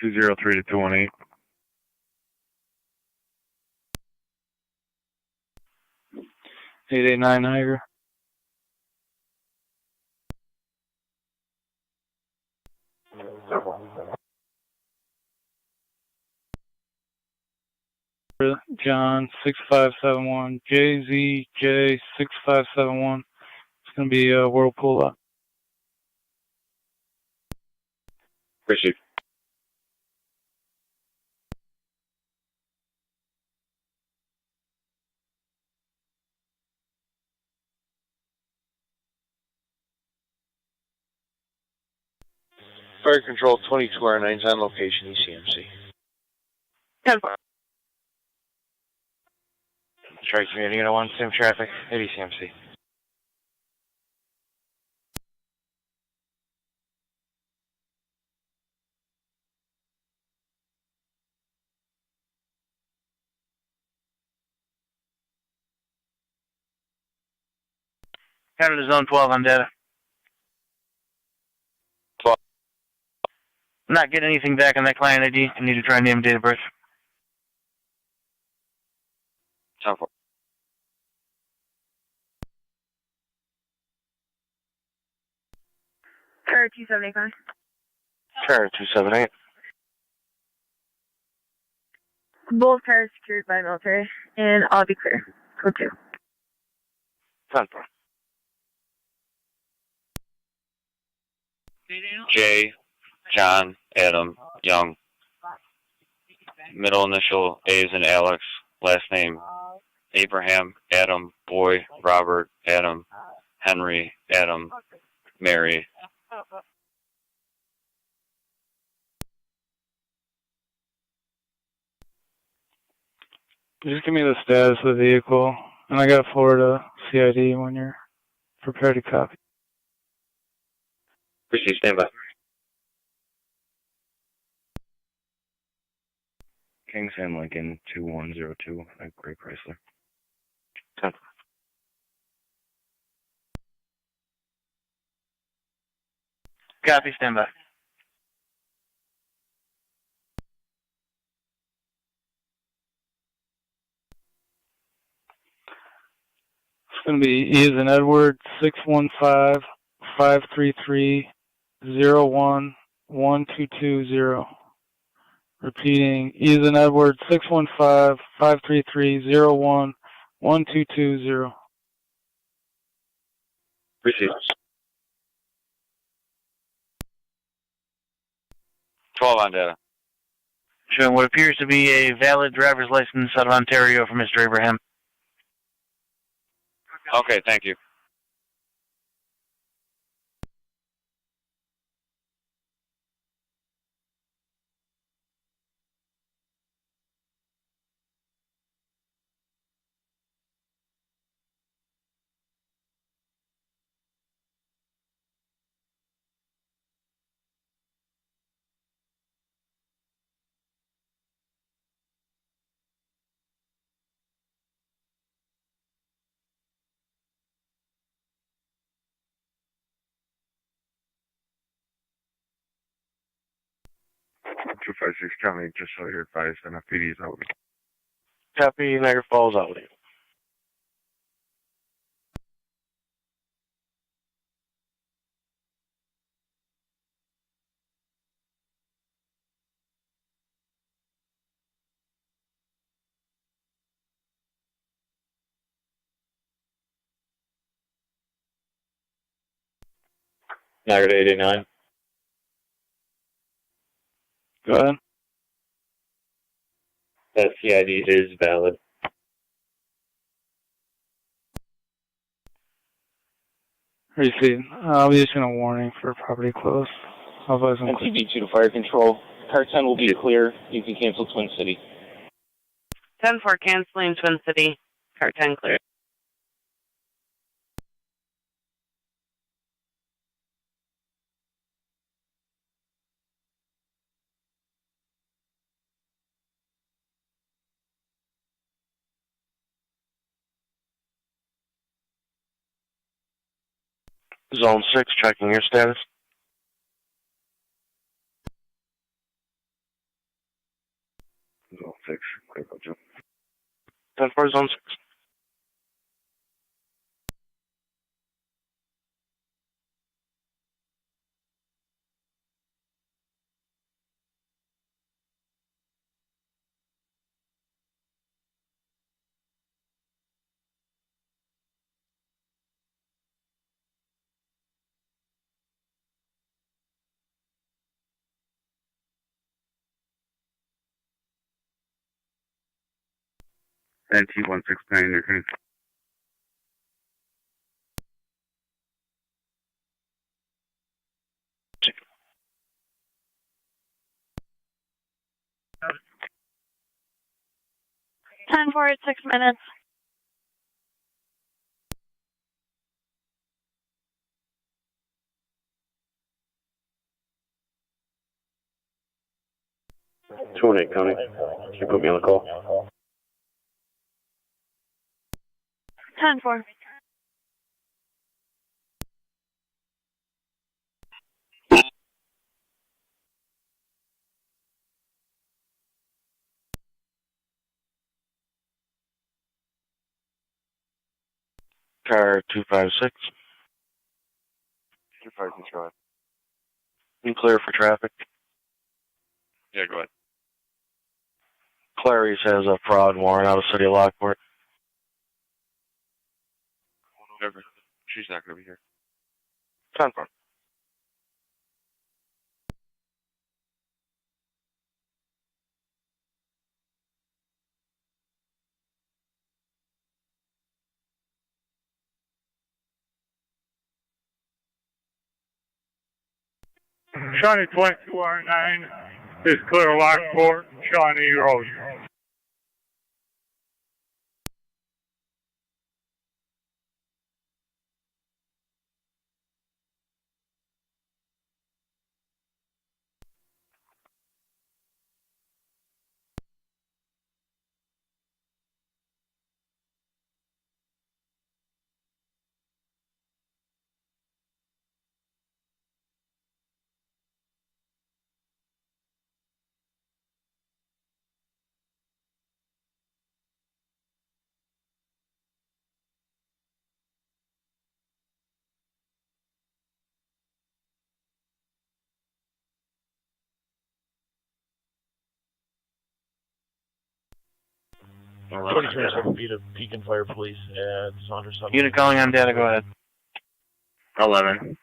Two 203 to 218. Eight 9 Niagara. John 6571 JZJ 6571. It's gonna be a Whirlpool up. Appreciate. Fire Control 22R9's on location, ECMC. 10-4. Strike community, unit 1, sim traffic at ECMC. Counter to zone 12 on data. 12. I'm not getting anything back on that client ID. I need to try name and date of birth. 10-4. Car 278. Car 278. Both cars secured by military, and I'll be clear. Code 2. 10-4. J, John, Adam, Young. Middle initial A is in Alex. Last name Abraham, Adam, Boy, Robert, Adam, Henry, Adam, Mary. Just give me the status of the vehicle, and I got Florida CID when you're prepared to copy. Appreciate standby. Kingston Lincoln 2102 at Gray Chrysler. 10. Copy, standby. It's going to be E as in Edward 615-533-01-1220. Repeating, E as in Edward 615-533-01-1220. Appreciate it. 12 on data. Showing what appears to be a valid driver's license out of Ontario for Mr. Abraham. Okay, thank you. 256 County, just so you're advised, NFPD is out. Copy, Niagara Falls out. Niagara 89. Go ahead. That CID is valid. Receive. I'll be issuing a warning for property close. Otherwise, I'm clear. NTV 2 to fire control. Car 10 will be clear. You can cancel Twin City. 10-4 canceling Twin City. Car 10 clear. Zone 6, checking your status. Zone 6, clear up, Joe. 10-4, Zone 6. NT169, you're going to... Ten four at 6 minutes. Two and 8 County. Can you put me on the call? 10-4. Car 256. 256, go ahead. You clear for traffic. Yeah, go ahead. Clarice has a fraud warrant out of City of Lockport. Never. She's not going to be here. 10-4. Shawnee 22R9 is clear Lockport, Shawnee Road. Feet of Beacon Fire Police at Saunders. Unit calling on data, go ahead. 11.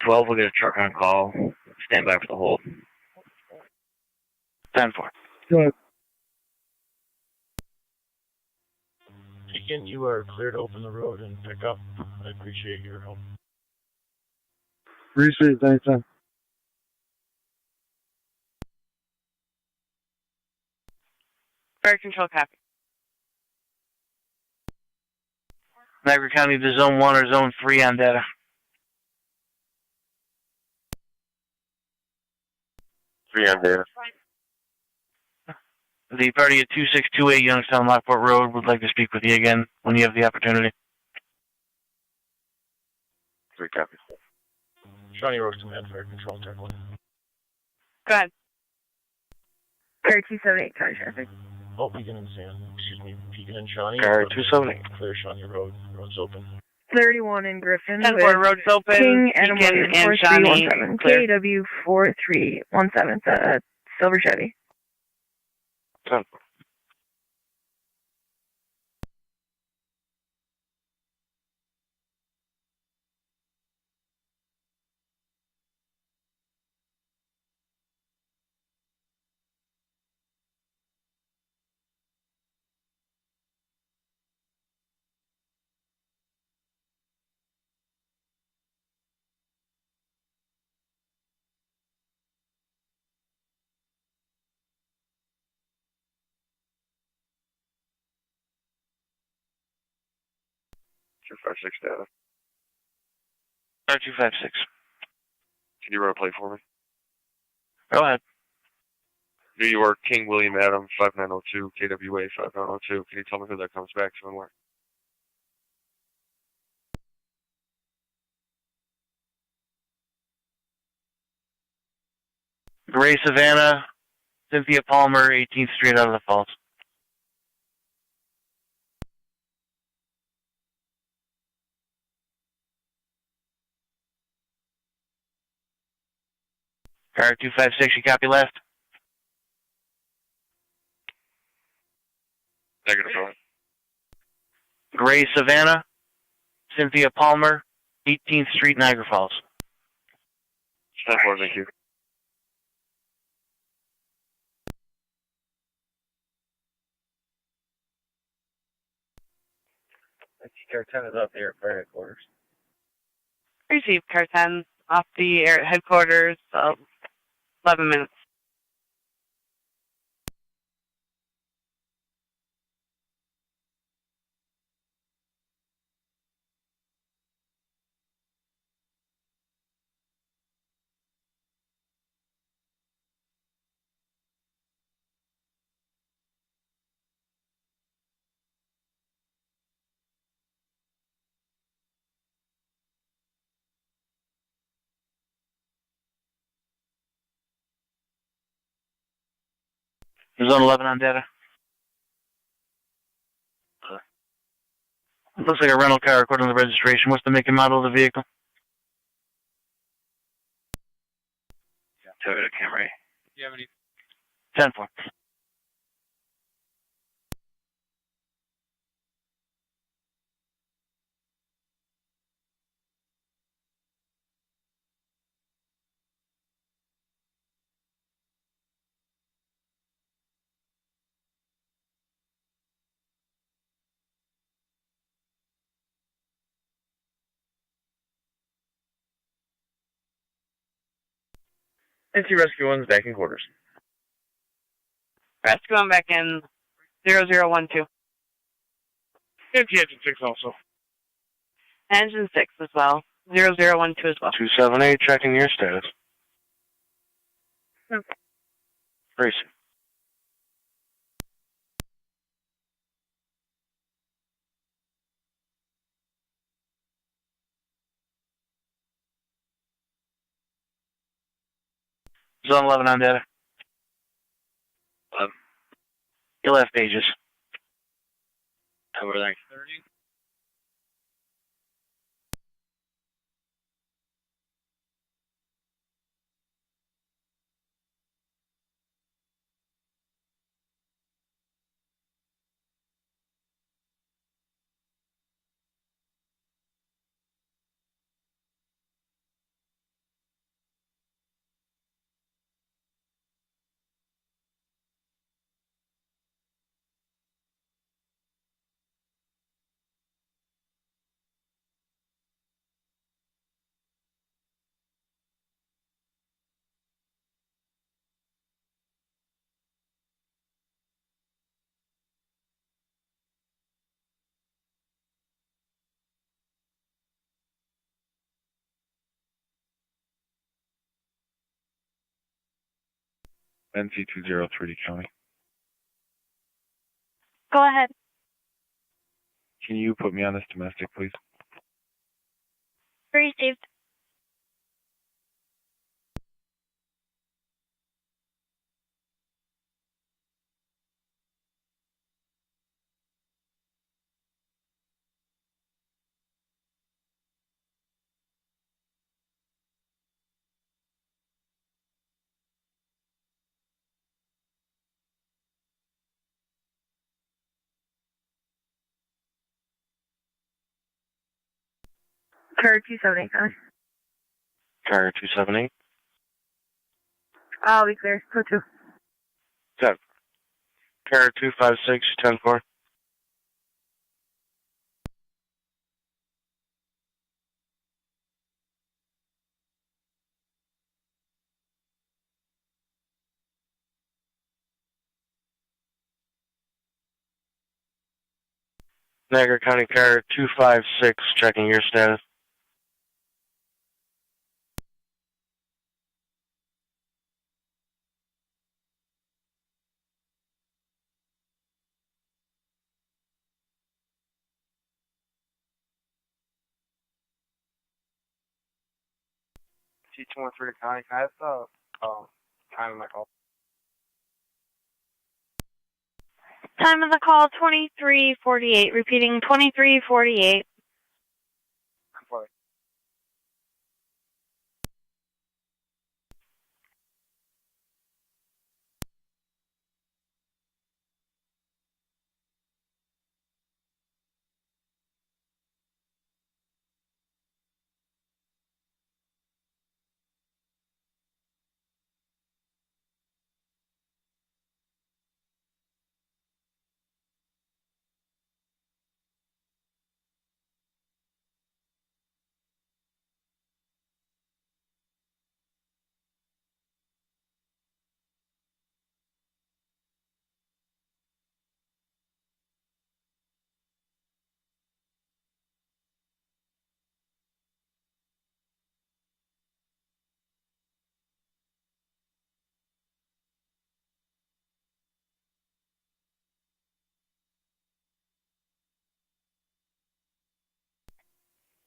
12 will get a truck on call. Stand by for the hold. 10-4. Go ahead. Beacon, you are clear to open the road and pick up. I appreciate your help. Appreciate it, anytime. Fire control copy. Niagara County to Zone 1 or Zone 3 on data. Three on data. The party at 2628 Youngstown Lockport Road would like to speak with you again when you have the opportunity. 3 copies. Shawnee Road Command Fire Control, 10-1. Go ahead. Car 278, car traffic. Oh, Beacon and Beacon and Shawnee. Car 278. Clear Shawnee Road. Road's open. 31 in Griffin. 10-4, road's open. King Beacon and and Shawnee. 4317. Clear. KW 4317. Silver Chevy. 10. Two 5-6 data. Car 256. Can you run a plate for me? Go ahead. New York, King William Adam, 5902, KWA 5902. Can you tell me who that comes back to and where? Gray Savannah, Cynthia Palmer, 18th Street out of the Falls. Car 256, you copy last? Negative, go ahead. Gray Savannah, Cynthia Palmer, 18th Street, Niagara Falls. 10-4, thank you. Car 10 is up here at fire headquarters. Received car 10 off the air headquarters, 11 minutes. Zone 11 on data. Looks like a rental car according to the registration. What's the make and model of the vehicle? Toyota Camry. Do you have any? 10-4. NC Rescue 1's back in quarters. Rescue on back in 0012. NC Engine 6 also. Engine 6 as well. 0012 as well. 278, checking your status. Racing. Zone 11 on data. Your left pages. Over there. 30. NC203 County. Go ahead. Can you put me on this domestic, please? Received. Car 278, County. Car 278. I'll be clear. Go 2. Got Car 256, 10-4. Niagara County Car 256, checking your status. T213 County, can I have the time of my call? Time of the call, 23:48. Repeating, 23:48. Sorry.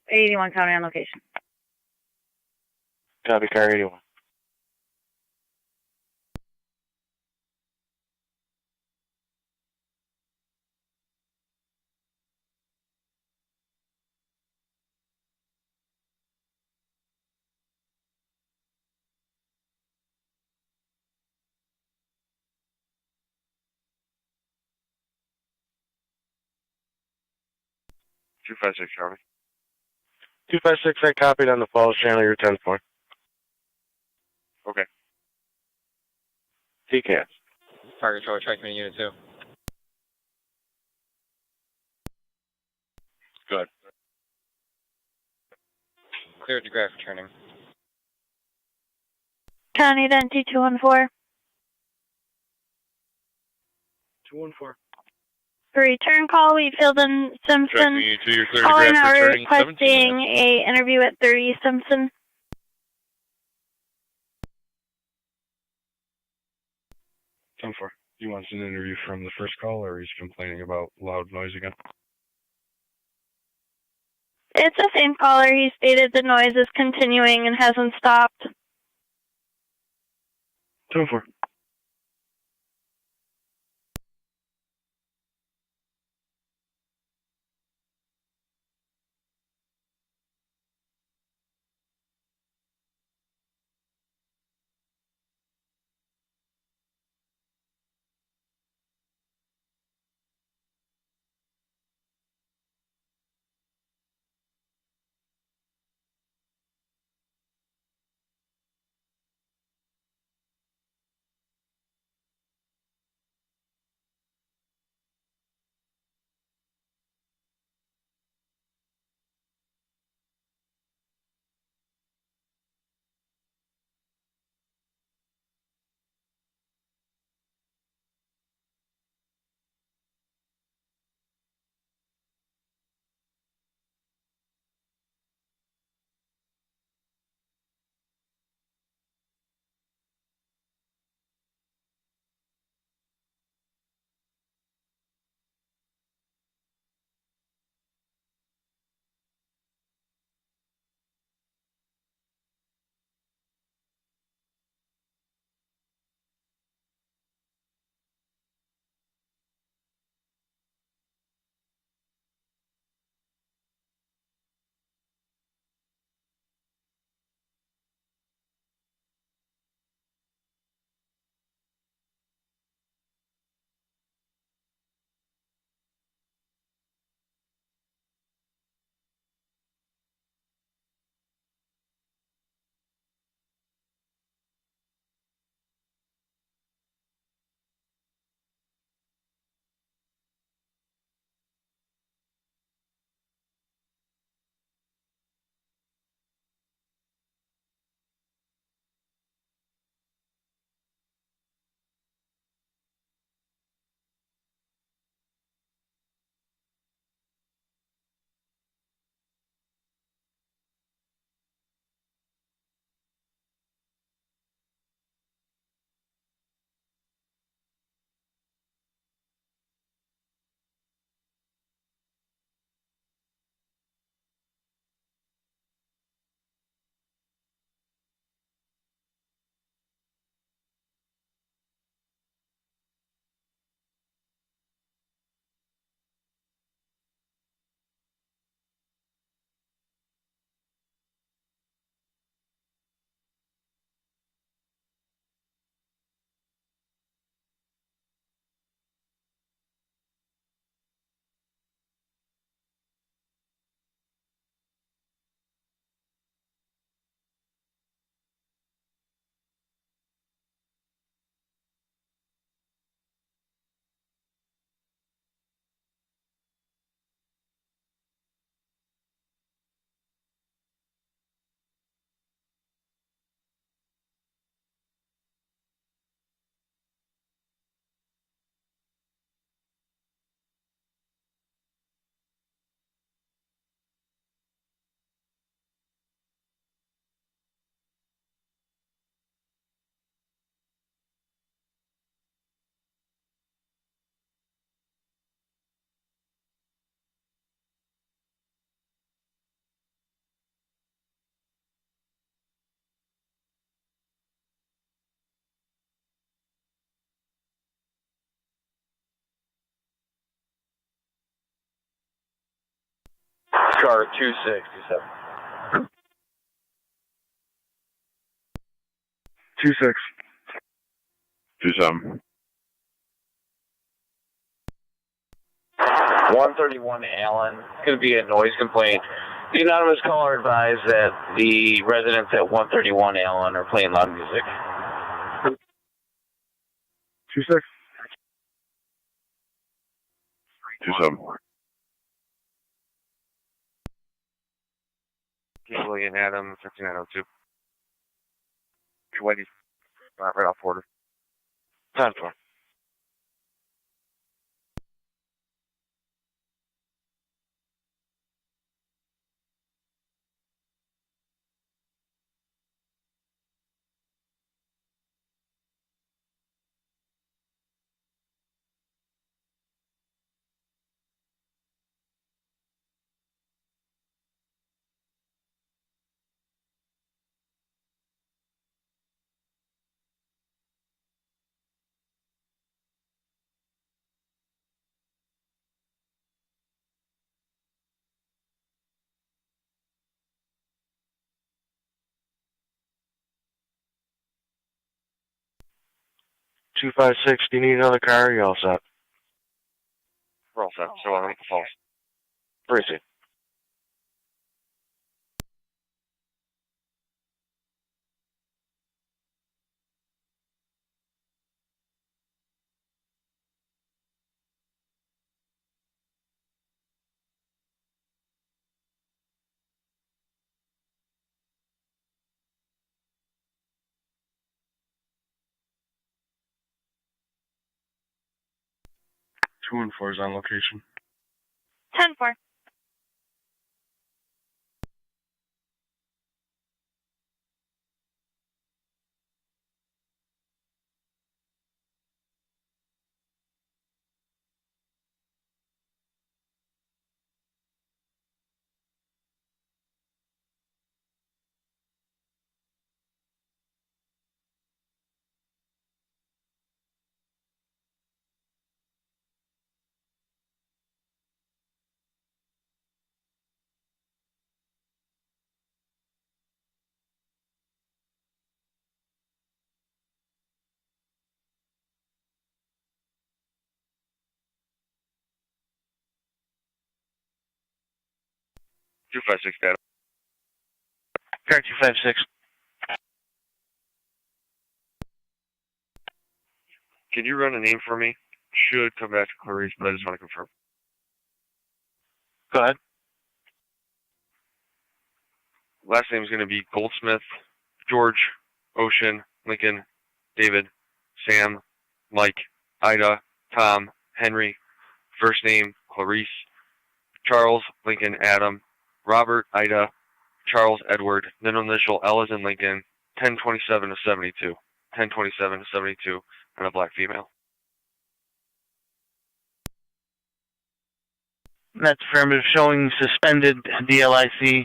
'81 County on location. Copy, Car 81. Two five six, Charlie. 256, I copied on the Falls channel, you're 10-4. Okay. TCAS. Target control, track community unit 2. Good. Clear to graph returning. County Identity 214. 214. For return call, Wheatfield and Simpson. Tracking you to your clear to Calling graph are returning 17 requesting minutes. a interview at 30 Simpson. 10-4. He wants an interview from the first call, or he's complaining about loud noise again? It's the same caller. He stated the noise is continuing and hasn't stopped. 10-4. Car 2627. 26. 27. 131 Allen. It's going to be a noise complaint. The anonymous caller advised that the residents at 131 Allen are playing loud music. 26. 27. William Adam, 5902. Whitey, right off order. 10-4. Two 5-6, do you need another car or you all set? We're all set. So I'm false. Proceed. Two and 4 is on location. 10-4. Two 5-6, Adam. Car 256. Can you run a name for me? Should come back to Clarice, but I just want to confirm. Go ahead. Last name is going to be Goldsmith, George, Ocean, Lincoln, David, Sam, Mike, Ida, Tom, Henry. First name, Clarice, Charles, Lincoln, Adam, Robert, Ida, Charles, Edward, middle initial L as in Lincoln, 1027 to 72. 1027 to 72, and a black female. That's affirmative, showing suspended DLIC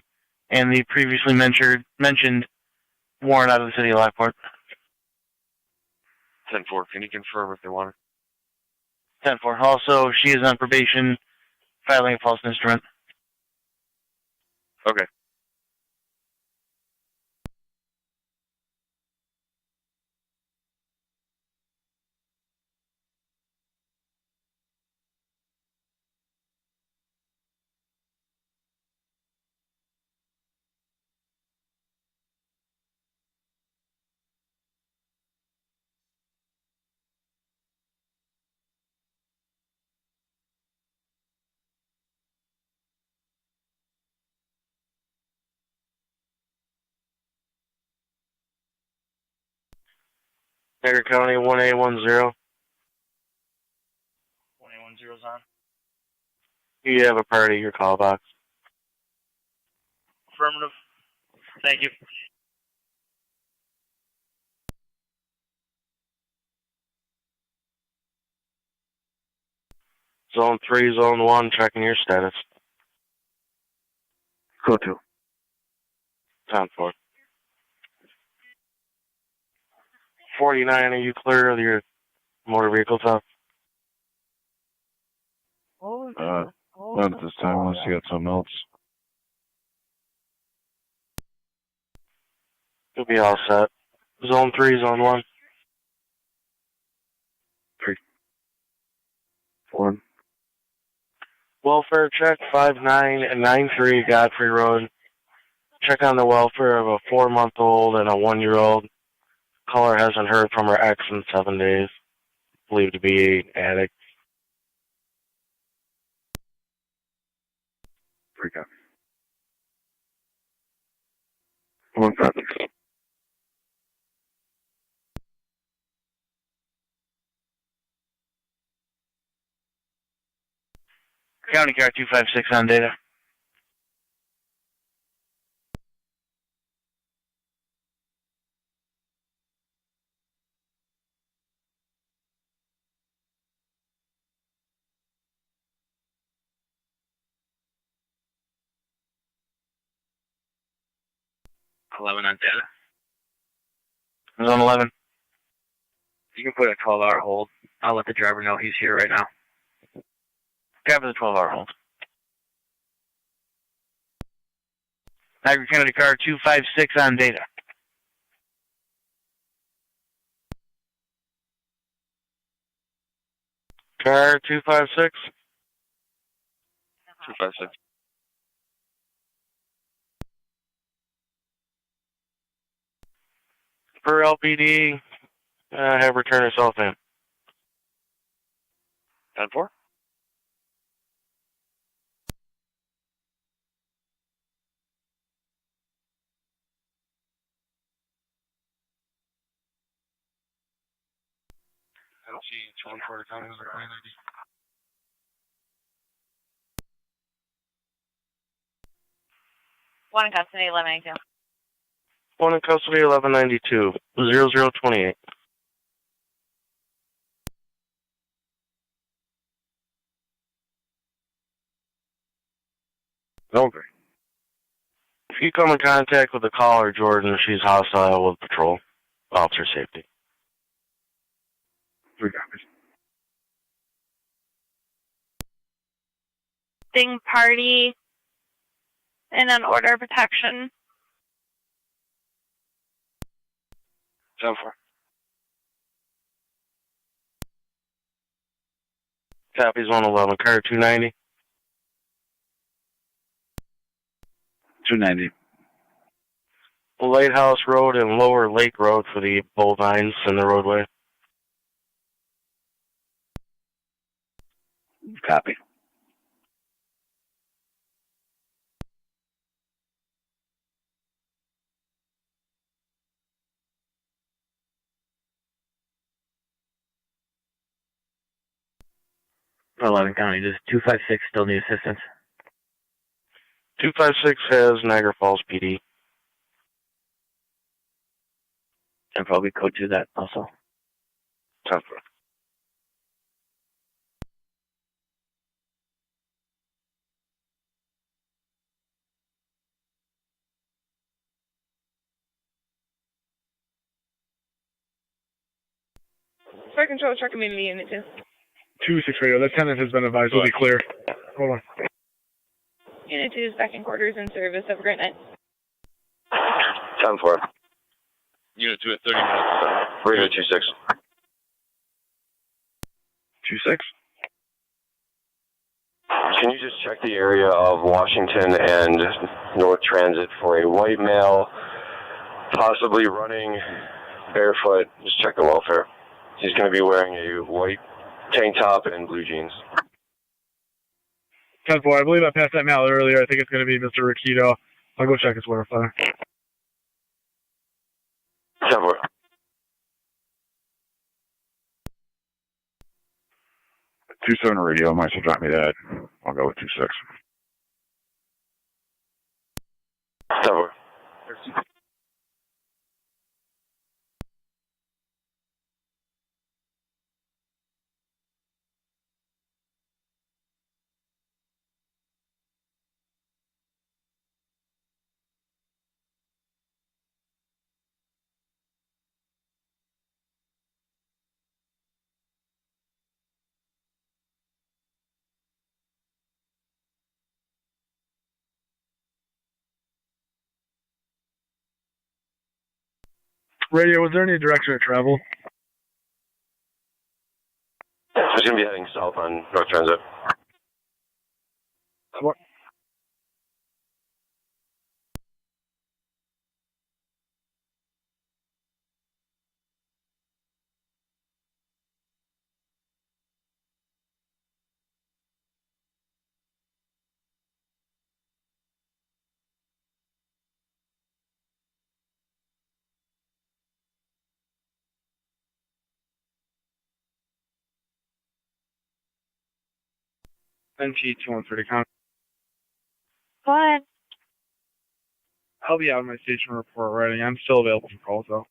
and the previously mentioned warrant out of the city of Lockport. 10-4, can you confirm if they want it? 10-4. Also, she is on probation, filing a false instrument. Okay. Niagara County 1A10. 1A10 is on. You have a party at your call box. Affirmative. Thank you. Zone 3, Zone 1, checking your status. Go to. 10-4. 49, are you clear of your motor vehicle top? Not at this time, unless you got something else. You'll be all set. Zone 3, Zone 1. 3. 1. Welfare check 5993 Godfrey Road. Check on the welfare of a 4-month-old and a 1-year-old. Caller hasn't heard from her ex in 7 days. Believed to be an addict. 3 copies. 1 copy. County car 256 on data. On data. Zone 11. You can put a 12-hour hold. I'll let the driver know he's here right now. Grab the 12-hour hold. Niagara County car 256 on data. Car 256. 256. Per LPD, have returned herself in. 10-4. I don't see 24 counties or ID. One in custody, 1192. 1 in custody, 1192. 0028. Okay. If you come in contact with the caller, Jordan, she's hostile with patrol. Officer safety. 3 copies. Ding party and an order of protection. 10-4. Copies 111. Car 290. 290. Lighthouse Road and Lower Lake Road for the bovines in the roadway. Copy. County, does 256 still need assistance? 256 has Niagara Falls PD. And probably code 2 that also. 10-4. Fire control, truck community unit 2. 2-6 radio. That tenant has been advised. We'll be clear. Hold on. Unit 2 is back in quarters in service. Have a great night. 10-4. Unit 2 at 30 minutes. Radio 26. 26. Can you just check the area of Washington and North Transit for a white male, possibly running barefoot? Just check the welfare. He's going to be wearing a white tank top and blue jeans. 10-4. I believe I passed that mail earlier. I think it's going to be Mr. Ricchito. I'll go check his welfare. 10-4. 27 radio. Might as well drop me that. I'll go with 26. 10-4. Radio, was there any direction of travel? He's going to be heading south on North Transit. What? NT-213 count. Go ahead. I'll be out of my station report writing. I'm still available for calls, though.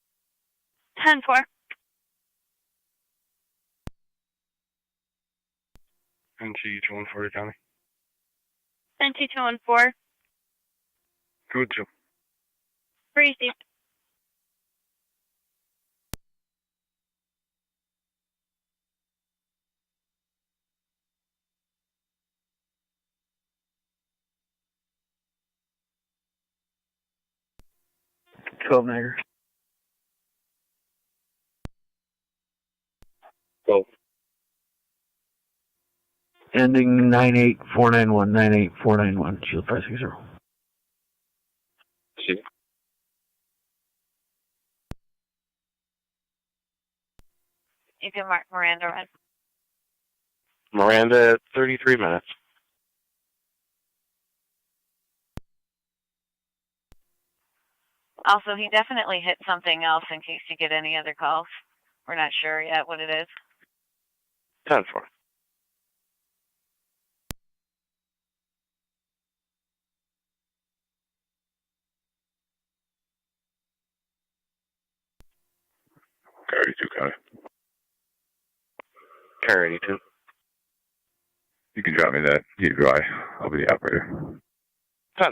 10-4. NT-240 County. NT-214. Good to. Received. Niagara. Go. Ending 98491, 98491, shield 560. See. You can mark Miranda red. Miranda at 33 minutes. Also, he definitely hit something else in case you get any other calls. We're not sure yet what it is. 10-4. Car 82 County. Car 82. You can drop me that heat dry. I'll be the operator. 10-4.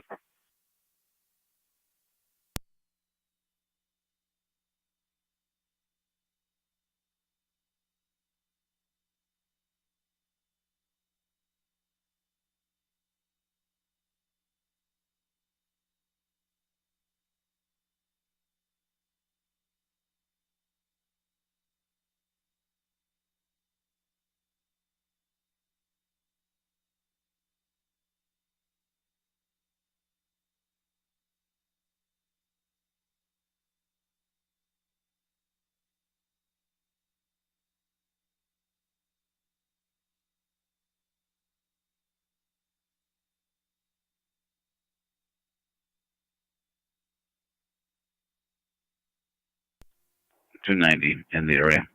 .290 in the area.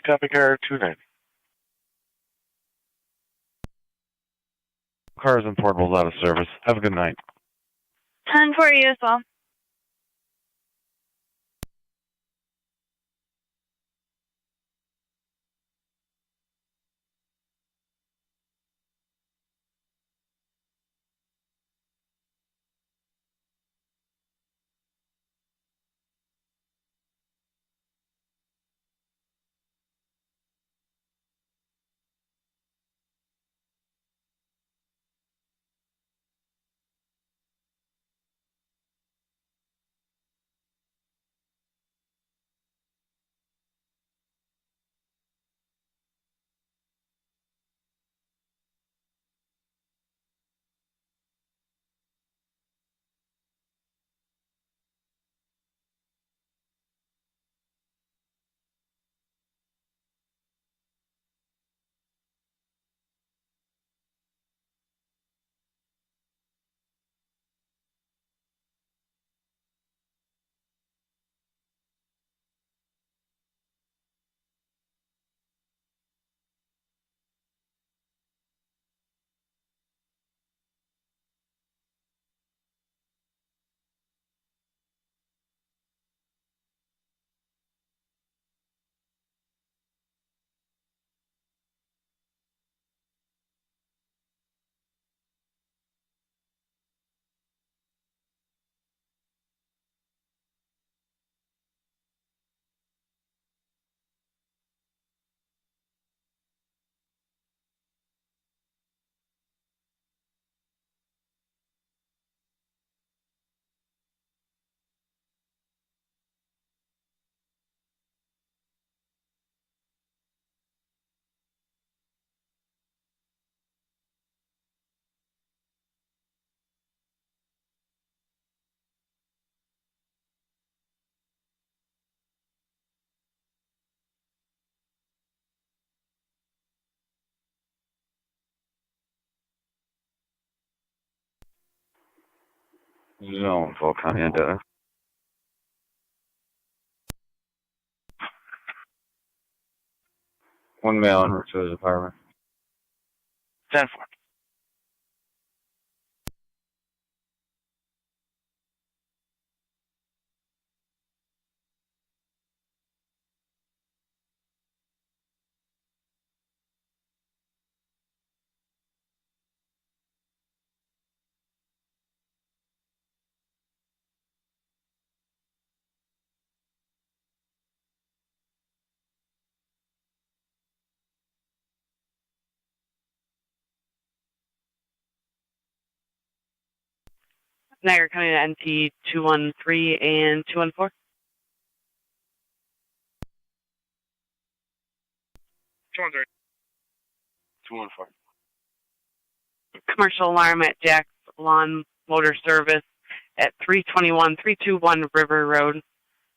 Copy car 290. Cars and portables out of service. Have a good night. 10 for you as well. Zone for Tonawanda. One male en route to his apartment. 10-4. Niagara County to NT 213 and 214. 214. Commercial alarm at Jack's Lawn Motor Service at 321 River Road.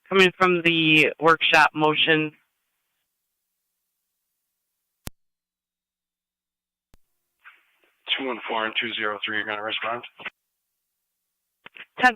Coming from the workshop motion. 214 and 203 are going to respond. 10-4.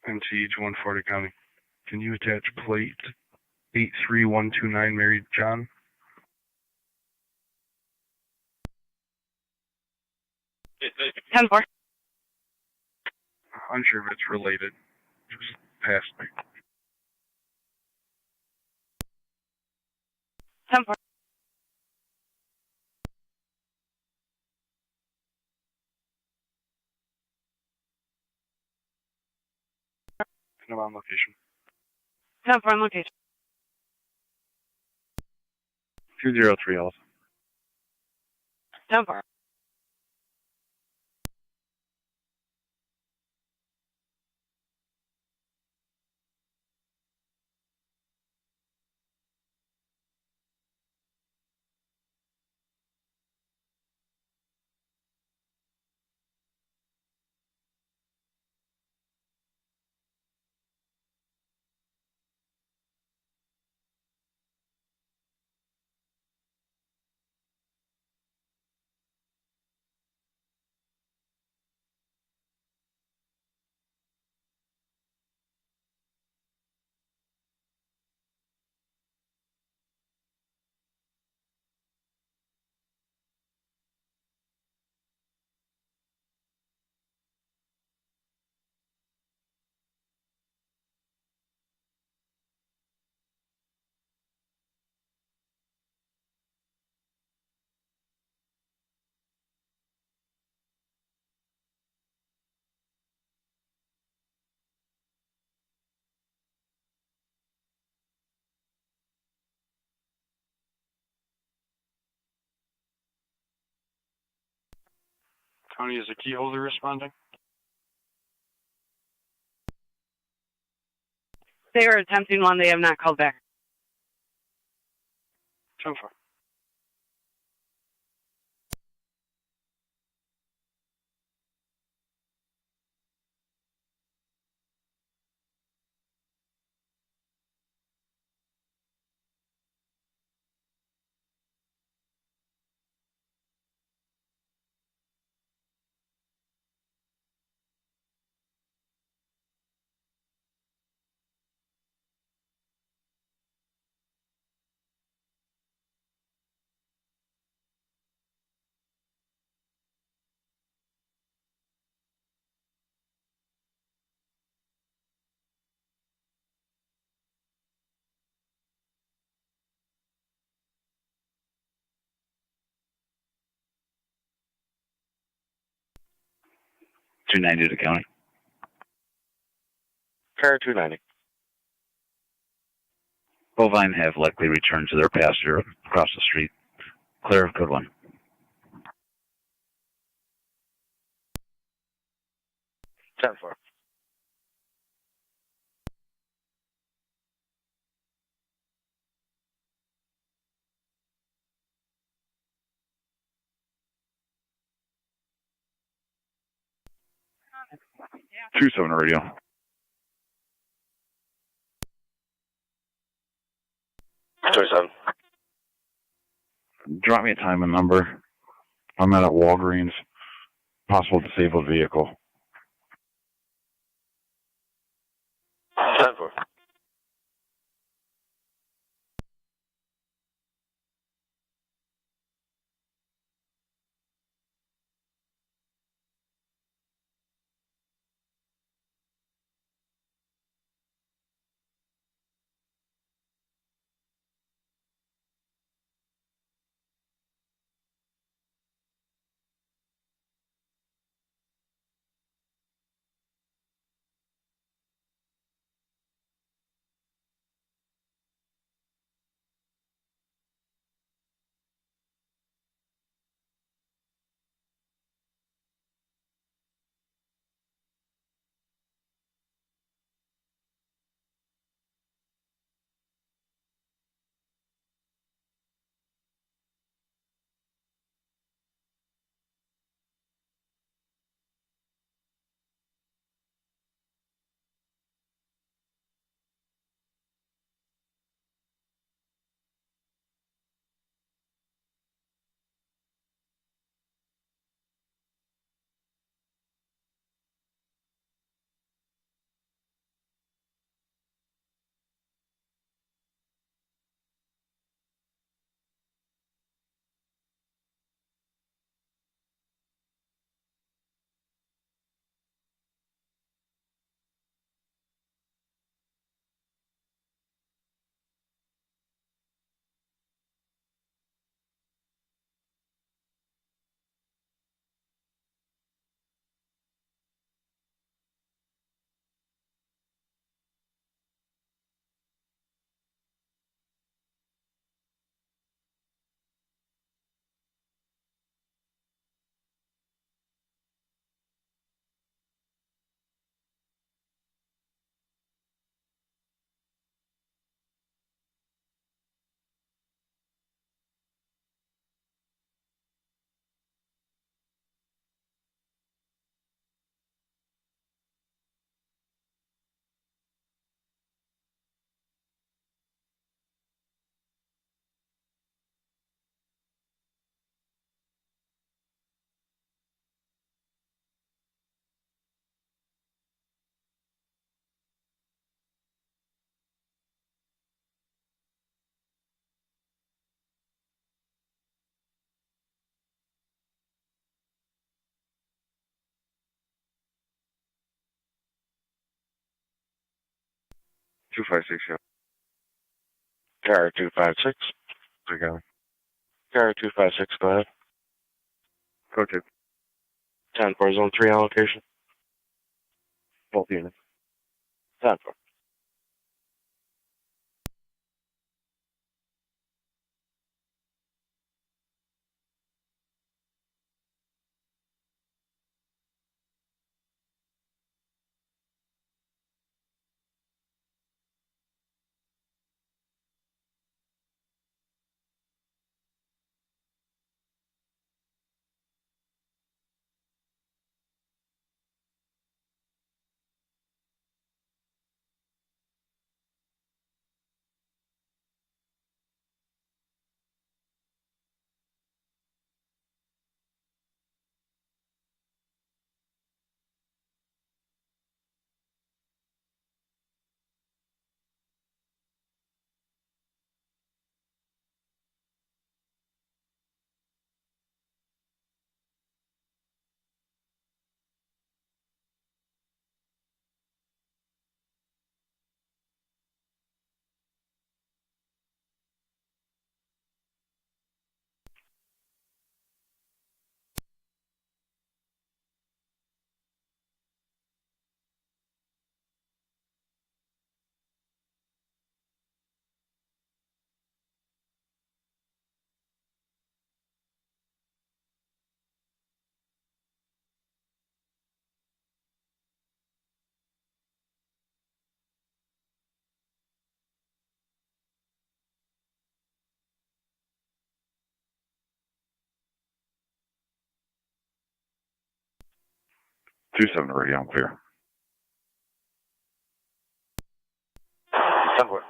NT 140 County. Can you attach plate 83129 Mary John? $10-4. Unsure if it's related. Just past me. 10-4. And I'm on location. 10-4 on location. 203 also. 10-4. County, is the key holder responding? They are attempting one. They have not called back. 10-4. $290 to county. Car 290. Bovine have likely returned to their pasture across the street. Clear, good one. 10-4. Two 7 radio. Drop me a time and number. I'm at a Walgreens. Possible disabled vehicle. 10-4. Two 5-6, yeah. Car 256. I got it. Car 256, go ahead. Go to 10-4, zone 3 allocation. both units. 10-4. 27 radio, I'm clear. 10 4.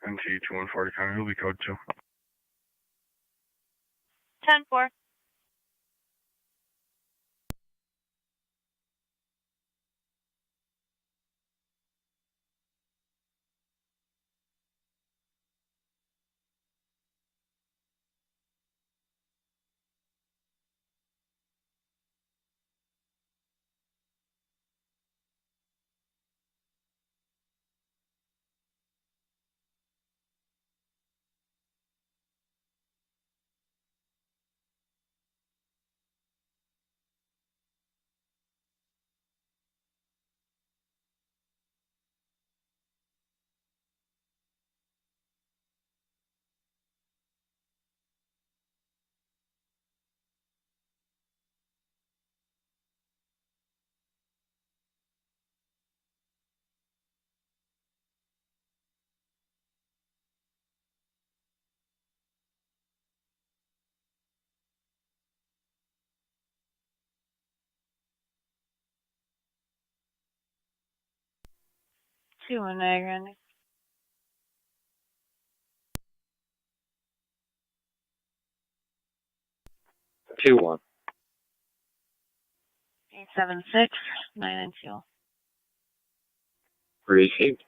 NT 2140 County, will be code 2. 10-4. Two in Niagara. 2-1. 876 992. Received.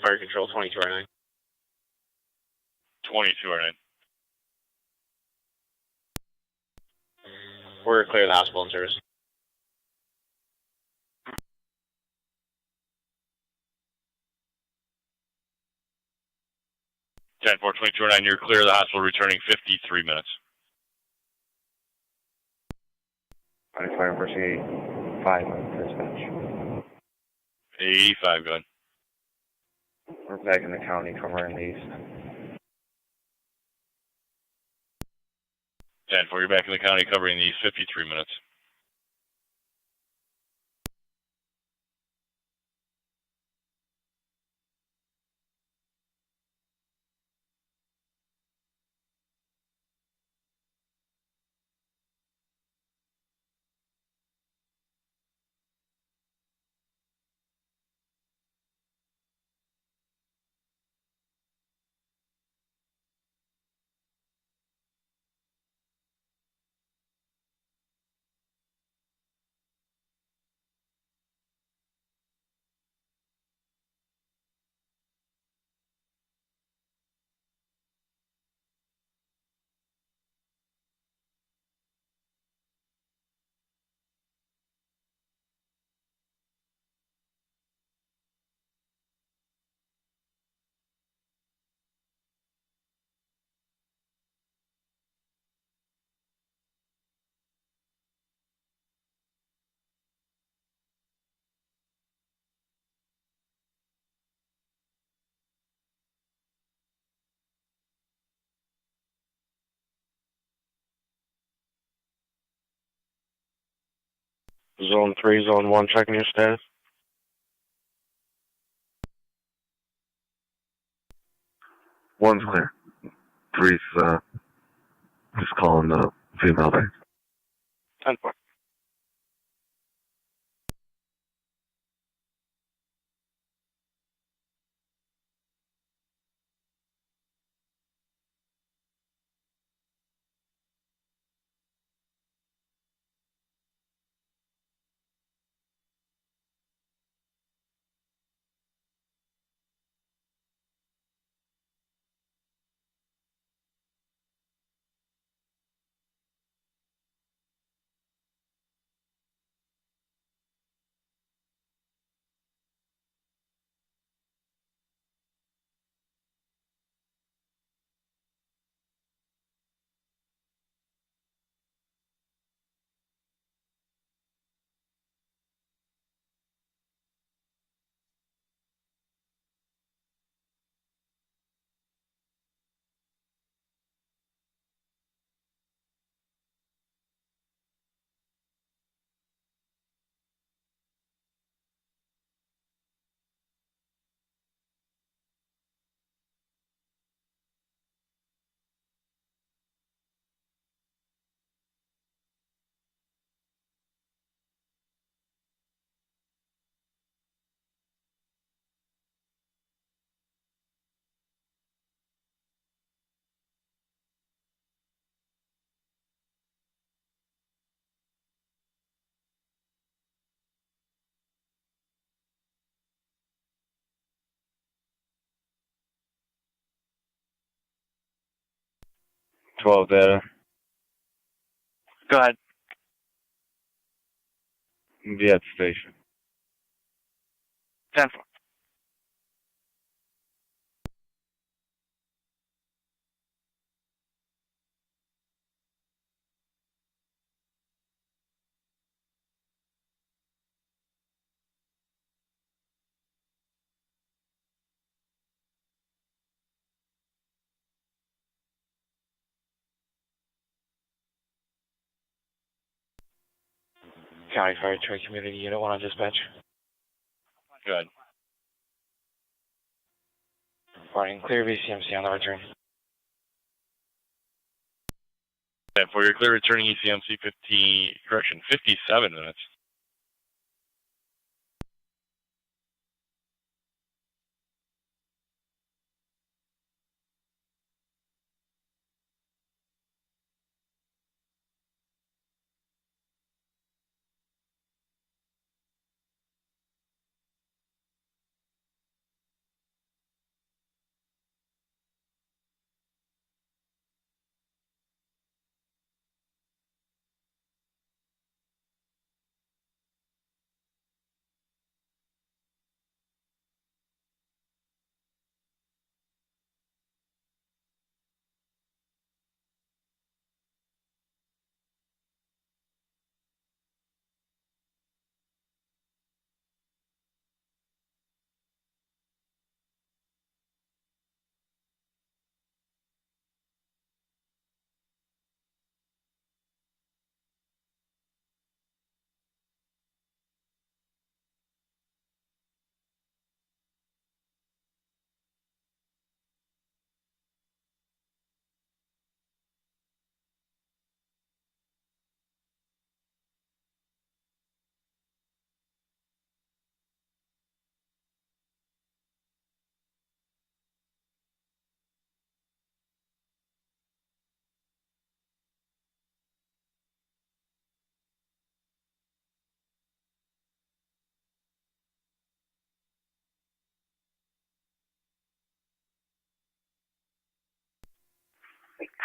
Fire Control 2209. 2209. We're clear of the hospital in service. Ten 4 2209, you're clear of the hospital, returning 53 minutes. Fire Force 5 on dispatch. 85, go ahead. We're back in the county covering these. 10-4, you're back in the county covering these 53 minutes. Zone 3, Zone 1, checking your status. One's clear. Three's, just calling the female base. 10-4. Data. Go ahead. Be at the station. 10-4. County Fire Truck Community Unit 1 on dispatch. Go ahead. Reporting clear VCMC on the return. 10-4, you're clear returning ECMC 57 minutes.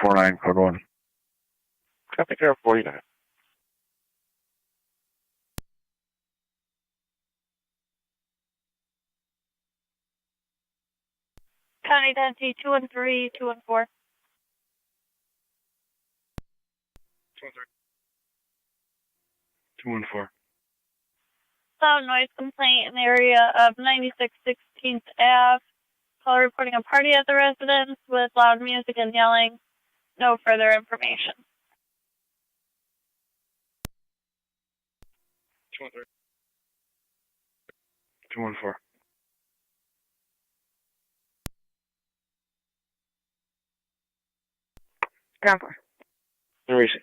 49, code 1. Copy, Air 49. County Density 213, 214. 214. Loud noise complaint in the area of 96 16th Ave. Caller reporting a party at the residence with loud music and yelling. No further information. 214. Ground floor. Receive.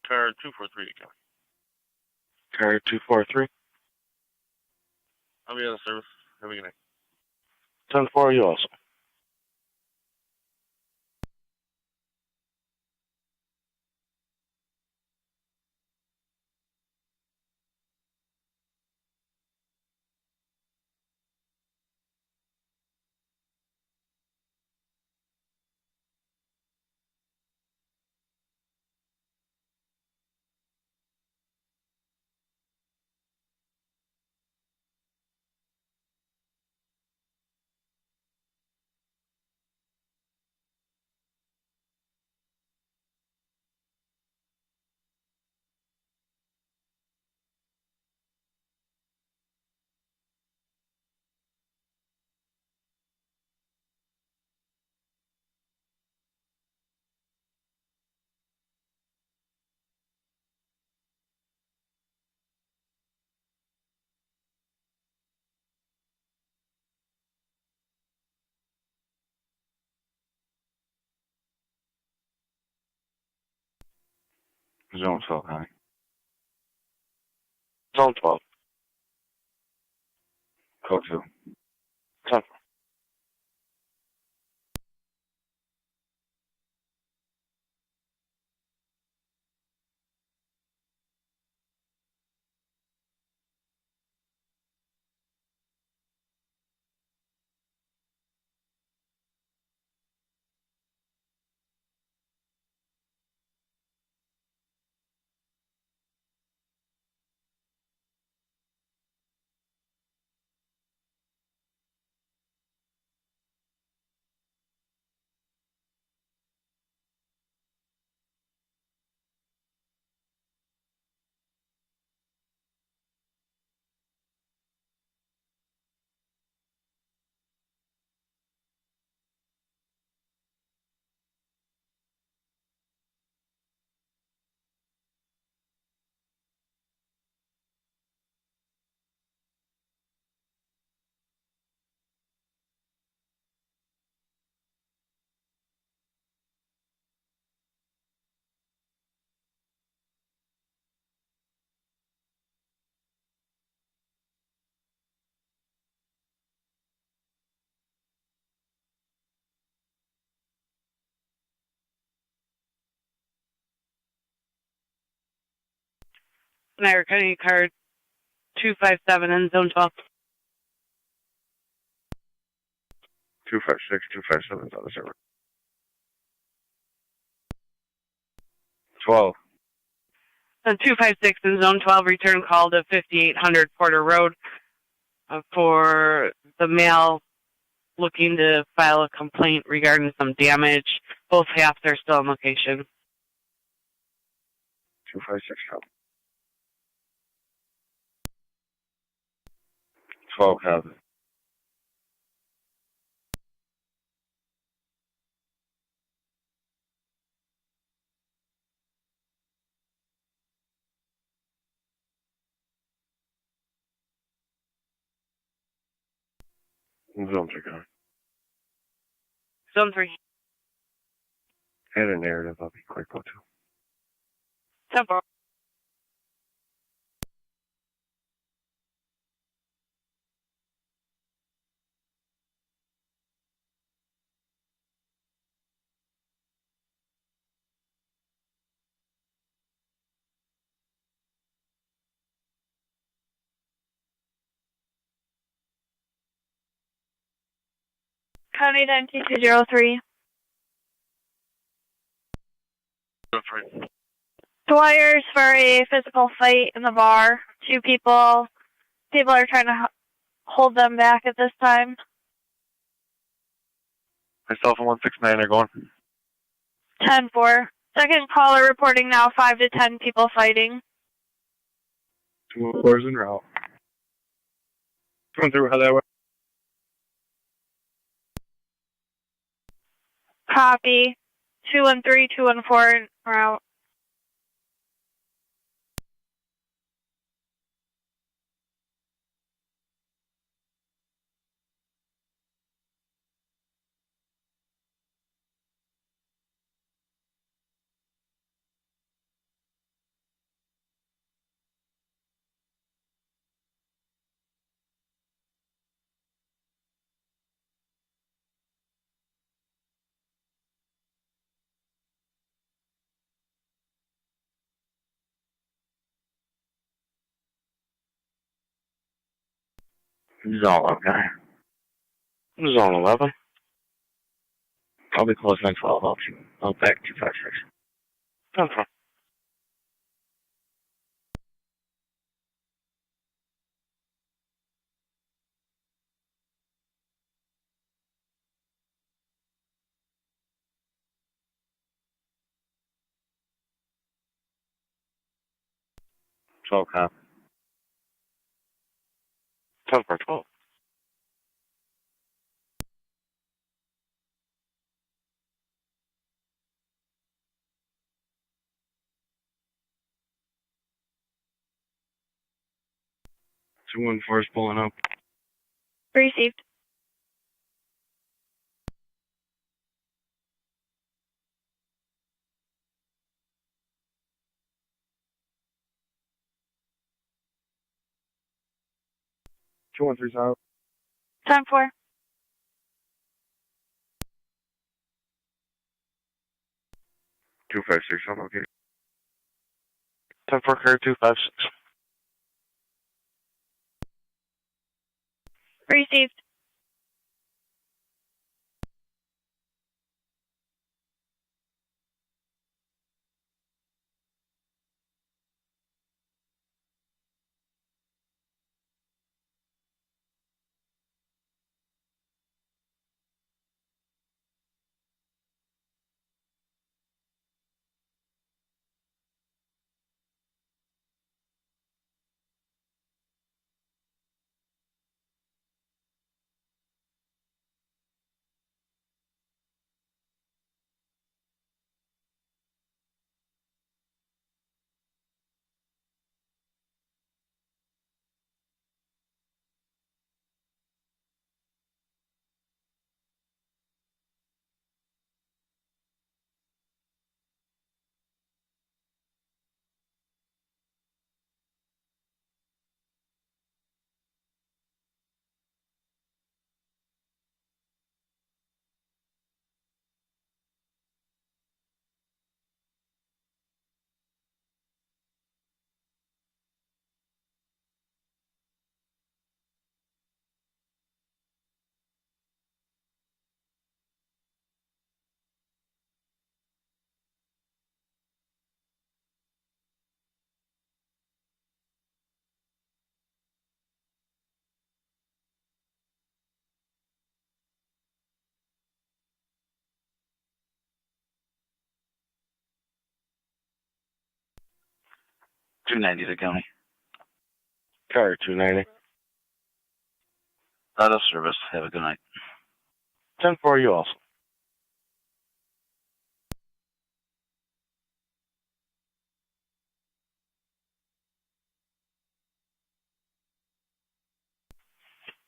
Car 243 again. Car 243. I'll be out of service. Have a good night. 10-4, you also. Zone 12, County. Zone 12. Code 2. 10. Niagara County card 257 in zone 12. 256, 257 is on the server. 12. 256 in zone 12, return call to 5800 Porter Road for the male looking to file a complaint regarding some damage. Both halves are still on location. 256, 12 have it. Zone 3 going. Zone 3. Had a narrative, I'll be quick, go to. 10-4. County 9203. Dwyer's for a physical fight in the bar. 2 people. People are trying to hold them back at this time. Myself and 169 are going. 10-4. Second caller reporting now 5 to 10 people fighting. 204's en route. Going through how that way. Copy. 213, 214 en route. Zone 11. Zone 11. I'll be close 912. I'll back 256. Okay. Twelve cop. 10-4-12. Two 214 is pulling up. Received. 213's out. 10-4. 256 on location. 10-4 card 256. Received. 290 to county. Car 290. Out of service. Have a good night. 10-4, you also.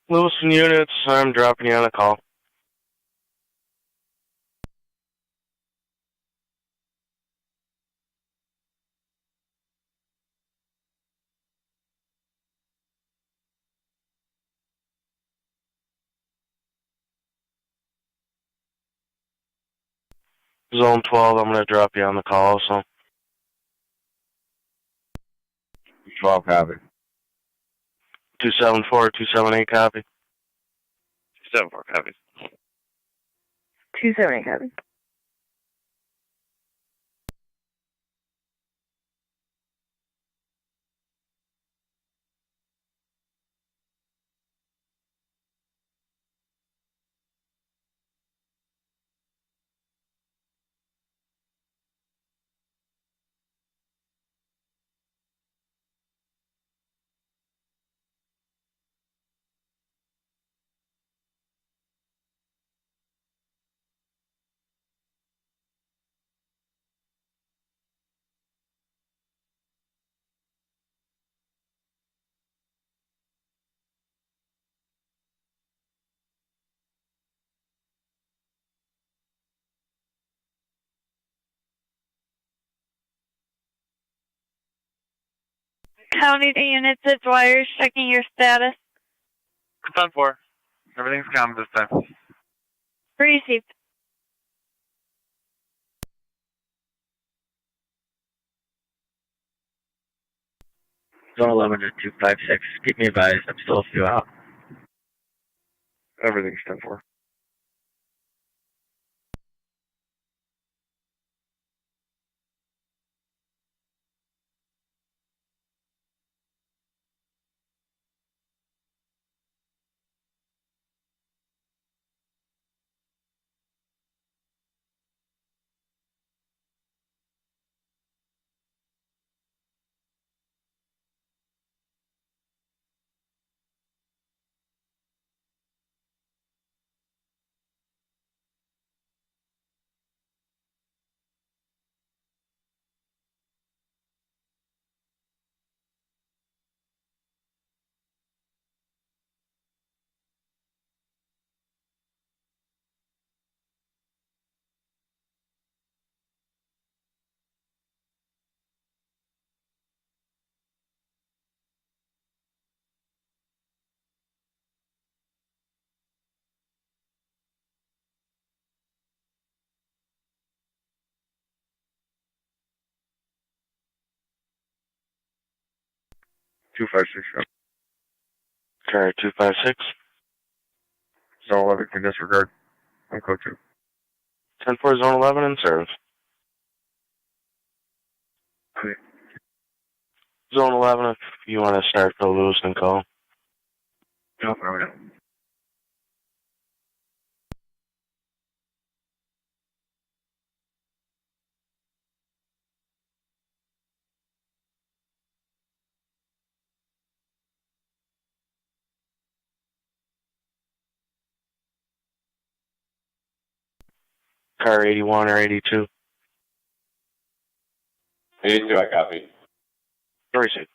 Lewiston units, I'm dropping you on a call. Zone 12, I'm going to drop you on the call, so. 12 copy. 274, 278 copy. 274 copy. 270 copy. County to units, it's wires, checking your status. 10-4. Everything's calm this time. Received. Zone 11 to 256. Keep me advised. I'm still a few out. Everything's 10-4. Two five six. Car 256. Zone 11 can disregard. I'm code 2. 10-4, zone 11 in service. Okay. Zone 11, if you want to start the Lewiston call. No problem. Car 81 or 82. 82, I copy. Receive.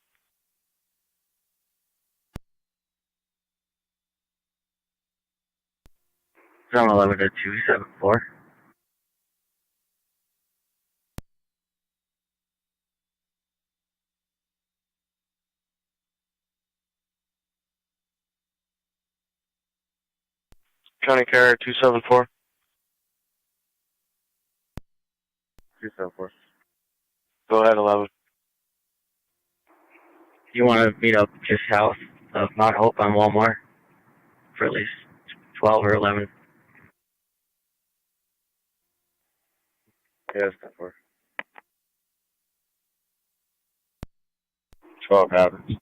Zone 11 to 274. County Car 274. 274. Go ahead, 11. You want to meet up just south of Mount Hope on Walmart for at least 12 or 11. Yes, 10-4. 12 copy.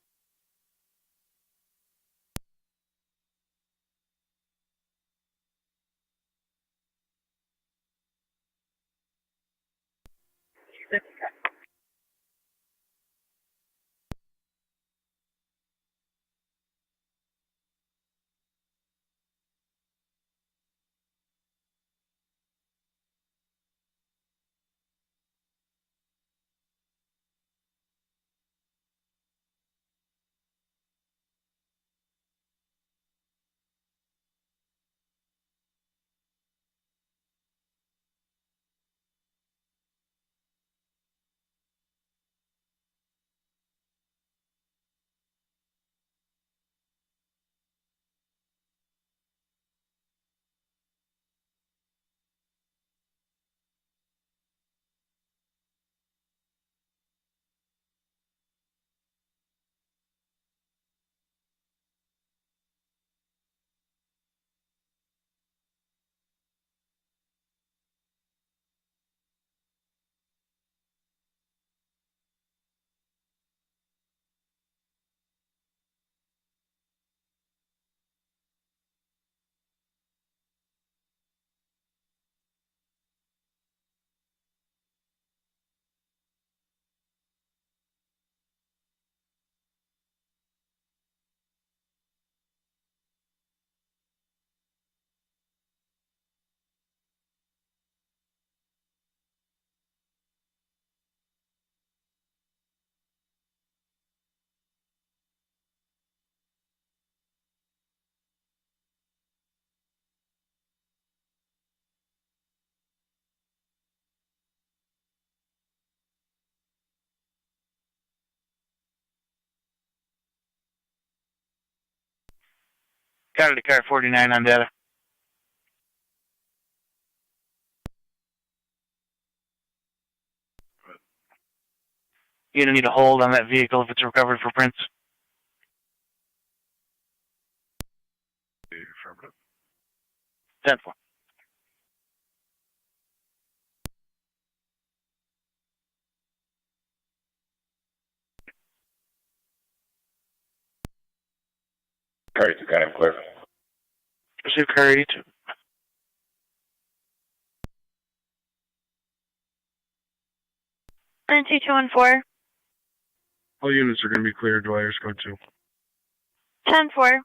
Got it to car 49 on data. You're going to need a hold on that vehicle if it's recovered for prints. Affirmative. 10-4. Car 82, got him clear. Receive car 82. T214. All units are going to be clear. Dwyer's code 2. 10-4.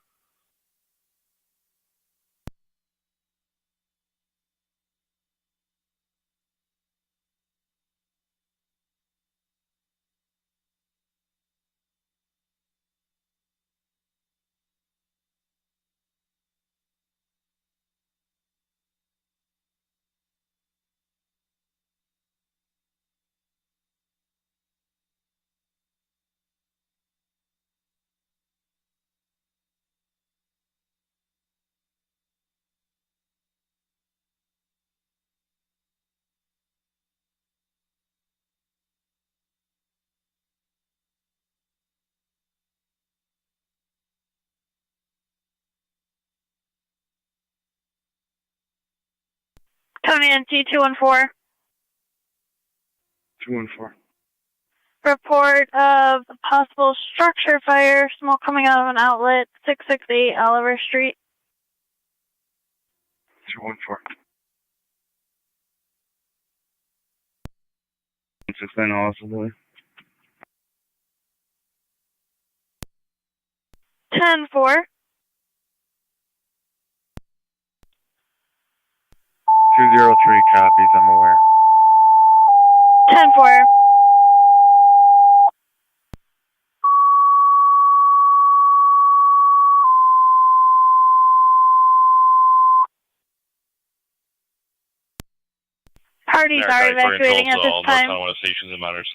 Tony and T214. 214. Report of possible structure fire, smoke coming out of an outlet, 668 Oliver Street. 214. 69 also. 10-4. 203 copies, I'm aware. 10-4. Parties are evacuating at this time. Tonawanda stations and monitors.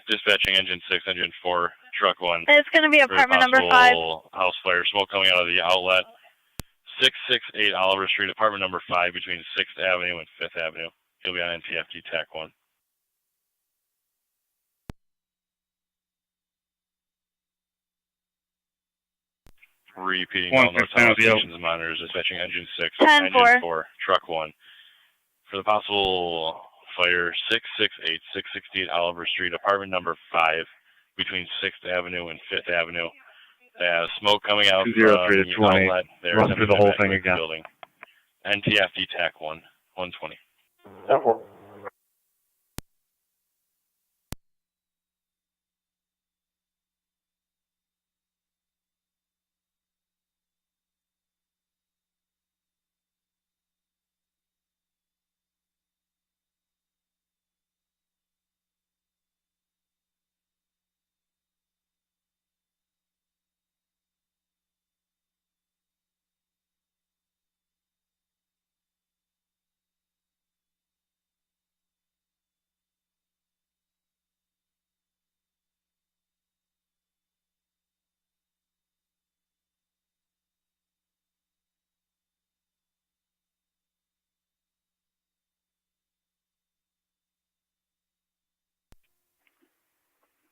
Dispatching engine 6, engine 4, truck 1. It's going to be apartment number 5. House fire, smoke coming out of the outlet. 668 Oliver Street, apartment number 5 between 6th Avenue and 5th Avenue. He'll be on NTFD TAC 1. Repeating all North Tonawanda stations and monitors, dispatching engine 6, 10-4. engine 4, truck 1. For the possible fire, 668, 668 Oliver Street, apartment number 5 between 6th Avenue and 5th Avenue. Smoke coming out from the outlet. Run through the whole thing again. Building. NTFD TAC 1, 120. 10-4.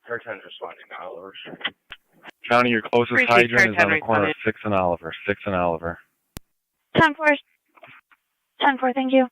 Car 10 responding to Oliver. Johnny, your closest hydrant is on the corner of 6th and Oliver. 6th and Oliver. 10-4. 10-4, thank you.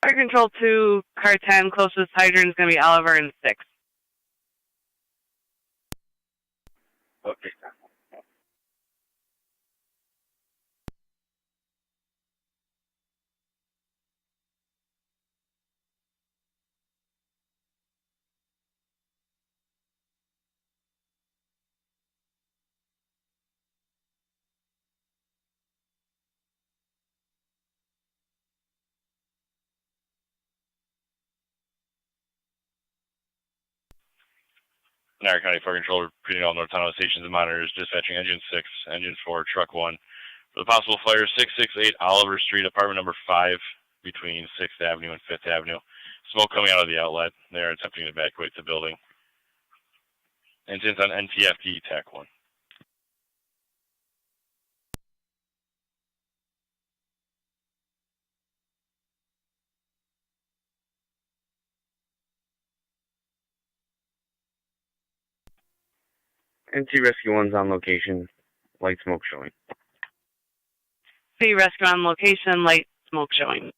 Fire control 2, car 10, closest hydrant is going to be Oliver and 6. Okay. Niagara County Fire Control repeating all North Tonawanda stations and monitors, dispatching Engine 6, Engine 4, Truck 1. For the possible fire, 668 Oliver Street, apartment number 5, between 6th Avenue and 5th Avenue. Smoke coming out of the outlet. They are attempting to evacuate the building. Engines on NTFD, TAC 1. NT Rescue 1's on location. Light smoke showing. See rescue on location, light smoke showing.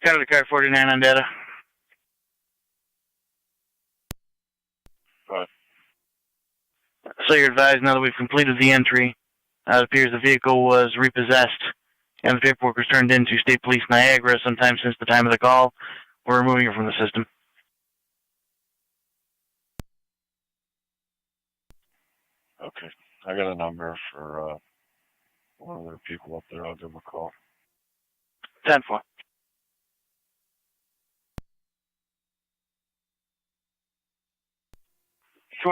County car 49 on data. Right. So you're advised now that we've completed the entry. It appears the vehicle was repossessed and the paperwork was turned in to State Police Niagara sometime since the time of the call. We're removing it from the system. Okay. I got a number for one of their people up there. I'll give them a call. 10-4.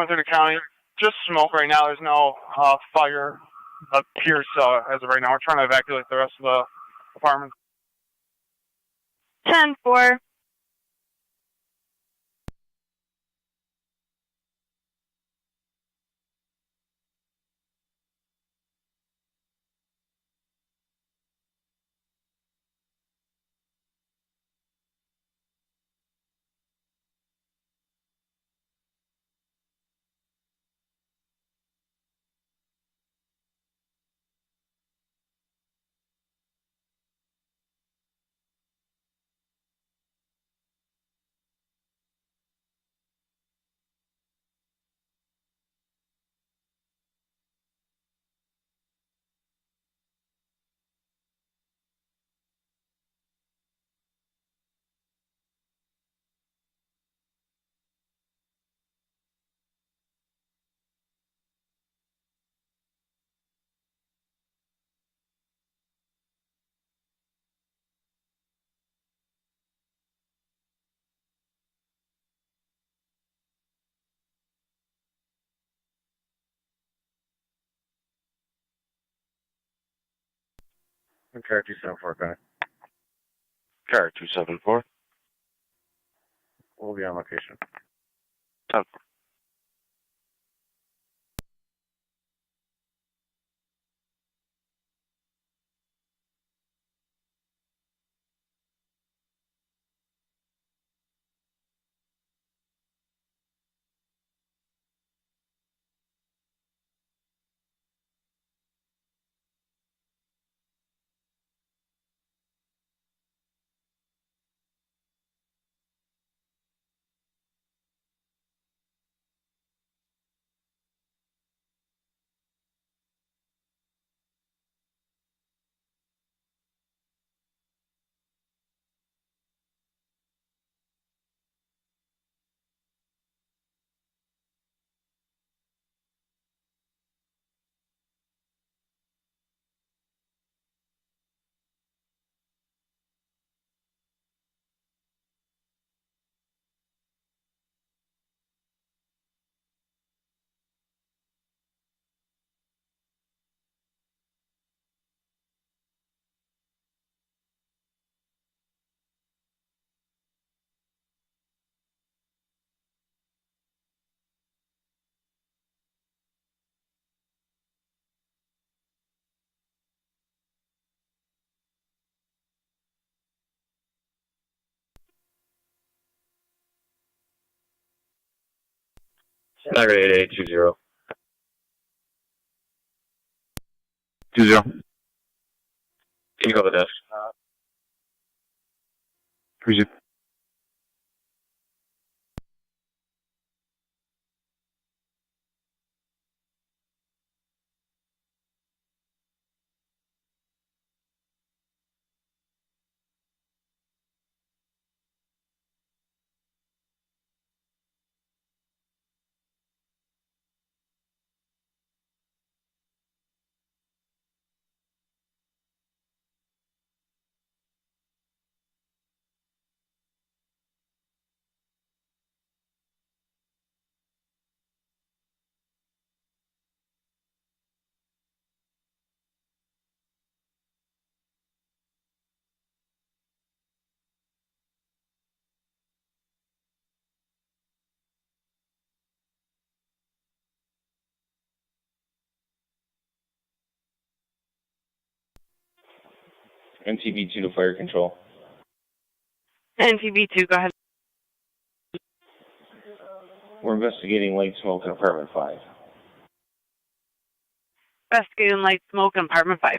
The county, just smoke right now. There's no fire appears as of right now. We're trying to evacuate the rest of the apartment. 10-4. Car 274, go ahead. Car 274. We'll be on location. 10-4. Niagara 8820. 20. Can you go to the desk? Who's it? NTB2 to fire control. NTB2, go ahead. We're investigating light smoke in apartment 5. Investigating light smoke in apartment 5.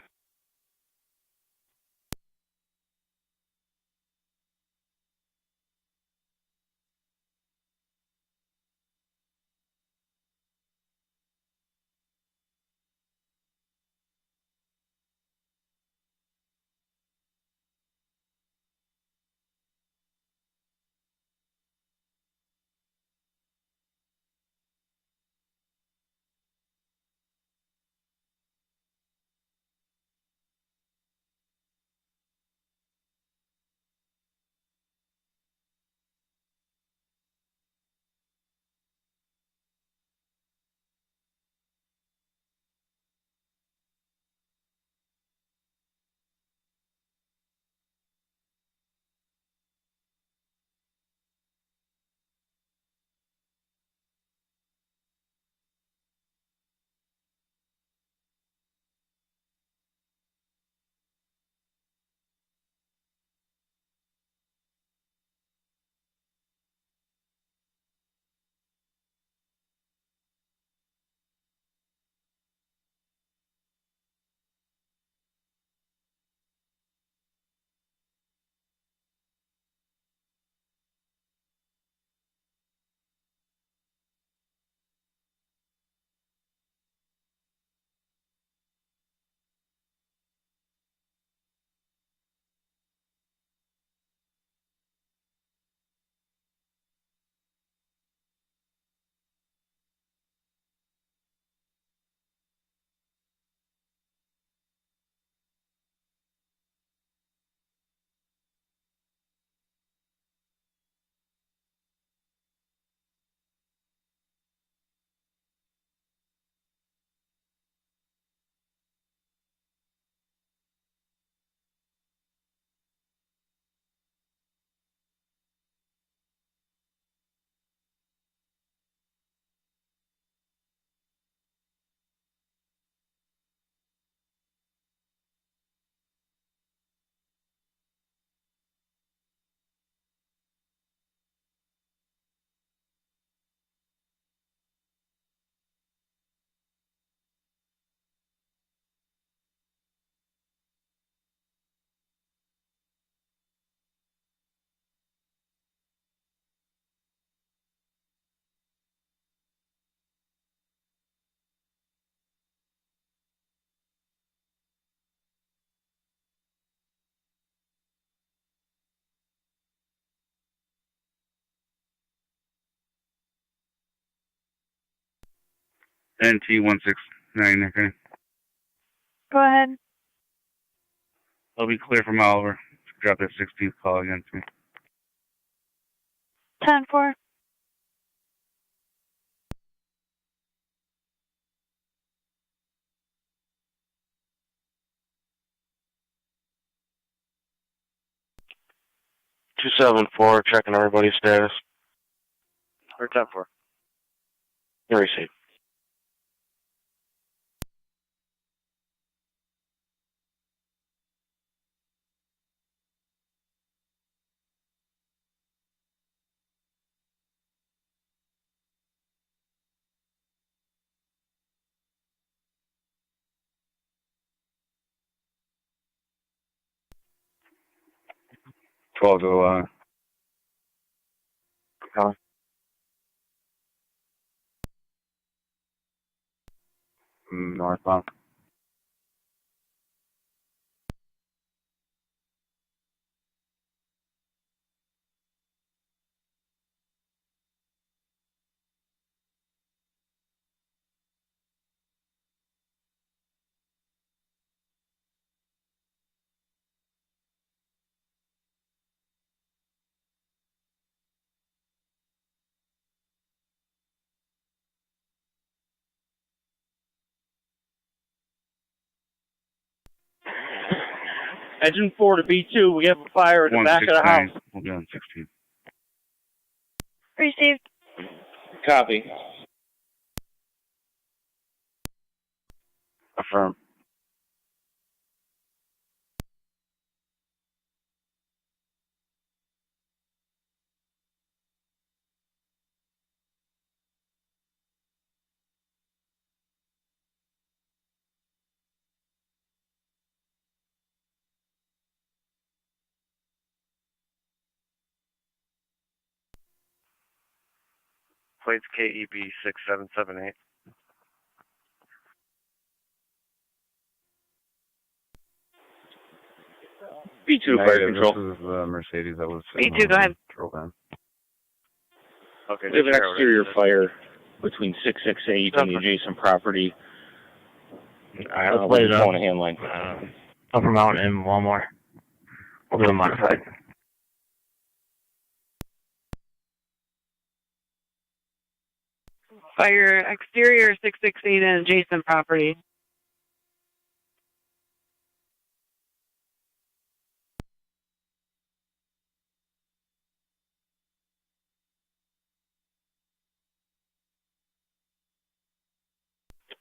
NT169, okay. Go ahead. I'll be clear from Oliver. Drop that 16th call against me. 10-4. Two 7-4, checking everybody's status. Or 10-4. You received. Twelve to Calling. Northbound. Engine 4 to B2, we have a fire at the back of the house. We'll be on 16. Received. Copy. Affirm. Plates KEB 6778. B2 fire control. This is the Mercedes that was B2, go ahead. Drove in. Okay. We have an exterior fire between 668 and the adjacent property. Let's play it up. On a hand line. Upper Mountain and one more. We'll do a modified. Fire exterior 668 and adjacent property.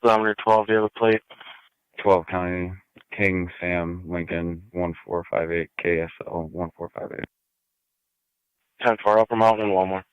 Kilometer 12, do you have a plate? 12 County, King, Sam, Lincoln, 1458, KSL, 1458. 10-4, Upper Mountain and one more.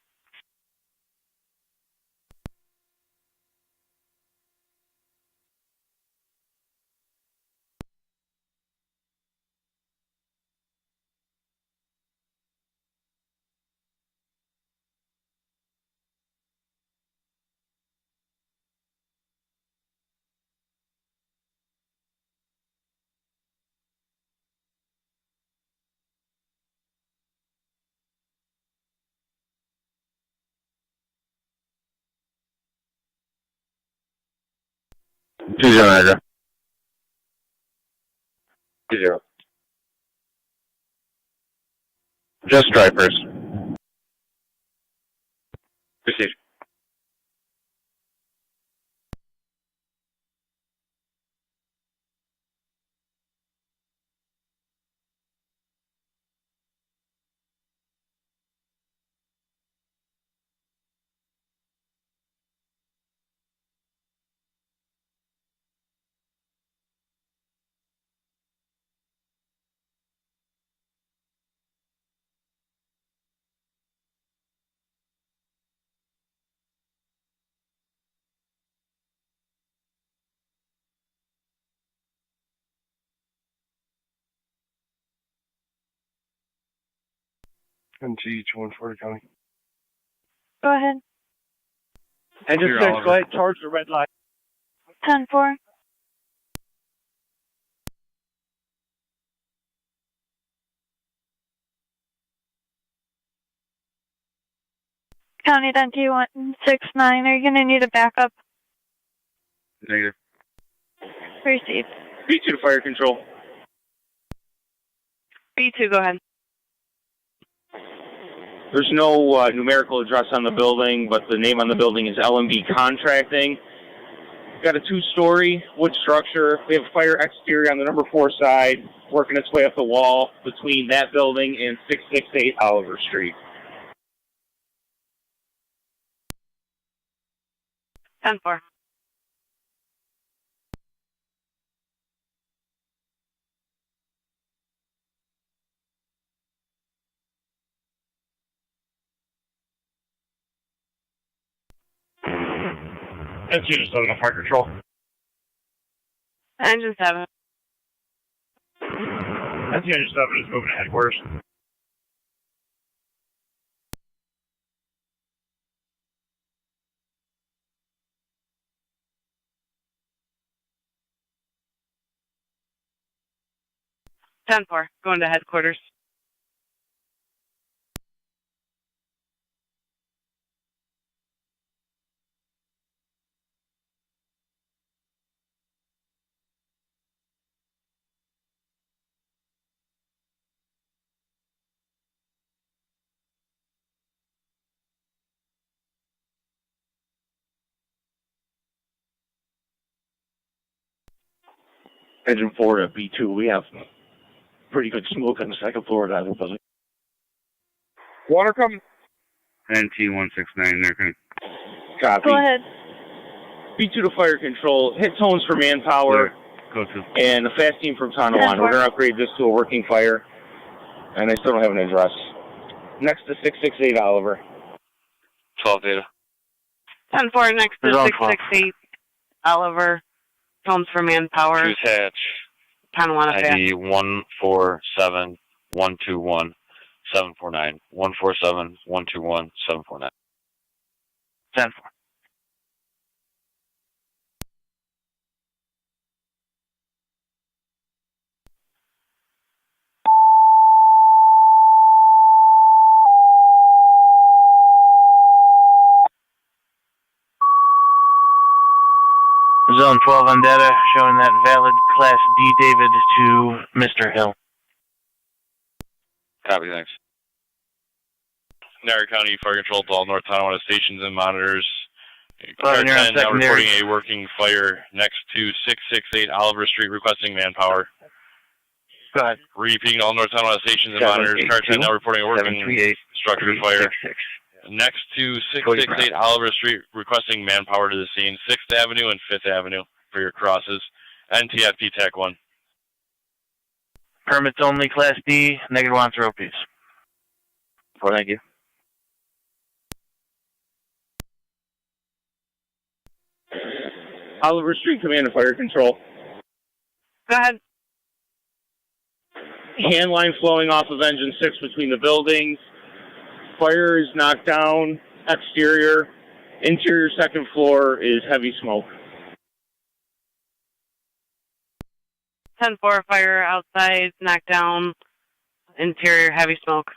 Niagara. 2-0. Just stripers. Proceed. NG 140 County. Go ahead. Engine 6, go ahead, charge the red light. 10-4. County Dentee 169, are you going to need a backup? Negative. Received. B2 to fire control. B2, go ahead. There's no numerical address on the building, but the name on the building is LMB Contracting. Got a 2-story wood structure. We have fire exterior on the number 4 side, working its way up the wall between that building and 668 Oliver Street. 10-4. That's you just on fire control. Engine 7. That's you just moving to headquarters. 10-4, going to headquarters. Engine 4 at B2, we have pretty good smoke on the second floor of that building. Water coming. NT169, there. Copy. Go ahead. B2 to fire control, hit tones for manpower, Go to. and a fast team from Tonawanda. We're going to upgrade this to a working fire, and I still don't have an address. Next to 668 Oliver. 12 data. 10-4, next to 668 Oliver. Tones for manpower. Choose hatch. Tonawanda fast. ID 147-121-749. 147-121-749. 10-4. Zone 12 on data showing that valid Class D David to Mr. Hill. Copy, thanks. Niagara County Fire Control to all North Tonawanda stations and monitors. Well, Car you're on 10 now secondary. reporting a working fire next to 668 Oliver Street, requesting manpower. Go ahead. Repeating all North Tonawanda stations and monitors. Car 10 now reporting a working structure fire next to 668 Oliver Street, requesting manpower to the scene. 6th Avenue and 5th Avenue for your crosses. NTFP TAC 1. Permits only, Class D, negative on throw piece. Well, thank you. Oliver Street Command and Fire Control. Go ahead. Hand line flowing off of engine 6 between the buildings. Fire is knocked down. Exterior. Interior second floor is heavy smoke. 10-4, fire outside, knocked down. Interior, heavy smoke.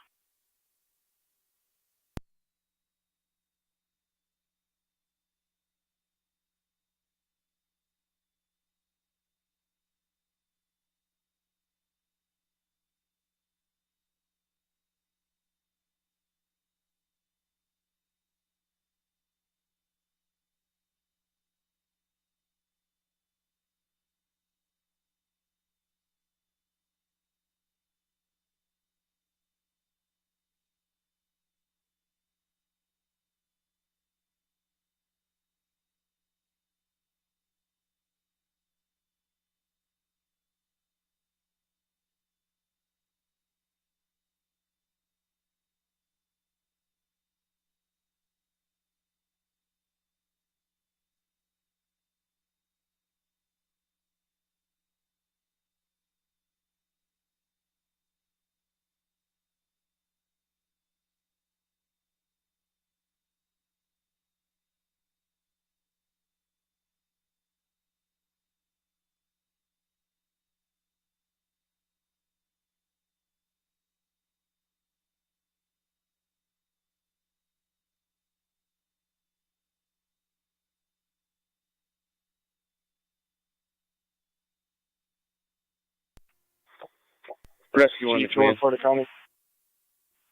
Rescue on the command. For the county.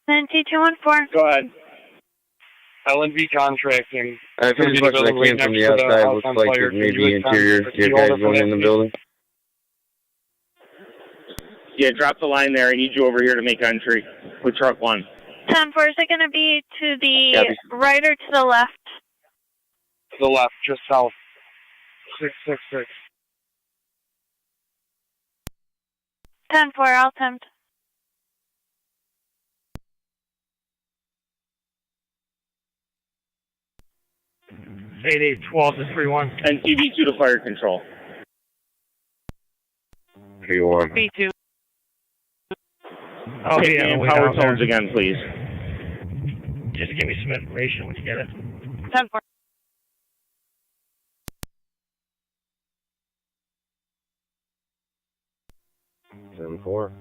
NT214. Go ahead. LNV contracting. I have any questions that came from the outside. Looks like it may be interior. Do you have guys going in the building? Yeah, drop the line there. I need you over here to make entry with truck 1. 10-4, is it going to be to the right or to the left? To the left, just south. 666. 10-4, I'll attempt. Eight 12 to 31. And TV2 to fire control. 3-1. B2. Oh, yeah. And power tones again, please. Just give me some information when you get it. 10-4. 274.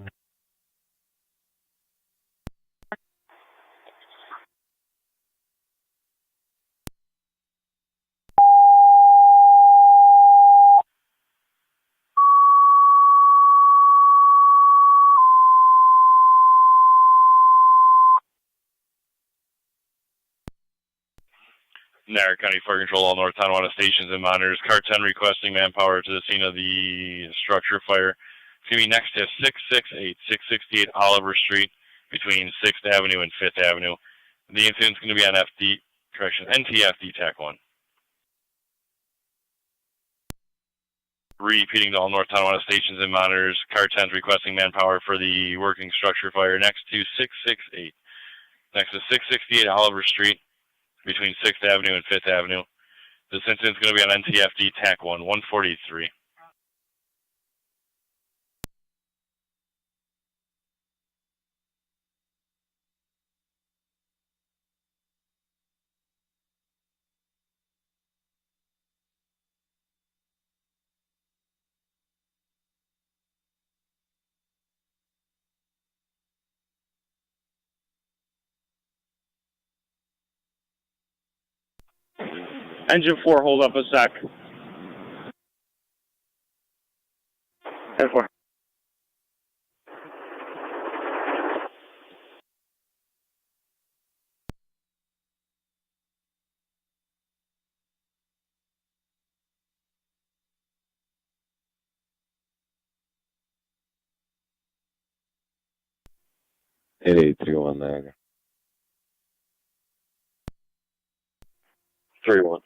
Niagara County Fire Control, all North Tonawanda stations and monitors. Car 10 requesting manpower to the scene of the structure fire. It's going to be next to 668 Oliver Street between 6th Avenue and 5th Avenue. The incident's going to be on NTFD TAC 1. Repeating to all North Tonawanda stations and monitors. Car 10's requesting manpower for the working structure fire next to 668. Next to 668 Oliver Street between 6th Avenue and 5th Avenue. This incident's going to be on NTFD TAC 1, 143. Engine 4, hold up a sec. 10-4. Eight 8831 Niagara. 31.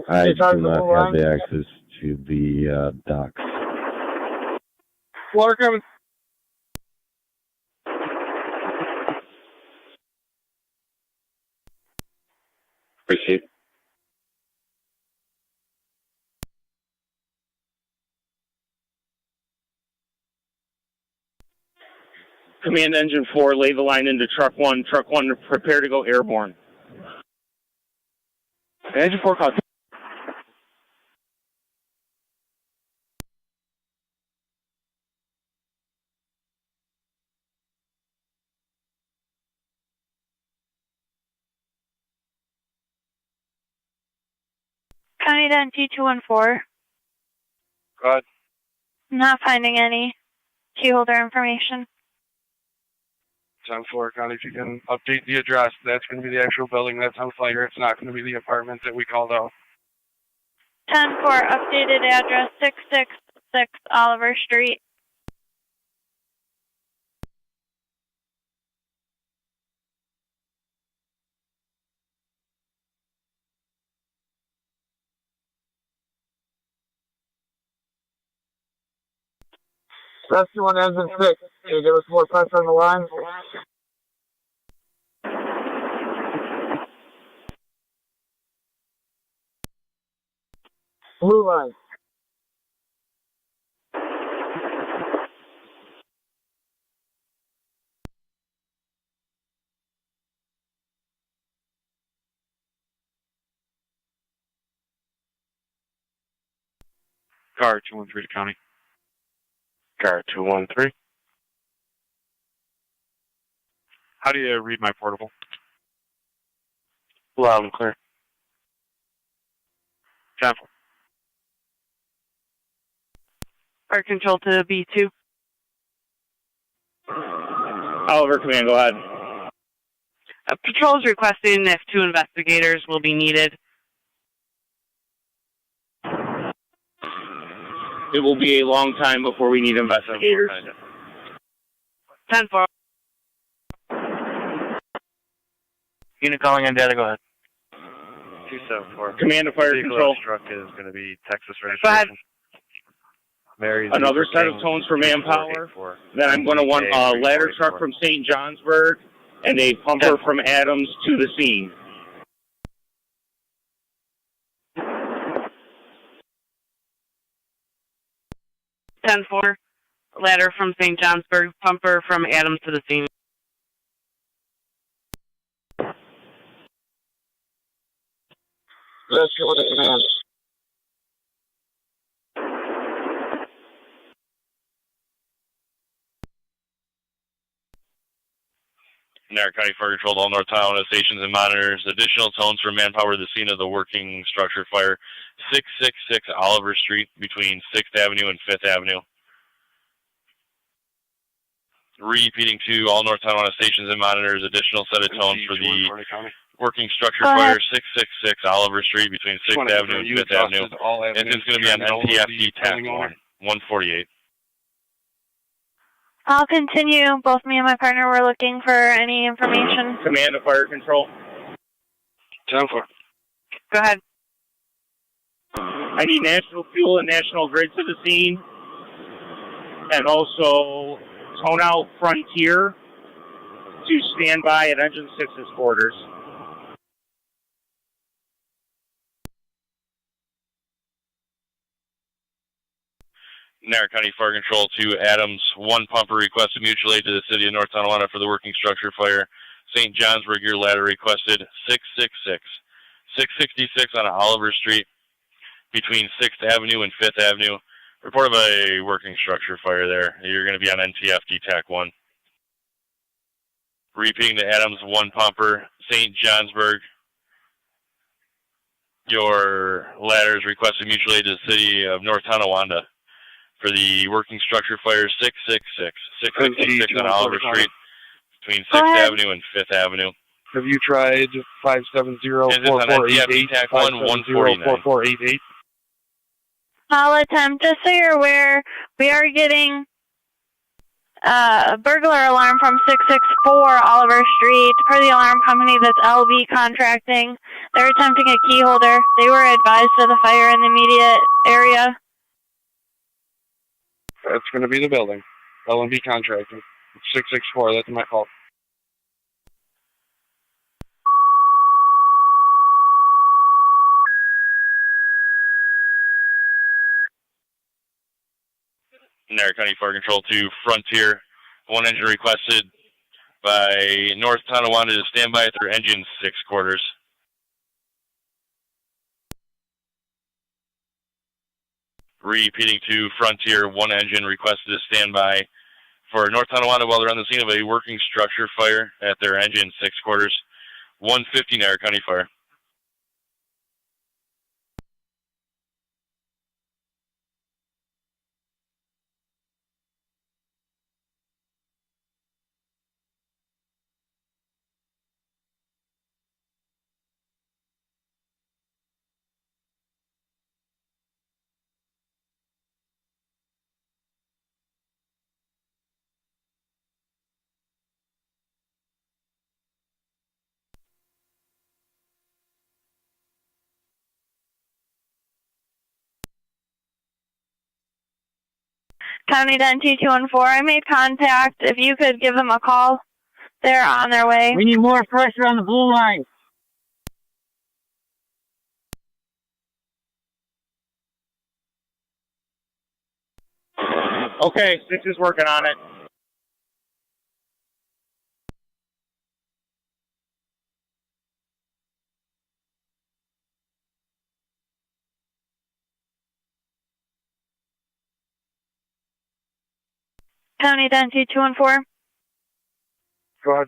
I do not have the access to the docks. Water coming. Proceed. Command Engine 4, lay the line into Truck 1. Truck 1, prepare to go airborne. Engine 4 call. County to NT214. Go ahead. Not finding any key holder information. 10-4, County, if you can update the address, that's going to be the actual building that's on fire. It's not going to be the apartment that we called out. 10-4, updated address 666 Oliver Street. Rescue 1 engine 6. Can you give us more pressure on the line? Blue line. Car 213 to County. Car 213. How do you read my portable? Loud and clear. 10-4. Fire control to B2. Oliver, command, go ahead. Patrol is requesting if 2 investigators will be needed. It will be a long time before we need investigators. 10-4. Unit calling on data, go ahead. 274. Command to fire control. Truck is going to be Texas registration. Go ahead. Mary's Another set of tones for manpower. Then I'm going to want a ladder truck from St. Johnsburg and a pumper from Adams to the scene. $10-4. Ladder from St. Johnsburg, pumper from Adams to the scene. Let's go with it, man. Niagara County Fire Control, all North Tonawanda stations and monitors. Additional tones for manpower to the scene of the working structure fire, 666 Oliver Street between 6th Avenue and 5th Avenue. Repeating to all North Tonawanda stations and monitors. Additional set of tones for the working structure fire, 666 Oliver Street between 6th Avenue and 5th Avenue. And it's going to be on NTFD TAC 148. I'll continue. Both me and my partner were looking for any information. Command of Fire Control. 10-4. Go ahead. I need National Fuel and National Grid to the scene. And also tone out Frontier to stand by at Engine 6's quarters. Niagara County Fire Control to Adams, 1 pumper requested mutual aid to the city of North Tonawanda for the working structure fire. St. Johnsburg, your ladder requested 666. 666 on Oliver Street between 6th Avenue and 5th Avenue. Report of a working structure fire there. You're going to be on NTFD TAC 1. Repeating to Adams, 1 pumper, St. Johnsburg. Your ladders requested mutual aid to the city of North Tonawanda for the working structure fire, 666. 666 on Oliver Street between 6th Avenue and 5th Avenue. Have you tried 570-4488? 570-4488? I'll attempt. Just so you're aware, we are getting a burglar alarm from 664 Oliver Street. Per the alarm company, that's LV Contracting. They're attempting a key holder. They were advised of the fire in the immediate area. That's going to be the building. LMB Contracting. 664, that's my fault. Niagara County Fire Control to Frontier. 1 engine requested by North Tonawanda to stand by at their engine 6 quarters. Repeating to Frontier, 1 engine requested to stand by for North Tonawanda while they're on the scene of a working structure fire at their engine 6 quarters. 150 Niagara County Fire. County Den 2214, I made contact. If you could give them a call, they're on their way. We need more pressure on the blue line. Okay, 6 is working on it. County Den 2214. Go ahead.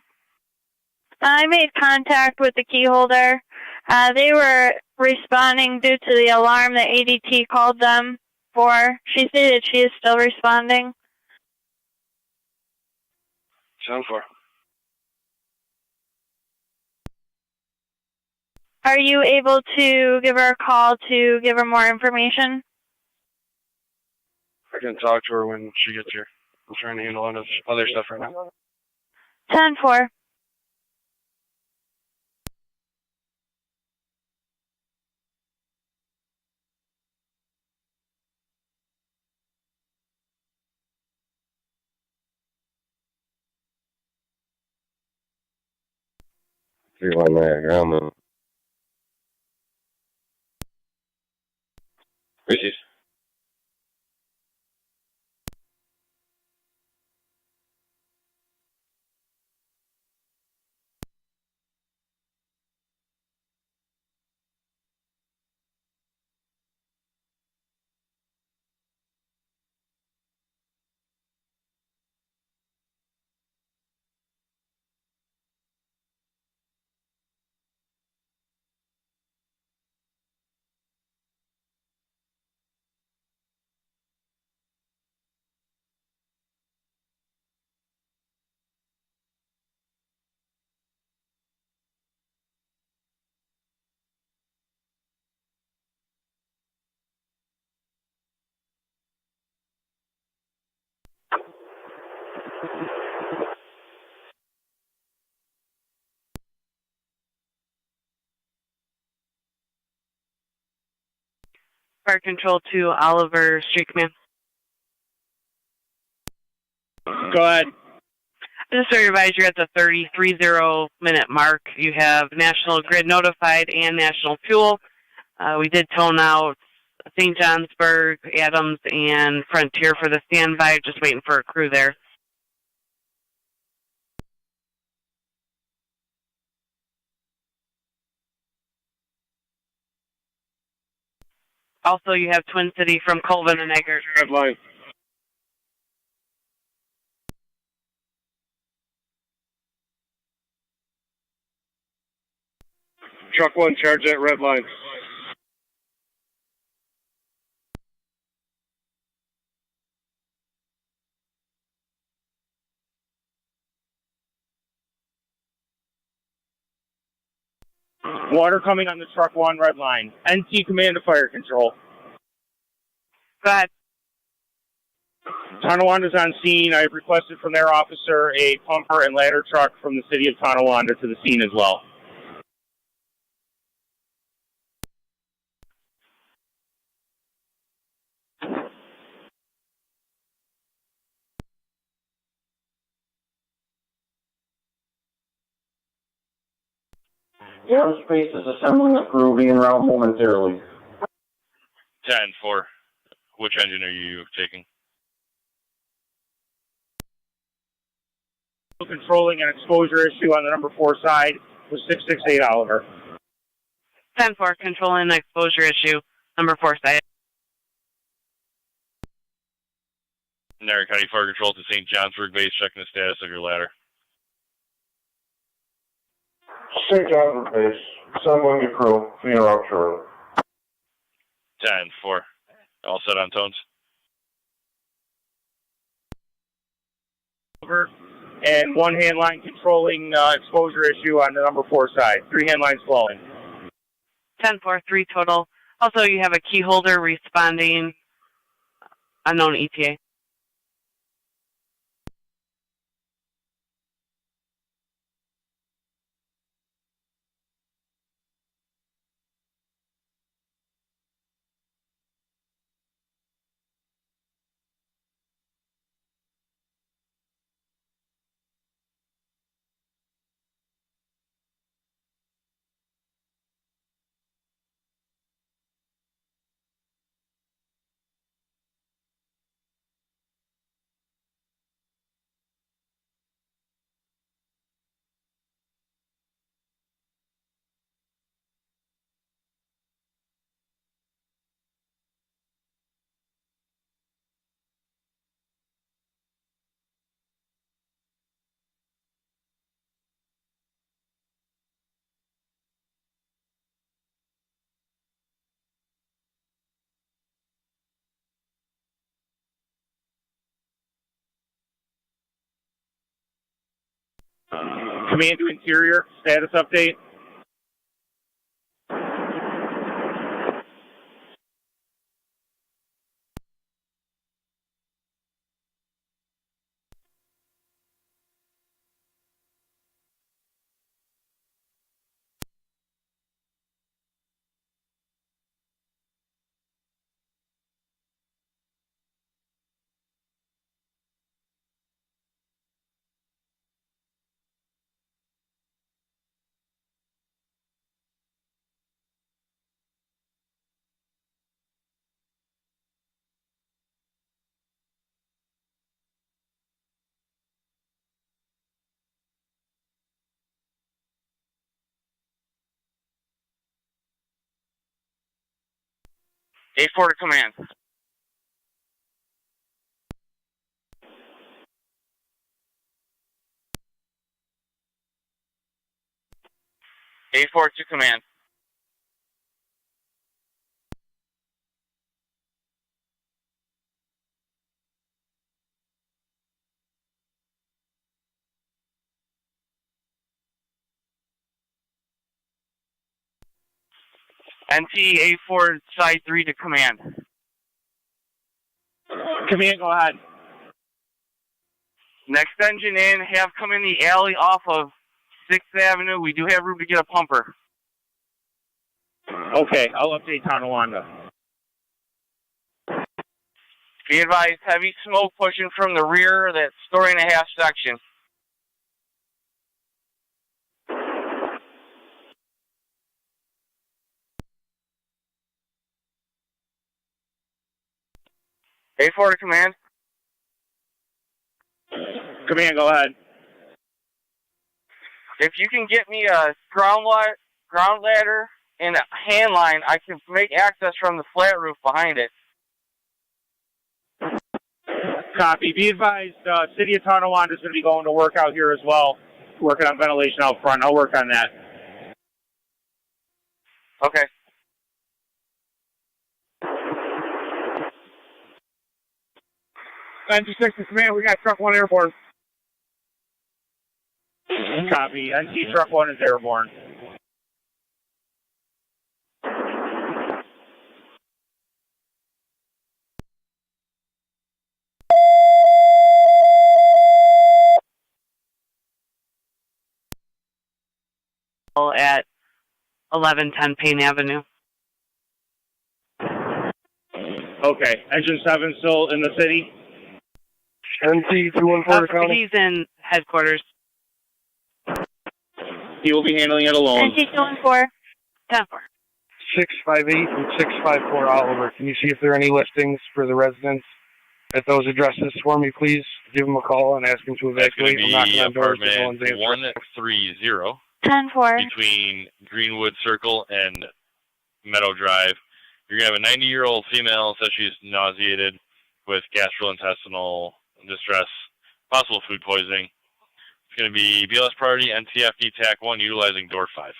I made contact with the key holder. They were responding due to the alarm that ADT called them for. She stated she is still responding. 10-4. Are you able to give her a call to give her more information? I can talk to her when she gets here. I'm trying to handle other stuff right now. 10-4. See one Niagara, I'm in. Receive. Fire Control to Oliver, Street Command. Go ahead. Just to advise you at the 30 mark. You have National Grid notified and National Fuel. We did tone out St. Johnsburg, Adams, and Frontier for the standby. Just waiting for a crew there. Also, you have Twin City from Colvin and Eggert. Red line. Truck 1, charge that red line. Water coming on the truck 1, red line. NC command to fire control. Go ahead. Tonawanda's on scene. I have requested from their officer a pumper and ladder truck from the city of Tonawanda to the scene as well. Aerospace is assembling a crew being route momentarily. 10-4. Which engine are you taking? Controlling an exposure issue on the number 4 side with 668 Oliver. 10-4, controlling exposure issue, number 4 side. Niagara County Fire Control to St. Johnsburg Base, checking the status of your ladder. St. Johnsburg Base, assembling a crew being route shortly. 10-4. All set on tones? Over. And 1 hand line controlling exposure issue on the number 4 side. 3 hand lines flowing. 10-4, 3 total. Also, you have a key holder responding, unknown ETA. Command to interior, status update. A4 to command. A4 to command. NT A4 side 3 to command. Command, go ahead. Next engine in, have come in the alley off of 6th Avenue. We do have room to get a pumper. Okay, I'll update Tonawanda. Be advised, heavy smoke pushing from the rear of that story-and-a-half section. A4 to command. Command, go ahead. If you can get me a ground ladder and a hand line, I can make access from the flat roof behind it. Copy. Be advised, City of Tonawanda is going to be going to work out here as well, working on ventilation out front. I'll work on that. Okay. NC6 to command, we got truck 1 airborne. Copy. NC truck 1 is airborne. At 1110 Payne Avenue. Okay. Engine 7 still in the city? NC 214 County. He's in headquarters. He will be handling it alone. NC 214. 10-4. 658 and 654 Oliver. Can you see if there are any listings for the residents at those addresses for me, please? Give them a call and ask them to evacuate. I'm knocking on doors. Apartment 130. 10-4. Between Greenwood Circle and Meadow Drive. You're going to have a 90-year-old female, says she's nauseated with gastrointestinal distress, possible food poisoning. It's going to be BLS priority, NTFD TAC 1, utilizing door 5.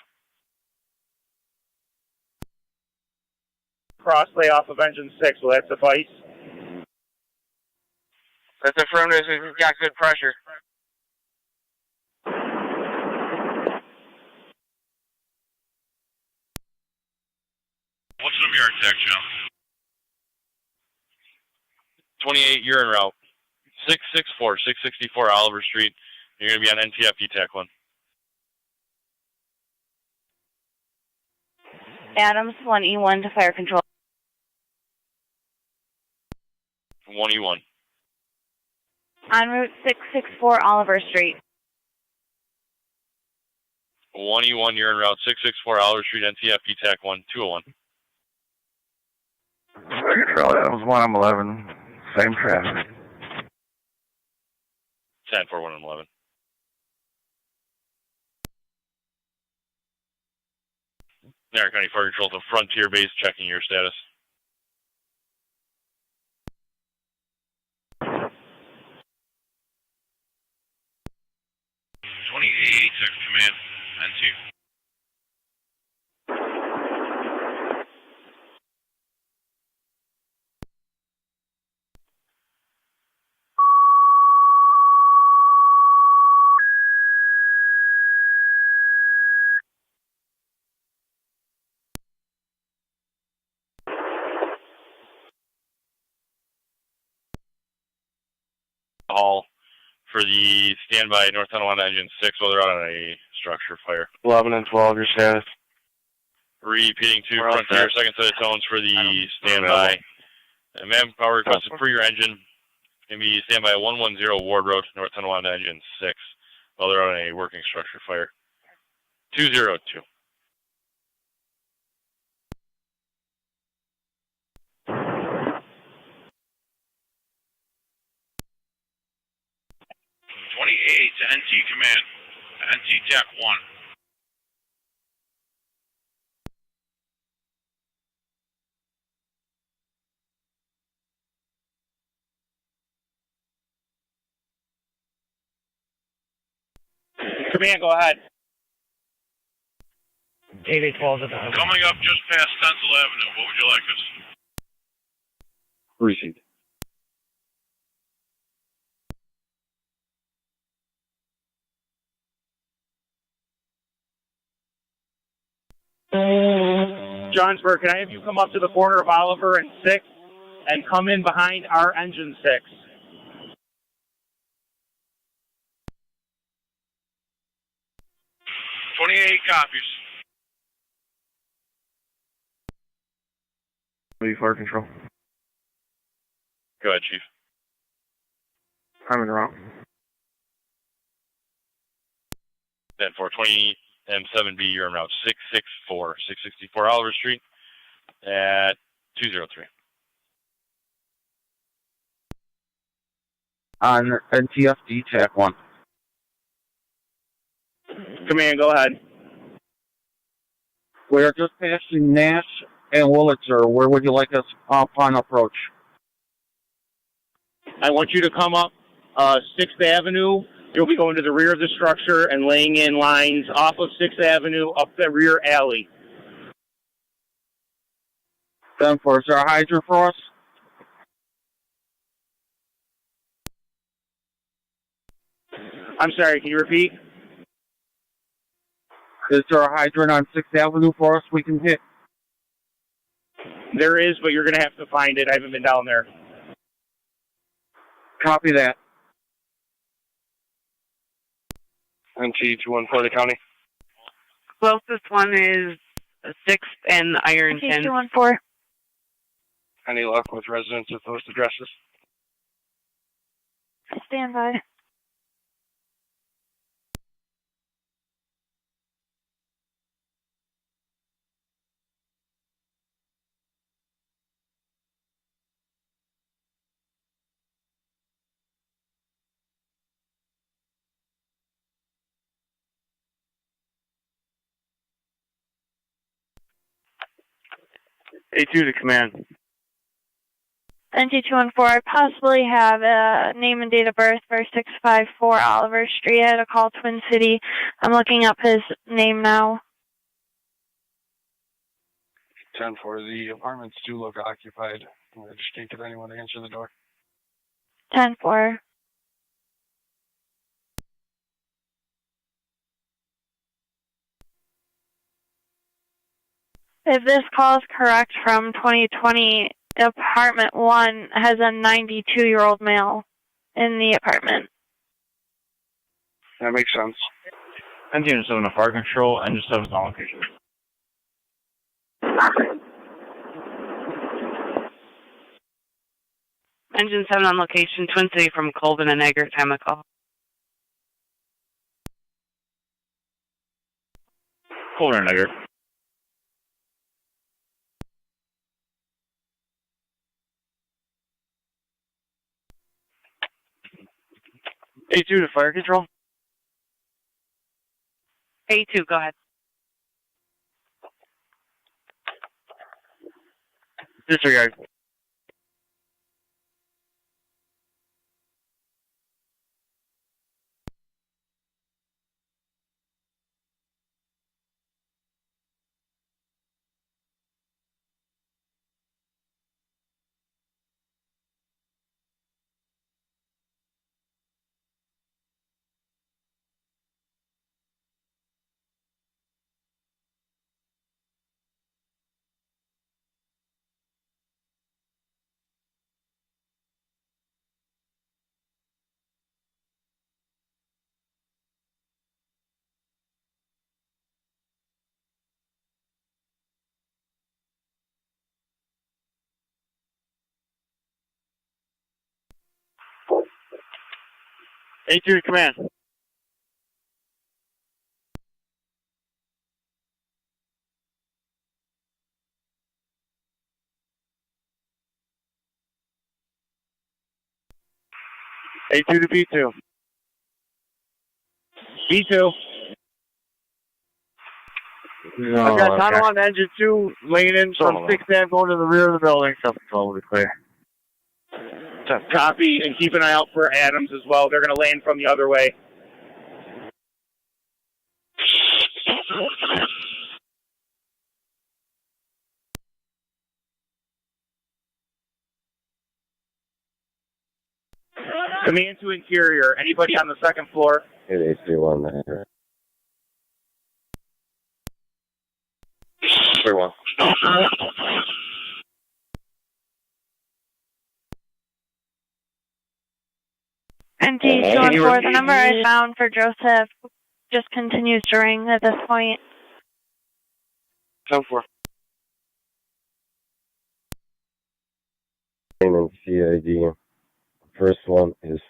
Cross layoff of engine 6, will that suffice? That's affirmative. We've got good pressure. What's the yard tech, Joe? 28, you're en route. 664 Oliver Street. You're going to be on NTFD TAC 1. Adams, 1E1 to fire control. 1E1. En route 664 Oliver Street. 1E1, you're en route. 664 Oliver Street, NTFD TAC 1, 201. That was 1 11. Same traffic. 10-4, 1 11. Niagara County Fire Control to Frontier Base, checking your status. Command, NT. Hall for the standby North Tonawanda engine 6 while they're out on a structure fire. 11 and 12, your status. Repeating to Frontier, second set of tones for the standby. Manpower requested for your engine. Going to be standby 110 Ward Road, North Tonawanda engine 6 while they're on a working structure fire. 202. NT Command, NT TAC 1. Command, go ahead. David 12 at the Coming up just past Stencil Avenue, what would you like us? Received. Johnsburg, can I have you come up to the corner of Oliver and 6 and come in behind our engine 6? copies. Fire control. Go ahead, Chief. I'm in route. Then for 20 M7B, you're on route 664 Oliver Street at 203. On NTFD TAC 1. Command, go ahead. We're just passing Nash and Wurlitzer. Where would you like us upon approach? I want you to come up 6th Avenue. You'll be going to the rear of the structure and laying in lines off of 6th Avenue up the rear alley. 10-4, is there a hydrant for us? I'm sorry, can you repeat? Is there a hydrant on 6th Avenue for us we can hit? There is, but you're going to have to find it. I haven't been down there. Copy that. NT214 the county. Closest one is 6th and Ironton. NT214. Any luck with residents at those addresses? Stand by. A2 to command. NT214, I possibly have a name and date of birth for 654 Oliver Street. I had to call Twin City. I'm looking up his name now. 10-4, the apartments do look occupied. I just can't get anyone to answer the door. 10-4. If this call is correct from 2020, apartment 1 has a 92-year-old male in the apartment. That makes sense. Engine 7 to fire control, engine 7 is on location. Engine 7 on location, Twin City from Colvin and Niagara, time of call. Colvin and Niagara. A2 to fire control. A2, go ahead. Disregard. A2 to command. A2 to B2. B2. No, I've got okay. Tonawanda engine 2 laying in from 6th Ave going to the rear of the building. Self-control will be clear. Copy, and keep an eye out for Adams as well. They're going to land from the other way. Command to interior. Anybody on the second floor? Hit AC1 there. 3-1. NT214, the number I found for Joseph just continues to ring at this point. 10-4. And CID. First one is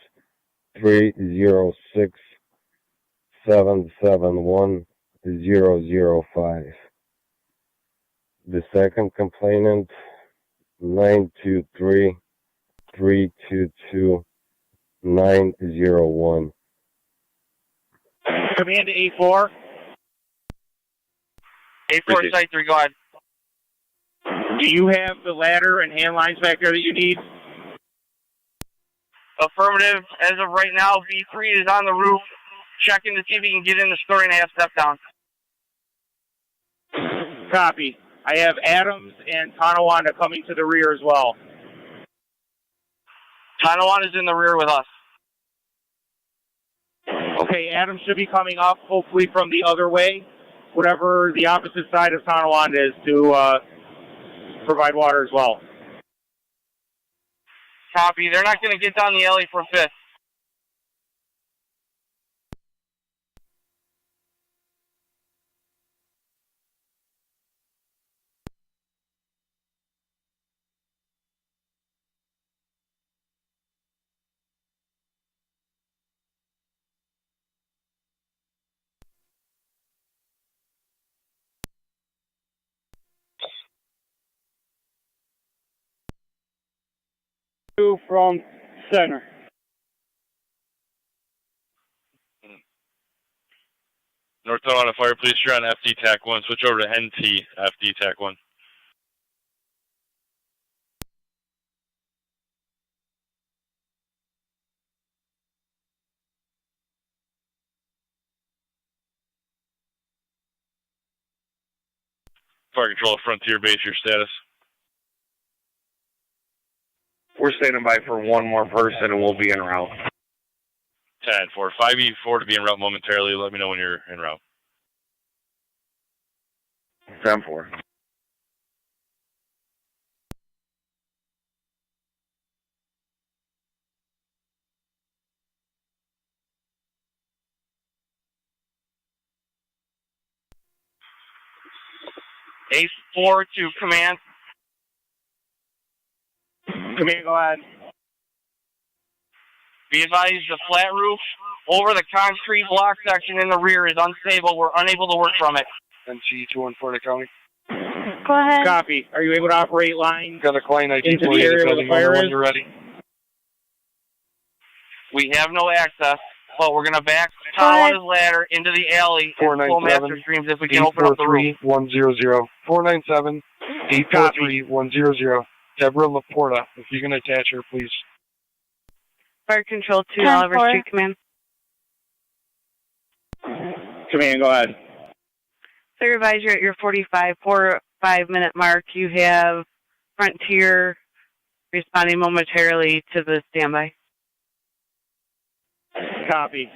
306-771-005. The second complainant, 923-322-901. Command to A4. A4 Site 3, go ahead. Do you have the ladder and hand lines back there that you need? Affirmative. As of right now, B3 is on the roof, checking to see if he can get in the story and have step down. Copy. I have Adams and Tonawanda coming to the rear as well. Tonawanda's in the rear with us. Okay, Adams should be coming up, hopefully from the other way, whatever the opposite side of Tonawanda is, to provide water as well. Copy. They're not going to get down the alley for 5th. From center. North Tonawanda Fire Police, you're on FD TAC 1. Switch over to NT FD TAC 1. Fire Control Frontier Base, your status. We're standing by for one more person and we'll be en route. 10-4. 5E4 to be en route momentarily. Let me know when you're en route. 10-4. A4 to command. Command, go ahead. Be advised, the flat roof over the concrete block section in the rear is unstable. We're unable to work from it. NC 214 to county. Go ahead. Copy. Are you able to operate lines Got a client ID into for the you. area where the fire when is? you're ready. We have no access, but we're going to back Tonawanda's ladder into the alley and pull master streams if we can open up the roof. 497-843-100. 497-843-100. Deborah Laporta, if you can attach her, please. Fire Control 2, Oliver Street Command. Command, go ahead. Sir, advise you at your 5-minute mark. You have Frontier responding momentarily to the standby. Copy.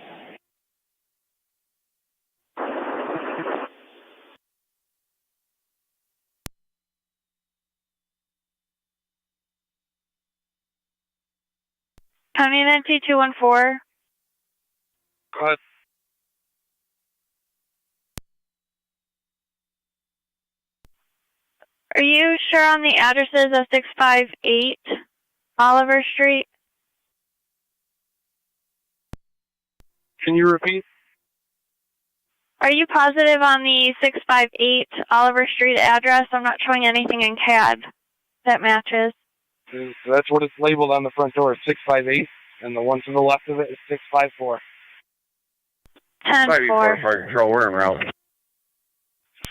County NT 214. Go ahead. Are you sure on the addresses of 658 Oliver Street? Can you repeat? Are you positive on the 658 Oliver Street address? I'm not showing anything in CAD that matches. That's what it's labeled on the front door, 658, and the one to the left of it is 654. 10-4. Fire Control, we're en route.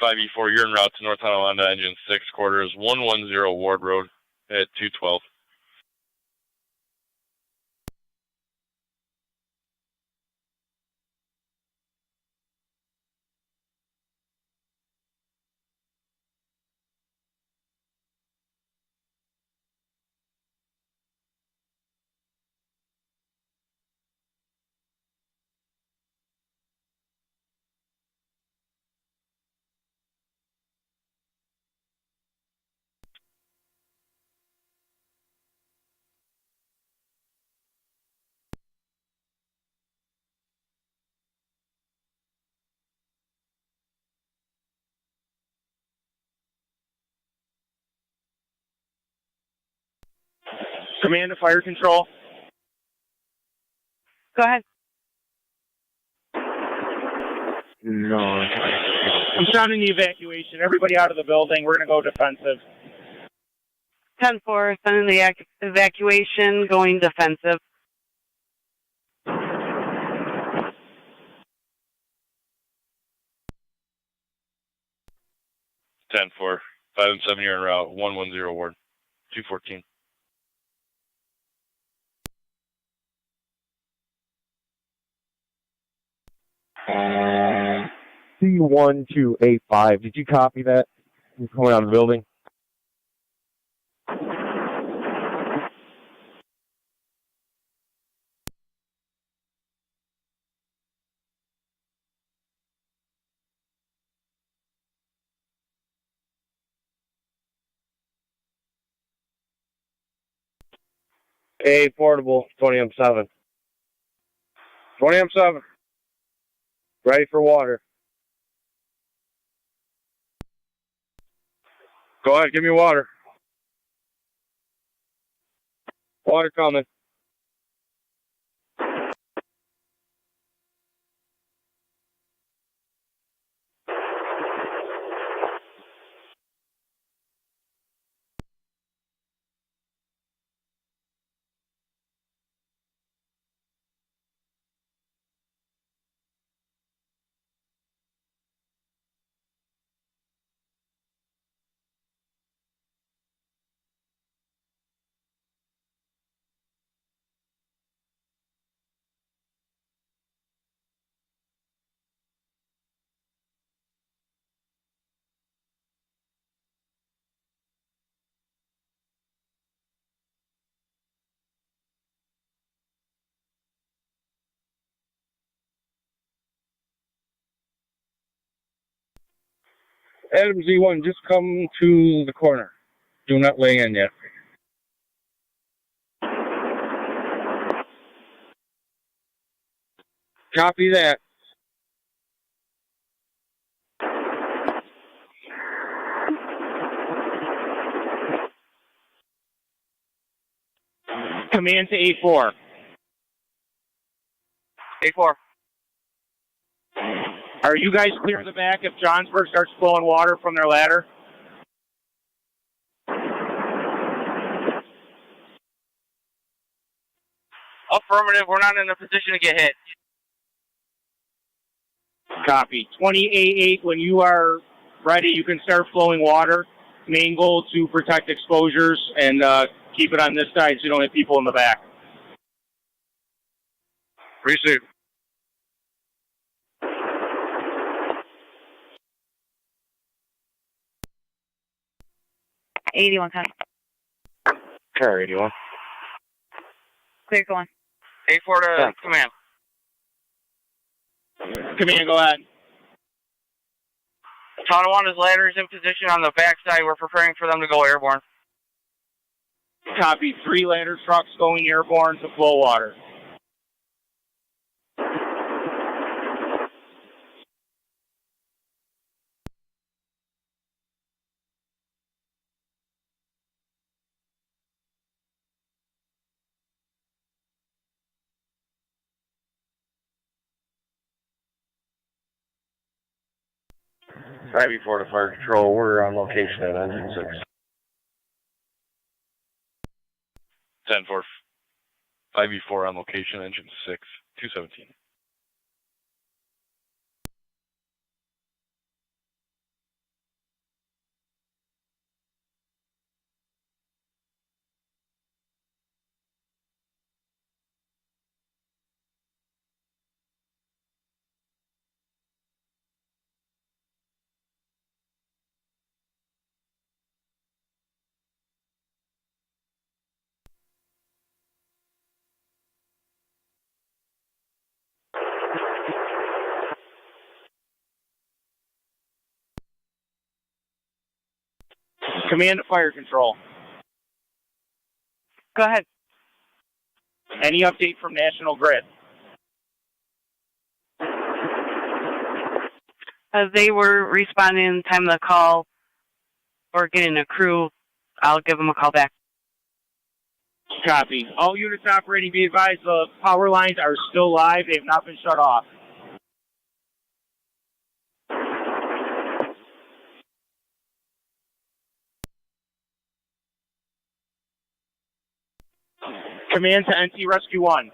5E4, you're en route to North Tonawanda, engine 6, quarters 110 Ward Road at 212. Command to fire control. Go ahead. No. I'm sounding the evacuation. Everybody out of the building. We're going to go defensive. 10-4, sending the evacuation, going defensive. Ten 4, 5 and 7 here en route. 110 ward. 214. C1285. Did you copy that? You're coming out of the building. A portable, 20M7. 20M7. Ready for water. Go ahead, give me water. Water coming. Adam Z1, just come to the corner. Do not lay in yet. Copy that. Command to A4. A4. Are you guys clear in the back if Johnsburg starts flowing water from their ladder? Affirmative. We're not in a position to get hit. Copy. 20A8, when you are ready, you can start flowing water. Main goal to protect exposures and keep it on this side so you don't hit people in the back. Receive. $81 10. Car 81. Clear, go on. A4 to command. Command, go ahead. Tonawanda's ladder is in position on the backside. We're preparing for them to go airborne. Copy. 3 ladder trucks going airborne to flow water. Right before the fire control, we're on location at engine 6. 10 4, 5V4 on location, engine 6, 217. Command to fire control. Go ahead. Any update from National Grid? They were responding in time of the call or getting a crew. I'll give them a call back. Copy. All units operating, be advised, the power lines are still live. They have not been shut off. Command to NT Rescue 1.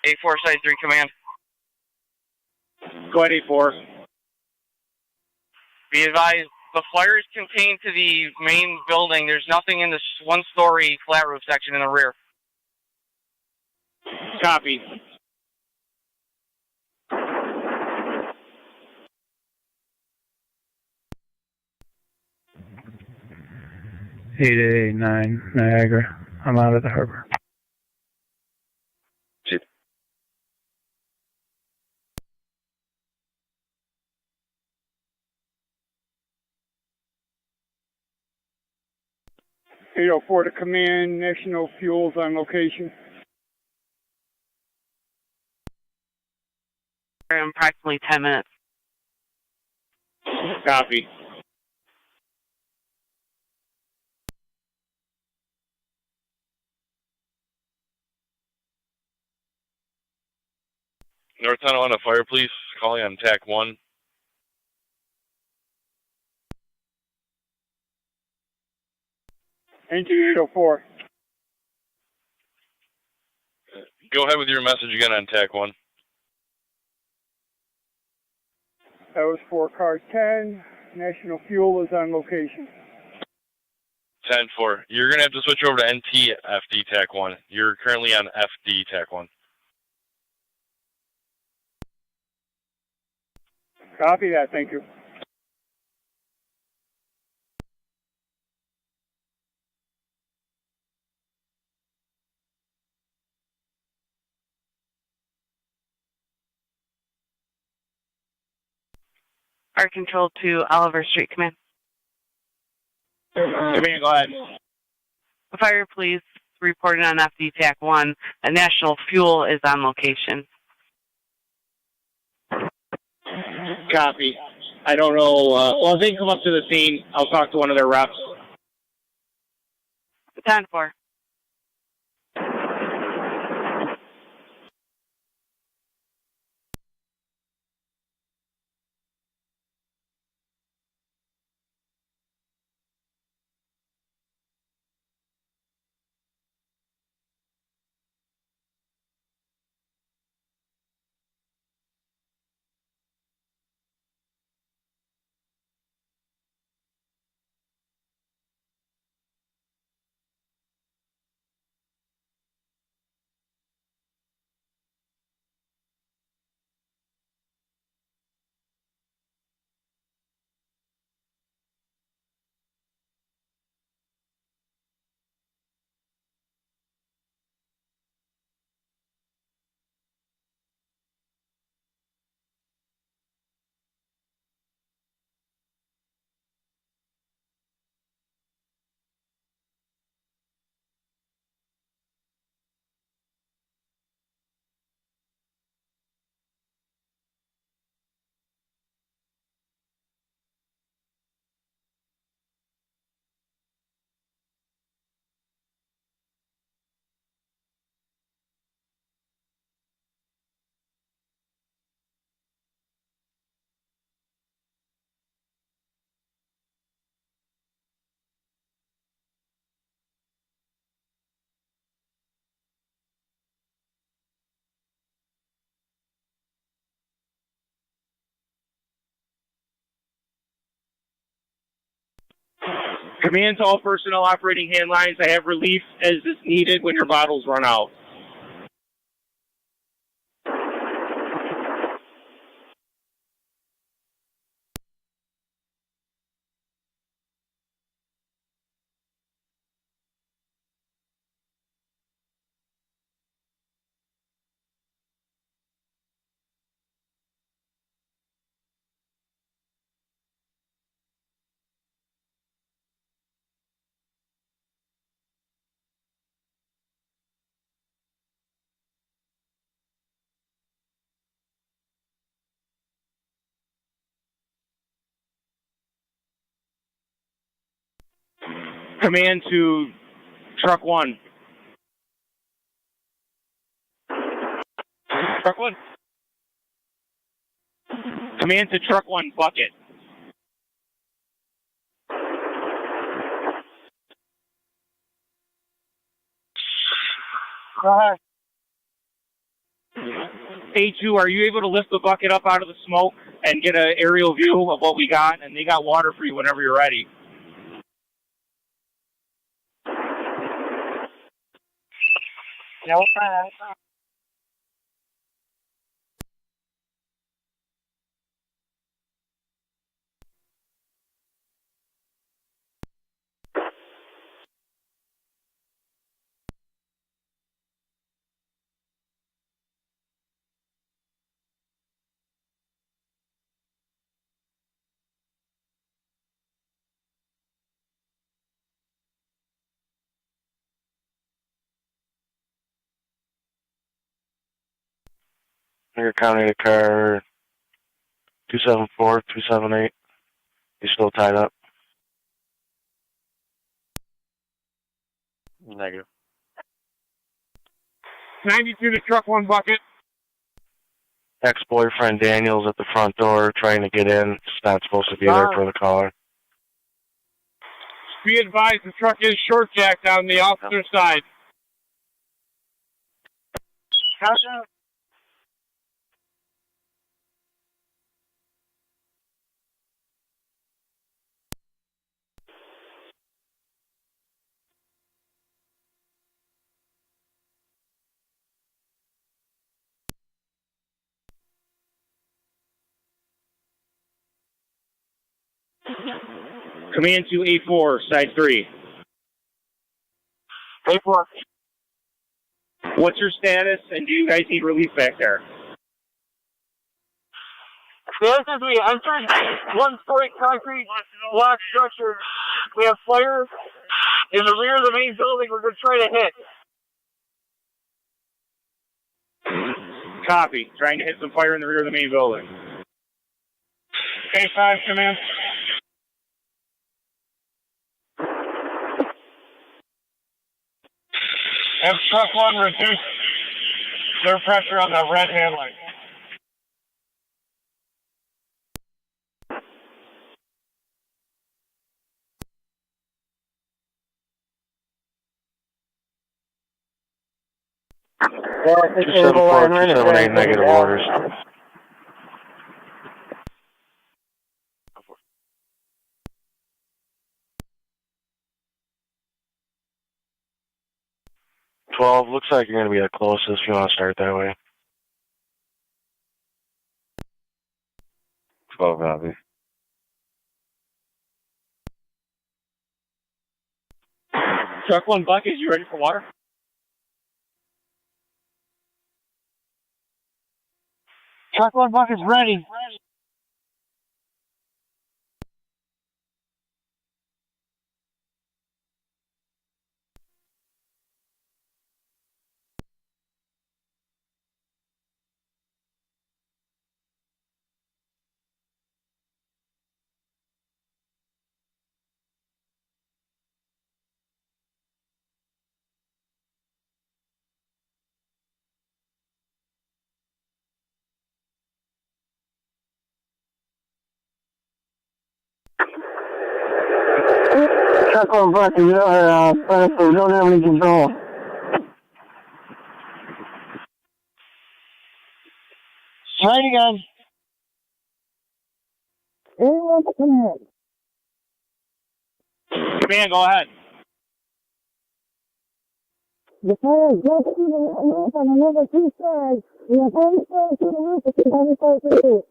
A4 Site 3 Command. Go ahead, A4. Be advised, the fire is contained to the main building. There's nothing in this one-story flat roof section in the rear. Copy. Eight 9 Niagara. I'm out of the harbor. Chief. .804 to command, National Fuels on location. In approximately 10 minutes. Copy. North Tonawanda Fire Police, calling on TAC 1. NT 804. Go ahead with your message again on TAC 1. That was for car 10. National Fuel is on location. 10-4. You're going to have to switch over to NT FD TAC 1. You're currently on FD TAC 1. Copy that, thank you. Fire Control to Oliver Street Command. Command, go ahead. Fire Police reported on FD TAC 1. A National Fuel is on location. Copy. I don't know. Well, if they come up to the scene, I'll talk to one of their reps. 10-4. Command to all personnel operating hand lines. I have relief as is needed when your bottles run out. Command to truck 1. Truck 1. Command to truck 1, bucket. A2, are you able to lift the bucket up out of the smoke and get an aerial view of what we got? And they got water for you whenever you're ready. Yeah, we'll try that. You're counting the car 274, 278. He's still tied up. Negative. 92 to truck 1, bucket. Ex-boyfriend Daniel's at the front door trying to get in. Just not supposed to be there for the caller. Be advised, the truck is short jacked on the officer's side. How's that? Command to A4, side 3. A4. What's your status, and do you guys need relief back there? This is we entered one-story concrete block structure. We have fire in the rear of the main building we're going to try to hit. Copy. Trying to hit some fire in the rear of the main building. K5, command. Have truck 1 reduce their pressure on the red handling. Yeah, 274, 278, negative orders. Looks like you're going to be the closest if you want to start that way. 12, copy. Truck 1, bucket, you ready for water? Truck 1 bucket's ready. Truck 1 bucket, we don't have any control. Ready, guys. Command, go ahead. The fire is just to the roof on the number 2 side. We have only fire to the roof if you have any fire to the roof.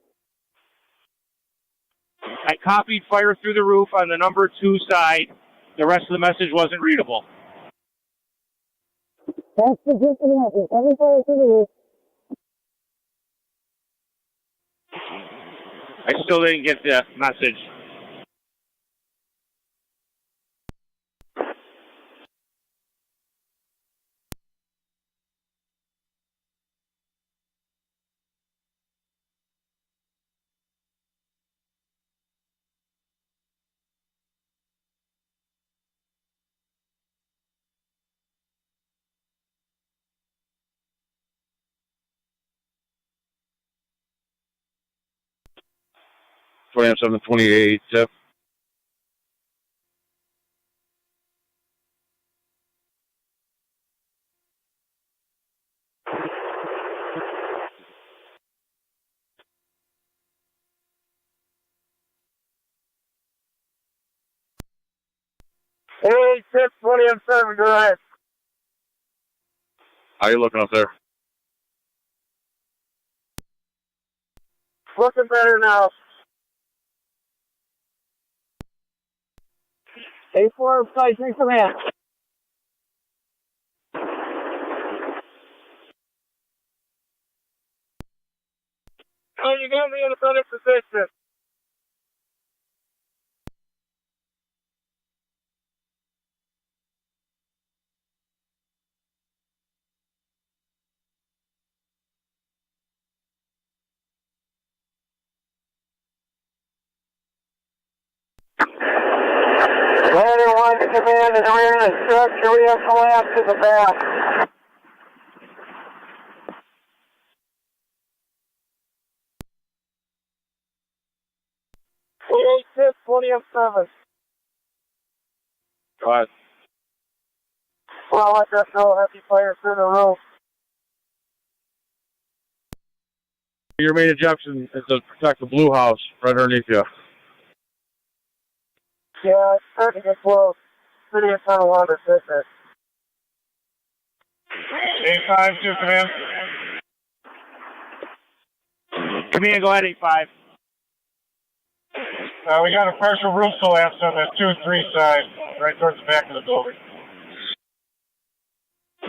I copied fire through the roof on the number 2 side. The rest of the message wasn't readable. That's the gist of the message. Every fire to the roof. I still didn't get the message. Am 728, Jeff. Hey, 620 M7, go ahead. How you looking up there? Looking better now. A4 site, take command. Oh, you got me in a better position. Ladder 1 to command, the rear of the structure, we have collapse in the back. Hey, 20 M7. Go ahead. Well, let us know heavy fire through the roof. Your main objection is to protect the blue house right underneath you. Yeah, it's starting to get close. City of Tonawanda fitness. A5 to command. Command, go ahead, A5. We got a partial roof collapse on the 2-3 side, right towards the back of the building.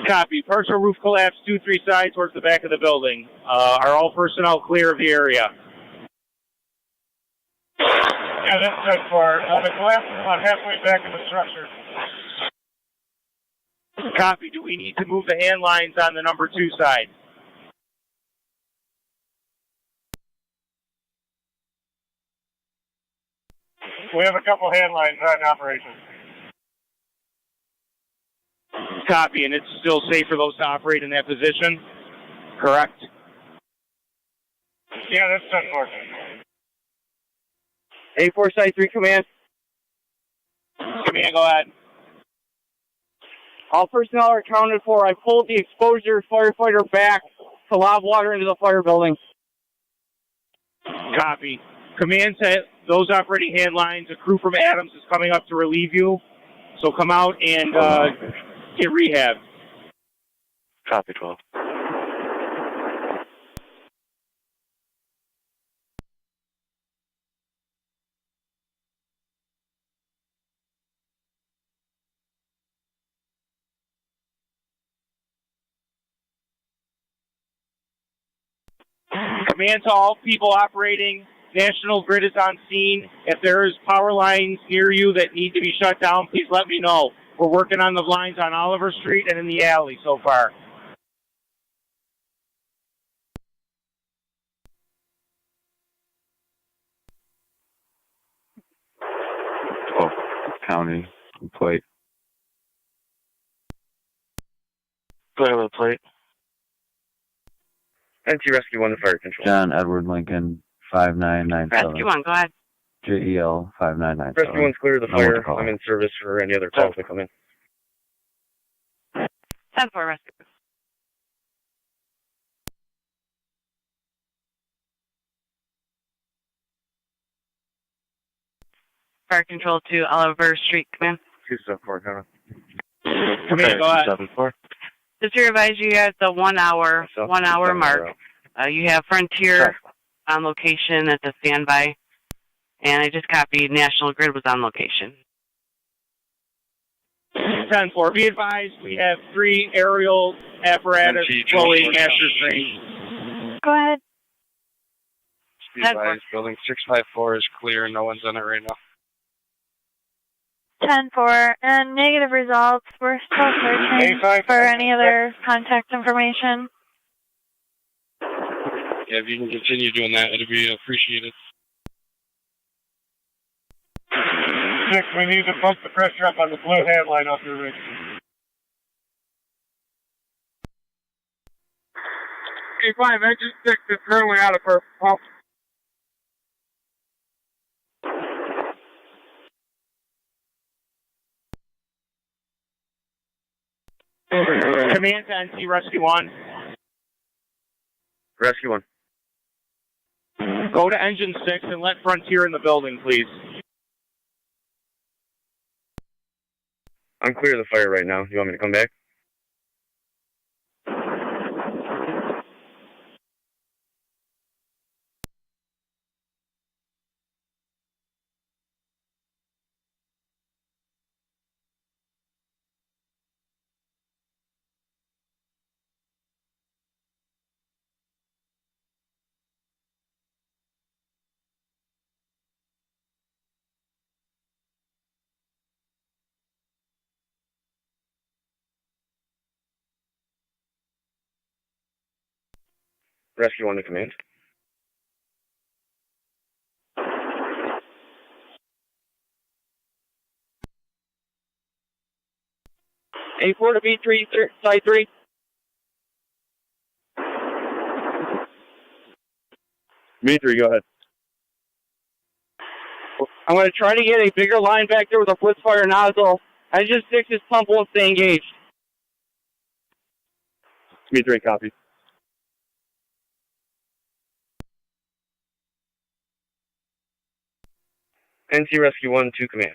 Copy. Partial roof collapse, 2-3 side towards the back of the building. Are all personnel clear of the area? Yeah, that's good for the collapse is about halfway back in the structure. Copy. Do we need to move the hand lines on the number 2 side? We have a couple hand lines on operation. Copy. And it's still safe for those to operate in that position? Correct? Yeah, that's good for A4 Site 3 command. Command, go ahead. All personnel are accounted for. I pulled the exposure firefighter back to lob water into the fire building. Copy. Command said those operating hand lines, a crew from Adams is coming up to relieve you. So come out and get rehab. Copy 12. Command to all people operating. National Grid is on scene. If there is power lines near you that need to be shut down, please let me know. We're working on the lines on Oliver Street and in the alley so far. Oh, county plate. Go ahead with the plate. NT Rescue 1 to Fire Control. John Edward Lincoln 5997. Rescue 1, go ahead. JEL 5997. Rescue 1's clear of the fire. I'm in service for any other calls that come in. 10-4 rescue. Fire control to Oliver Street, command. 274, Connor. Come in, go ahead. 274. Just to advise you at the 1 hour mark. You have Frontier on location at the standby, and I just copied National Grid was on location. 10-4. Be advised, we have 3 aerial apparatus flowing master stream. Go ahead. Be advised, building 654 is clear. No one's in it right now. 10-4. And negative results. We're still searching for any other contact information. Yeah, if you can continue doing that, it'd be appreciated. 6, we need to bump the pressure up on the blue headline off your rig. Okay, 5, engine 6 is currently out of her pump. Command to NC Rescue 1. Rescue 1. Go to engine 6 and let Frontier in the building, please. I'm clear of the fire right now. You want me to come back? Rescue 1 to command. A4 to B3, side 3. B3, go ahead. I'm going to try to get a bigger line back there with a flip fire nozzle. Engine 6's pump won't stay engaged. B3, copy. NC Rescue 1 to command.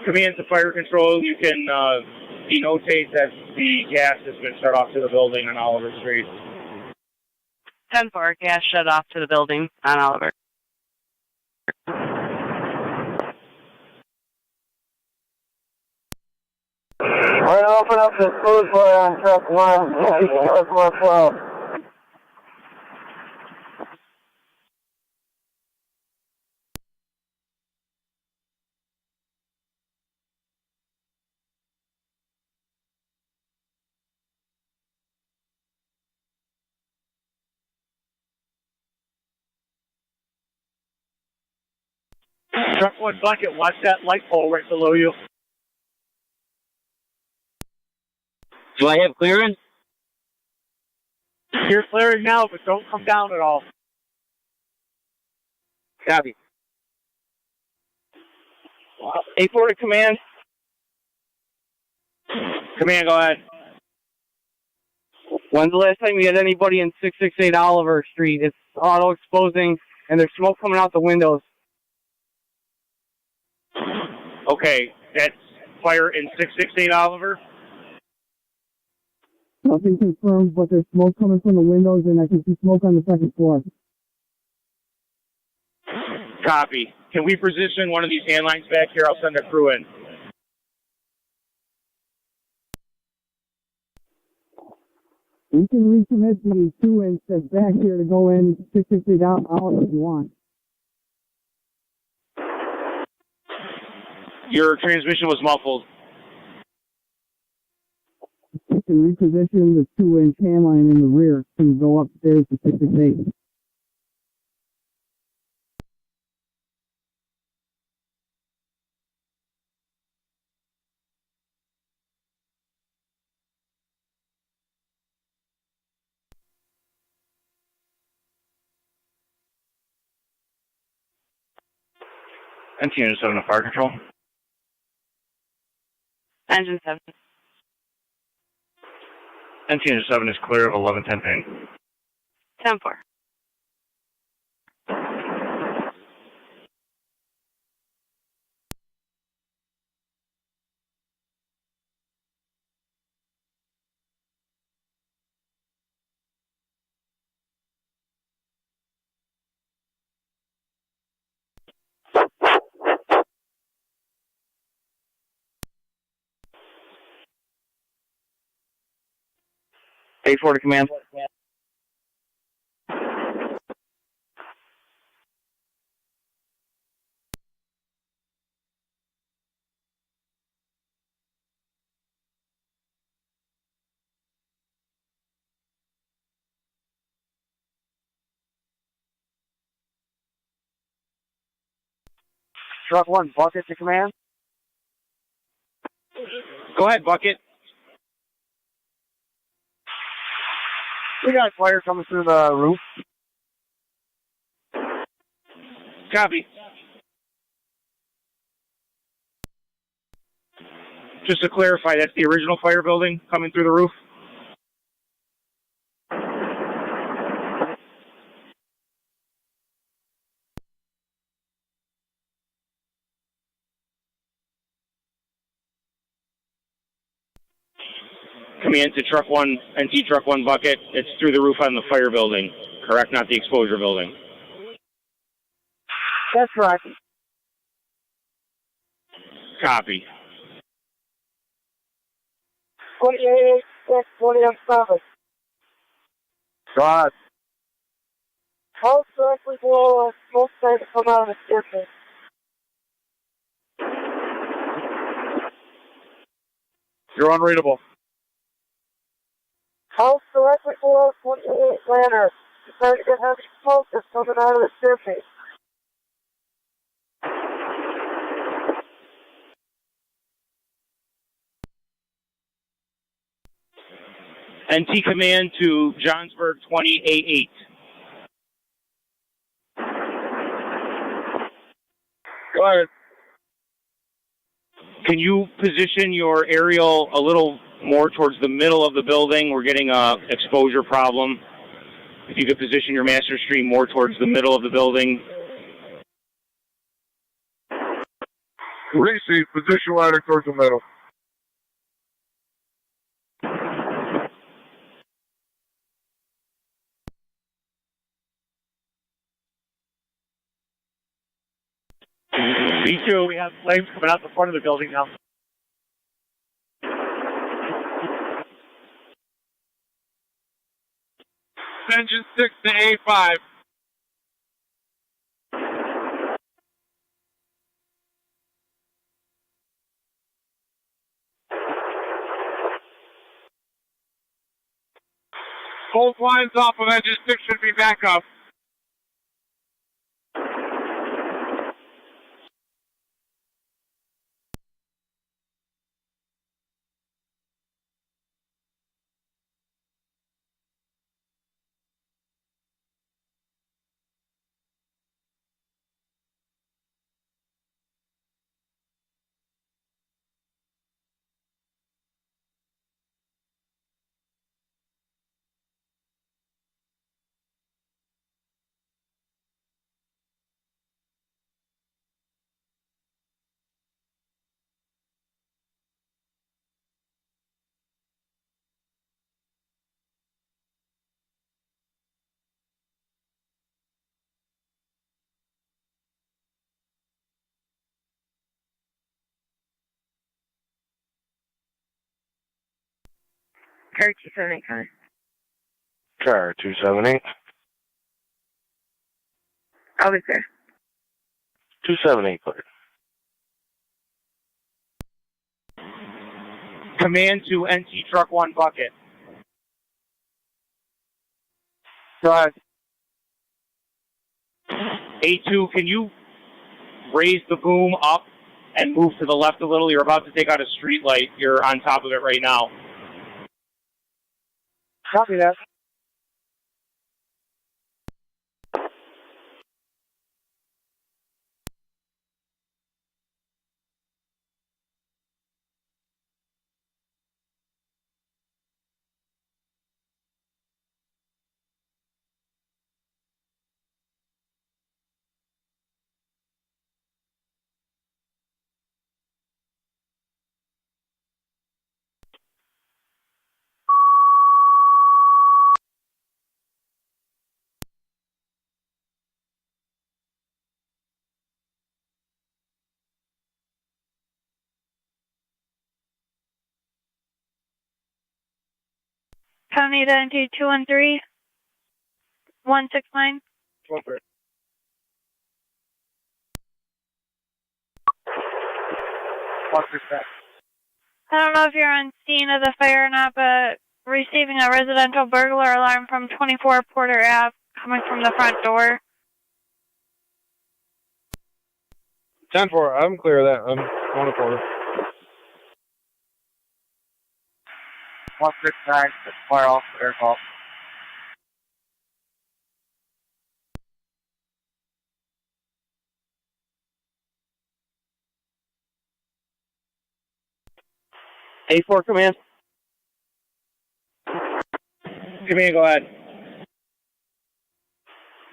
Command to fire control, you can denotate that the gas has been shut off to the building on Oliver Street. 10-4, gas shut off to the building on Oliver. We're going to open up this close fire on truck 1, north 112. Truck 1 bucket, watch that light pole right below you. Do I have clearance? You're clearing now, but don't come down at all. Copy. 840 command. Command, go ahead. When's the last time you had anybody in 668 Oliver Street? It's auto exposing, and there's smoke coming out the windows. Okay, that's fire in 668 Oliver. Nothing confirmed, but there's smoke coming from the windows, and I can see smoke on the second floor. Copy. Can we position one of these hand lines back here? I'll send a crew in. We can recommit the 2-inch that's back here to go in 668 Oliver if you want. Your transmission was muffled. We can reposition the 2-inch hand line in the rear to go upstairs to 668. Engine 7 to fire control. Engine 7. Engine 7 is clear of 1110 ping. 10-4. A4 to command. Truck 1, bucket to command. Go ahead, bucket. We got fire coming through the roof. Copy. Just to clarify, that's the original fire building coming through the roof? Command to truck 1, NT truck 1 bucket. It's through the roof on the fire building, correct? Not the exposure building. That's right. Copy. 28, 20 on 7. Go ahead. House directly below us, smoke starting to come out of the staircase. You're unreadable. House directly below 28 Lantern. Starting to get heavy smoke that's coming out of the staircase. NT command to Johnsburg 28-8. Go ahead. Can you position your aerial a little more towards the middle of the building? We're getting a exposure problem. If you could position your master stream more towards the middle of the building. Receive, position ladder towards the middle. B2, we have flames coming out the front of the building now. Engine 6 to A5. Both lines off of engine 6 should be back up. Car 278 coming. Car 278. I'll be clear. 278 cleared. Command to NT Truck 1 bucket. Go ahead. A2, can you raise the boom up and move to the left a little? You're about to take out a street light. You're on top of it right now. Copy that. County Identity 213 169. 213. I don't know if you're on scene of the fire or not, but receiving a residential burglar alarm from 24 Porter Ave coming from the front door. 10-4, I'm clear of that. I'm going to Porter. 169, fire off, air call. A4 command. Command, go ahead.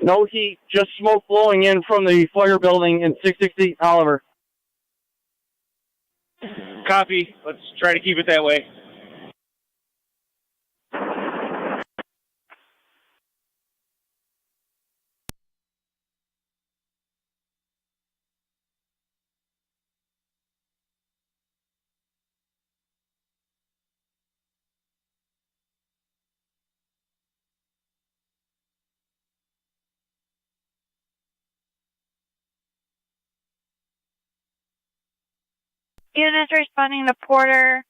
No heat, just smoke blowing in from the fire building in 660 Oliver. Copy. Let's try to keep it that way. Units responding to Porter.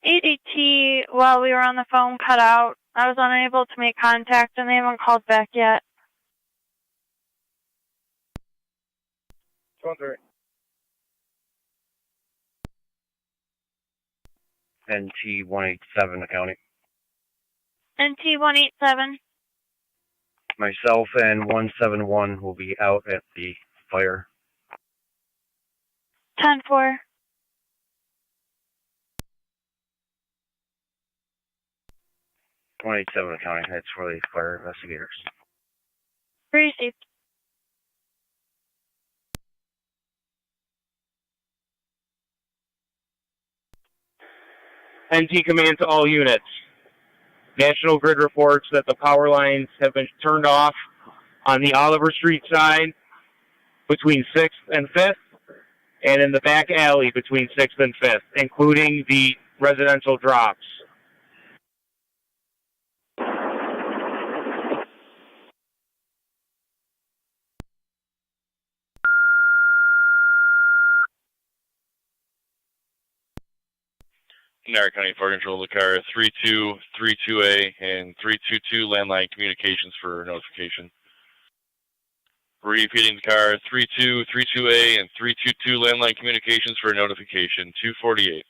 ADT, while we were on the phone, cut out. I was unable to make contact, and they haven't called back yet. 213. NT 187 County. NT 187. Myself and 171 will be out at the fire. 10-4. .87 County. That's for the fire investigators. Received. NT command to all units. National Grid reports that the power lines have been turned off on the Oliver Street side between 6th and 5th, and in the back alley between 6th and 5th, including the residential drops. Niagara County Fire Control, the car 3232A and 322 landline communications for notification. Repeating the car 3232A and 322 landline communications for notification 248.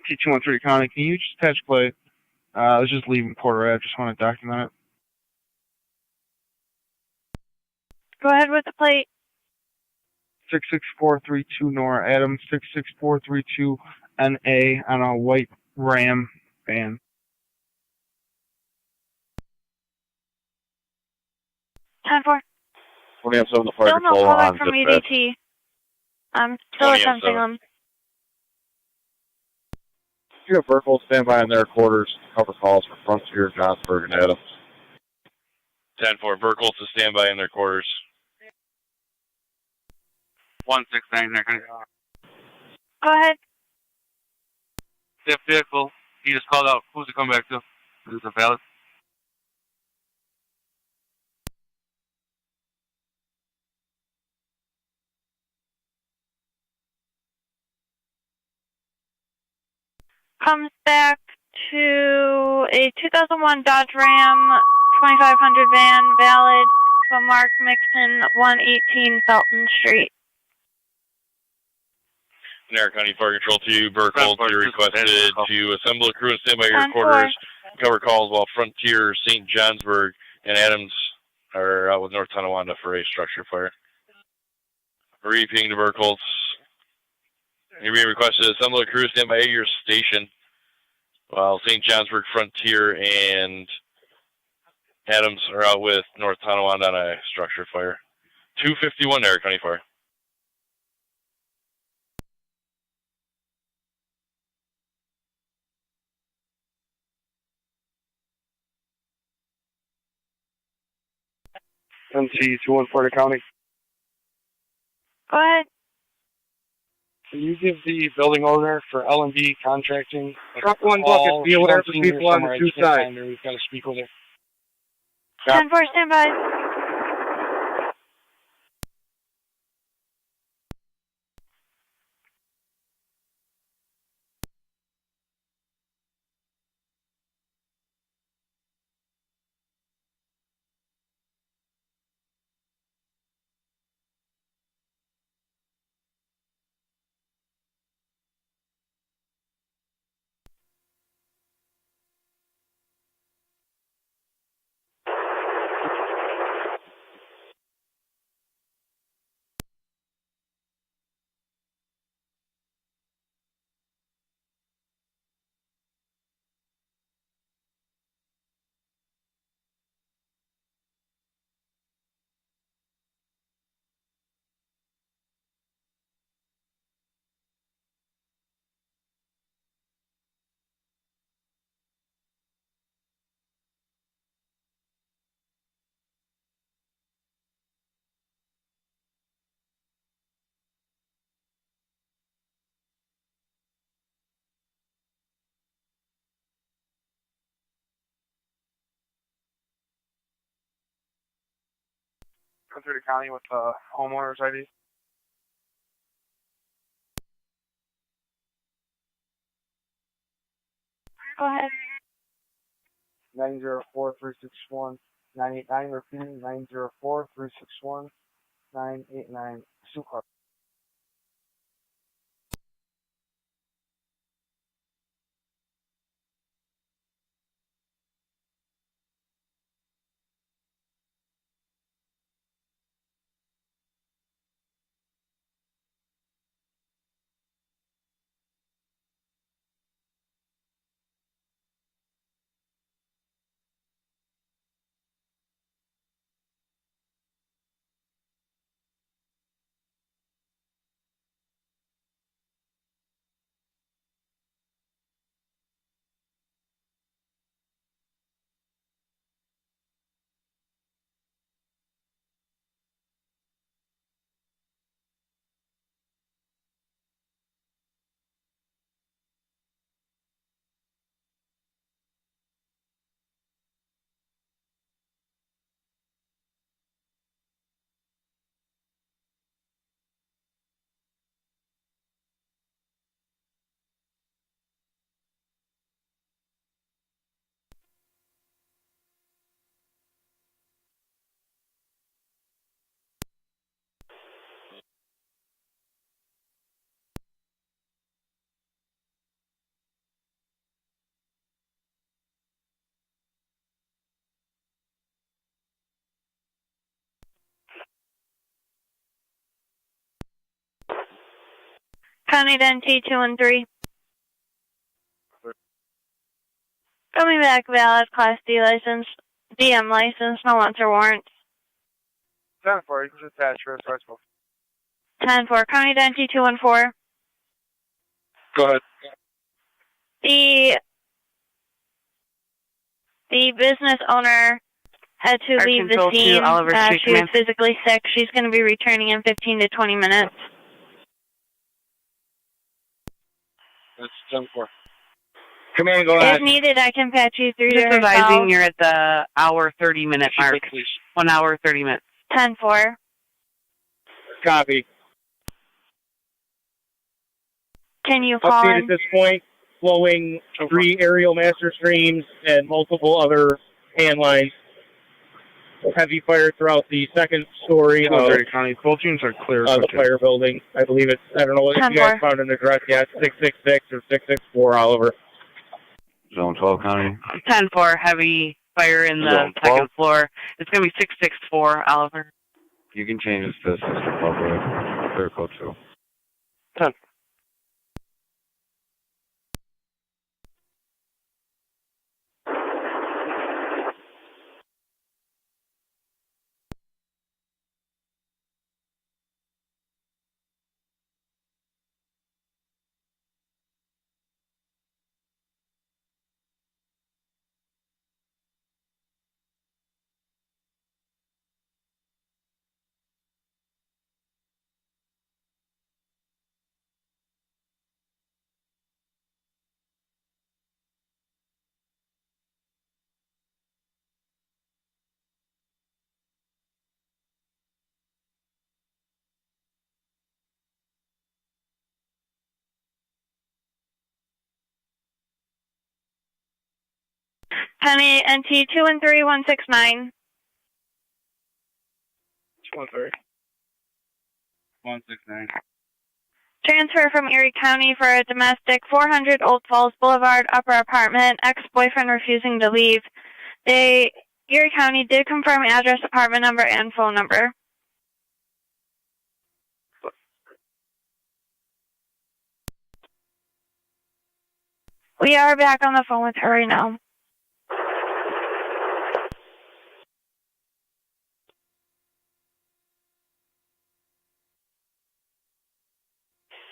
T213 County, can you just patch play? I was just leaving Porter Ave, just want to document it. Go ahead with the plate. 66432 Nora Adams, 66432 NA on a white Ram van. 10-4. 20-7, the fire Still no control callback on from dispatch. EDT. I'm still attempting them. You have Burkle standby in their quarters to cover calls for Frontier, Johnsburg, and Adams. 10-4, Burkle to standby in their quarters. 169 there. Go ahead. Stiff vehicle. He just called out. Who's it come back to? Is it valid? Comes back to a 2001 Dodge Ram 2500 van, valid to a Mark Mixon, 118 Felton Street. Niagara County Fire Control to Burkle, you requested to assemble a crew and stand by your 10-4. quarters, cover calls while Frontier, St. Johnsburg, and Adams are out with North Tonawanda for a structure fire. Repeating to Burkle, you're being requested to assemble a crew, stand by at your station, while St. Johnsburg, Frontier, and Adams are out with North Tonawanda on a structure fire. 251 Niagara County Fire. MC214 County. Go ahead. Can you give the building owner for L&D contracting? Truck 1 bucket, be aware of the people on the two sides. We've got to speak with her. 10-4, standby. Come through the county with the homeowner's ID. Go ahead. 904-361-989. Repeating 904-361-989. Sukar. County to NT 2 and 3. Coming back, valid Class D license, DM license, no wants or warrants. 10-4, you can just attach your responsible. 10-4, County to NT 2 and 4. Go ahead. The business owner had to leave the scene. She was physically sick. She's going to be returning in 15 to 20 minutes. That's 10-4. Command, go ahead. If needed, I can patch you through to her Just cell. advising you're at the hour 30-minute mark. 1 hour 30 minutes. 10-4. Copy. Can you call Update in? at this point, flowing 3 aerial master streams and multiple other hand lines. Heavy fire throughout the second story of County. Both units are clear. the fire building. I believe it's, I don't know what you guys found an address yet, 666 or 664, Oliver. Zone 12 County. 10-4, heavy fire in the second floor. It's going to be 664, Oliver. You can change this to Sister Public. Clear code 2. 10. County NT 2 and 3, 169. 1-3. 169. Transfer from Erie County for a domestic 400 Old Falls Boulevard, upper apartment, ex-boyfriend refusing to leave. Erie County did confirm address, apartment number, and phone number. We are back on the phone with her right now.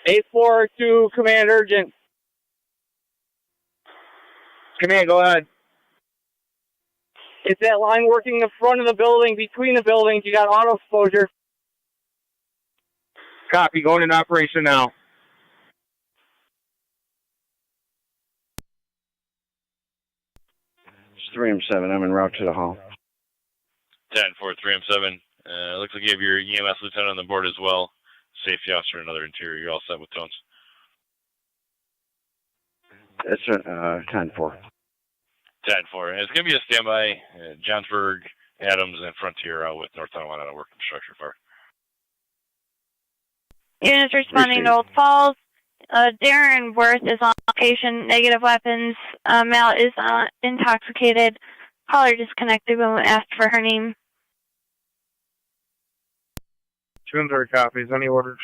Eight four two, command urgent. Command, go ahead. It's that line working the front of the building, between the buildings. You got auto exposure. Copy, going in operation now. It's 3M7. I'm en route to the hall. 10-4, 3M7. Looks like you have your EMS lieutenant on the board as well. Safety officer and another interior. You're all set with tones. That's 10-4. 10-4. And it's going to be a standby. Johnsburg, Adams, and Frontier out with North Tonawanda work construction fire. Units responding to Old Falls. Darren Worth is on location. Negative weapons. Male is intoxicated. Caller disconnected when we asked for her name. 2-3 copies. Any orders?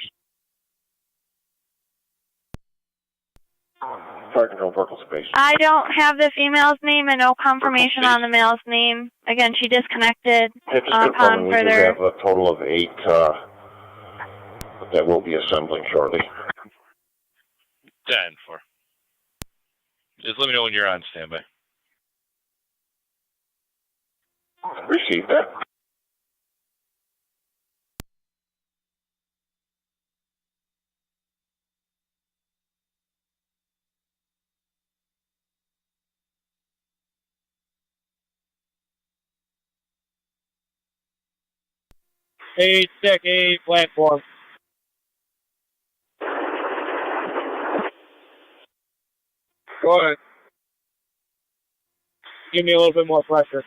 Fire control vertical space. I don't have the female's name and no confirmation on the male's name. Again, she disconnected upon We do further. have a total of 8 that will be assembling shortly. 10-4. Just let me know when you're on standby. Received that. Eight, stick, 8, platform. Go ahead. Give me a little bit more pressure.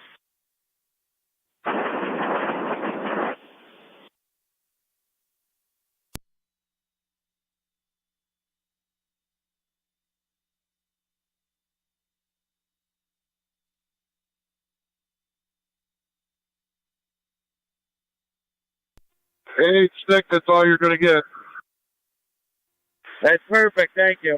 Eight stick, that's all you're going to get. That's perfect. Thank you.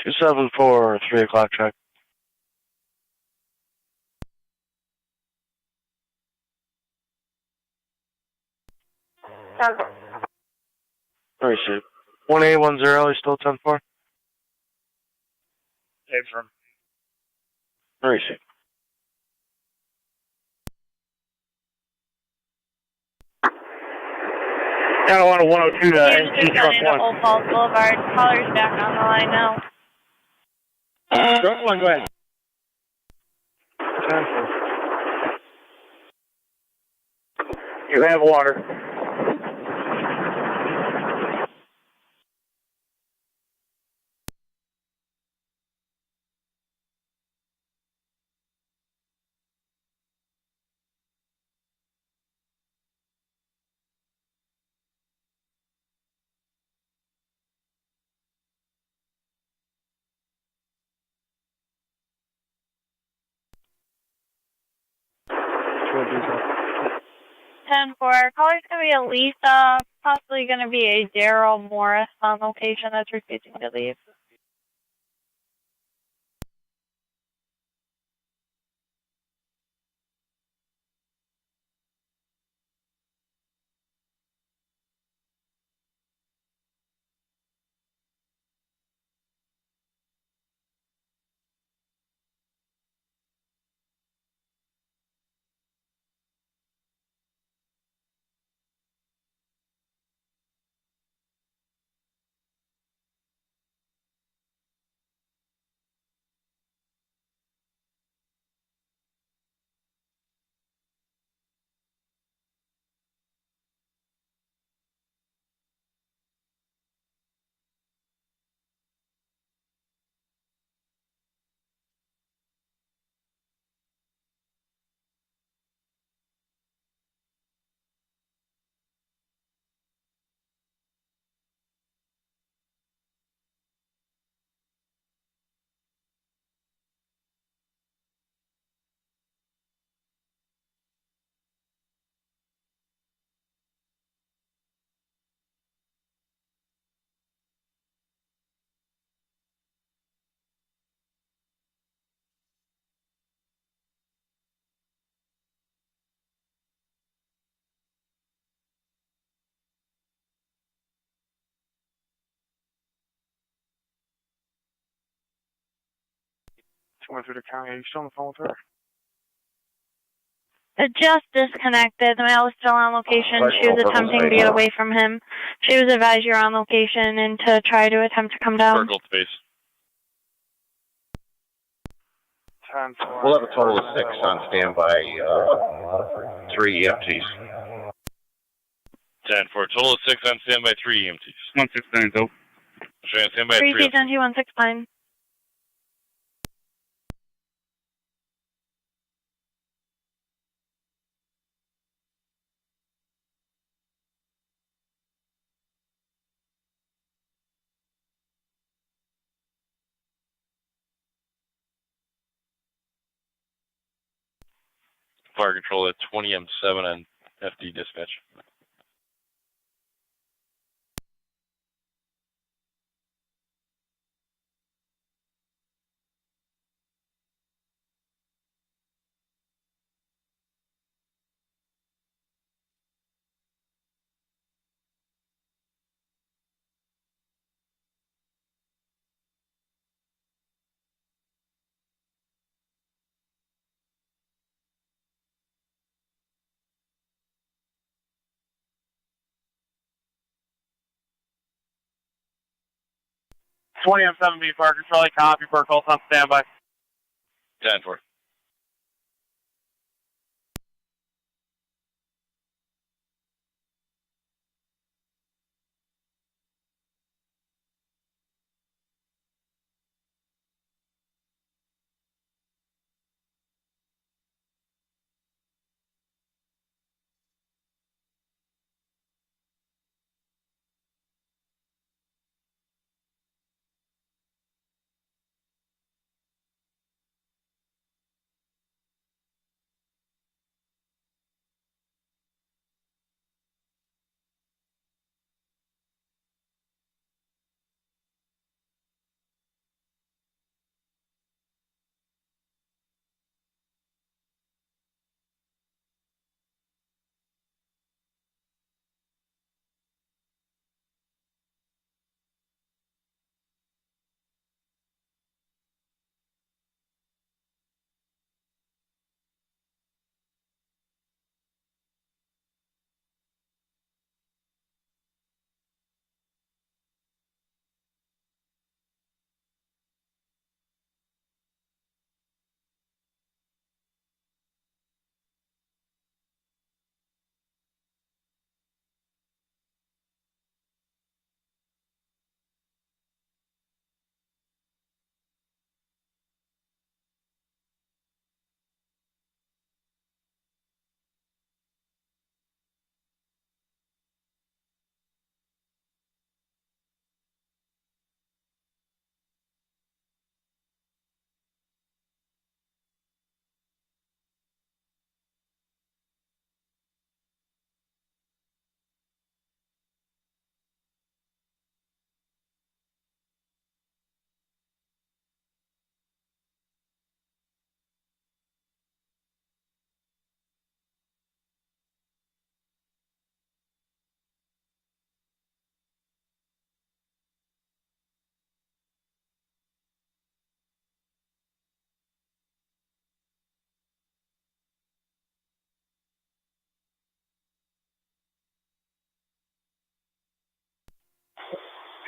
Two 274, 3 o'clock check. Where is it? 1810, you still 10-4? From Where is it? Tonawanda 102 to Here's NC Truck 1. Old Falls Boulevard. Caller's back on the line now. Truck 1, go ahead. 10-4. You have water. Ten four. Caller's gonna be a Lisa, possibly gonna be a Daryl Morris on location that's refusing to leave. Went through the county. Are you still on the phone with her? It just disconnected. The male is still on location. She was attempting to get away from him. She was advised you're on location and to try to attempt to come down. Circle space. 10-4. We'll have a total of 6 on standby, 3 EMTs. 10-4. Total of 6 on standby, 3 EMTs. 169, though. Showing on standby, 3 3 T 169. Fire control at 20M7 on FD dispatch. Twenty M7B fire control. Copy. Burkholz on standby. 10-4.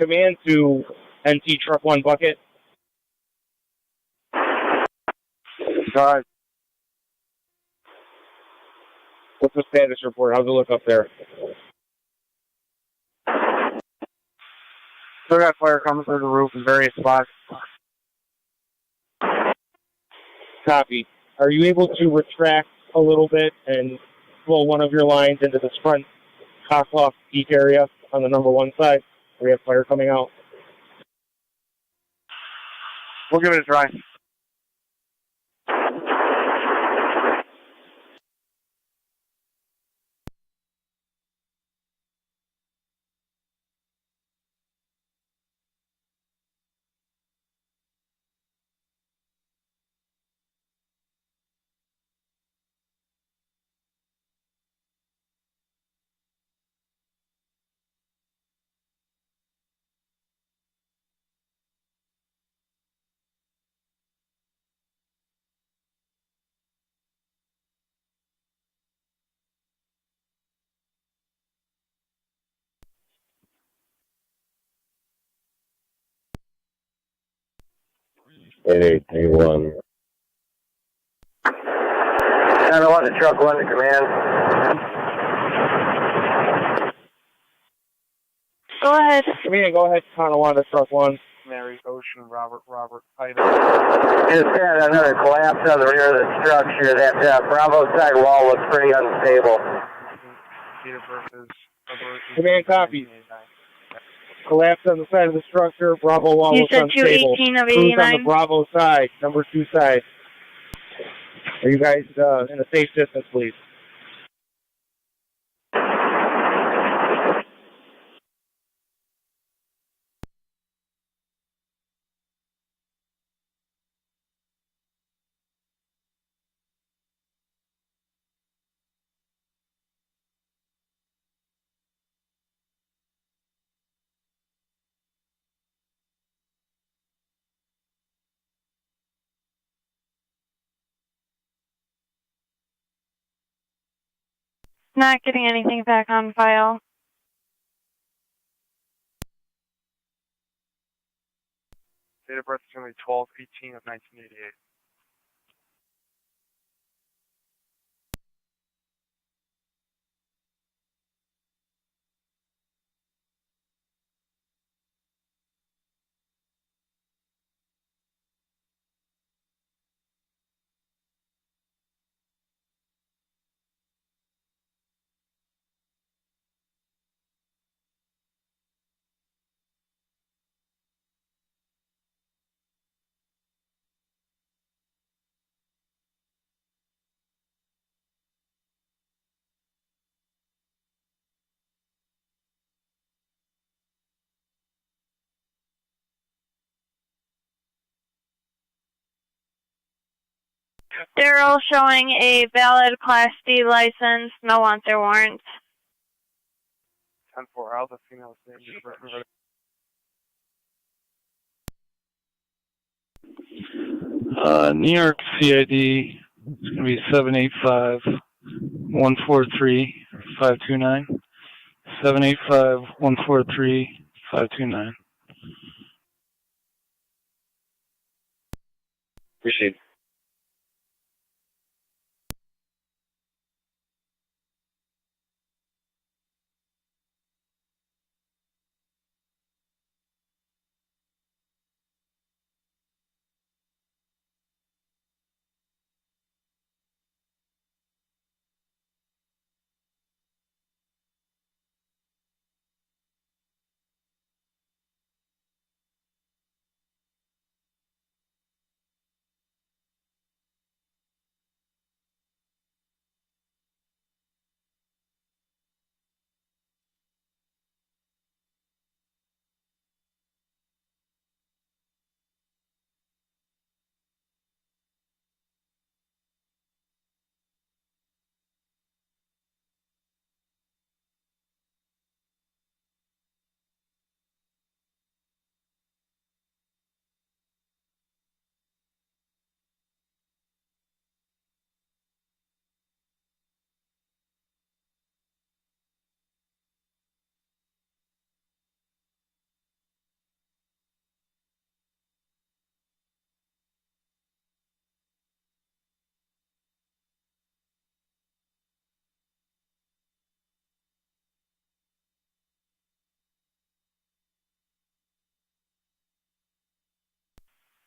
command to NT Truck 1 Bucket. Guys, What's the status report? How's it look up there? Still got fire coming through the roof in various spots. Copy. Are you able to retract a little bit and flow one of your lines into this front cock-off peak area on the number 1 side? We have fire coming out. We'll give it a try. Eight 1. Tonawanda Truck 1 to command. Go ahead. Command, go ahead, Tonawanda Truck 1. Mary, Ocean, Robert, item. Just had another collapse on the rear of the structure. That Bravo side wall looks pretty unstable. Command, copy. Collapse on the side of the structure. Bravo wall You looks said unstable. 218 of Crews on 89. the Bravo side, number 2 side. Are you guys in a safe distance, please? Not getting anything back on file. Date of birth is going to be 12/18 of 1988. They're all showing a valid Class D license, no want their warrants. 10-4 Alpha, female name. New York CID is going to be 785-143-529. 785-143-529. Proceed.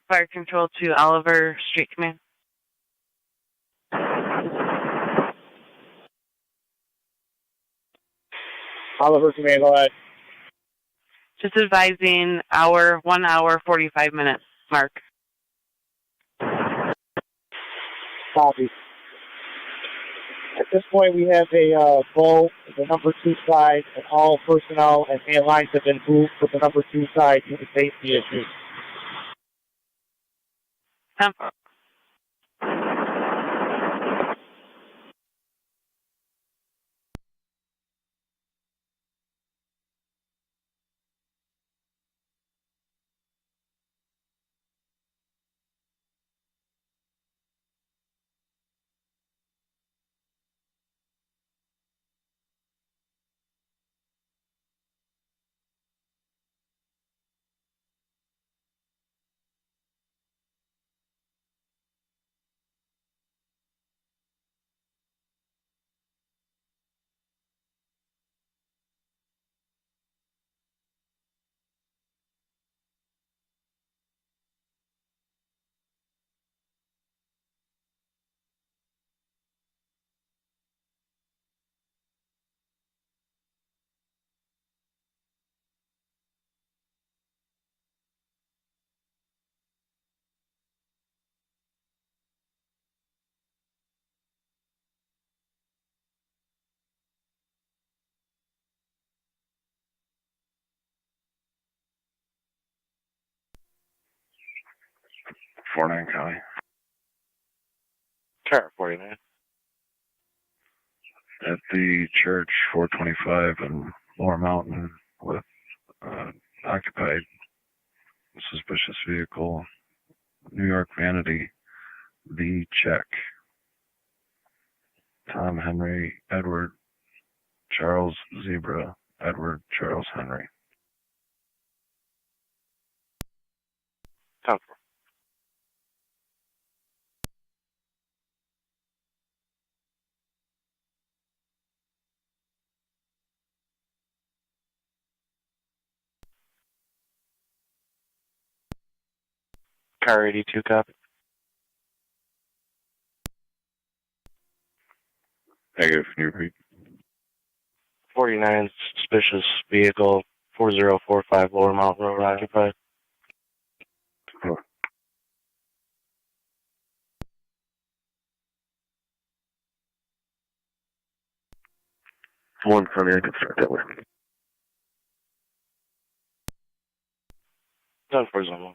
Fire control to Oliver Street Command. Oliver Command, go ahead. Just advising 1 hour, 45 minutes mark. Copy. At this point, we have a bull at the number 2 side, and all personnel and hand lines have been moved to the number 2 side due to safety issues. County. Car 49. At the church, 425 and Lower Mountain with occupied suspicious vehicle. New York Vanity, the check. Tom Henry, Edward Charles Zebra, Edward Charles Henry. Tom. Car 82, copy. Negative, can you repeat? 49, suspicious vehicle, 4045 Lower Mountain Road, occupied. Oh. One from here, I can start that way. Done for zone 1.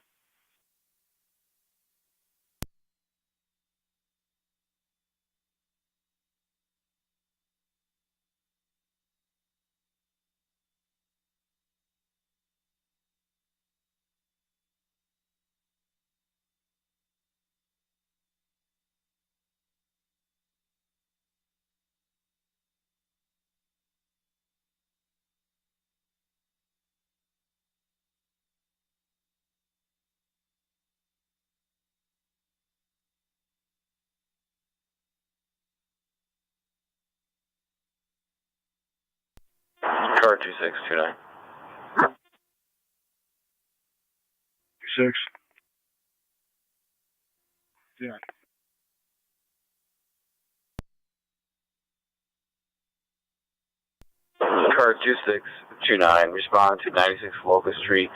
Car 2629. 26. Yeah. Car 2629, respond to 96 Locust Street.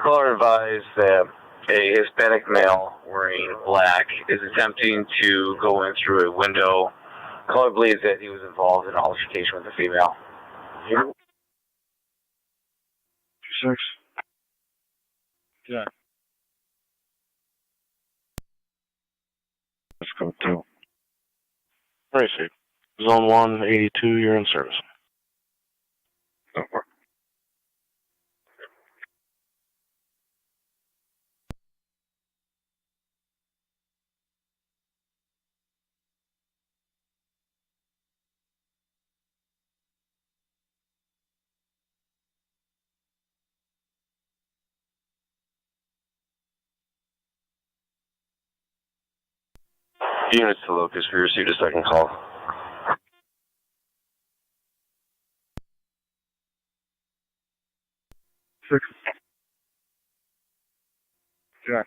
Caller advised that a Hispanic male wearing black is attempting to go in through a window. Caller believes that he was involved in an altercation with a female. 26. Yeah. Let's go 2. Racing. Zone 1, 82, you're in service. Over. Units to Locust, we received a second call. 6. Yeah.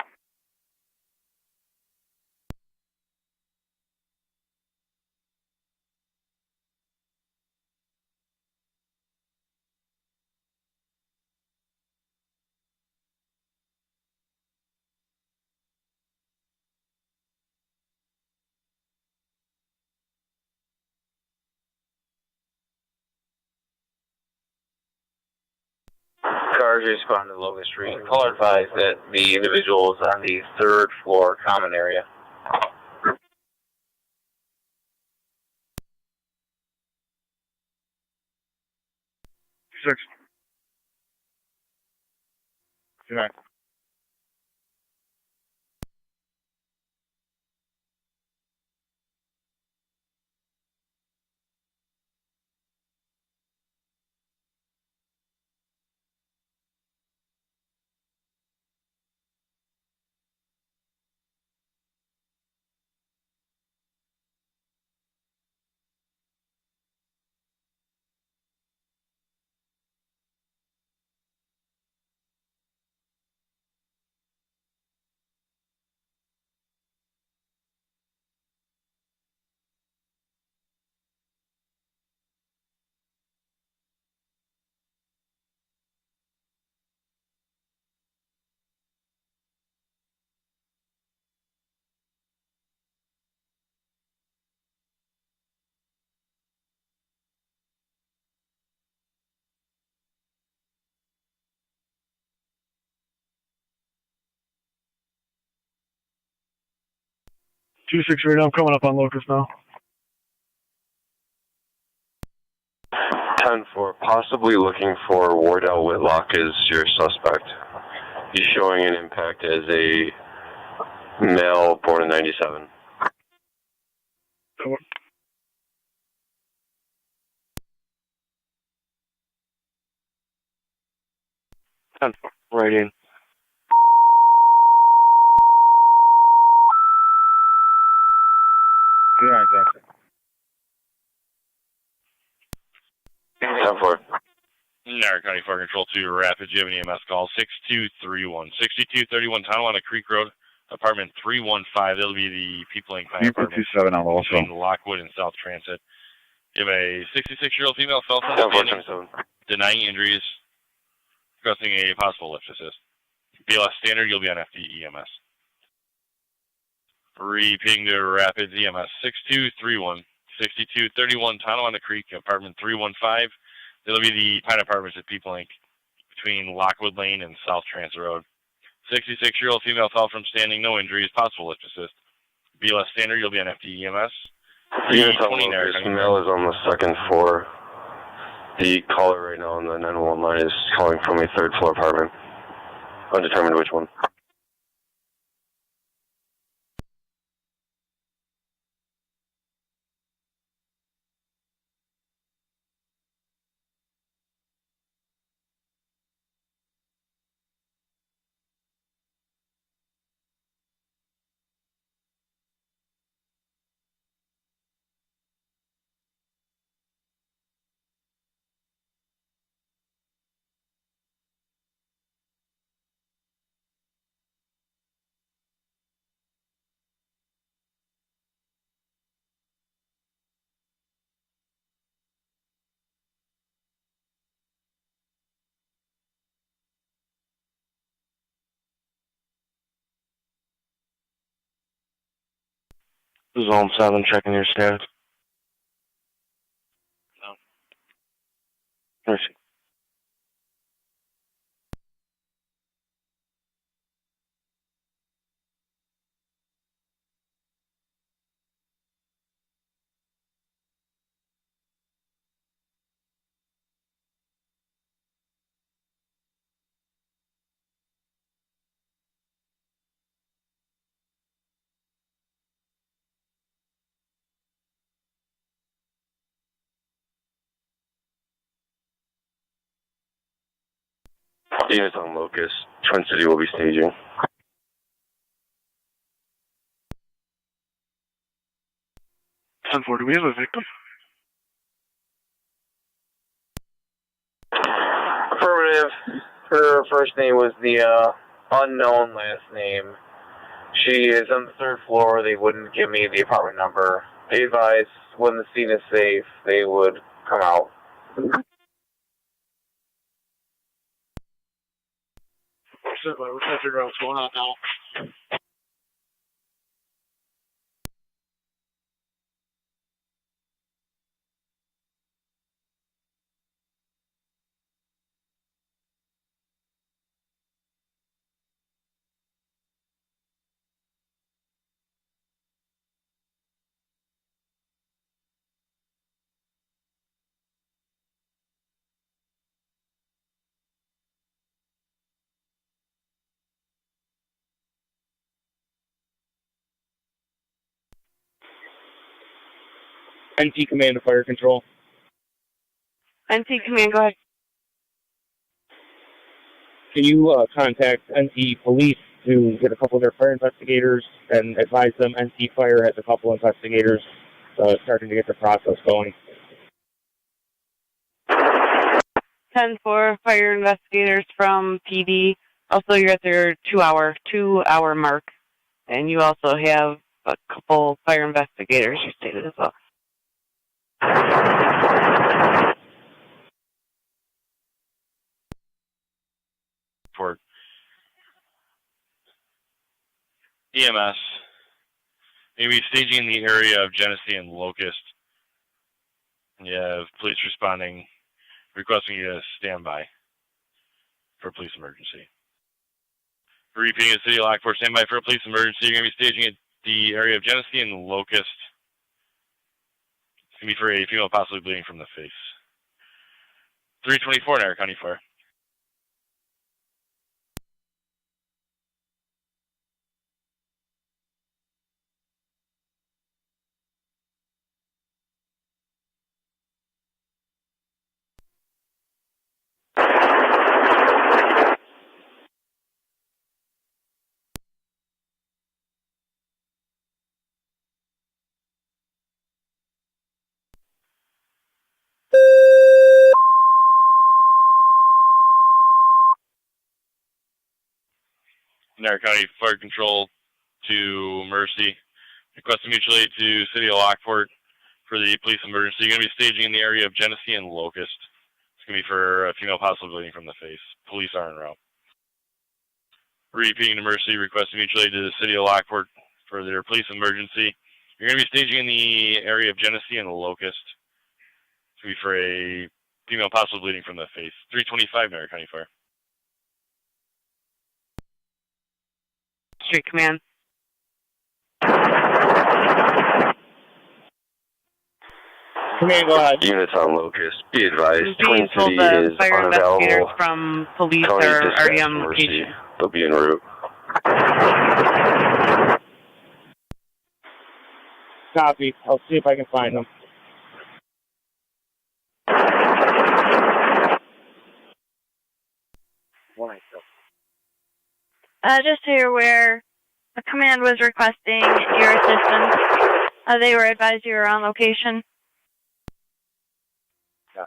cars respond to Locust Street. Caller advised that the individual is on the 3rd floor common area. 6. Good night. Two 6 right now. I'm coming up on Locust now. 10-4, possibly looking for Wardell Whitlock as your suspect. He's showing an impact as a male born in 97. Right in. Good night, Johnson. 10-4. Niagara County Fire Control to Rapids. You have an EMS call 6231. 6231 Tonawanda Creek Road, apartment 315. That'll be the People Inc. apartment 27 on also. between Lockwood and South Transit. You have a 66-year-old female fell from standing, denying injuries, requesting a possible lift assist. BLS standard, you'll be on FD EMS. Repeating to Rapids EMS 6231. 6231 Tonawanda Creek, apartment 315. That'll be the Pine Apartments at People Inc. between Lockwood Lane and South Transit Road. 66-year-old female fell from standing, no injuries, possible lift assist. BLS standard, you'll be on FD EMS. This male is on the 2nd floor. The caller right now on the 911 line is calling from a 3rd floor apartment. Undetermined which one. Zone 7, checking your status. No. Mercy. Units on Locust. Twin City will be staging. 10-4, do we have a victim? Affirmative. Her first name was the unknown last name. She is on the 3rd floor. They wouldn't give me the apartment number. They advised when the scene is safe, they would come out. We're trying to figure out what's going on now. NT Command to Fire Control. NT Command, go ahead. Can you contact NT Police to get a couple of their fire investigators and advise them NT Fire has a couple investigators starting to get the process going? 10-4 fire investigators from PD. Also, you're at their 2-hour mark. And you also have a couple fire investigators you stated as well. For EMS, maybe staging in the area of Genesee and Locust. You have police responding, requesting you to stand by for police emergency. Repeating the city of Lockport, stand by for a police emergency. You're going to be staging at the area of Genesee and Locust. It's going to be for a female possibly bleeding from the face. 324 Niagara County Fire. Niagara County Fire Control to Mercy. Requesting mutual aid to City of Lockport for the police emergency. You're going to be staging in the area of Genesee and Locust. It's going to be for a female possibly bleeding from the face. Police are en route. Repeating to Mercy, requesting mutual aid to the City of Lockport for their police emergency. You're going to be staging in the area of Genesee and Locust. It's going to be for a female possibly bleeding from the face. 325 Niagara County Fire. Street Command. Command, go ahead. Units on Locust, be advised, Being Twin told City the is fire investigators unavailable. from police County are already dispatch on Mercy. location. They'll be en route. Copy. I'll see if I can find them. Just so you're aware, the command was requesting your assistance. They were advised you were on location. Yeah.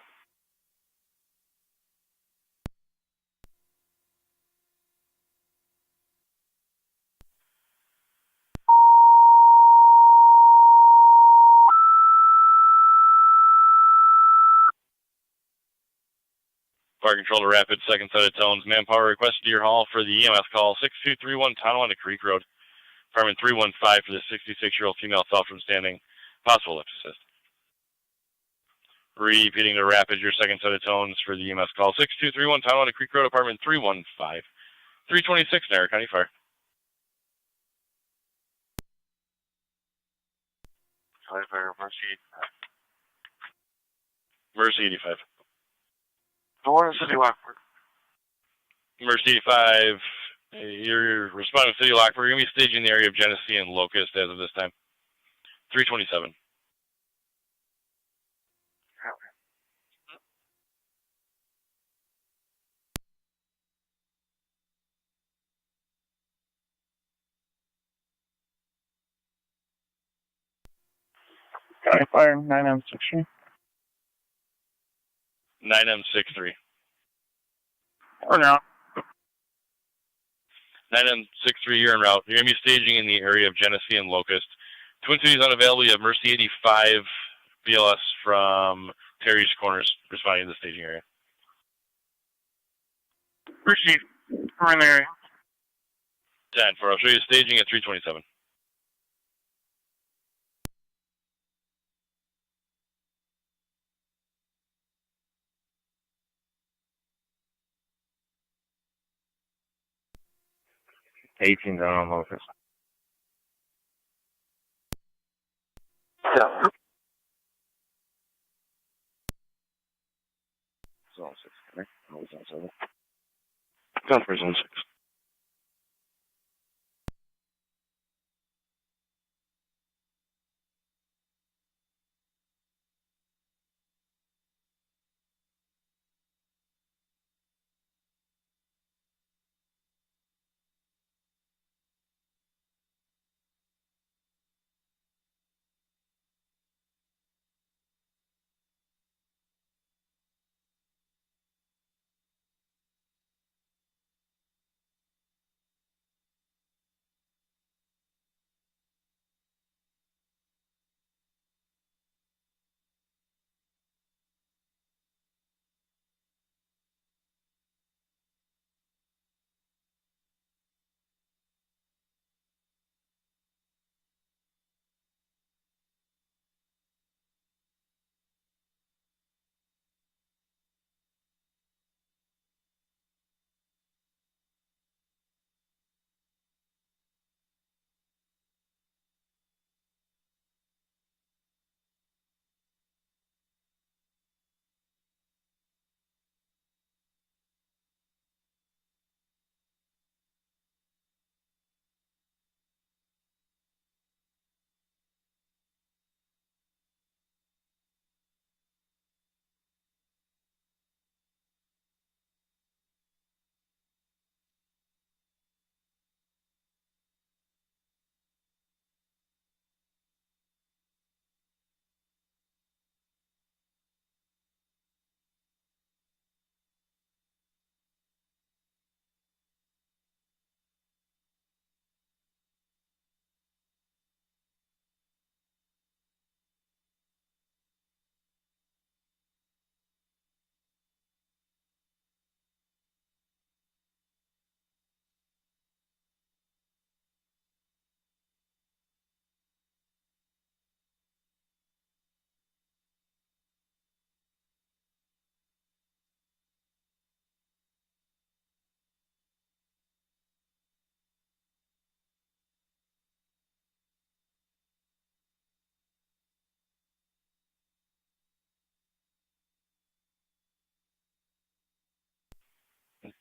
Fire Control to Rapid, second set of tones. Manpower requested to your hall for the EMS call, 6231 Tonawanda Creek Road. Department 315 for the 66-year-old female fell from standing. Possible lift assist. Repeating to Rapid, your second set of tones for the EMS call, 6231 Tonawanda Creek Road, Department 315. 326 Niagara County Fire. Fire, Mercy. Mercy 85. The one in City Lockport. Mercy 85. You're responding to City Lockport. We're going to be staging the area of Genesee and Locust as of this time. 327. County Fire, 9M63. 9M63. Or now. 9M63, you're en route. You're going to be staging in the area of Genesee and Locust. Twin Cities unavailable. You have Mercy 85 BLS from Terry's Corners responding to the staging area. Mercy, we're in the area. 10-4. I'll show you staging at 327. $18 on Locust. Yeah. Zone 6, correct? No, Zone 7. Gun for Zone 6.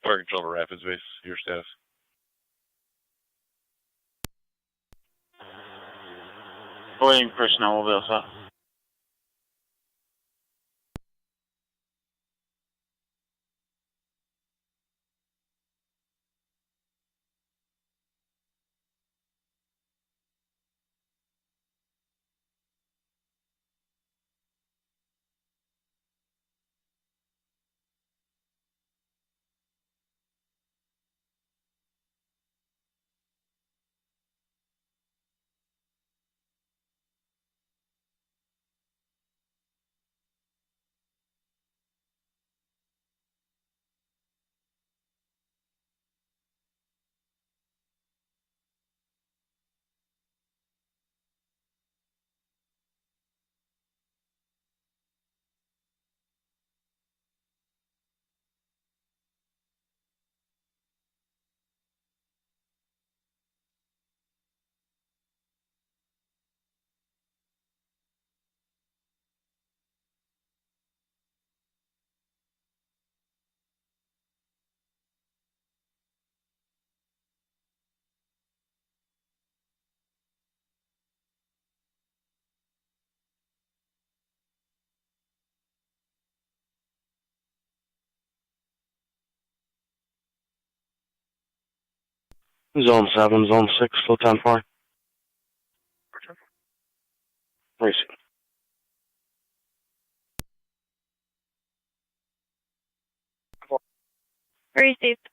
Fire control to Rapids Base, your status. Waiting personnel will be all set. Zone 7, Zone 6, still 10-4. Receive. Received.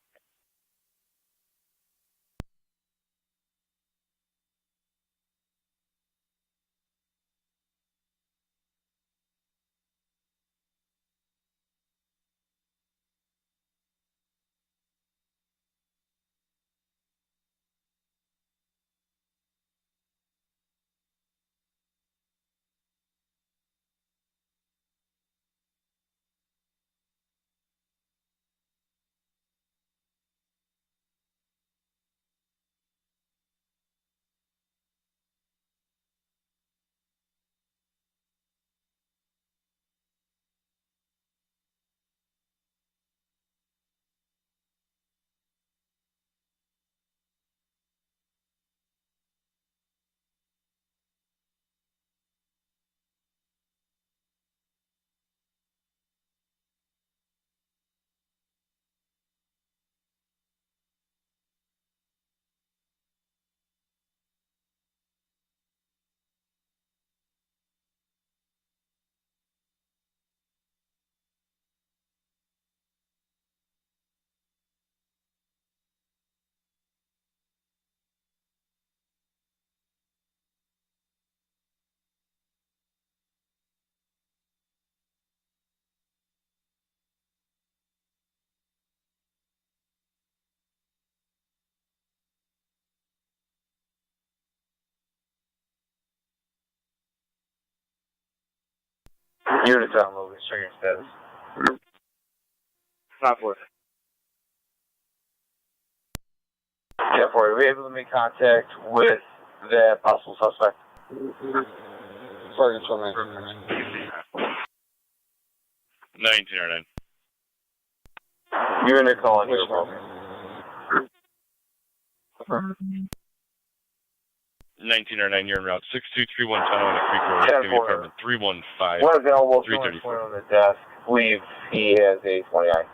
Units on Logan, show your status. Not for it. Yeah, for it. Were we able to make contact with the possible suspect? Fire control 1909. Unit calling your 1909, you're en route 6231 Tonawanda Creek Road. It's going to be apartment 315. One available, 334. on the desk. I believe he has a 29.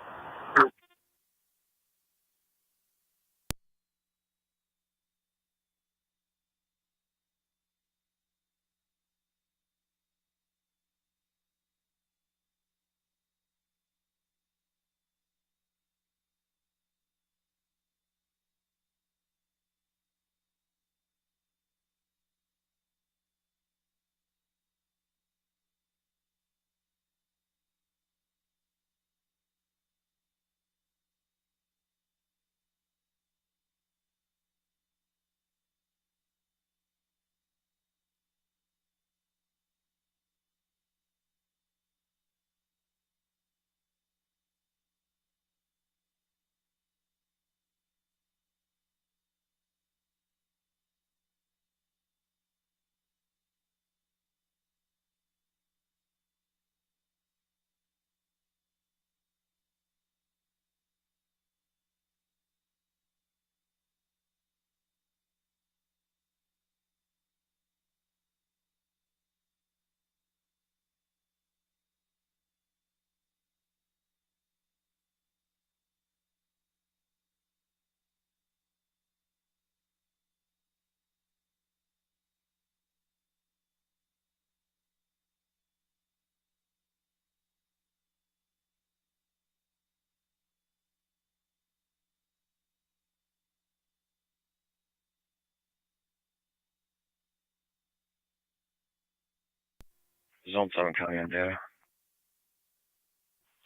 Zone 7 county on data.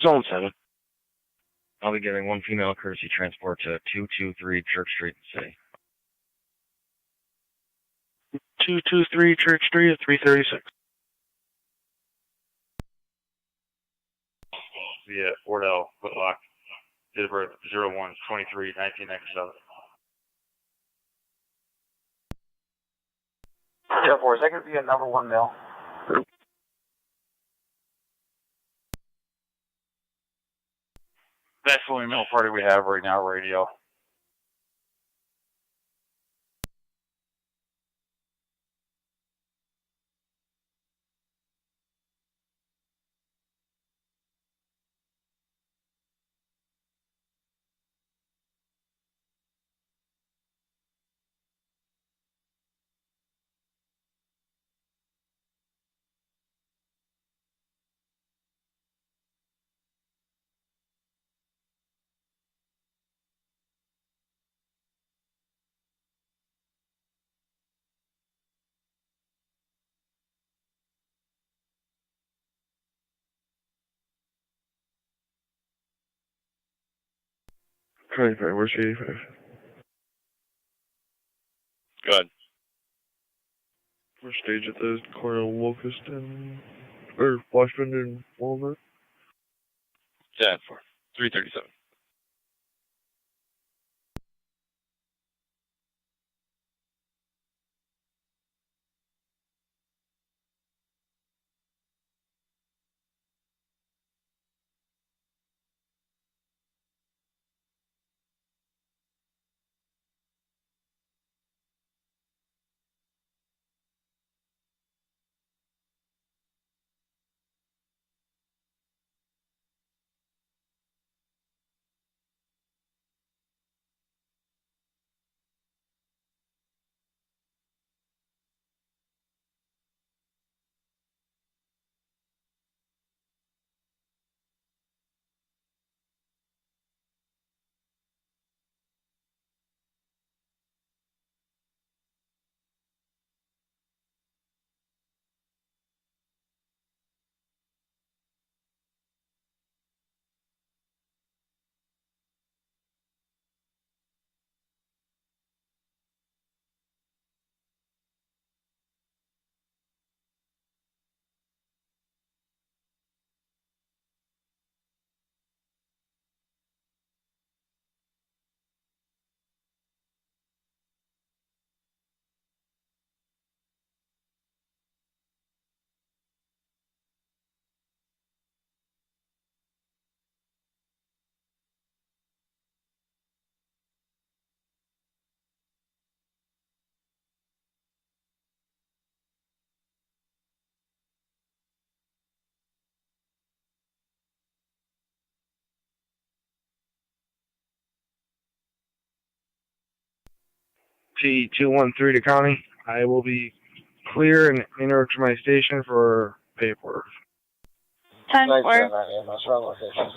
Zone 7. I'll be giving one female courtesy transport to 223 Church Street in the city. 223 Church Street at 336. Via Fordell, Footlock, date of birth 01/23/1997. Air Force, that could be a number 1 male. That's the only male party we have right now, radio. Where's 85? Good. We're staged at the corner of Locust or Washington and Walnut. 10-4, 337. T213 to county. I will be clear and enter to my station for paperwork. 10-4. location.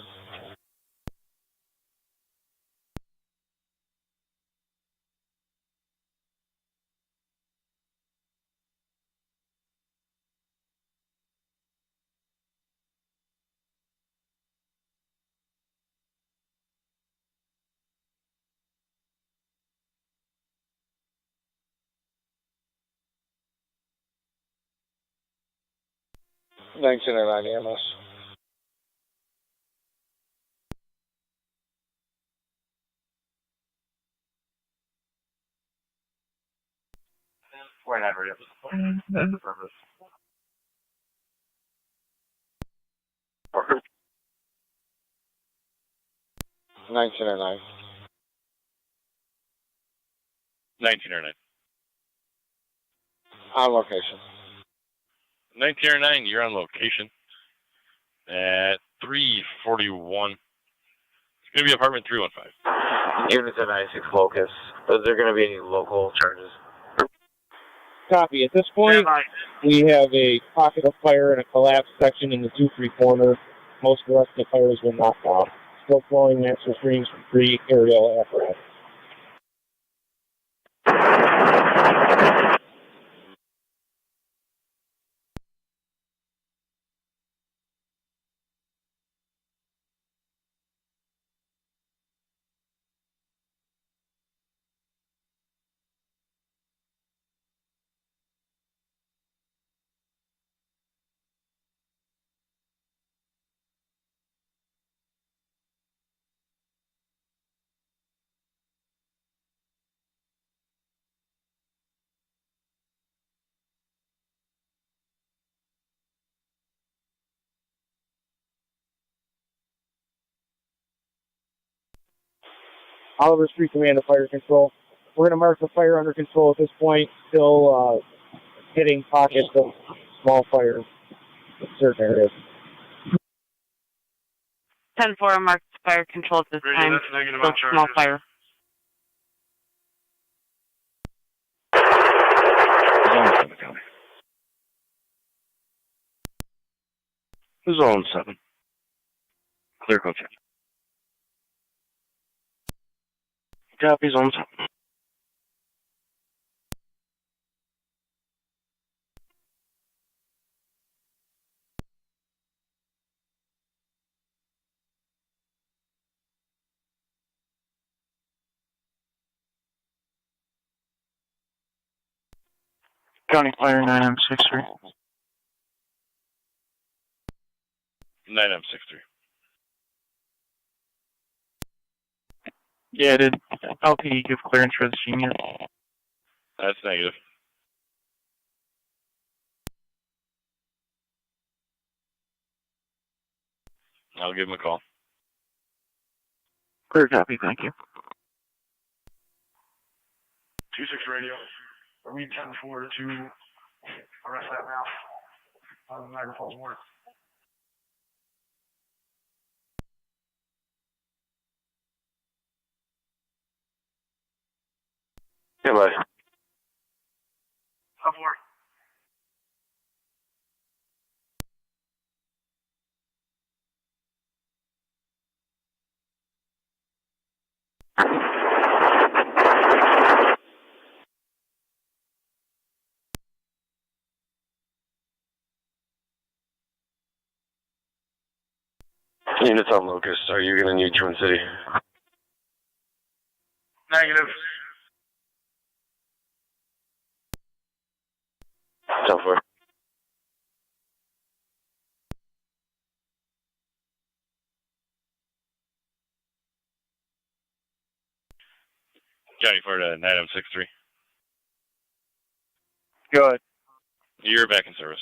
Thanks, Internet EMS. Why not radio? That's the purpose. Parker. 1909. 1909. On location. 1909, you're on location at 341. It's going to be apartment 315. Units at 96 Locus. Is there going to be any local charges? Copy. At this point, we have a pocket of fire and a collapsed section in the 2-3 corner. Most of the rest of the fire has been knocked off. Still flowing natural streams from 3 aerial apparatus. Oliver Street Command of Fire Control. We're going to mark the fire under control at this point, still hitting pockets of small fires in certain areas. 10-4 marks fire control at this time. Still small fire. Zone 7. Clear code check. Copy, Zone 7. County Fire 9M63. 9M63. Yeah, did LPD give clearance for the senior? That's negative. I'll give him a call. Clear copy, thank you. 2-6 radio. Are we 10-4 to arrest that now? On the Niagara Falls Morning. Yeah, bud. 10-4. Units on Locust, are you going to need Twin City? Negative. 10-4. County Fire to 9M63. Good. You're back in service.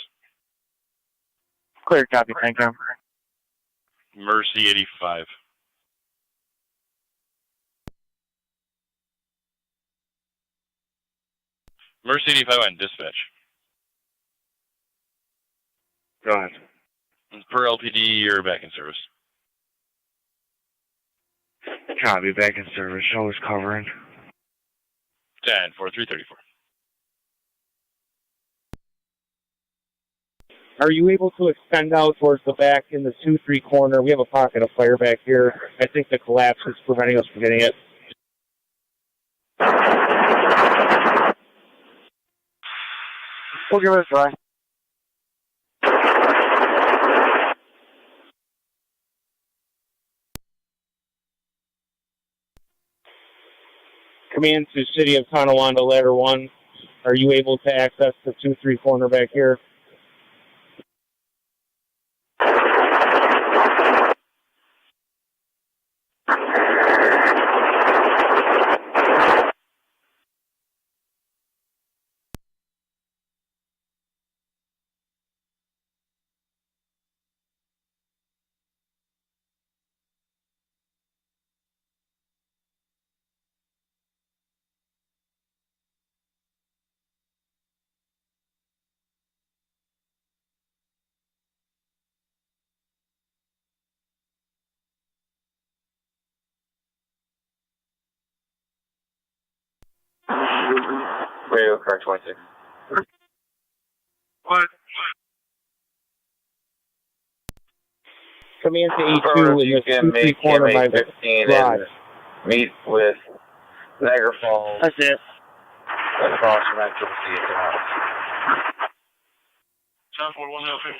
Clear copy, thank you. Mercy 85. Mercy 85 on dispatch. Go ahead. Per LPD, you're back in service. Copy, back in service. Show is covering. 10-4, 334. Are you able to extend out towards the back in the 2-3 corner? We have a pocket of fire back here. I think the collapse is preventing us from getting it. We'll give it a try. Command to City of Tonawanda, Ladder 1. Are you able to access the 2-3 corner back here? Radio car 26. What? Command to E2 in the 2-3 corner by the 15 garage. and meet with Niagara Falls. That's it. Across from that to the sea. 10-4, 1-0-15.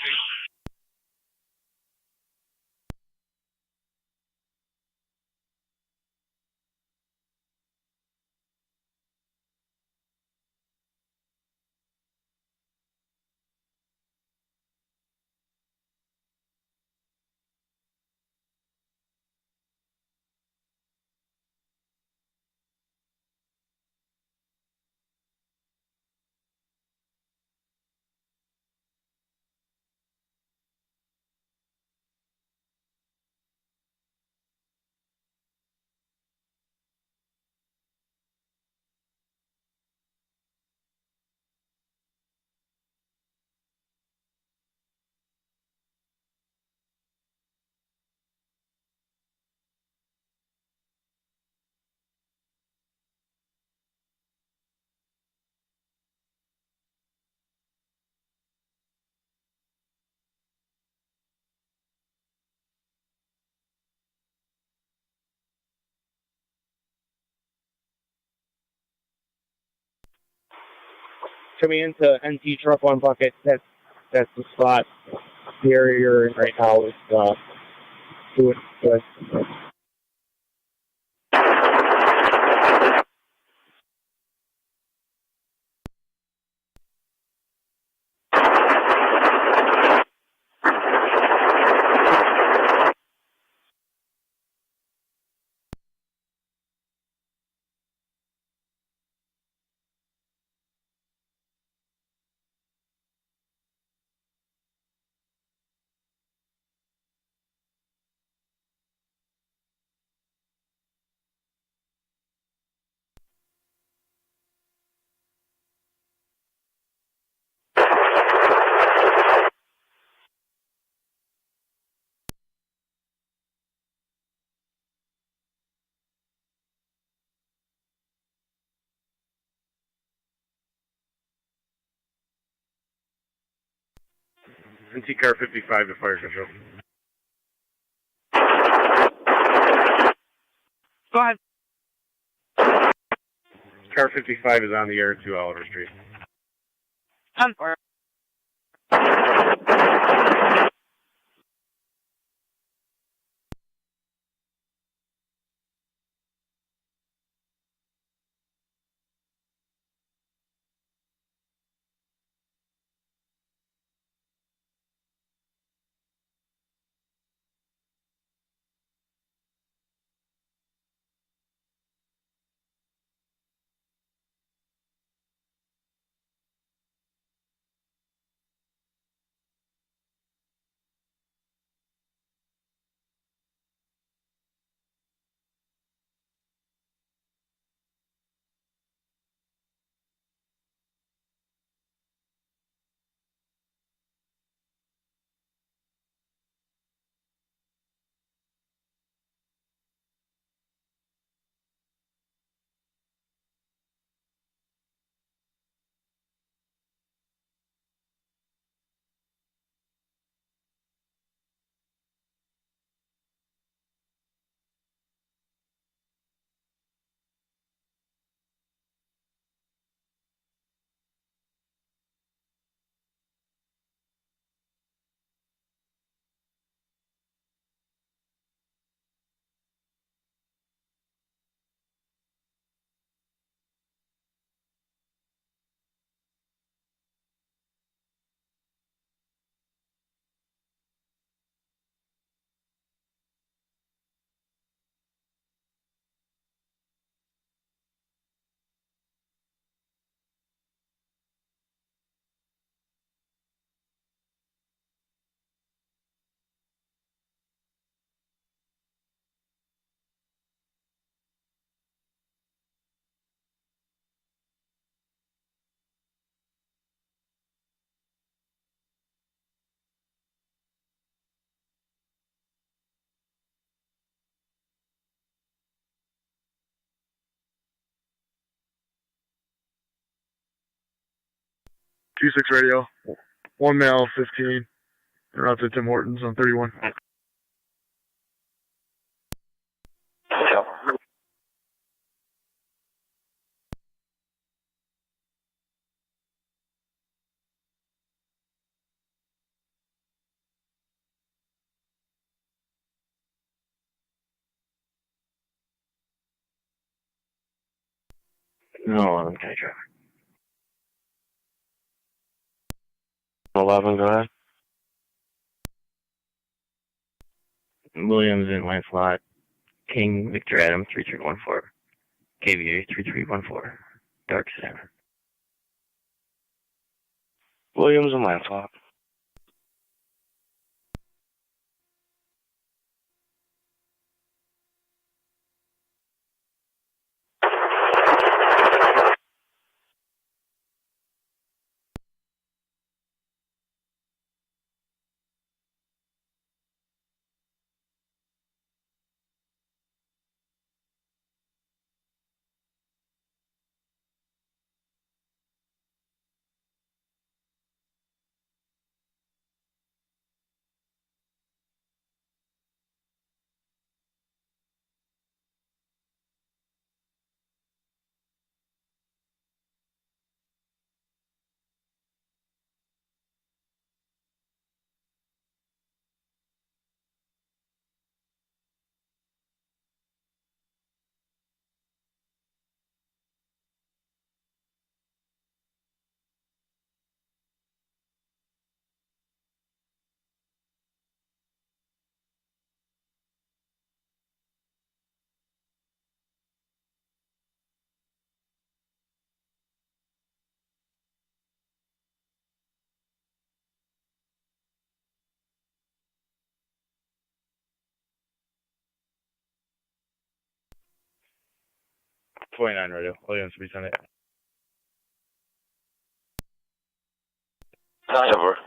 coming into NT truck 1 bucket. That's the spot. The area you're in right now is doing good. NT car 55 to fire control. Go ahead. Car 55 is on the air to Oliver Street. 10-4. Two-six radio. 1 male, 15. They're out to Tim Hortons on 31. No, 11, can I drive? 11, go ahead. Williams in line slot. King Victor Adam 3314. KVA 3314. Dark Sedan. Williams and Lancelot. 29 radio. All units to be 10-8. Over.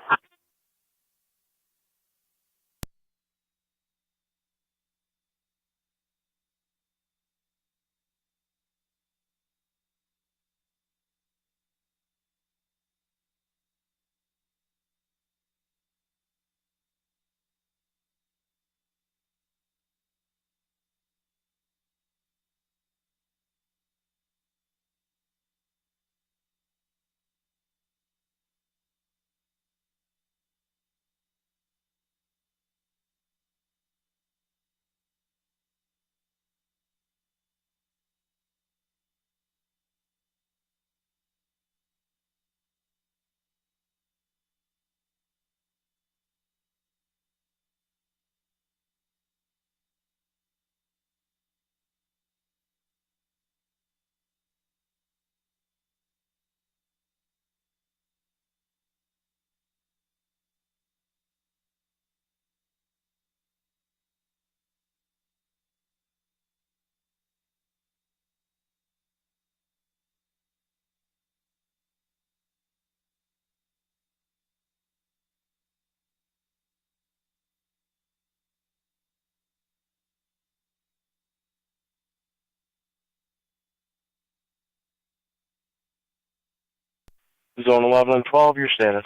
Zone 11 and 12, your status.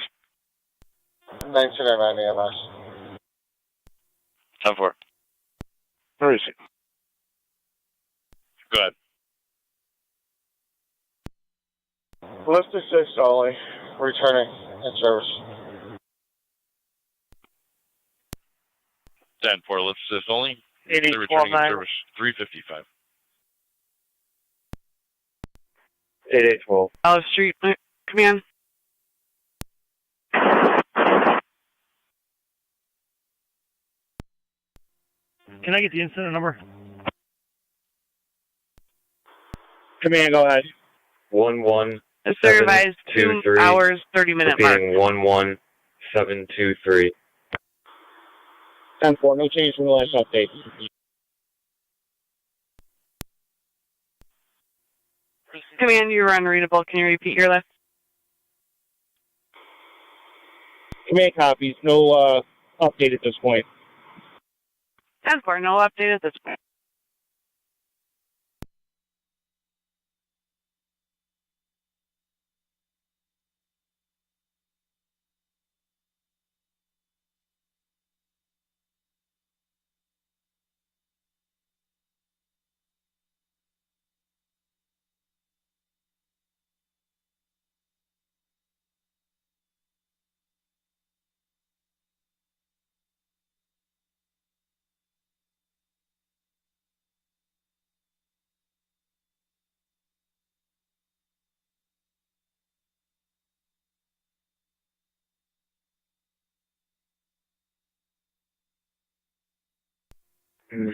1909 EMS. 10-4. Where is he? Go ahead. Lewiston 6 only, returning in service. 10-4, let's assist only. 80, They're returning in 12-9. service 355. 8812. Olive Street, command. Can I get the incident number? Command, go ahead. 11. It's the revised 2 hours, 30-minute mark. Repeating 11723. 10-4, no change from the last update. Command, you're unreadable. Can you repeat your list? Command copies, no update at this point. 10-4, no update at this point.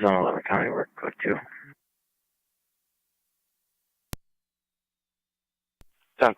Zone 11 County work, code 2. 10.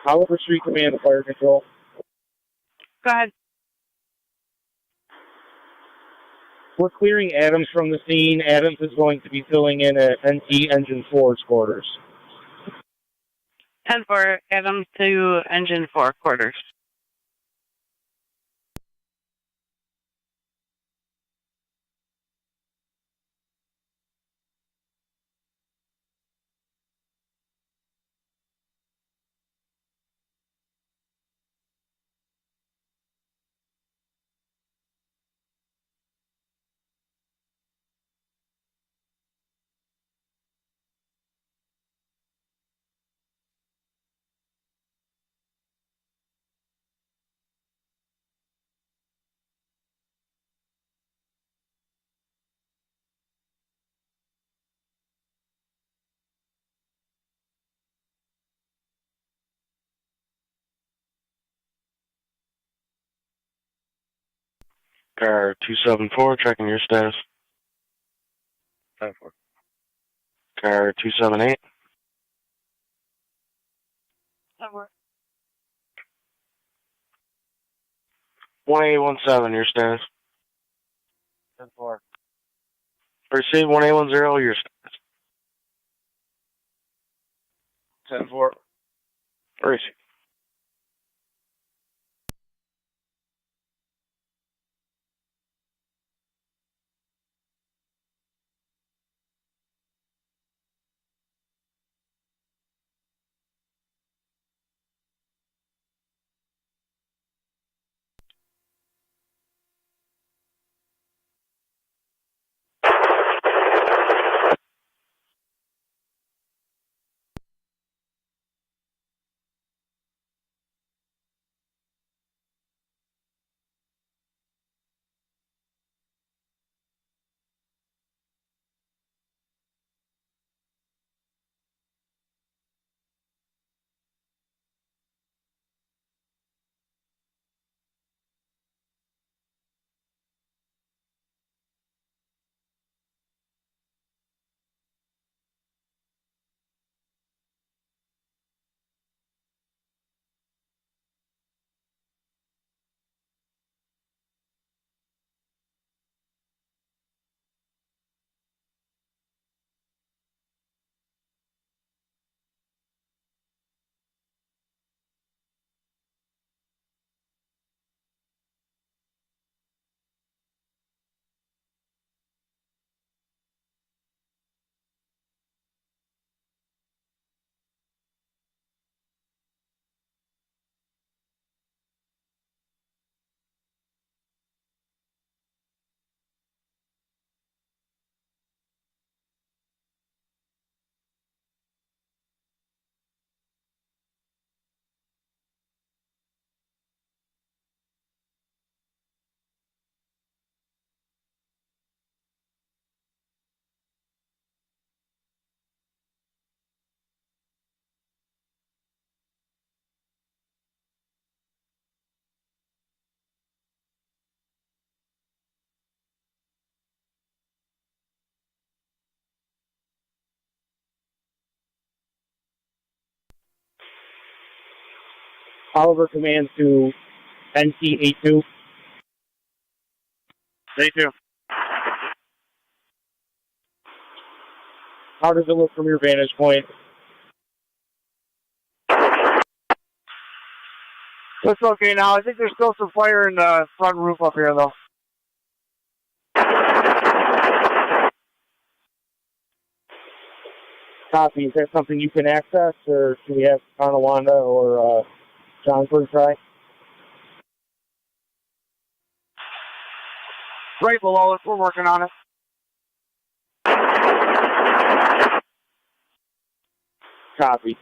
Oliver Street Command to Fire Control. Go ahead. We're clearing Adams from the scene. Adams is going to be filling in at NT Engine 4's quarters. 10-4, Adams to Engine 4 quarters. Car 274, checking your status. 10-4. Car 278. 1817, your status. 10-4. Receive 1810, your status. 10-4. Receive. Oliver commands to NT82. 82. How does it look from your vantage point? Looks okay now. I think there's still some fire in the front roof up here, though. Copy. Is that something you can access, or should we have Tonawanda or Johnsburg try? Right below us. We're working on it. Copy.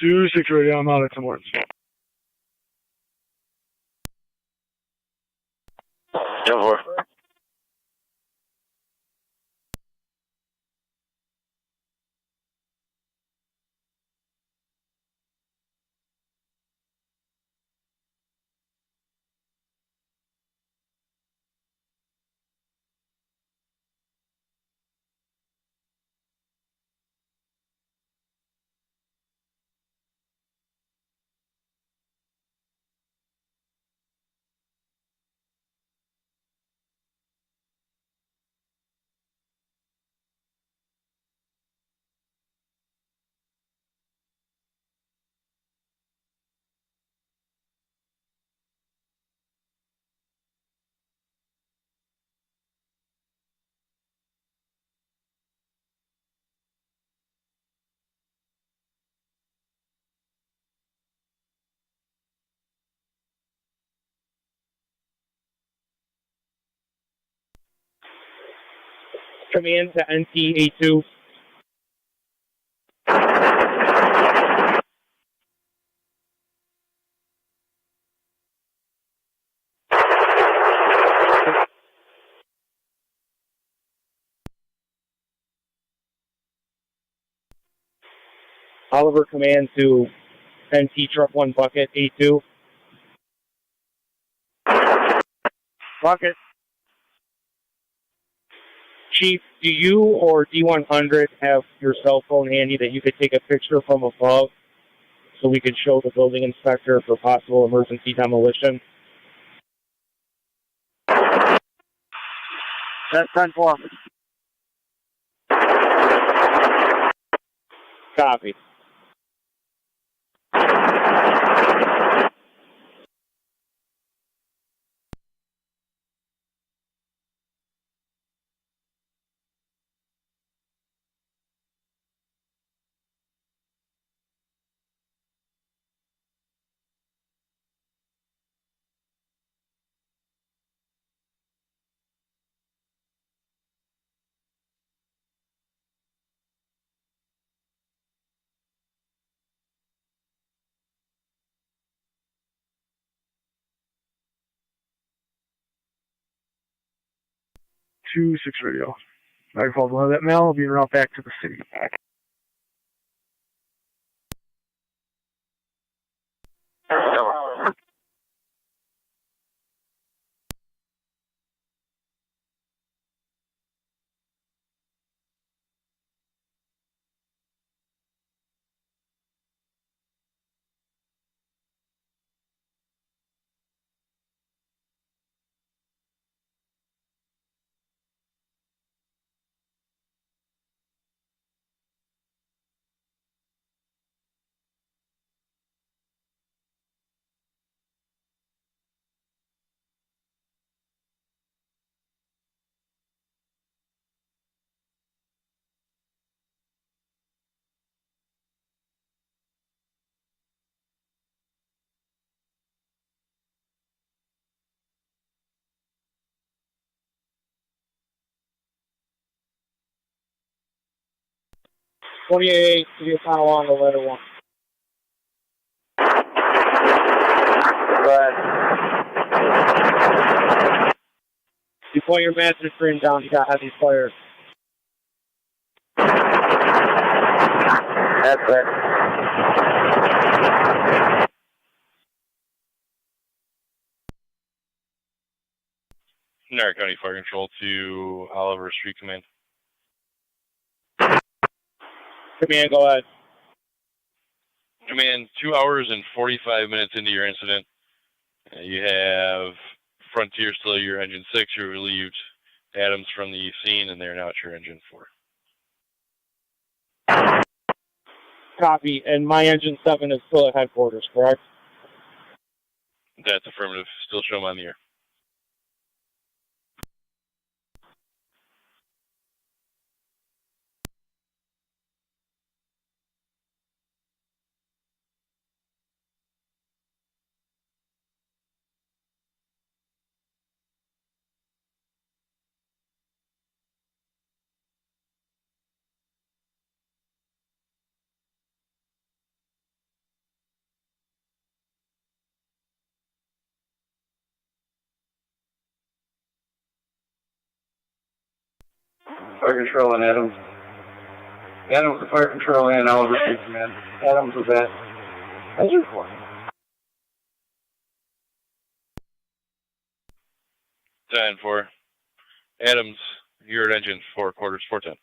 2-6 radio, I'm out at Tim Hortons. 10-4. Command to NT82. Oliver command to NT truck 1 bucket 82. Bucket. Chief, do you or D100 have your cell phone handy that you could take a picture from above so we could show the building inspector for possible emergency demolition? That's 10-4. Copy. Two 6 radio. Niagara Falls, one of that mail. I'll be en route back to the city. '28 to the Tonawanda, letter 1. Go ahead. Deploy your master stream down. You got heavy flares. That's it. Niagara County Fire Control to Oliver Street Command. Command, go ahead. Command, 2 hours and 45 minutes into your incident. You have Frontier still your engine 6. You relieved Adams from the scene, and they're now at your engine 4. Copy. And my engine 7 is still at headquarters, correct? That's affirmative. Still show them on the air. Fire Control and Adams. Adams to Fire Control and Oliver Street Command. Adams with that. Engine 4. 10-4. Adams, you're at engine 4 quarters 410.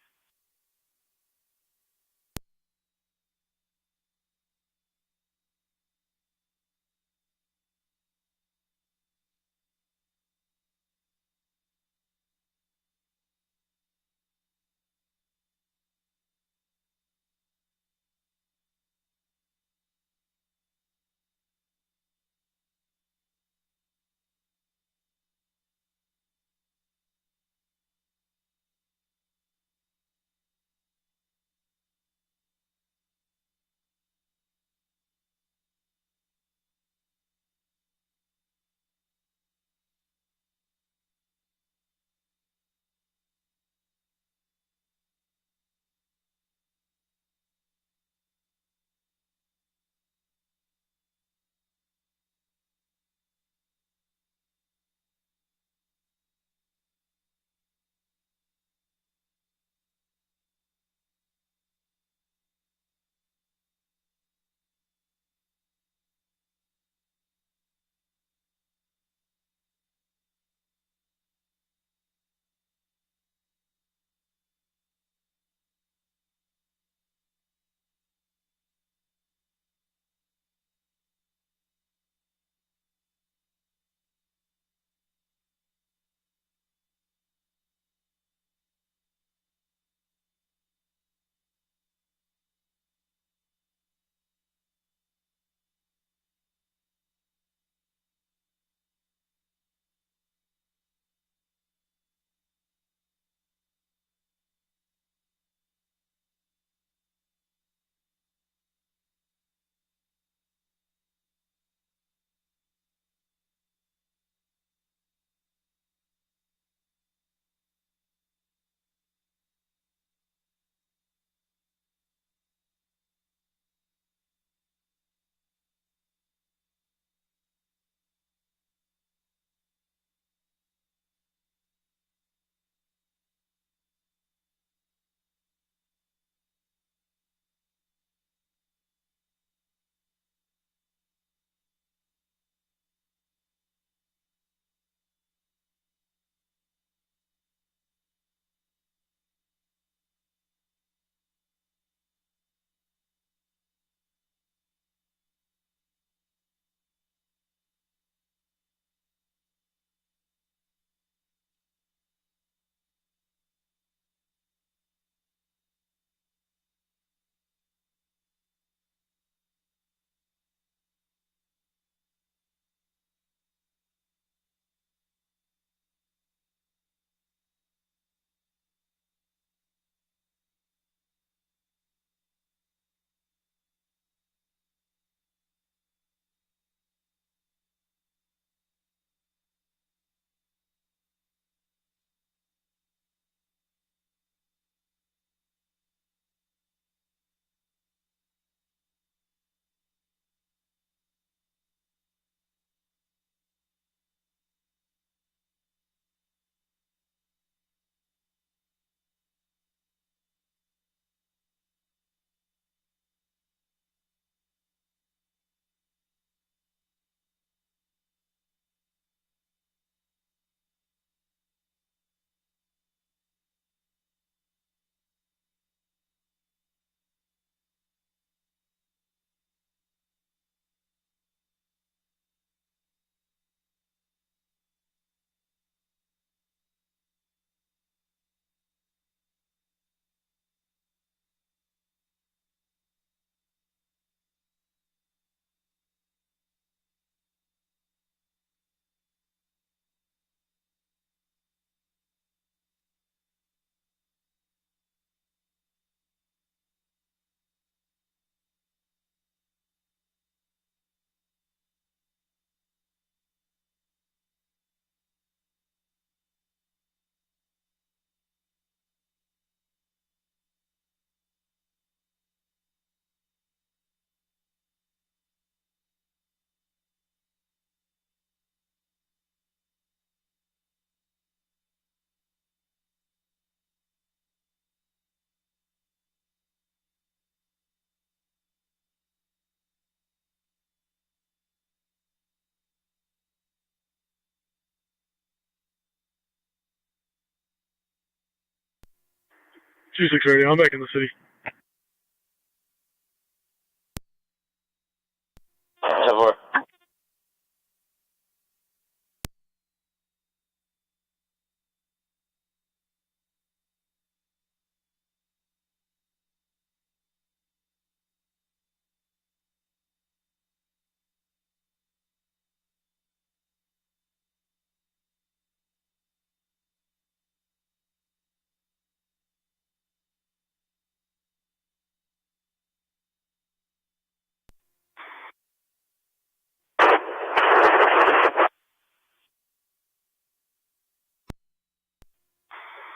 2-6 radio, I'm back in the city.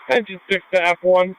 Have Engine 6 to F1.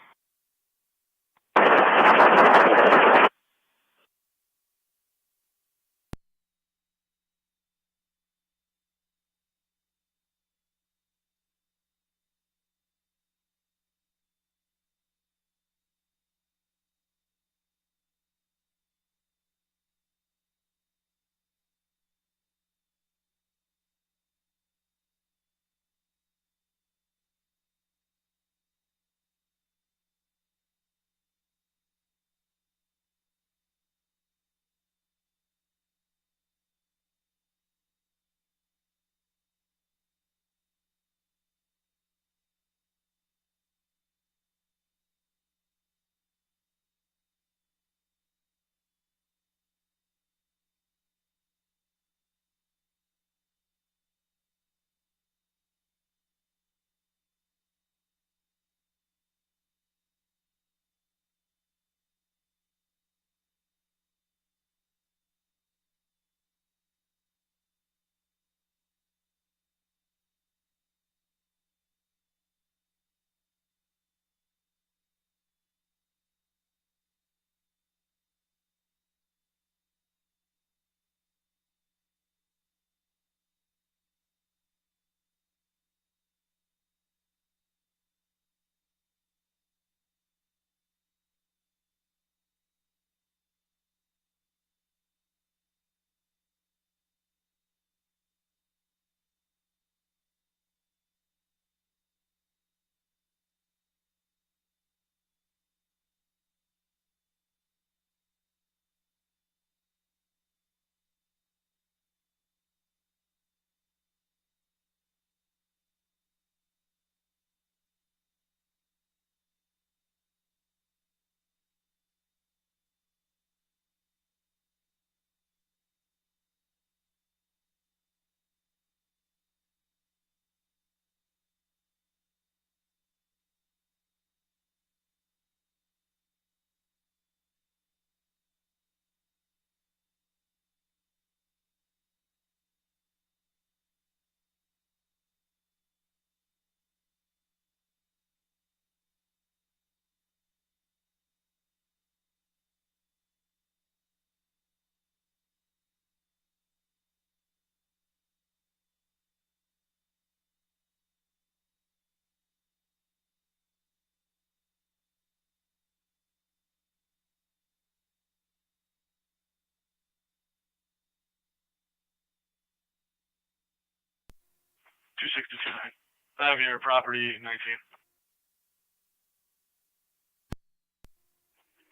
I have your property 19.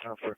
Transfer.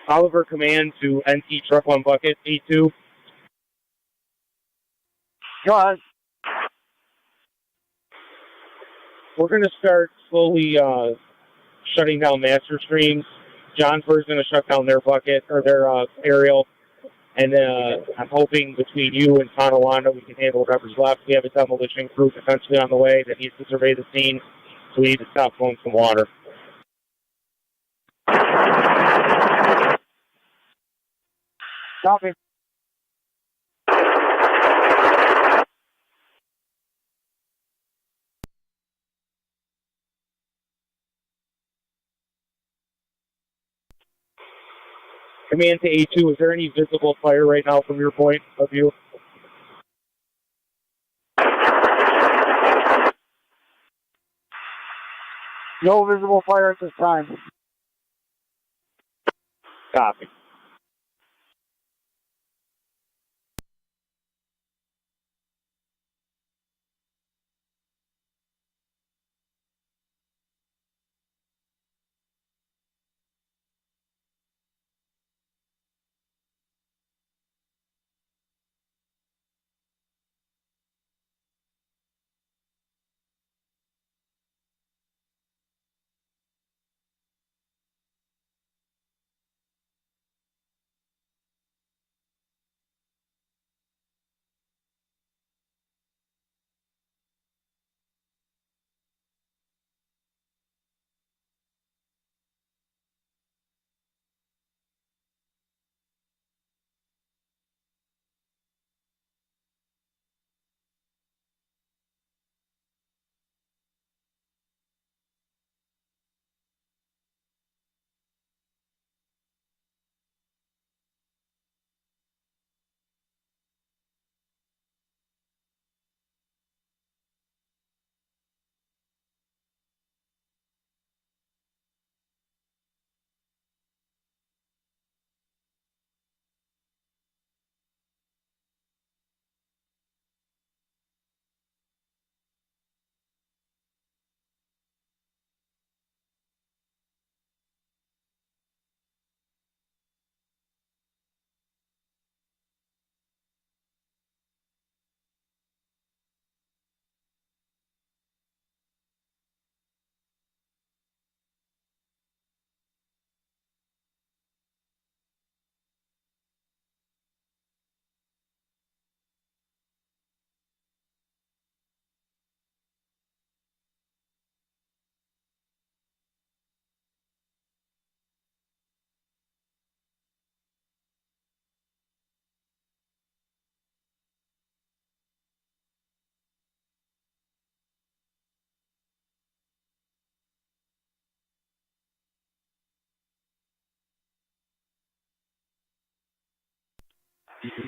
Oliver Command to NT Truck 1 Bucket, 82. Go ahead. We're going to start slowly shutting down master streams. John Fur's going to shut down their bucket, or their aerial. And I'm hoping between you and Tonawanda we can handle whatever's left. We have a demolition crew potentially on the way that needs to survey the scene, so we need to stop flowing some water. Copy. Command to A2, is there any visible fire right now from your point of view? No visible fire at this time. Copy.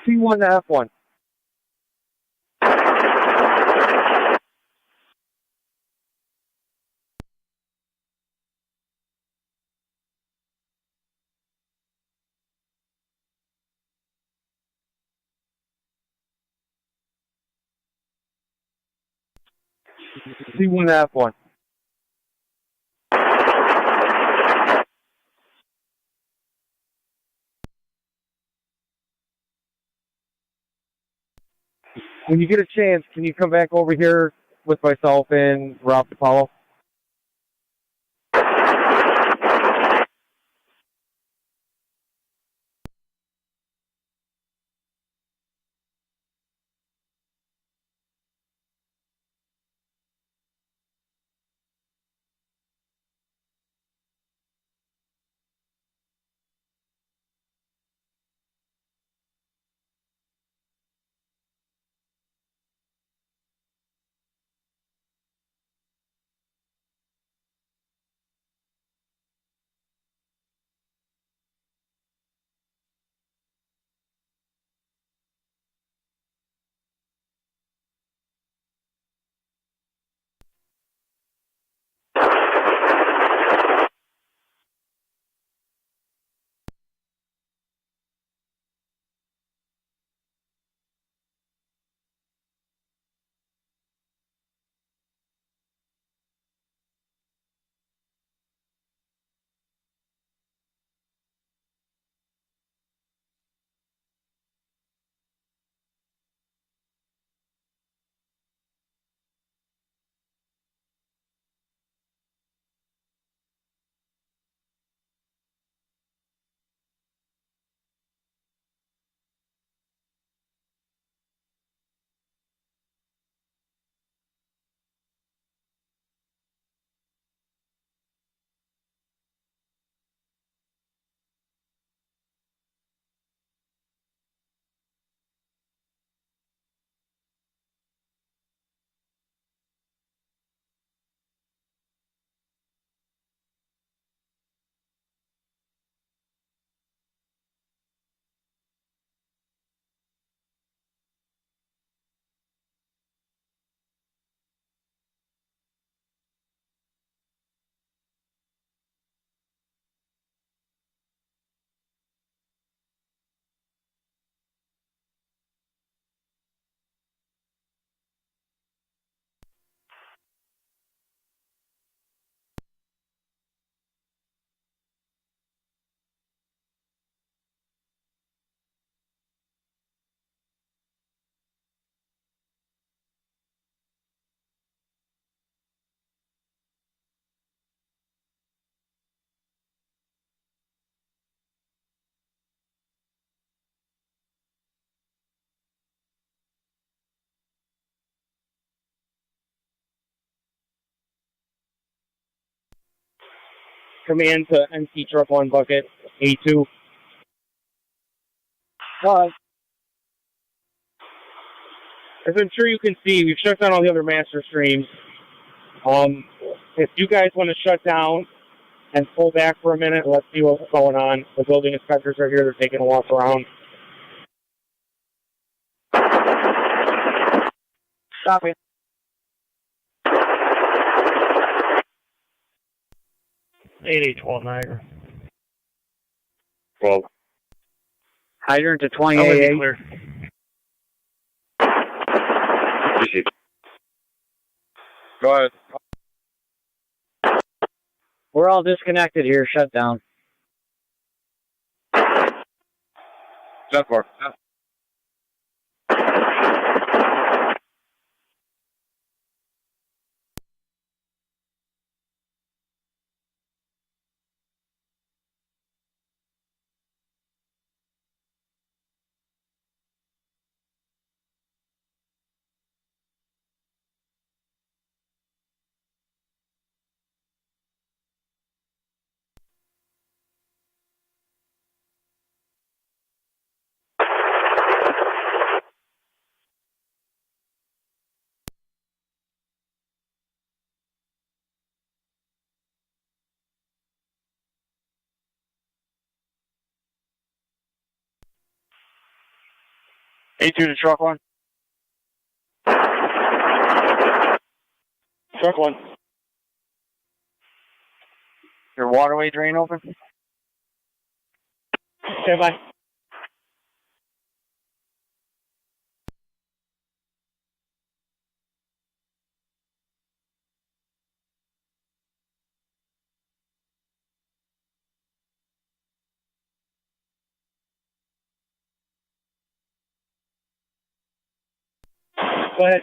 C1 to F1. C1 to F1. When you get a chance, can you come back over here with myself and Rob Apollo? command to empty truck 1 bucket, A2. As I'm sure you can see, we've shut down all the other master streams. If you guys want to shut down and pull back for a minute, let's see what's going on. The building inspectors are here. They're taking a walk around. Stop it. Niagara. 12. Hydrant to That would be 28. clear. Proceed. Go ahead. We're all disconnected here. Shut down. 10-4. A2 to truck 1. Truck 1. Your waterway drain open? Stand by. Go ahead.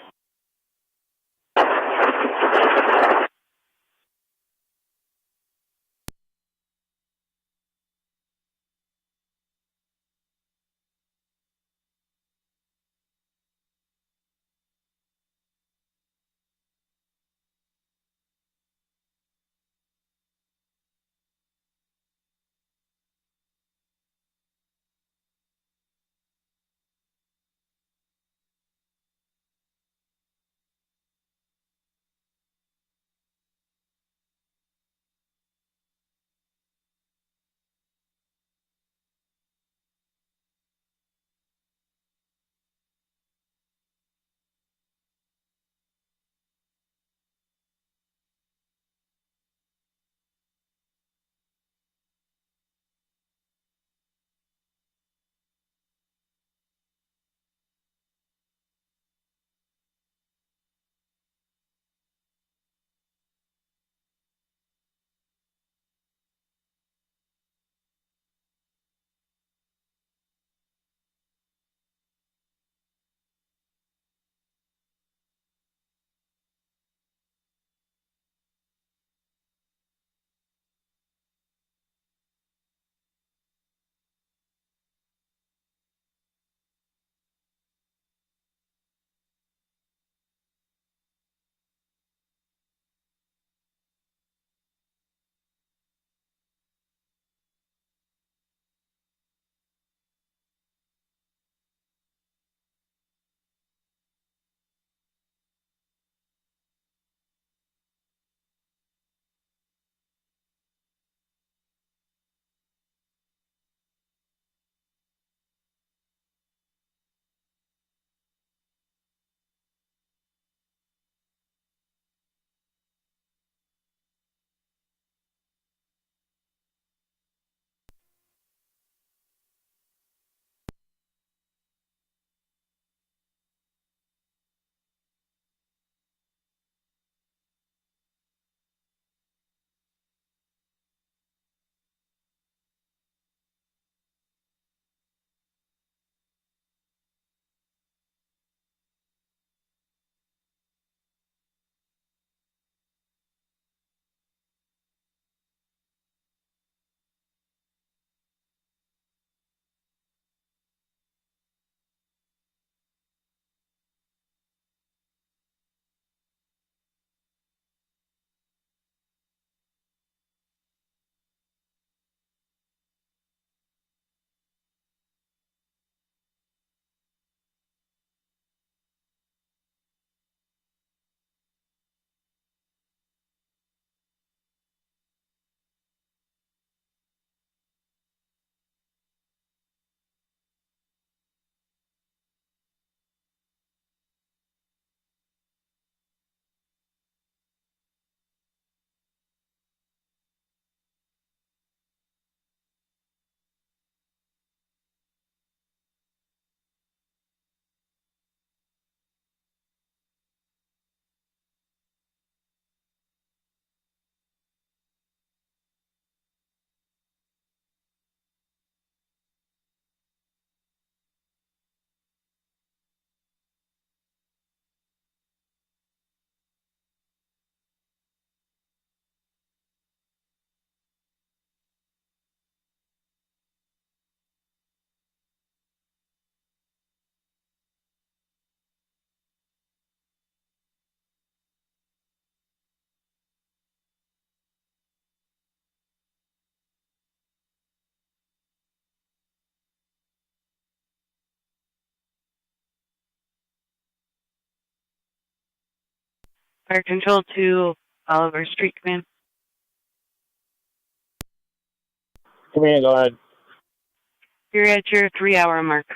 Fire Control to Oliver Street, command. Command, go ahead. You're at your 3-hour mark.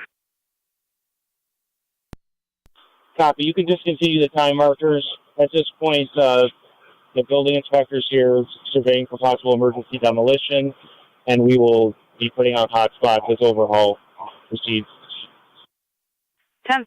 Copy. You can discontinue the time markers. At this point, the building inspector's here surveying for possible emergency demolition, and we will be putting out hotspots as overhaul proceeds. 10-4.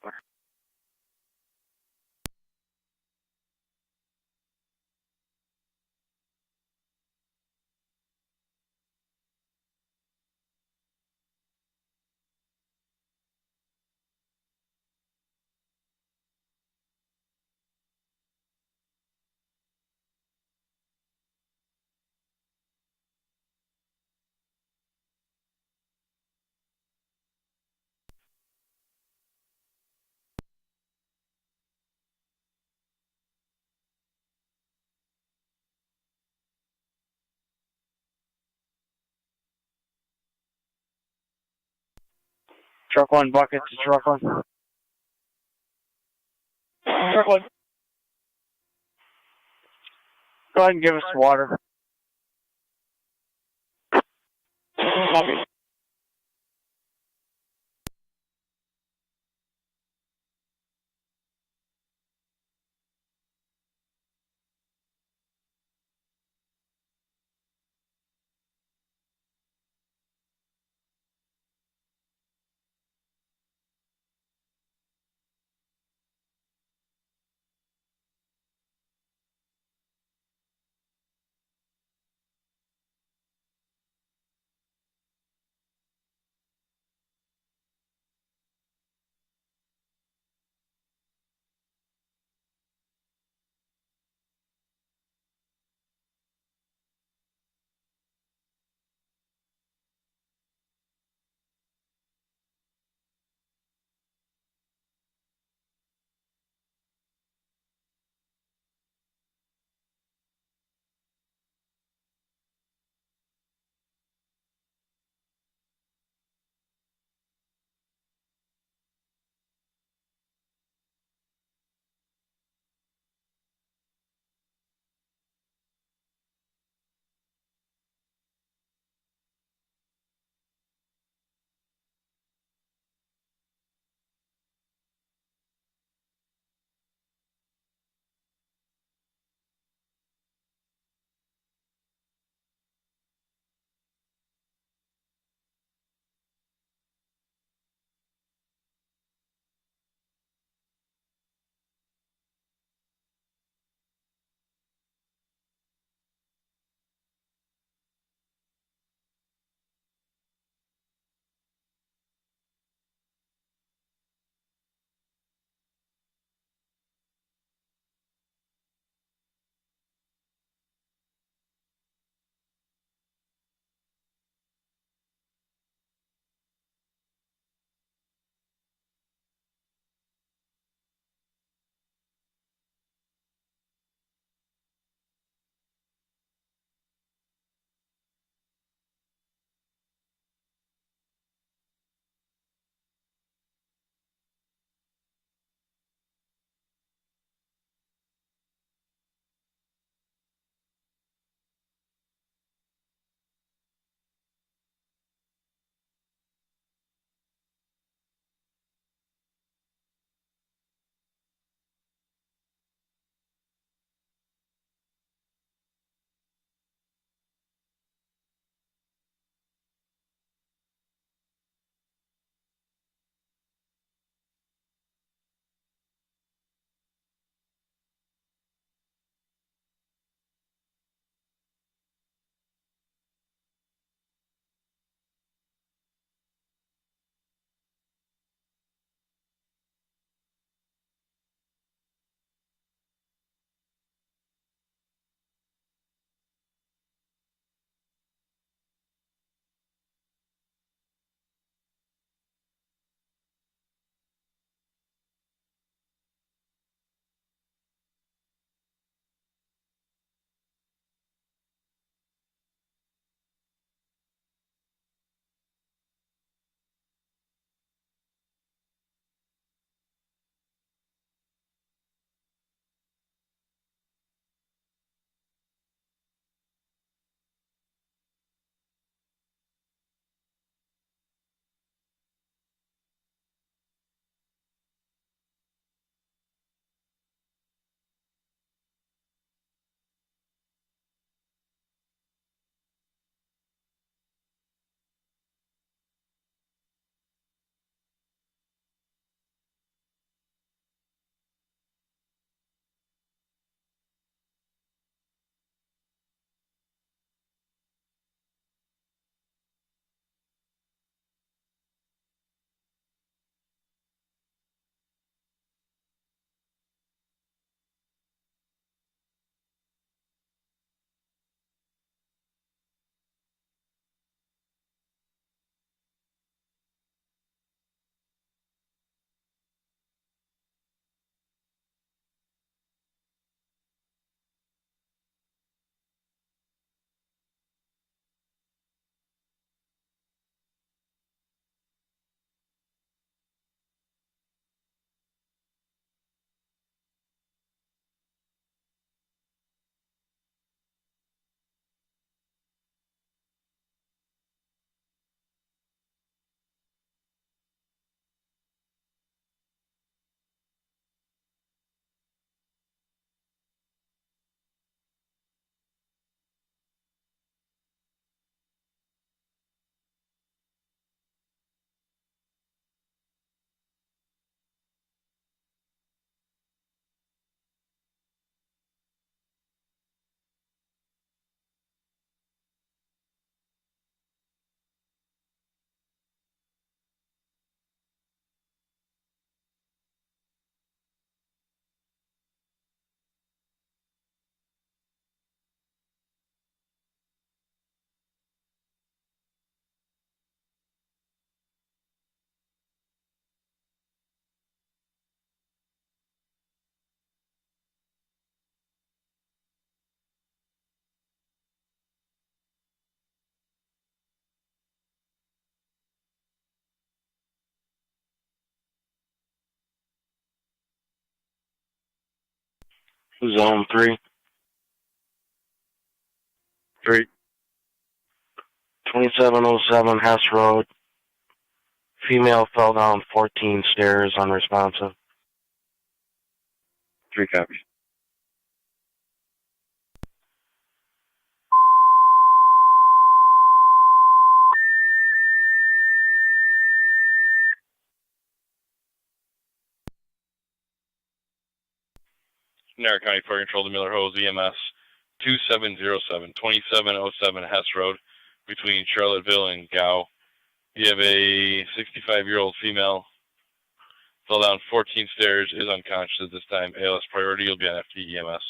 Truck 1, bucket to truck 1. Truck 1. Go ahead and give us water. Copy. Zone 3. 3. 2707 Hess Road. Female fell down 14 stairs, unresponsive. 3 copies. Niagara County Fire Control to Miller Hose EMS 2707, 2707 Hess Road between Charlottesville and Gow. You have a 65-year-old female, fell down 14 stairs, is unconscious at this time. ALS priority, you'll be on FT EMS.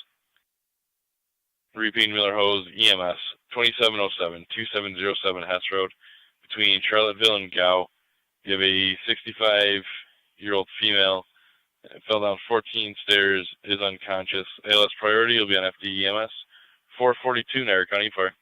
Repeat Miller Hose EMS 2707, 2707 Hess Road between Charlottesville and Gow. You have a 65-year-old female, fell down 14 stairs, is unconscious. ALS priority, you'll be on FD EMS 442 Niagara County Fire.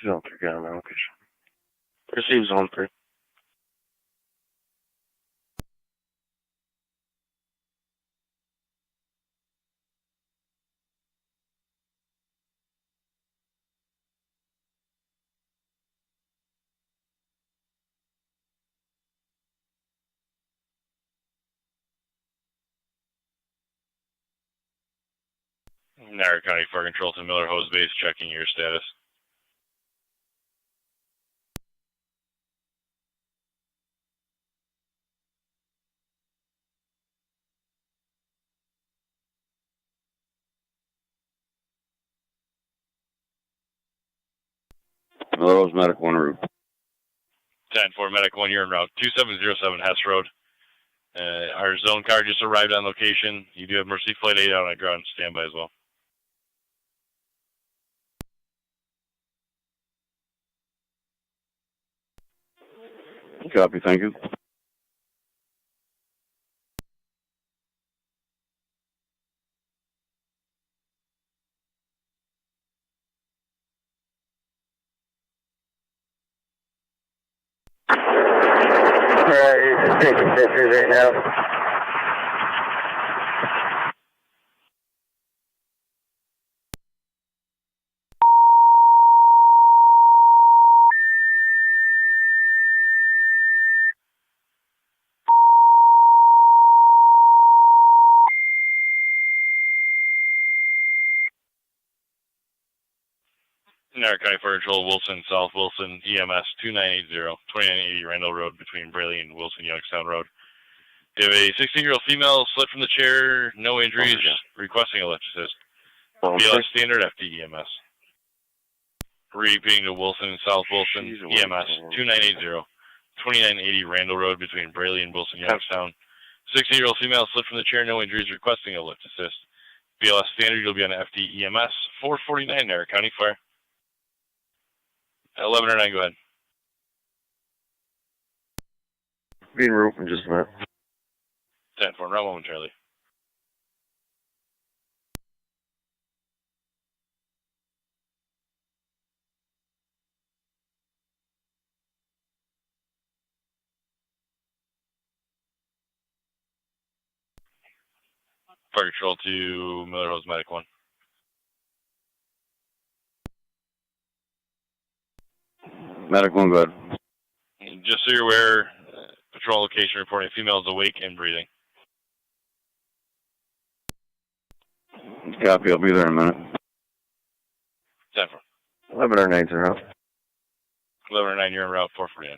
Zone 3, got my location. Receive Zone 3. Niagara County Fire Control to Miller Hose Base, checking your status. Miller Hose Medic 1 route. 10-4 Medic 1, you're en route. 2707 Hess Road. Our zone car just arrived on location. You do have Mercy Flight 8 out on ground. Standby as well. Copy, thank you. Alright, taking pictures right now. Niagara County Fire Control, Wilson, South Wilson, EMS 2980, 2980 Randall Road between Braley and Wilson, Youngstown Road. You have a 16-year-old female slid from the chair, no injuries, requesting a lift assist. BLS standard FD EMS. Repeating to Wilson, South Wilson, EMS 2980, 2980 Randall Road between Braley and Wilson, Youngstown. 16-year-old female slid from the chair, no injuries, requesting a lift assist. BLS standard, you'll be on FD EMS 449 Niagara County Fire. 11 or 9, go ahead. Being route in just a minute. 10-4, round momentarily. Fire Control to Miller Hose Medic 1. Medic 1, go ahead. Just so you're aware, patrol location reporting female is awake and breathing. Copy, I'll be there in a minute. 10-4. 11 or 9's are out. 11 or 9, you're en route 449.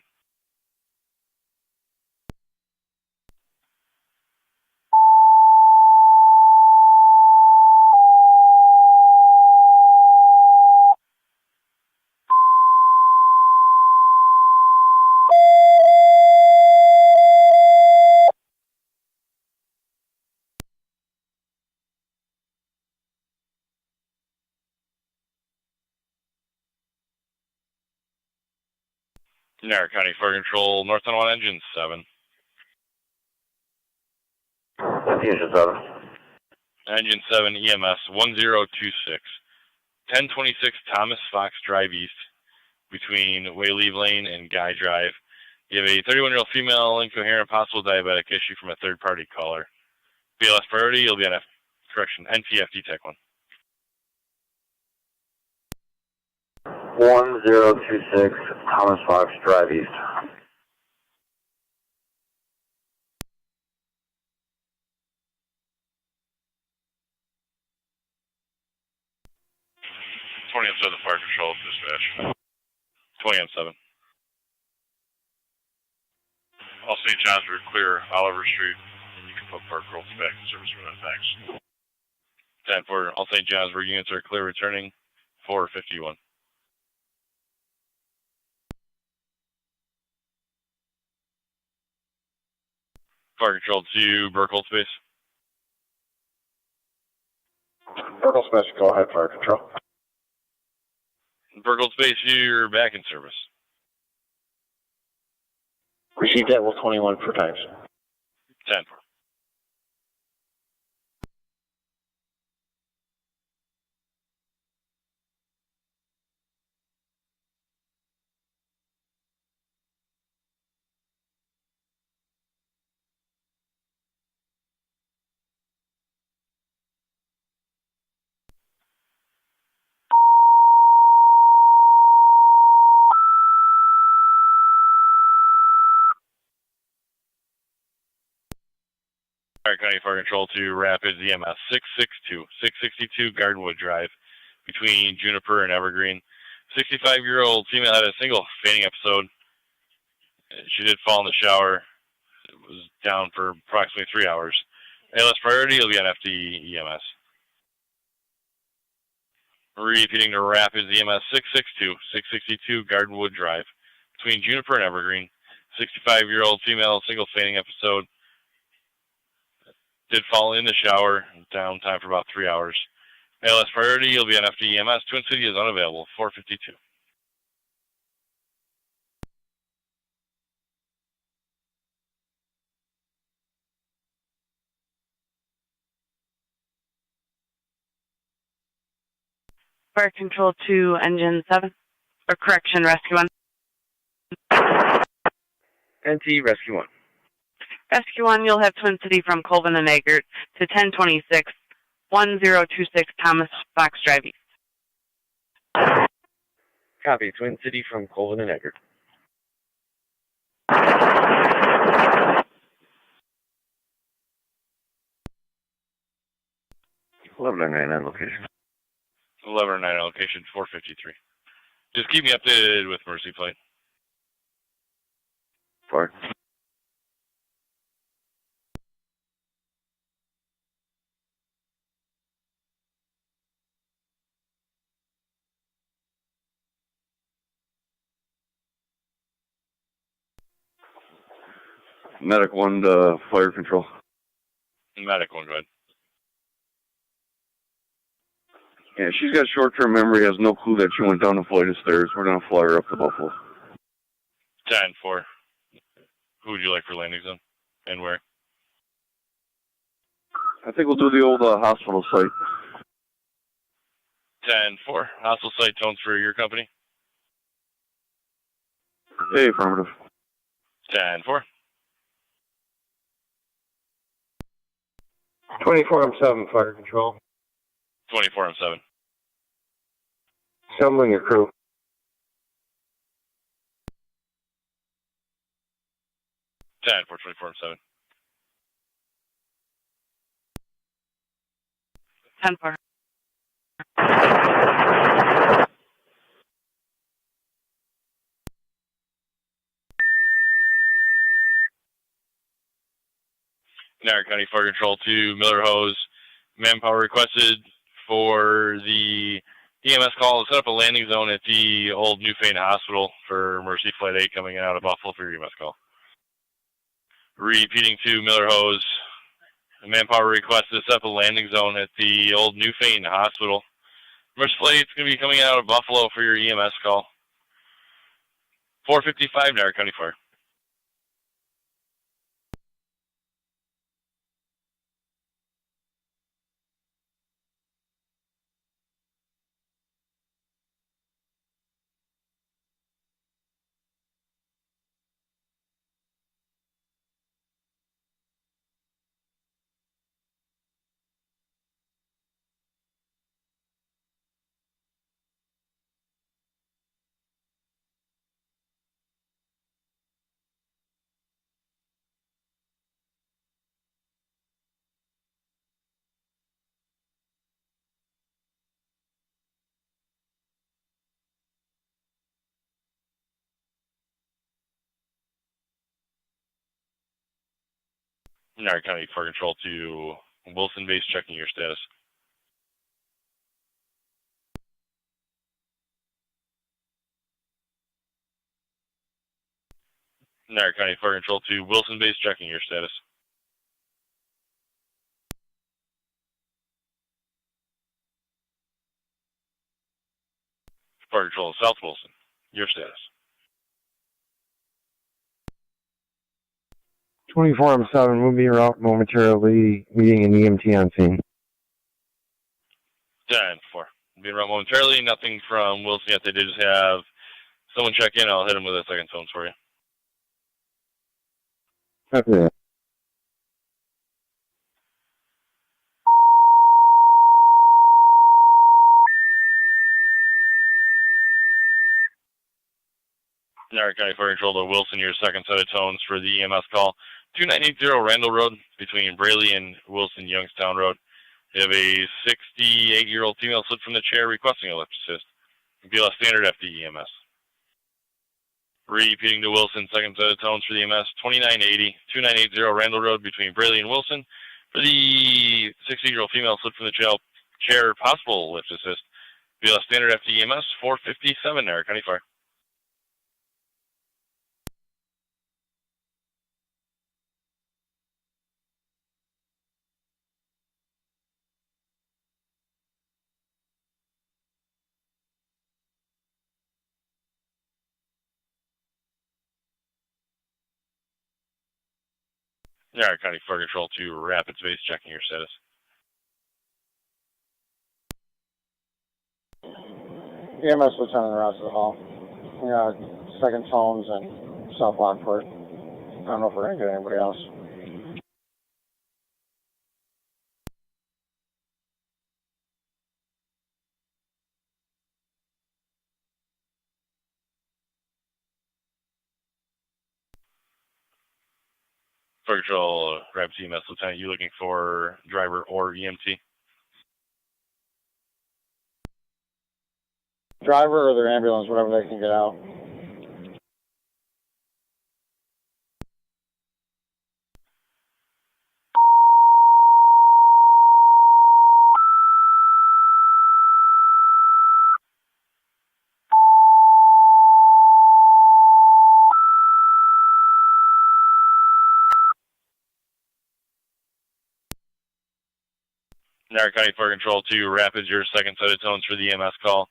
Niagara County Fire Control, North Tonawanda Engine 7. Engine 7. Engine 7 EMS 1026. 1026 Thomas Fox Drive East between Wayleave Lane and Guy Drive. You have a 31-year-old female, incoherent, possible diabetic issue from a third-party caller. BLS priority, you'll be on NPFD Tech 1. 1026 Thomas Fox Drive East. The Fire Control dispatch. 20-7. All St. John's are clear Oliver Street, and you can put park rolls back in service for that fax. 10-4, all St. John's units are clear returning 451. Fire Control to Burkhold Space. Burkhold Space, go ahead, Fire Control. Burkhold Space, you're back in service. Received that, 21 for times. 10-4. Niagara County Fire Control to Rapids EMS 662 Gardenwood Drive between Juniper and Evergreen. 65-year-old female had a single fainting episode. She did fall in the shower. It was down for approximately 3 hours. ALS priority will be on FD EMS. Repeating to Rapids EMS 662 Gardenwood Drive between Juniper and Evergreen. 65-year-old female single fainting episode. Did fall in the shower. Downtime for about 3 hours. ALS priority, you'll be on FD EMS. Twin City is unavailable. 452. Fire Control to Engine 7. Or correction, Rescue 1. NT Rescue 1. Rescue 1, you'll have Twin City from Colvin and Eggert to 1026 1026 Thomas Fox Drive East. Copy. Twin City from Colvin and Eggert. 1109 location. 1109 location 453. Just keep me updated with Mercy Plate. Fire. Medic 1 to Fire Control. Medic 1, go ahead. Yeah, she's got short-term memory, has no clue that she went down a flight of stairs. We're going to fly her up to Buffalo. 10-4. Who would you like for landing zone? And where? I think we'll do the old hospital site. 10-4. Hostile site tones for your company. Hey, affirmative. 10-4. 24-7 Fire Control. 24-7. Assembling your crew. 10-4, 24-7. 10-4. Niagara County Fire Control to Miller Hose. Manpower requested for the EMS call to set up a landing zone at the old Newfane Hospital for Mercy Flight 8 coming out of Buffalo for your EMS call. Repeating to Miller Hose. Manpower requested to set up a landing zone at the old Newfane Hospital. Mercy Flight 8 is going to be coming out of Buffalo for your EMS call. 455 Niagara County Fire. Niagara County Fire Control to Wilson Base, checking your status. Niagara County Fire Control to Wilson Base, checking your status. Fire Control South Wilson, your status. 24-7, moving route momentarily, meeting an EMT on scene. 10-4. Being around momentarily, nothing from Wilson yet. They did just have someone check in. I'll hit them with a second tones for you. Okay. Niagara County Fire Control to Wilson, your second set of tones for the EMS call. 2980 Randall Road between Braley and Wilson Youngstown Road. You have a 68-year-old female slid from the chair requesting a lift assist. BLS standard FD EMS. Repeating to Wilson, second set of tones for the EMS. 2980 Randall Road between Braley and Wilson. For the 60-year-old female slid from the chair, possible lift assist. BLS standard FD EMS 457 Niagara County Fire. Niagara County Fire Control to Rapids Base, checking your status. EMS Lieutenant Ross Hall. We got second tones and South Lockport. I don't know if we're going to get anybody else. Fire Control, Rapids EMS Lieutenant, you looking for driver or EMT? Driver or their ambulance, whatever they can get out. Niagara County Fire Control to Rapids, your second set of tones for the EMS call.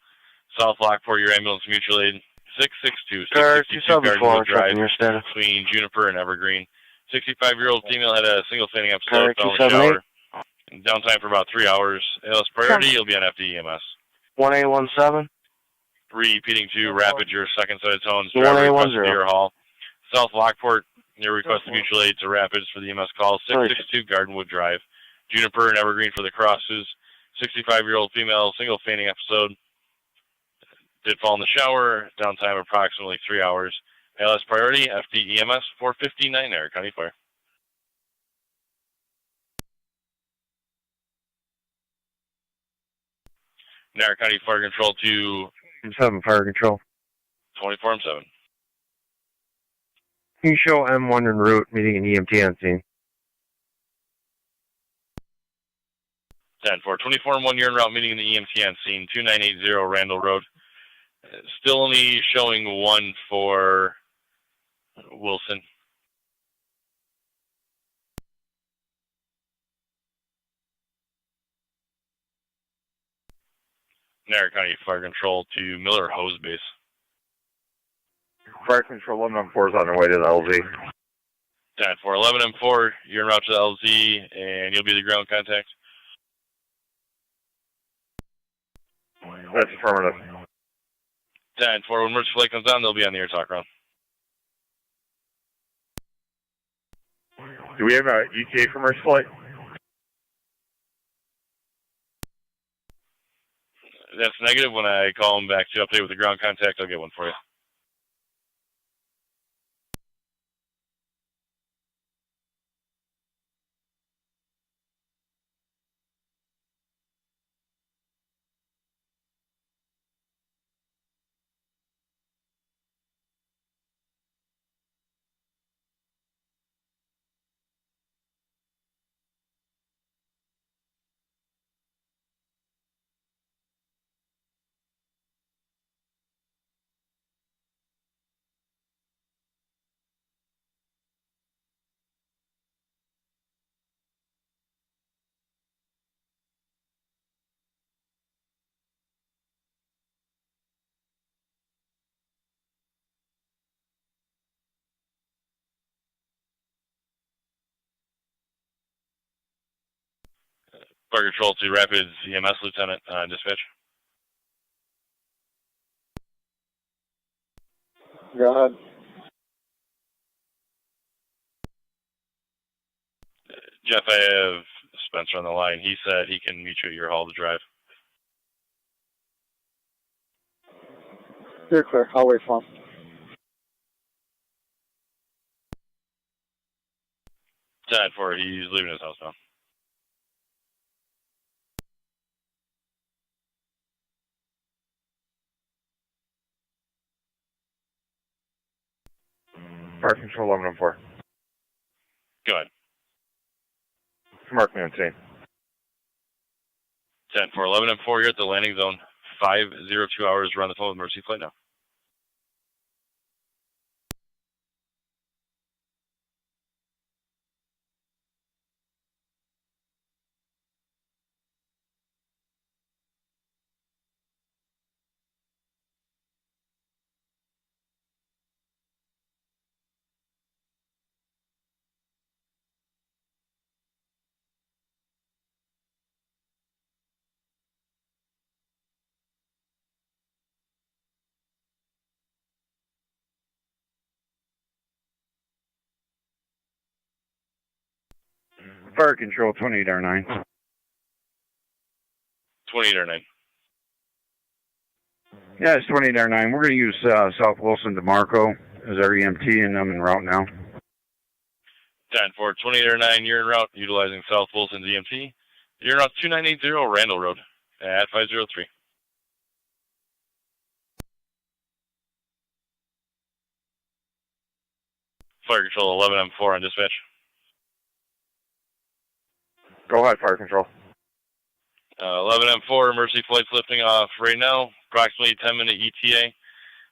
South Lockport, your ambulance mutual aid. 662 274, Drive checking your status. between Juniper and Evergreen. 65-year-old female had a single standing episode, Car fell in the 278. shower. Downtime for about 3 hours. ALS priority, you'll be on FD EMS. 1817. Repeating to Rapids, your second set of tones. 1810. Deer Hall. South Lockport, your requested mutual aid to Rapids for the EMS call. 662 Gardenwood Drive. Juniper and Evergreen for the crosses. 65-year-old female, single fainting episode. Did fall in the shower. Downtime approximately 3 hours. ALS priority, FD EMS 459 Niagara County Fire. Niagara County Fire Control to 7 Fire Control. 24-7. Can you show M1 en route, meeting an EMT on scene? 10-4. 24-1, you're en route, meeting in the EMT on scene. 2980 Randall Road. Still only showing one for Wilson. Niagara County Fire Control to Miller Hose Base. Fire Control 114 is on their way to the LZ. 10-4. 11-4, you're en route to the LZ, and you'll be the ground contact. That's affirmative. 10-4, when emergency flight comes down, they'll be on the air talk round. Do we have an ETA for emergency flight? That's negative. When I call them back to update with the ground contact, I'll get one for you. Fire Control to Rapids EMS Lieutenant, dispatch. Go ahead. Jeff, I have Spencer on the line. He said he can meet you at your hall to drive. You're clear. I'll wait for him. 10-4, he's leaving his house now. Fire Control 11-4. Go ahead. Mark me on scene. 10-4, 11-4, you're at the landing zone. 502 hours, run the phone with Mercy Flight now. Fire Control 28R9. 28R9. Yeah, it's 28R9. We're going to use South Wilson DeMarco as our EMT, and I'm en route now. 10-4, 28R9, you're en route, utilizing South Wilson DMT. You're en route 2980 Randall Road at 503. Fire Control 11-4 on dispatch. Go ahead, Fire Control. 11-4, Mercy Flight's lifting off right now, approximately 10-minute ETA.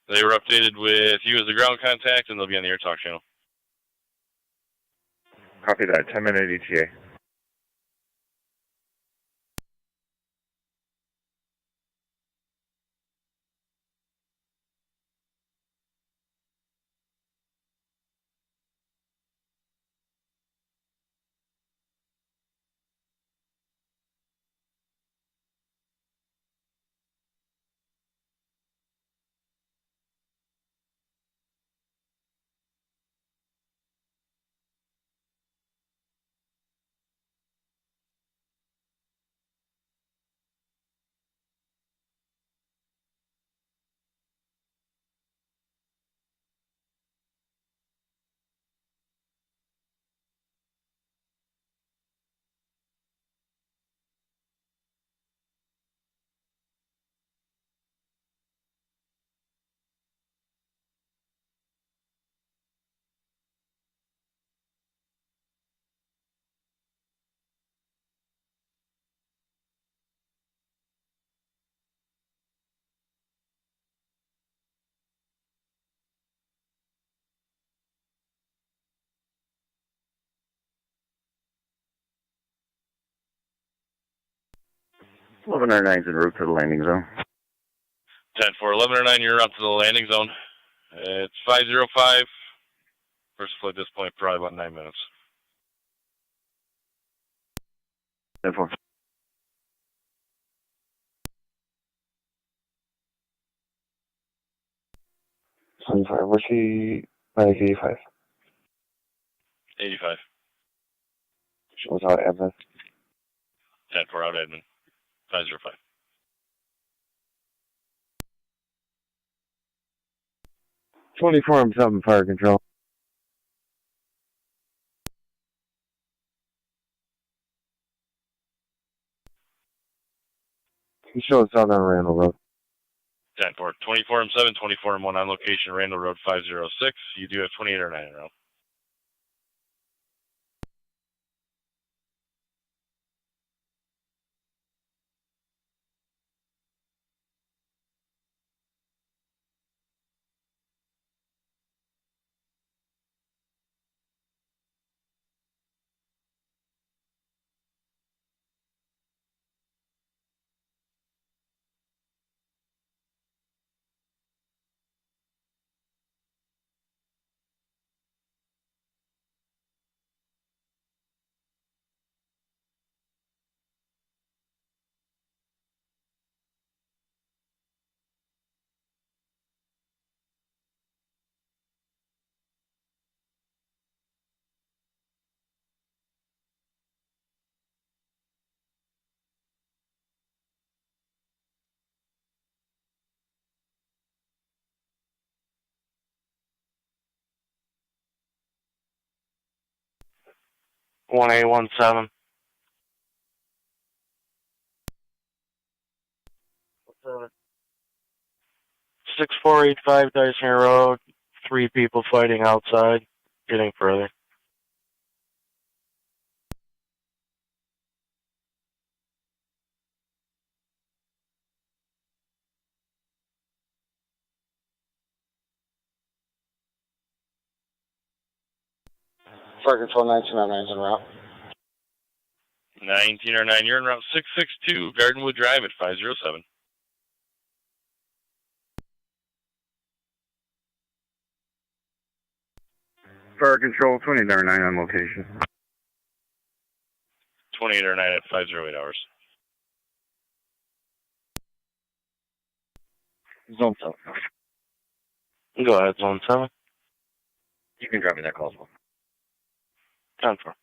They were updated with you as the ground contact, and they'll be on the air talk channel. Copy that, 10-minute ETA. R9's en route to the landing zone. 10-4, 11-9, you're up to the landing zone. It's 505. First flight at this point, probably about 9 minutes. 10-4. Sunfire, where's she? 85. 85. She was out admin. 10-4 out admin. 505. I'm Fire Control. He shows out on Randall Road. 10-4, 24M7, 24M1 on location, Randall Road 506. You do have 28R9 in a row. 1817. 6485 Dyson Road. 3 people fighting outside. Getting further. Fire Control 1909's en route. 1909, you're en route 662, Gardenwood Drive at 507. Fire Control 2809 on location. 2809 at 508 hours. Zone 7. Go ahead, Zone 7. You can drop me that call as well. 10-4.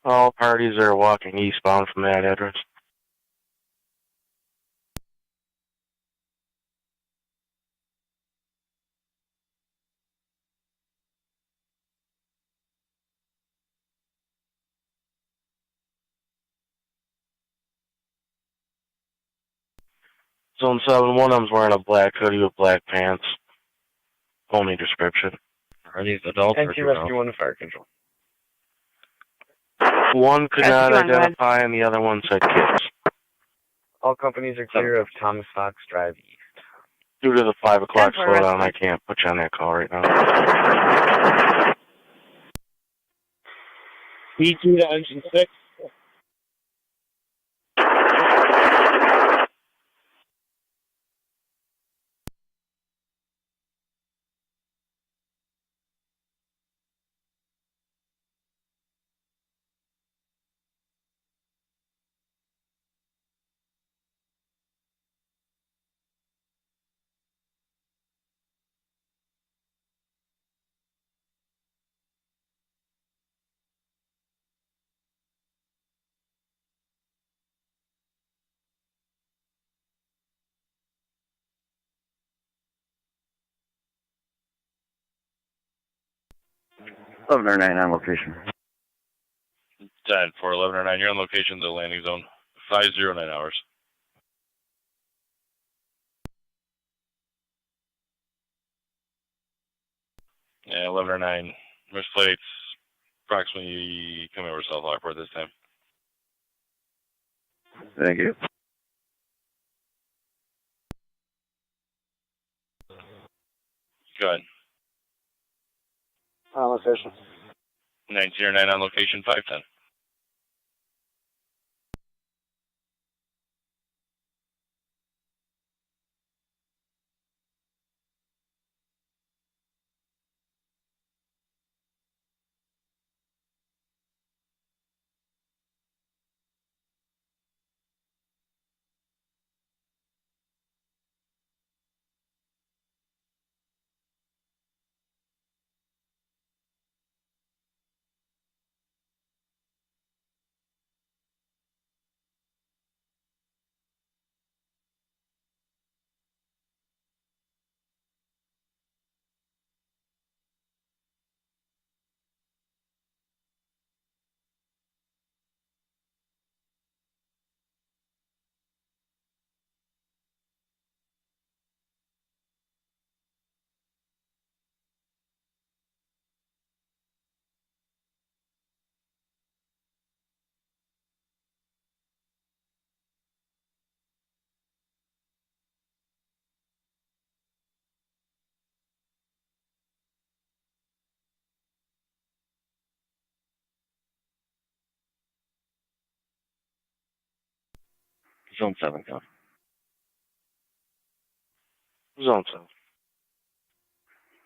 All parties are walking eastbound from that address. Zone 7, one of them's wearing a black hoodie with black pants. Only description. Are these adults or NT Rescue 1 to Fire Control. One could not identify and the other one said kids. All companies are clear of Thomas Fox Drive East. Due to the 5 o'clock slowdown, I can't put you on that call right now. B2 to engine 6. Eleven or 9 on location. 10 for 1109, you're on location, the landing zone, 509 hours. Yeah, 1109, missed plates, approximately coming over South Lockport this time. Thank you. Go ahead. On location. 1909 on location, 510. Zone 7, go. Zone 7.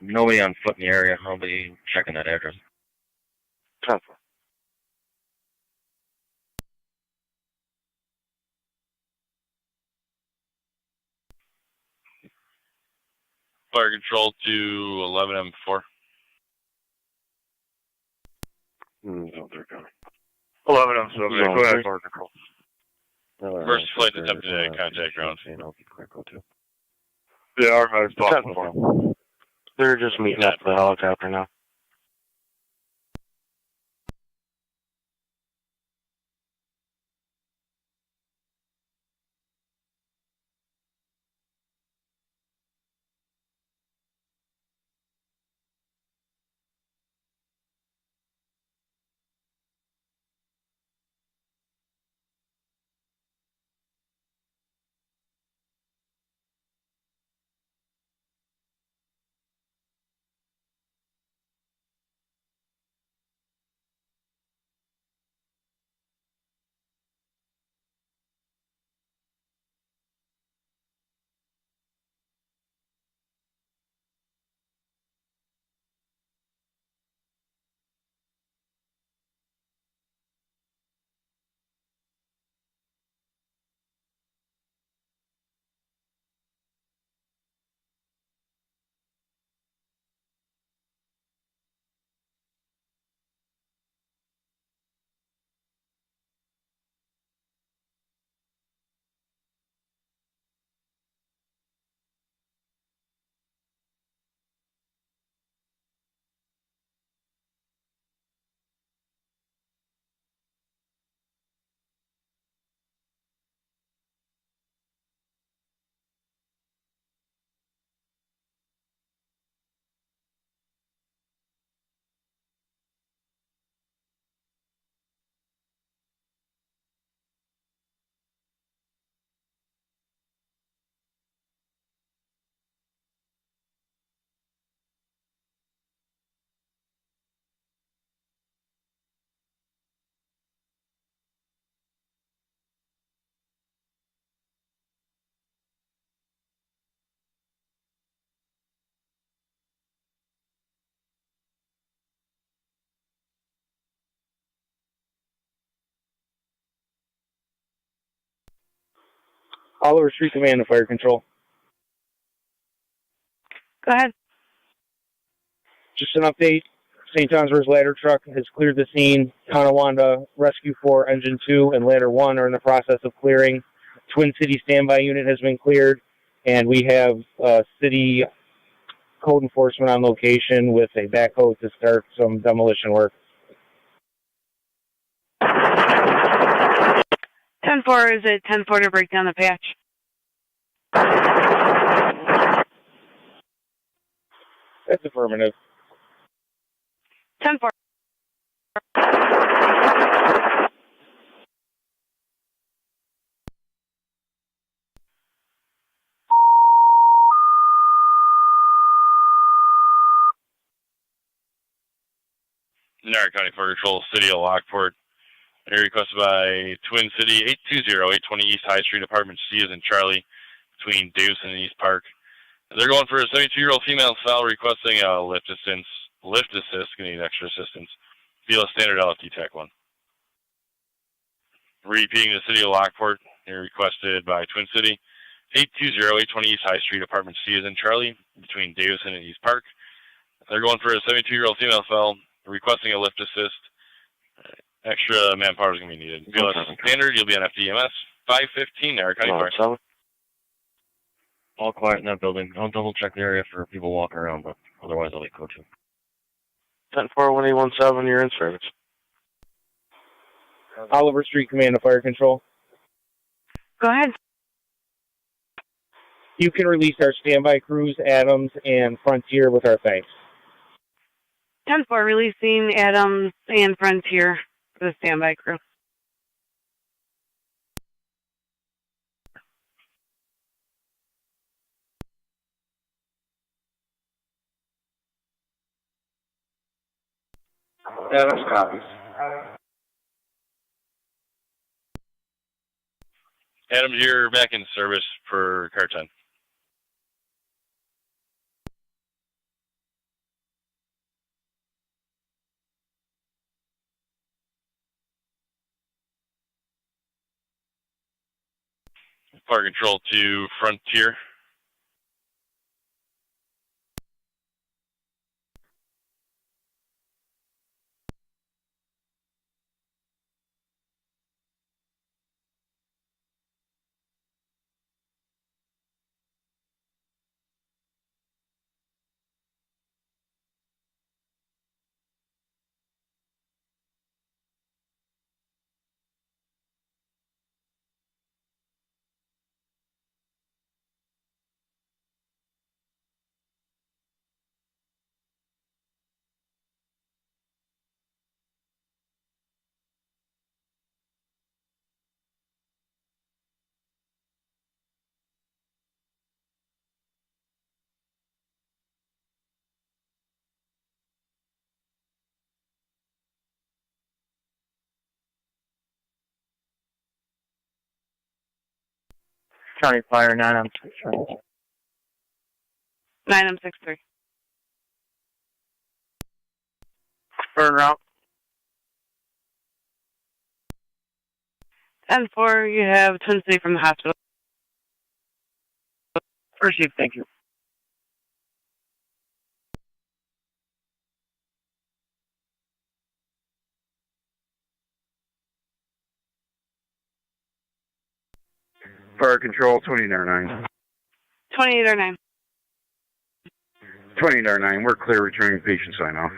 Nobody on foot in the area. I'll be checking that address. 10-4. Fire control to 11M4. Zone 3, go. 11M7, go ahead, Fire Control. First flight attempted to contact ground. Yeah, our guys talking. They're just meeting up for the helicopter now. Oliver Street Command and Fire Control. Go ahead. Just an update. St. John's River's ladder truck has cleared the scene. Tonawanda Rescue 4 Engine 2 and Ladder 1 are in the process of clearing. Twin City standby unit has been cleared, and we have city code enforcement on location with a backhoe to start some demolition work. 10-4, is it 10-4 to break down the patch? That's affirmative. 10-4. Niagara County Fire Control, City of Lockport. Area requested by Twin City, 820 East High Street, Apartment C is in Charlie, between Lewiston and East Park. They're going for a 72-year-old female file requesting a lift assist, getting extra assistance. Via standard LFT TAC 1. Repeating the City of Lockport, area requested by Twin City, 820 East High Street, Apartment C is in Charlie, between Lewiston and East Park. They're going for a 72-year-old female file requesting a lift assist. Extra manpower is going to be needed. BLS standard, you'll be on FDMS 515, Niagara County Fire. 7. All quiet in that building. I'll double check the area for people walking around, but otherwise I'll let code 2. 10-4-1817, you're in service. Oliver Street Command and Fire Control. Go ahead. You can release our standby crews, Adams and Frontier, with our thanks. 10-4, releasing Adams and Frontier for the standby crew. Adams copies. Adams, you're back in service for car 10. Fire Control to Frontier. County Fire 9 9M63. Burn route. 10-4, you have Twin City from the hospital. Received, thank you. Fire Control, 20-9. 2809. 20-9, we're clear returning patient sign off.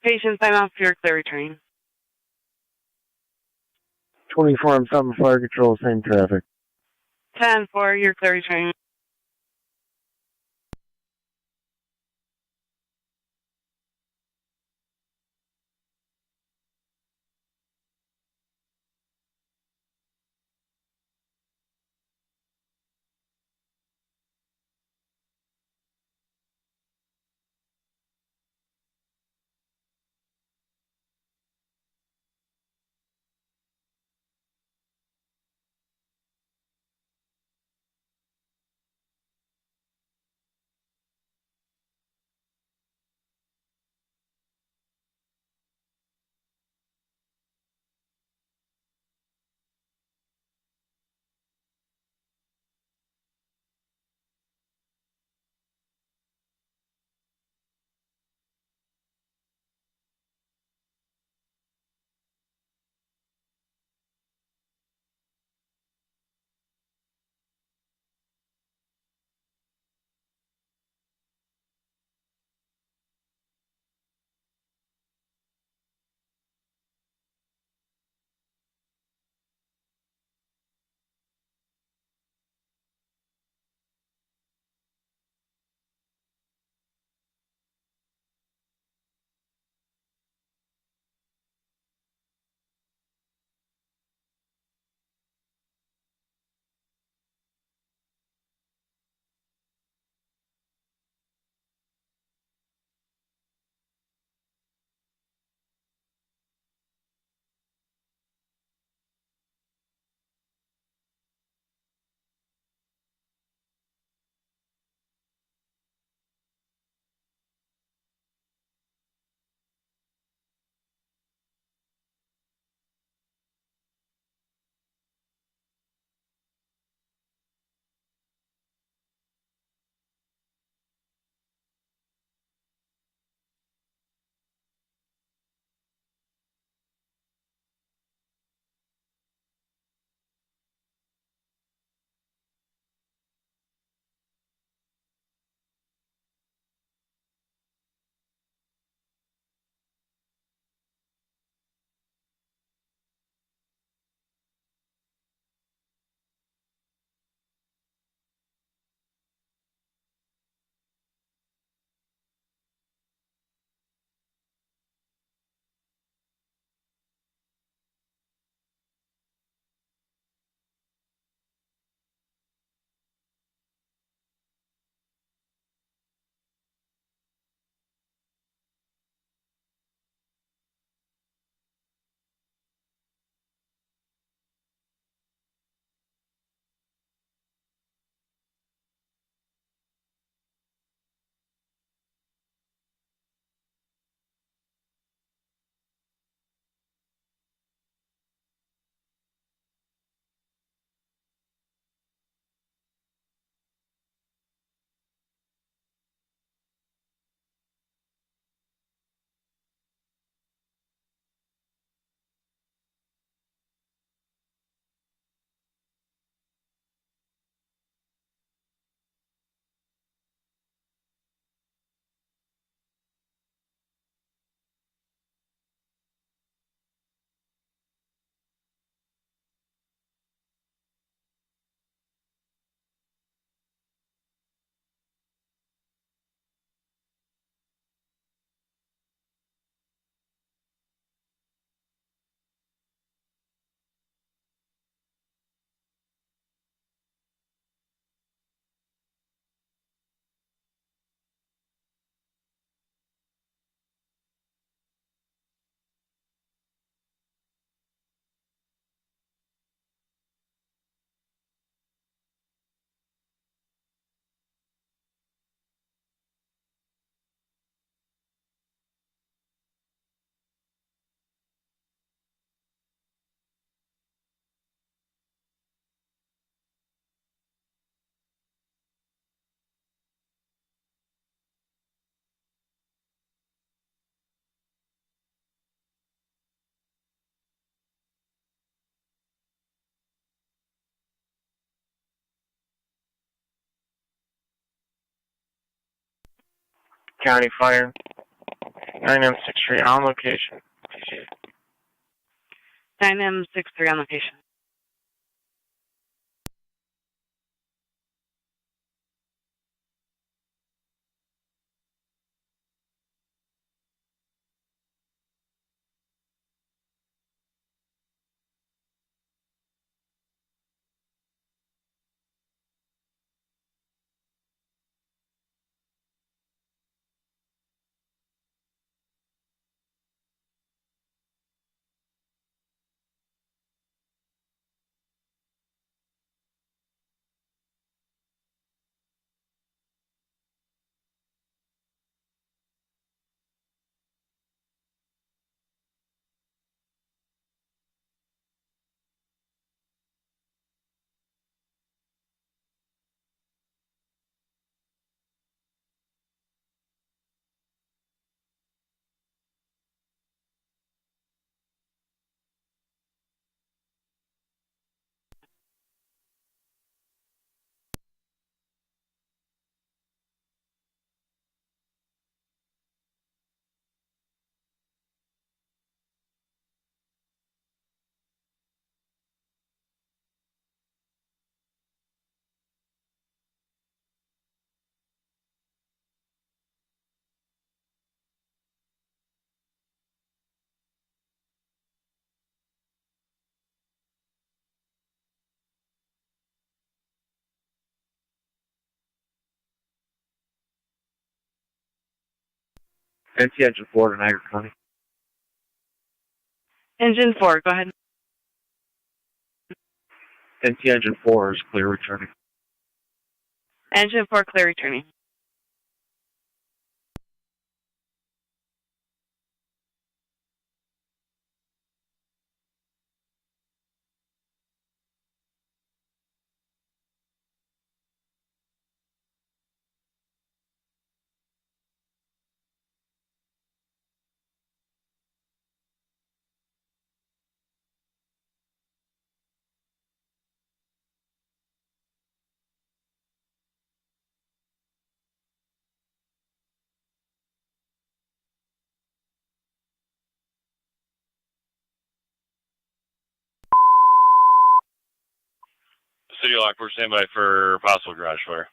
Patient sign off, you're clear returning. 24-7 Fire Control, same traffic. 10-4, you're clear returning. County Fire. 9M63 on location. 9M63 on location. NT Engine 4 to Niagara County. Engine 4, go ahead. NT Engine 4 is clear returning. Engine 4, clear returning. City of Lockport, stand by for possible garage fire.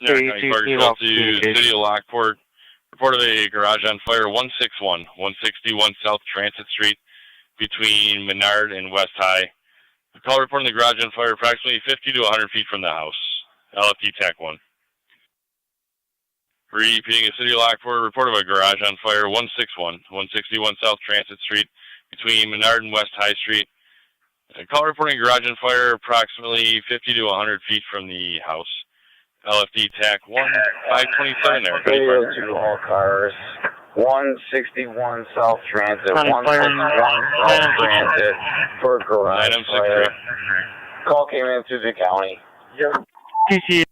Niagara County Fire Control to City of Lockport. Reported a garage on fire 161, 161 South Transit Street between Menard and West High. The call reporting the garage on fire approximately 50 to 100 feet from the house. LFD TAC 1. Repeating, a City of Lockport report of a garage on fire 161, 161 South Transit Street between Menard and West High Street. A call reporting garage on fire approximately 50 to 100 feet from the house. LFD TAC 1, 527 there. Radio to all cars. 161 South Transit, 161 South Transit for garage fire. Call came in through the county. TC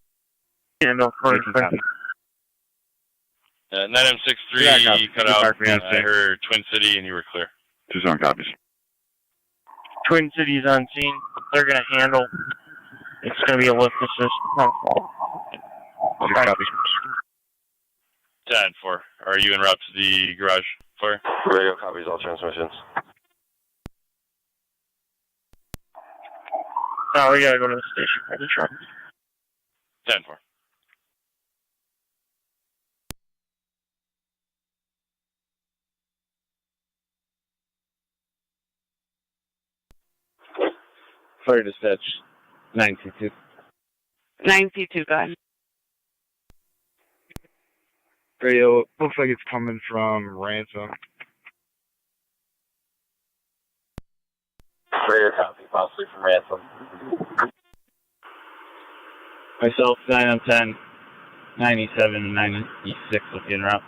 and 9M63 cut out. I heard Twin City and you were clear. Tucson copies. Twin Cities on scene. They're going to handle. It's going to be a lift assist. Okay. Copies. 10-4. Are you en route to the garage fire? Radio copies all transmissions. No, we got to go to the station for the truck. 10-4. Fire dispatch 9C2. 9C2, go ahead. Radio, looks like it's coming from Ransom. Radio copy, possibly from Ransom. Myself, 9M10, 97, and 96 looking route.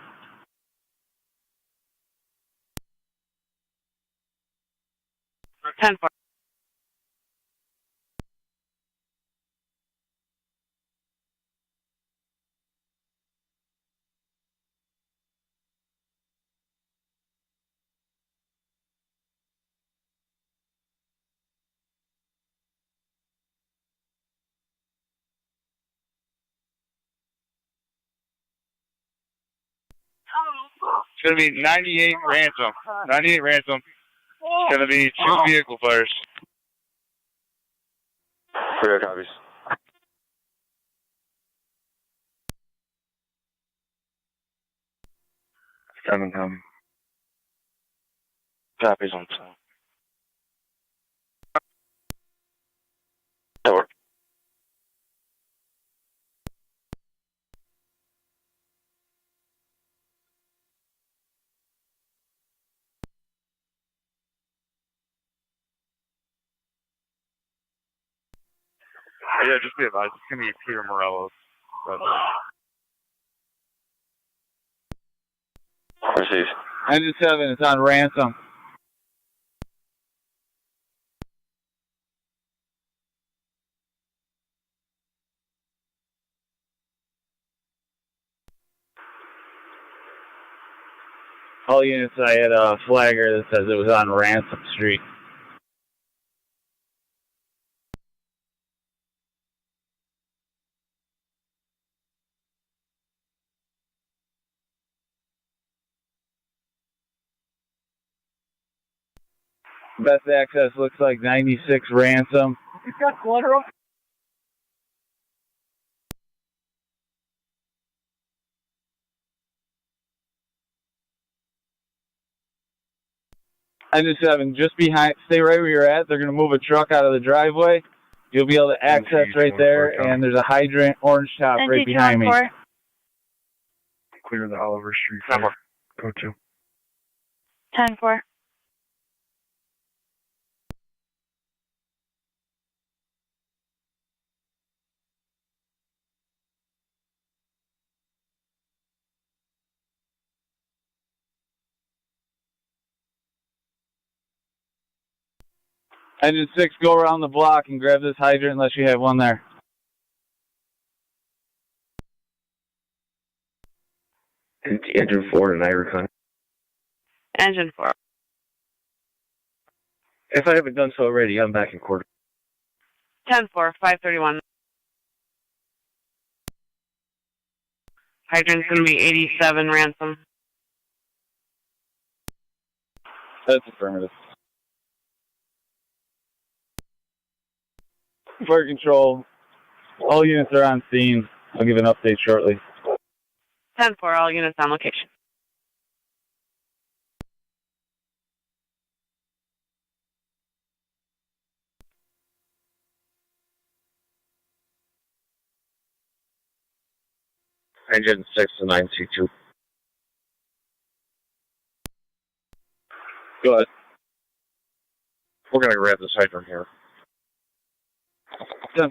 It's going to be 98 ransom. 98 ransom. It's going to be 2 vehicle fires. Clear copies. Seven coming. Copies on 7. Network. Yeah, just be advised. It's going to be Peter Morello's. Received. Engine 7, it's on ransom. All units, I had a flagger that says it was on Ransom Street. Best access looks like 96 Ransom. You got collateral? Engine 7, just behind, stay right where you're at. They're going to move a truck out of the driveway. You'll be able to access right there, and there's a hydrant, orange top, right behind me. Clear the Oliver Street fire. Go to. 10-4. Engine 6, go around the block and grab this hydrant unless you have one there. Engine 4 to Niagara. Engine 4. If I haven't done so already, I'm back in quarter. 10-4, 531. Hydrant's going to be 87 ransom. That's affirmative. Fire control, all units are on scene. I'll give an update shortly. 10-4, all units on location. Engine 6 to 9C2. Go ahead. We're going to grab this hydrant here. 10-4.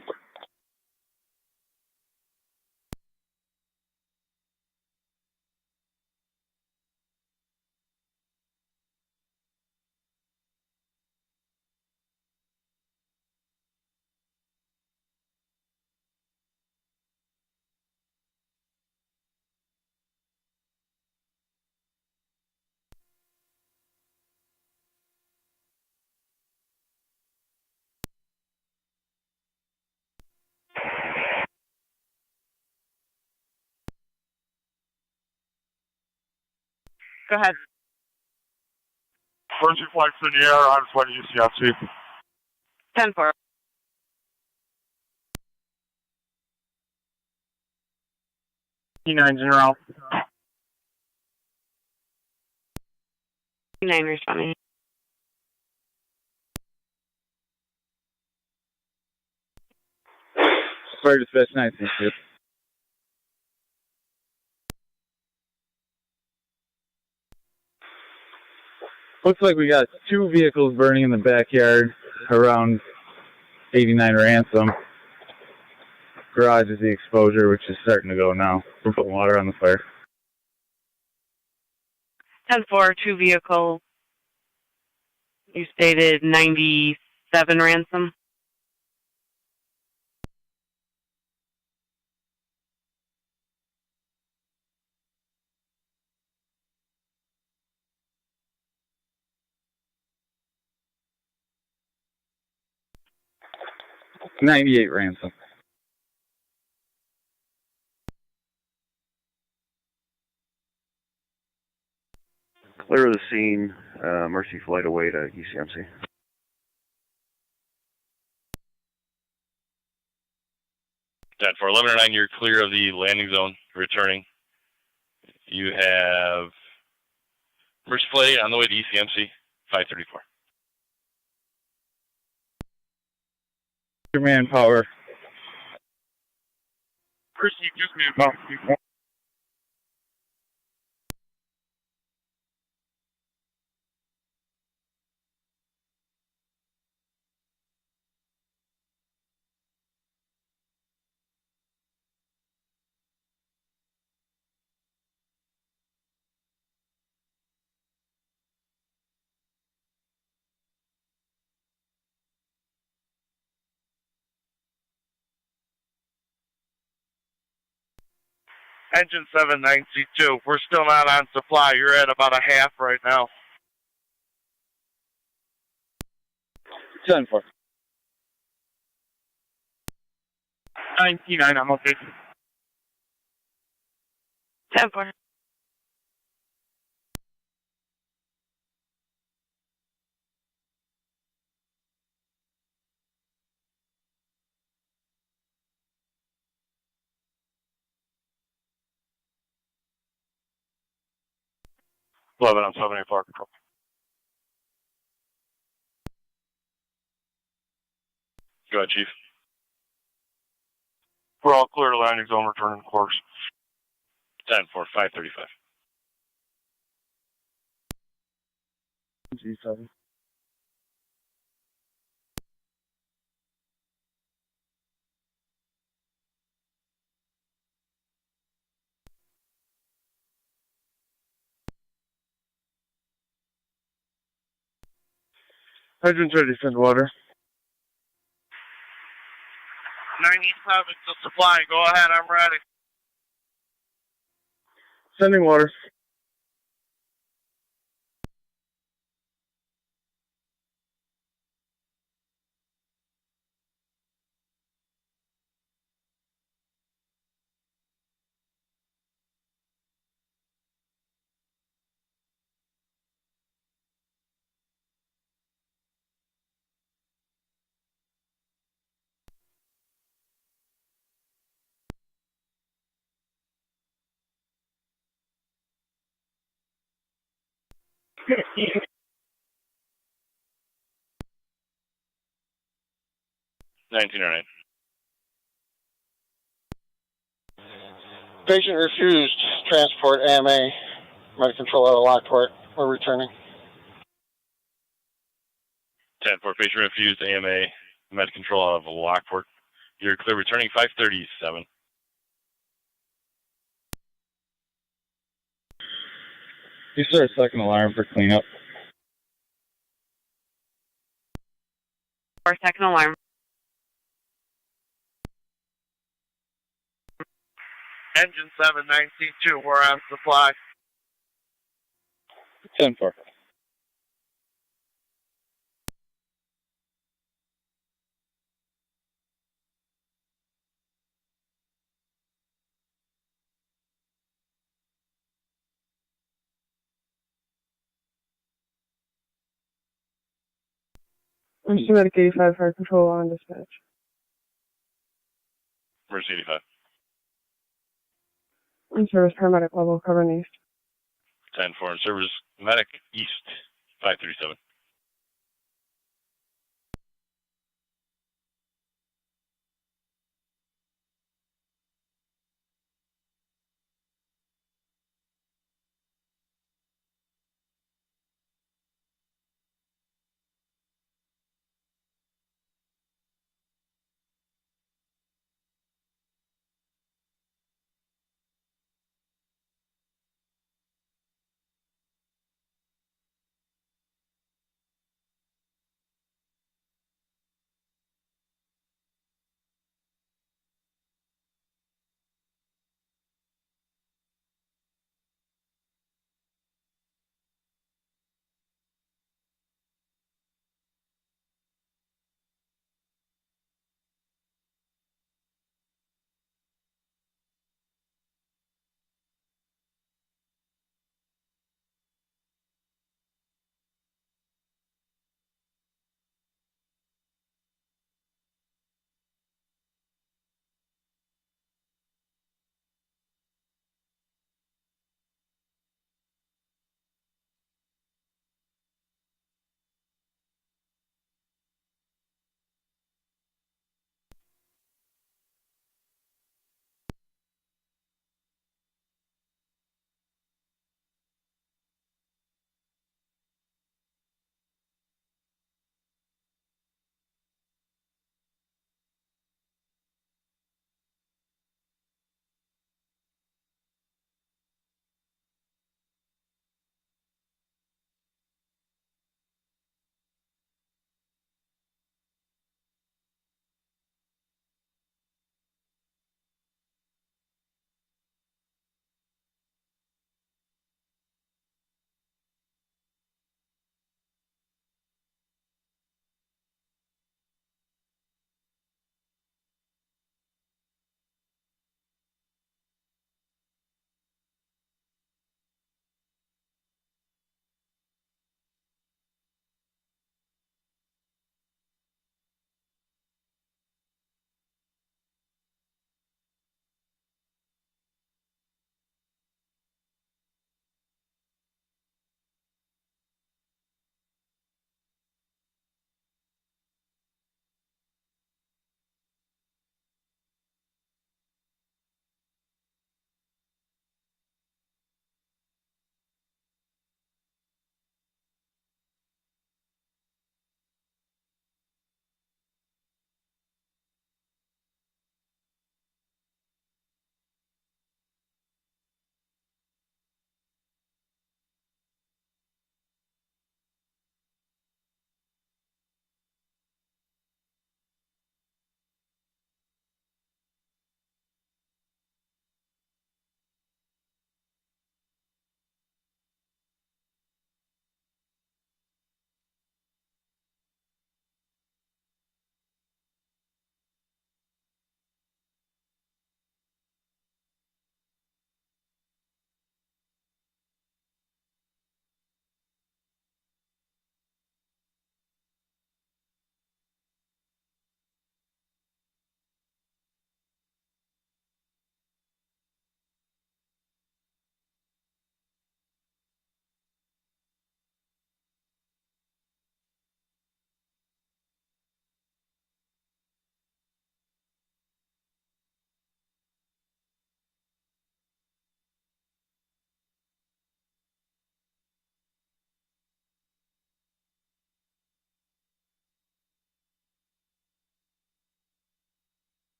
Go ahead. Emergency flights in the air on its way to UCFC. 10-4. Engine route. 9 responding. Fire dispatch 9C2. Looks like we got 2 vehicles burning in the backyard around 89 Ransom. Garage is the exposure, which is starting to go now. We're putting water on the fire. 10-4, 2 vehicles. You stated 97 ransom. $98 ransom. Clear of the scene, Mercy flight away to ECMC. For 1109, you're clear of the landing zone, returning. You have Mercy flight on the way to ECMC, 534. Your manpower. Mercy, just me. Engine 792, we're still not on supply. You're at about a half right now. 10-4. 99, I'm okay. 10-4. I'm 784 control. Go ahead, Chief. We're all clear to landing zone, returning course. 10-4, 535. G7. Hydrant ready to send water. 97 to supply. Go ahead, I'm ready. Sending water. $19.09. Patient refused transport AMA. Med control out of Lockport. We're returning. 10-4, patient refused AMA, med control out of Lockport. You're clear returning, 537. You start a second alarm for cleanup. Or second alarm. Engine 792, we're on supply. 10-4. Mercy Medic 85, fire control on dispatch. Mercy 85. In service paramedic level, covering east. 10-4, in service medic east, 537.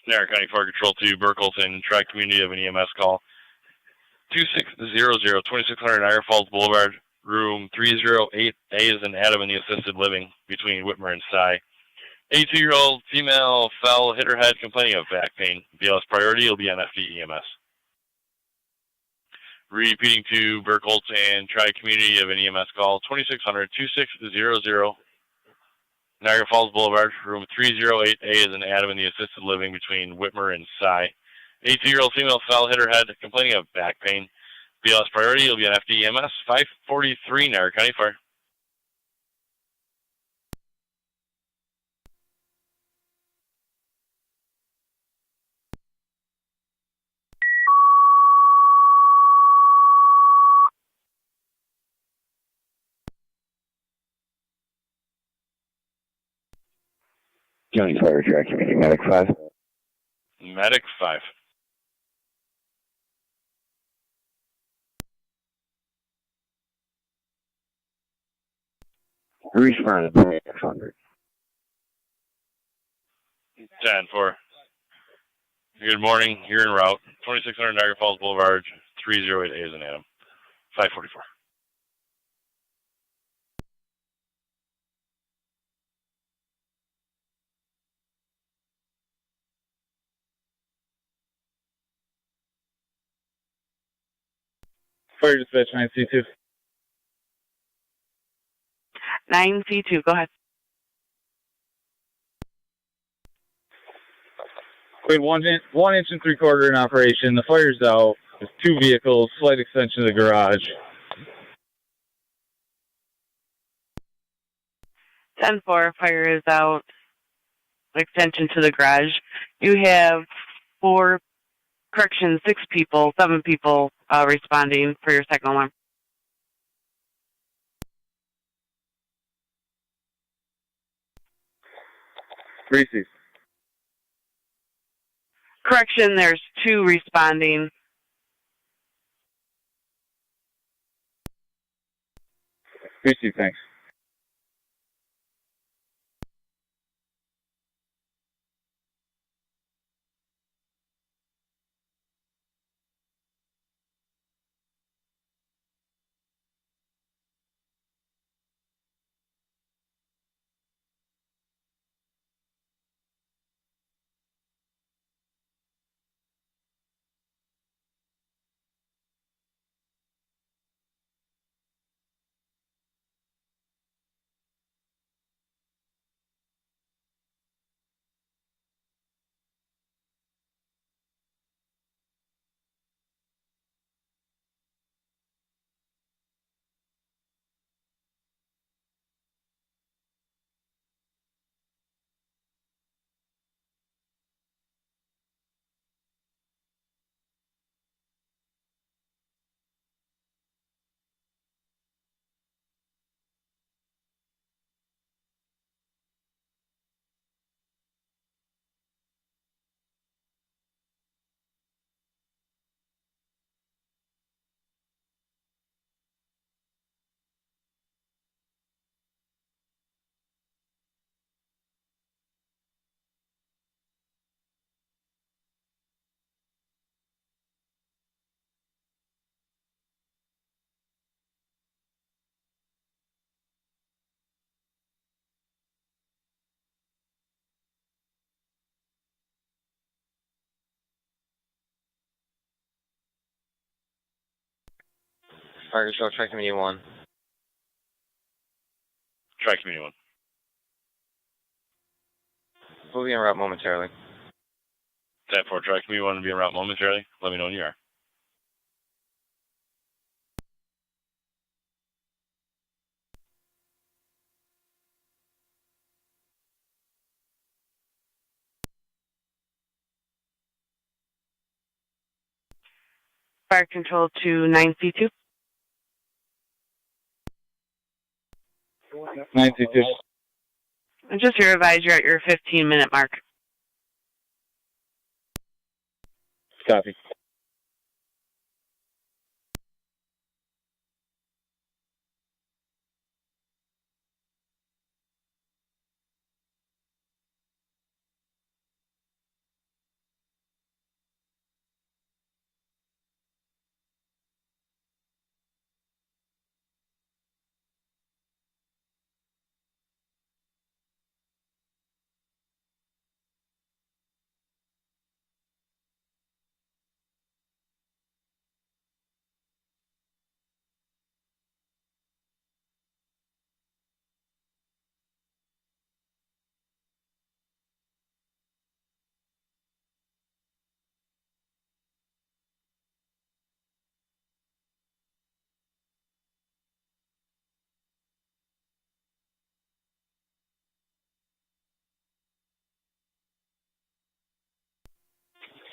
Niagara County Fire Control to Burkleton, Tri-Community of an EMS call. 2600, 2600 Niagara Falls Boulevard, room 308A is an Adam in the assisted living between Whitmer and Cy. 82-year-old female fell, hit her head, complaining of back pain. BLS priority will be on FD EMS. Repeating to Burkholtz and Tri-Community of an EMS call, 2600, 2600 Niagara Falls Boulevard, room 308A is an Adam in the assisted living between Whitmer and Cy. 82-year-old female fell, hit her head, complaining of back pain. BLS priority will be on FD EMS, 543 Niagara County Fire. County Fire Tri-Community, Medic 5. Medic 5. Responded by 600. 10-4. Good morning. You're en route. 2600 Niagara Falls Boulevard, 308A is an Adam. 544. Fire dispatch 9C2. 9C2, go ahead. Wait, 1 inch and 3/4 in operation. The fire's out. There's 2 vehicles, slight extension of the garage. 10-4, fire is out. Extension to the garage. You have 7 people responding for your second alarm. Reese's. Correction, there's 2 responding. Reese's, thanks. Fire Control, Tri-Community 1. Tri-Community 1. We'll be en route momentarily. 10-4, Tri-Community 1 will be en route momentarily. Let me know when you are. Fire control to 9C2. 9C2. And just to revise, you're at your 15-minute mark. Copy.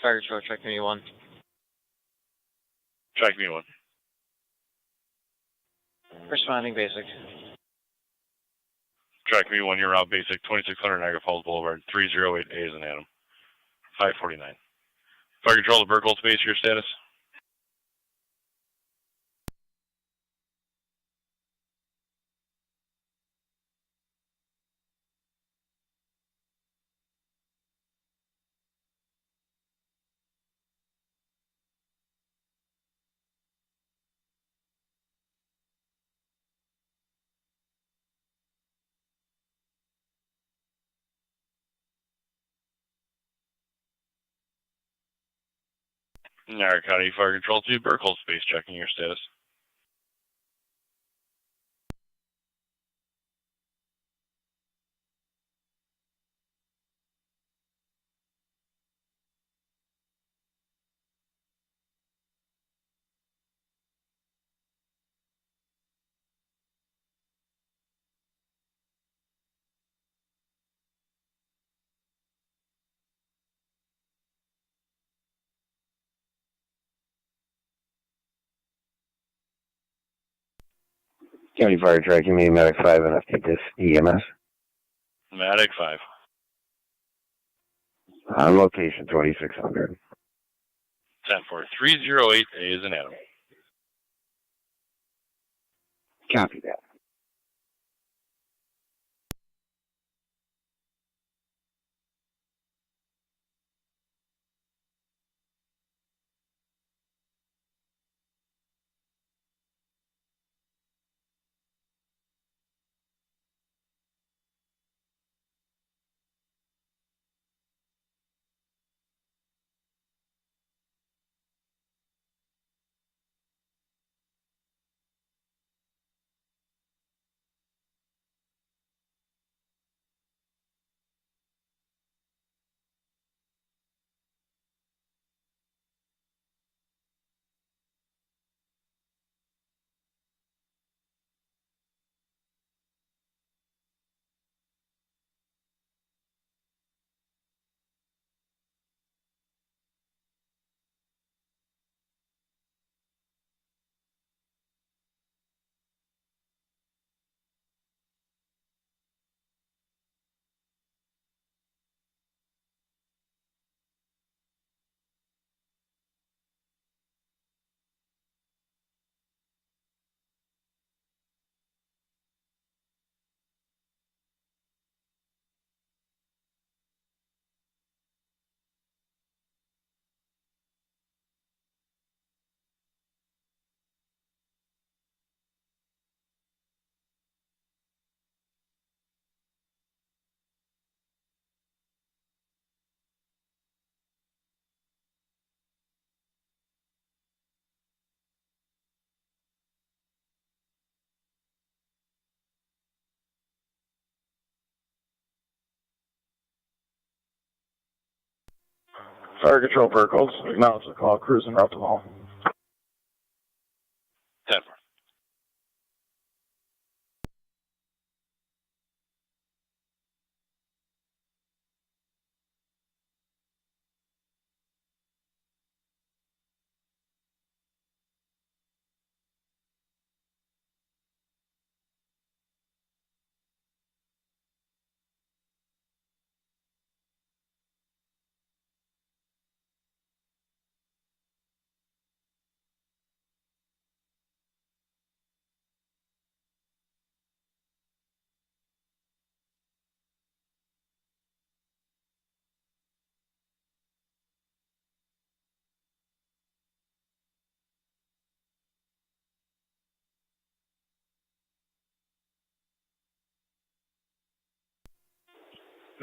Fire control, check me 1. Track me 1. Responding basic. Track me 1, you're route basic, 2600 Niagara Falls Boulevard, 308 A as in Adam. 549. Fire control to Burkle space, your status? Niagara County Fire Control to Burkle space, checking your status. County Fire tracking me, Medic 5 and FTDIS EMS. Medic 5. On location 2600. 10-4, 308 A as in Adam. Copy that. Fire control Burkles, acknowledge the call, cruising route to home. 10-4.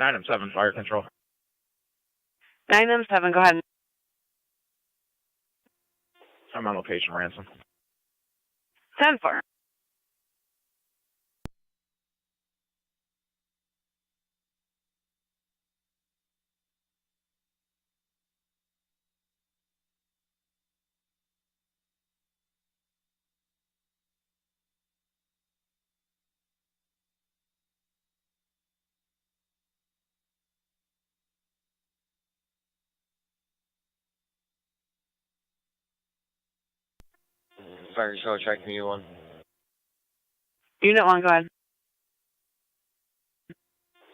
M7, fire control. 9M7, go ahead. I'm on location, ransom. 10-4. Fire control, check Unit 1. Unit 1, go ahead.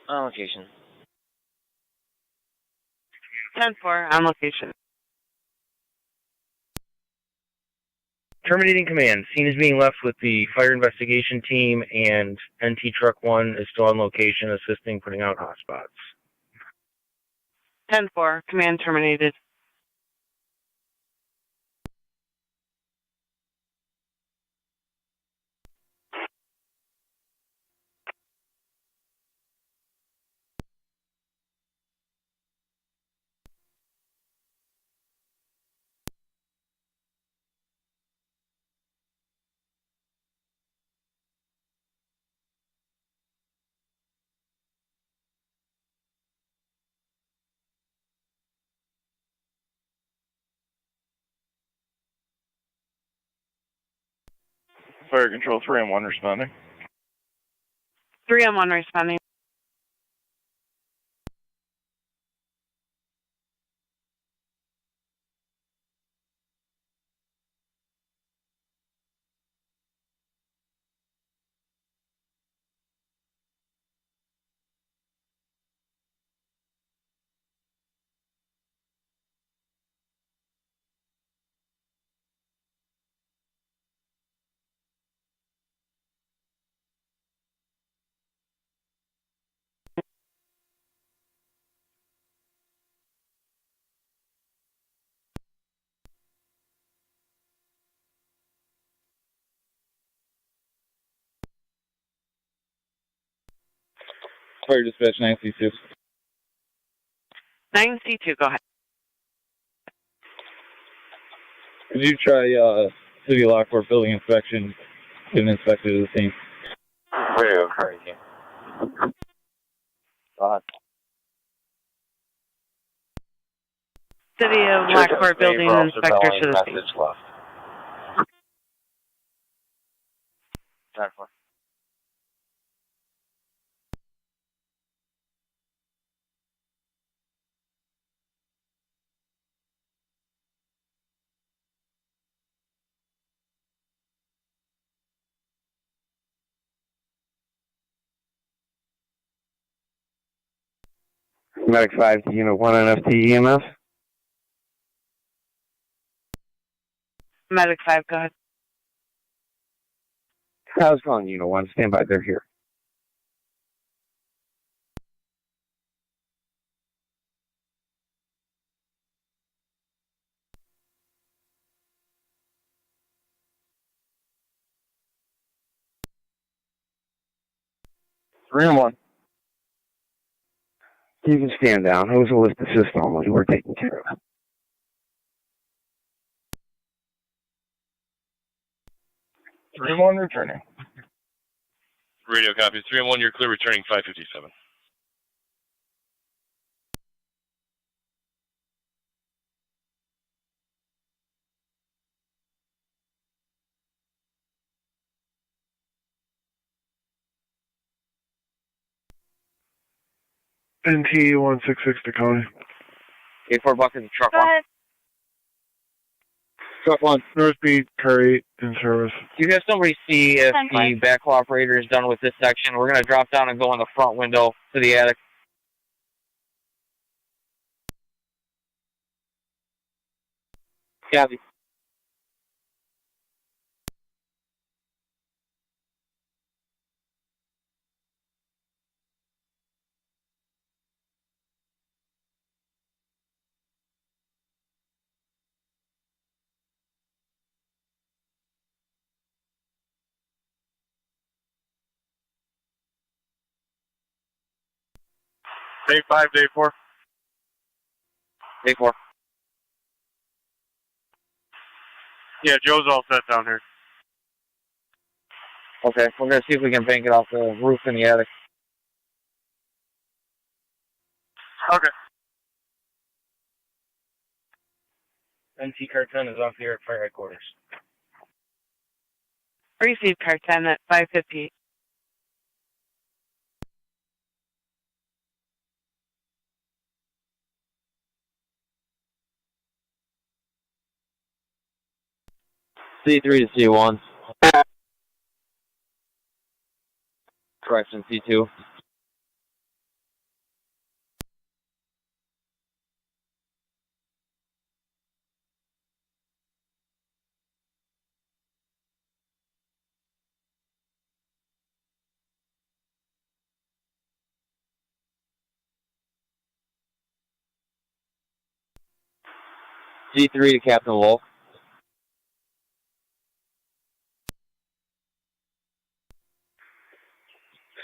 On location. 10-4, on location. Terminating command. Scene is being left with the fire investigation team, and NT Truck 1 is still on location assisting putting out hotspots. 10-4, command terminated. Fire control 3 and 1 responding. 3 on 1 responding. Fire dispatch 9C2. 9C2, go ahead. Could you try City Lockport building inspection? Get an inspector to the scene. Radio, crazy. City of Lockport building inspector to the scene. Message left. 10-4. Medic 5 to Unit 1 NFT EMS. Medic 5, go ahead. I was calling Unit 1. Stand by, they're here. Three and 1. You can stand down. Hose will lift assist only. We're taking care of it. 3 and 1 returning. Radio copy. 3 and 1, you're clear, returning 557. NT 166 to County. 84 buckets, truck 1. Truck 1, North Beach, car 8 in service. Do you have somebody see if the backhoe operator is done with this section? We're going to drop down and go in the front window to the attic. Copy. Day 5, day 4. Day 4. Yeah, Joe's all set down here. Okay, we're going to see if we can bank it off the roof in the attic. Okay. NT Car 10 is off here at fire headquarters. Receive car 10 at 558. C3 to C1. Correction, C2. C3 to Captain Wolf.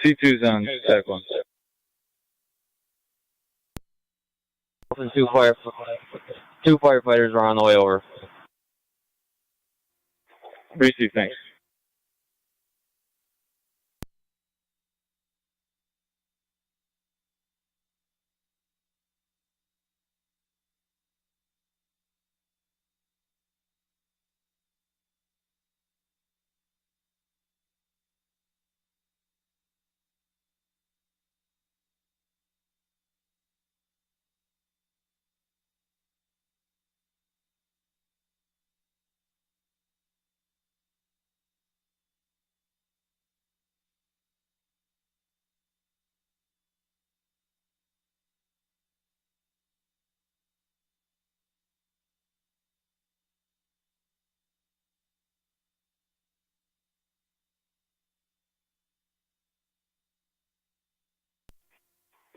C2's on TAC 1. And two firefighters are on the way over. Receive, thanks.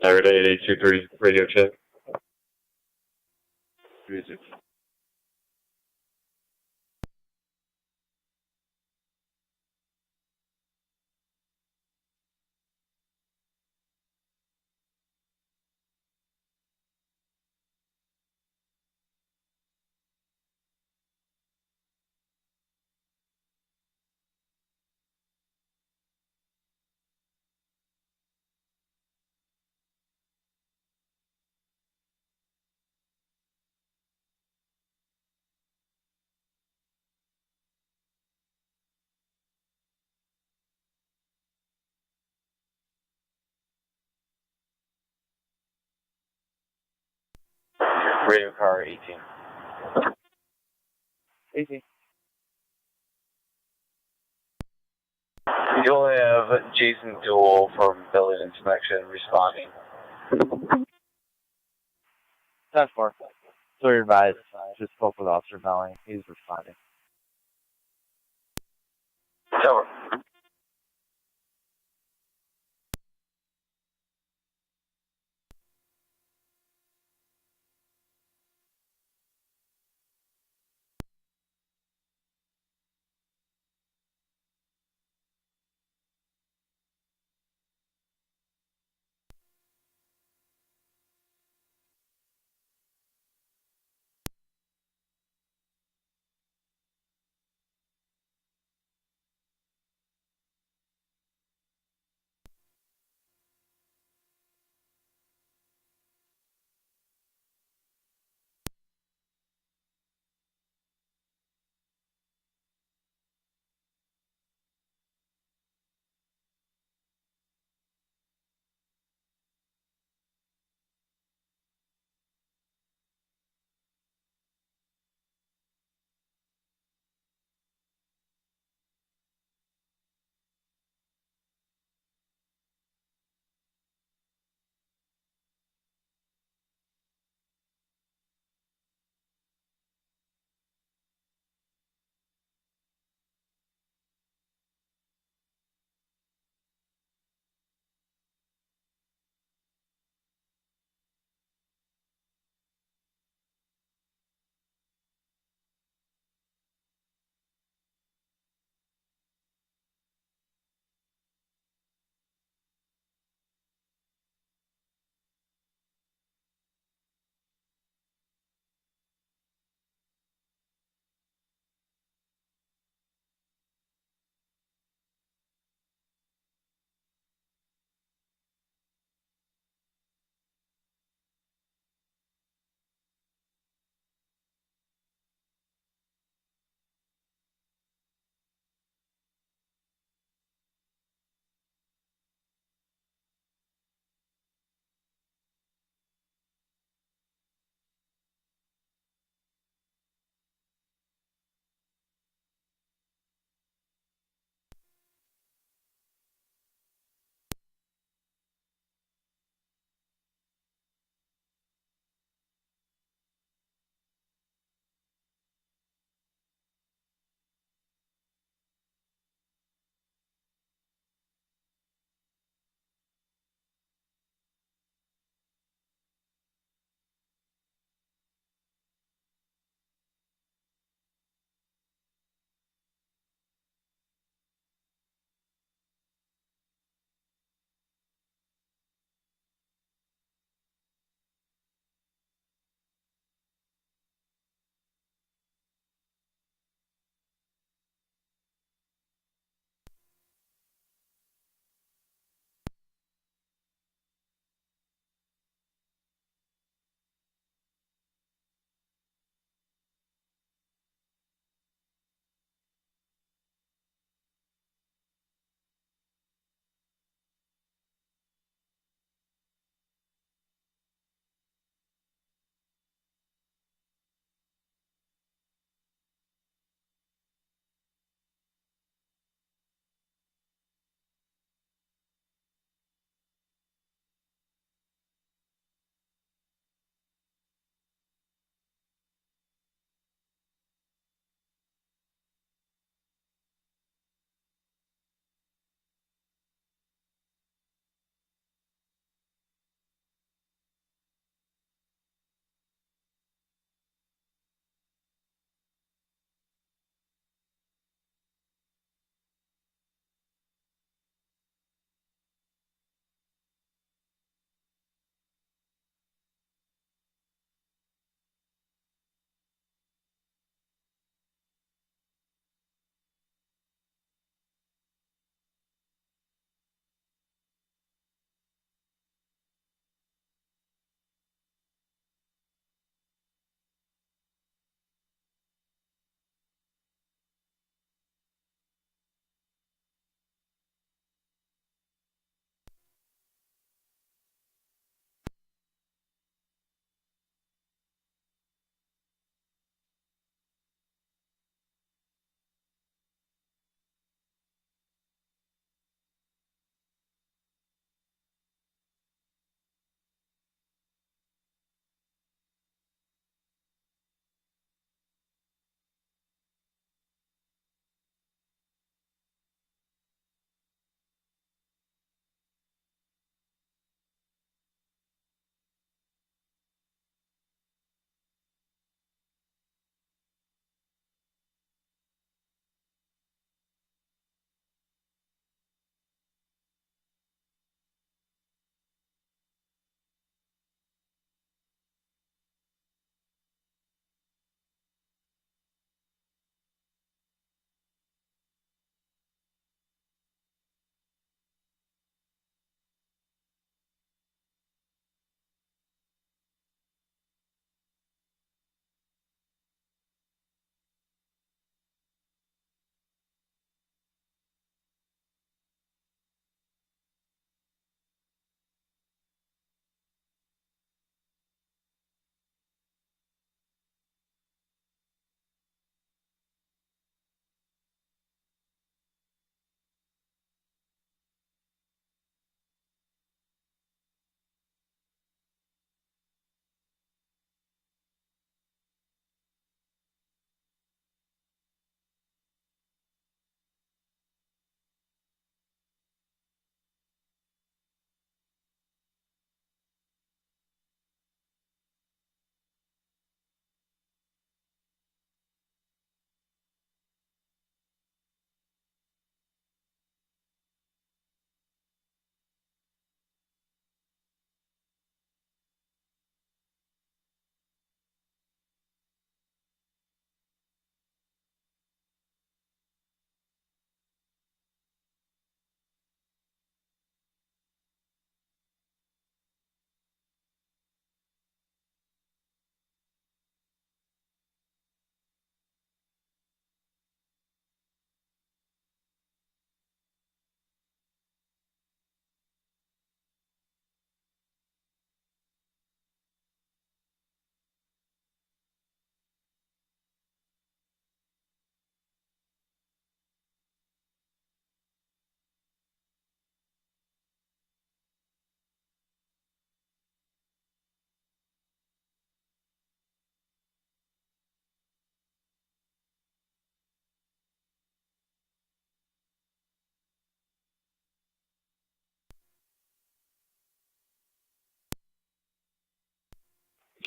Niagara 8823, radio check. Music. Radio car 18. 18. You'll have Jason Duell from building inspection responding. 10-4. So you're advised. Just spoke with Officer Belling. He's responding. Over.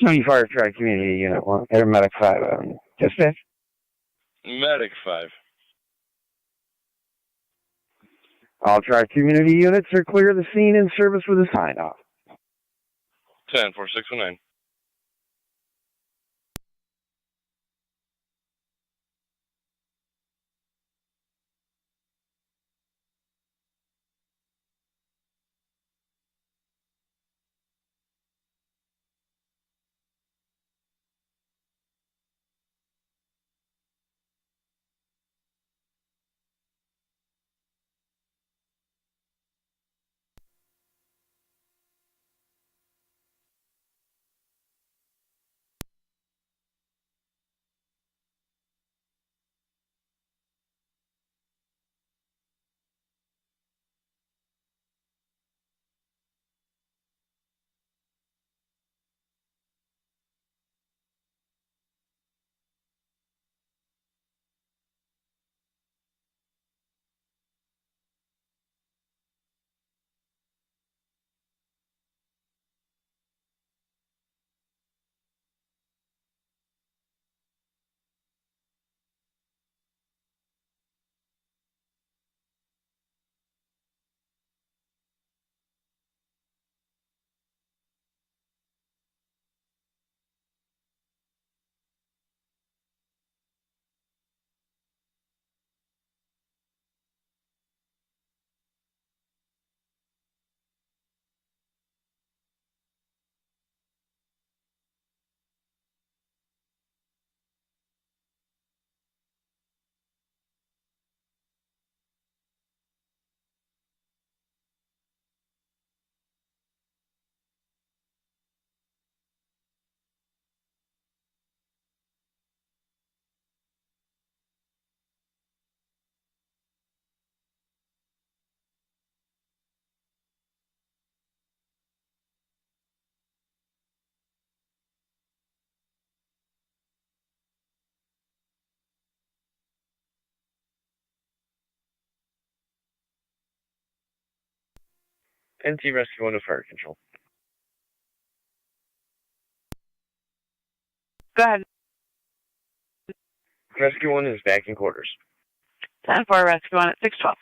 County Fire Strike Community Unit 1, Medic 5, dispatch. Medic 5. All Tri-Community units are clear of the scene in service with a sign-off. 10-4-6-1-9. NT Rescue 1 to Fire Control. Go ahead. Rescue 1 is back in quarters. 10-4, Rescue 1 at 612.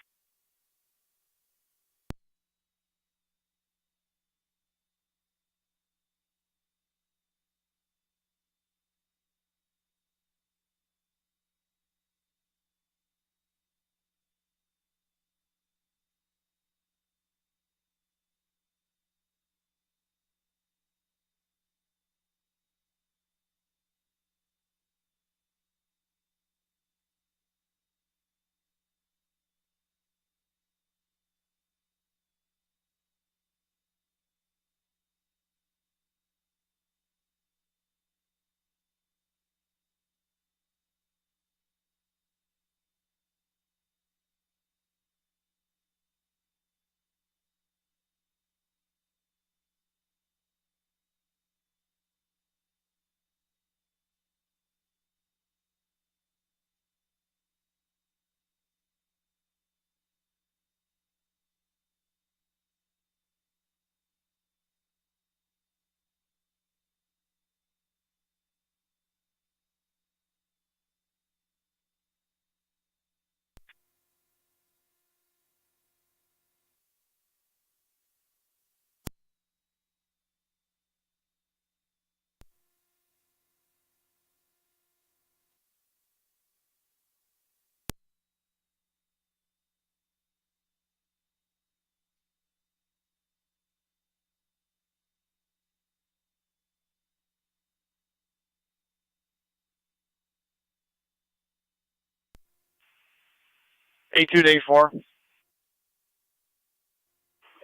A2 to A4.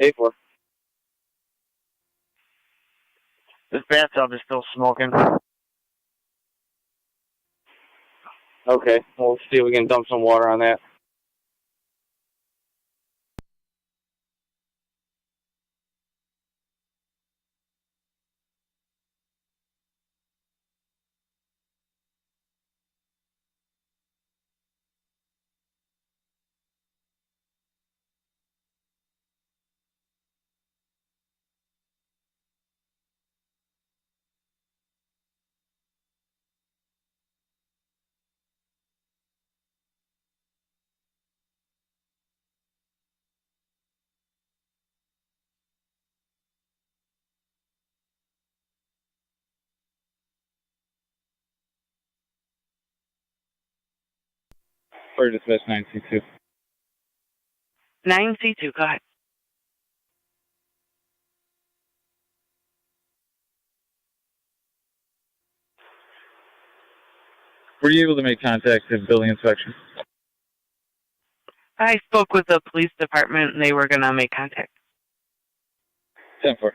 A4. This bathtub is still smoking. Okay, we'll see if we can dump some water on that. Fire dispatch 9C2. 9C2, go ahead. Were you able to make contact at building inspection? I spoke with the police department and they were going to make contact. 10-4.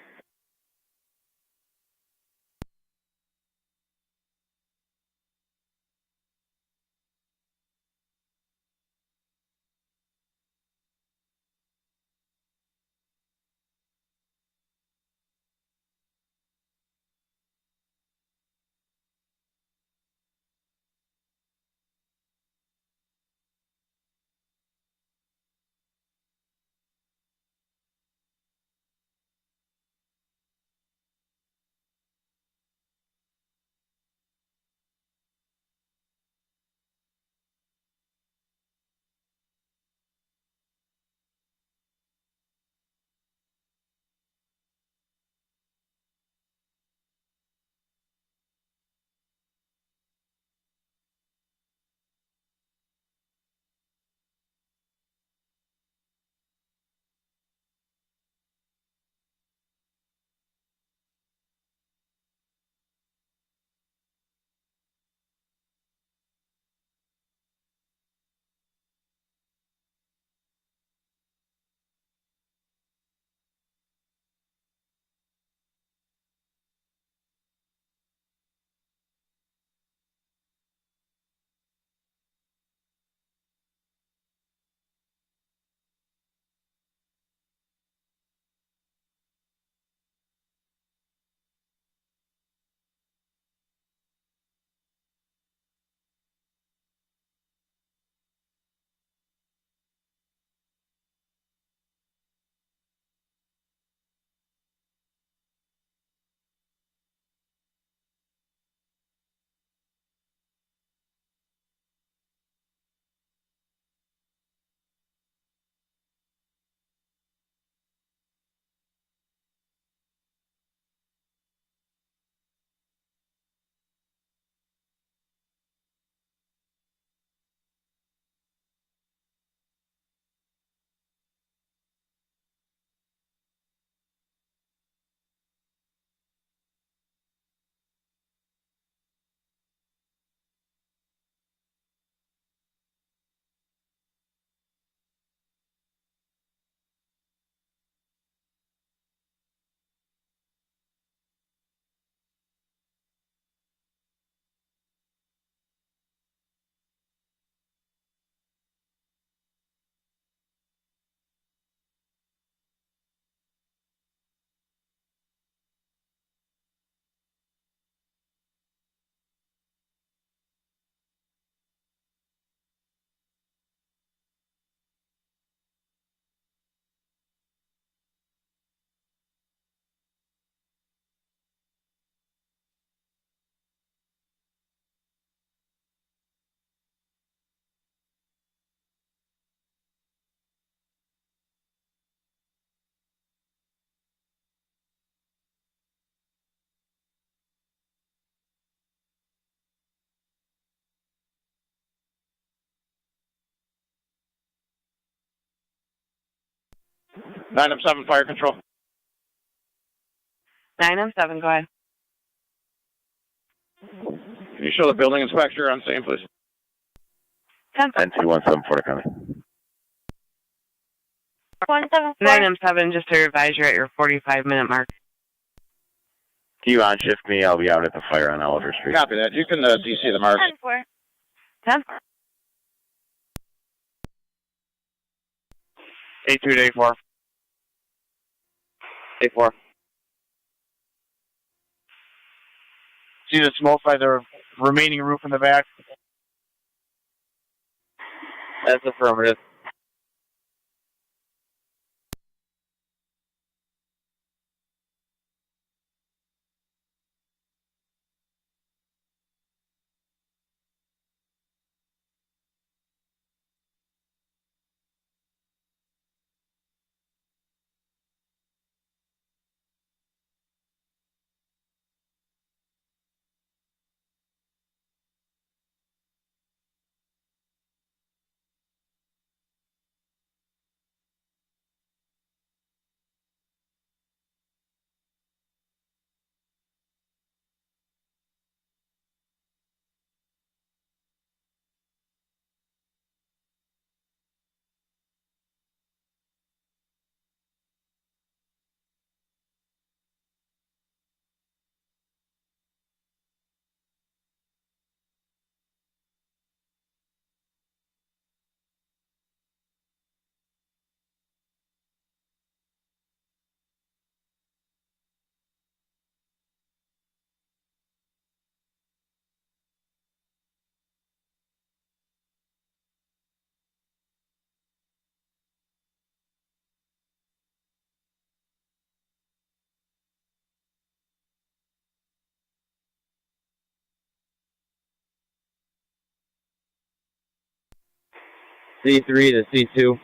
Nine up 7 fire control. 9M7, go ahead. Can you show the building inspector on scene, please? 10-217 Florida County. 9M7, just to advise you're at your 45-minute mark. Can you on-shift me? I'll be out at the fire on Oliver Street. Copy that. You can DC the marks. 10-4. 10. 8-2 to A4. A4. See the smoke by the remaining roof in the back? That's affirmative. C3 to C2.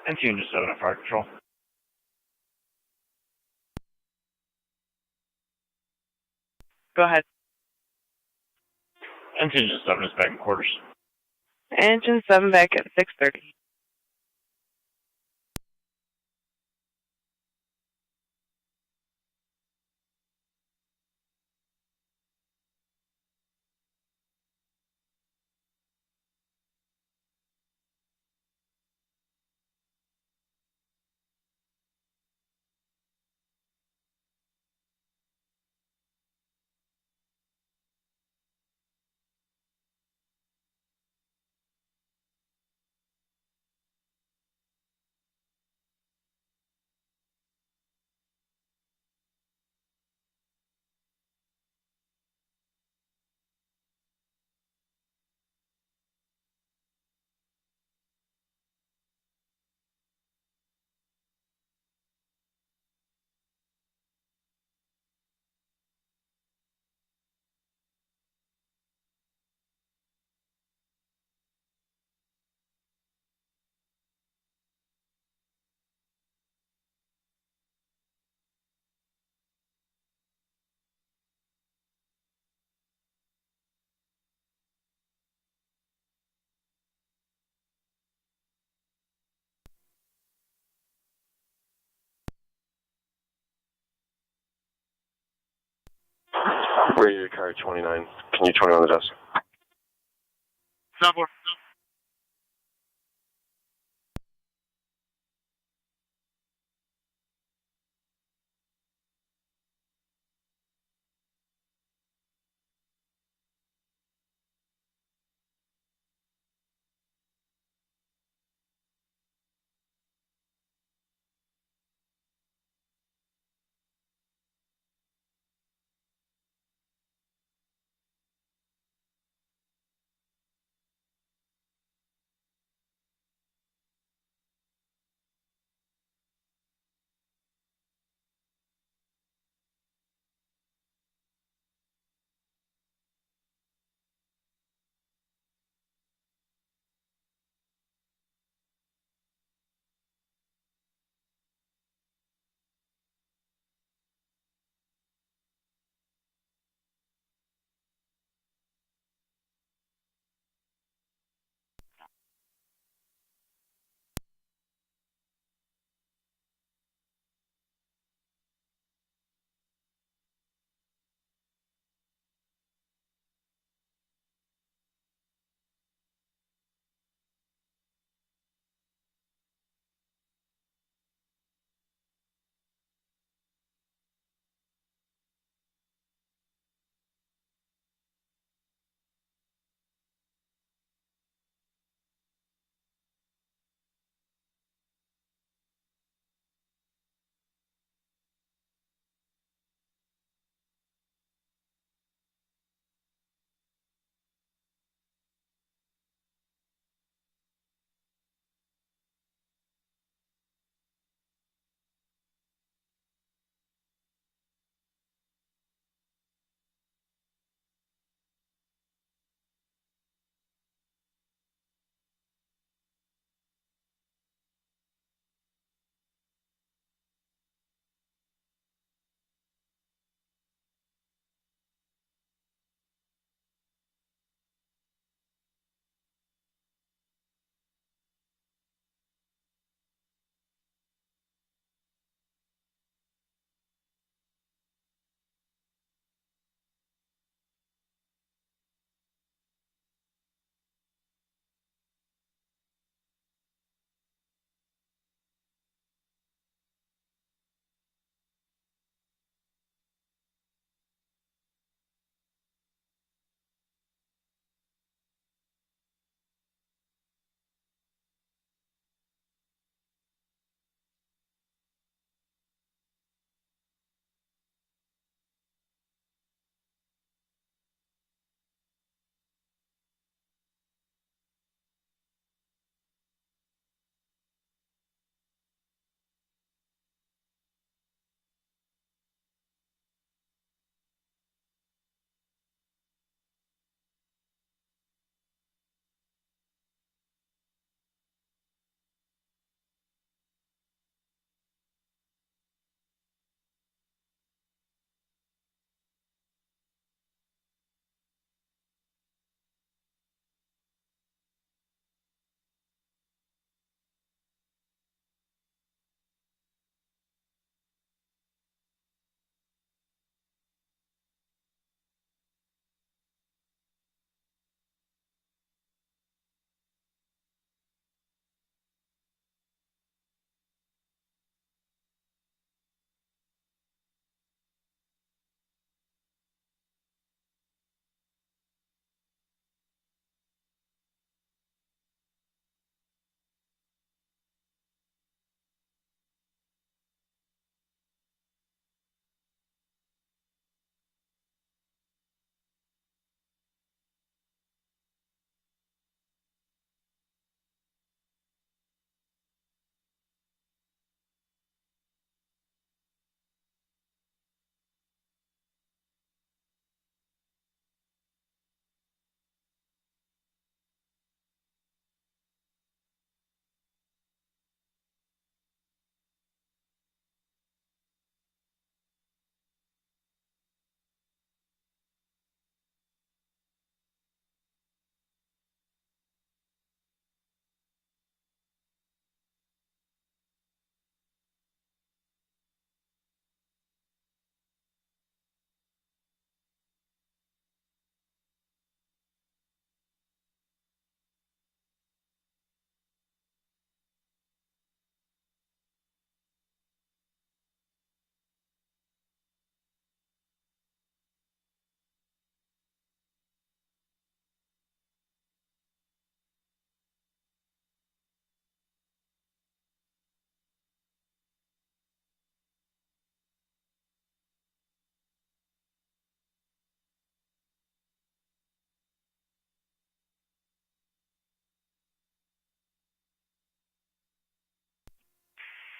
NT Engine 7 at Fire Control. Go ahead. NT Engine 7 is back in quarters. Engine 7 back at 6:30. Radio car 29. Can you 20 on the desk? Subway.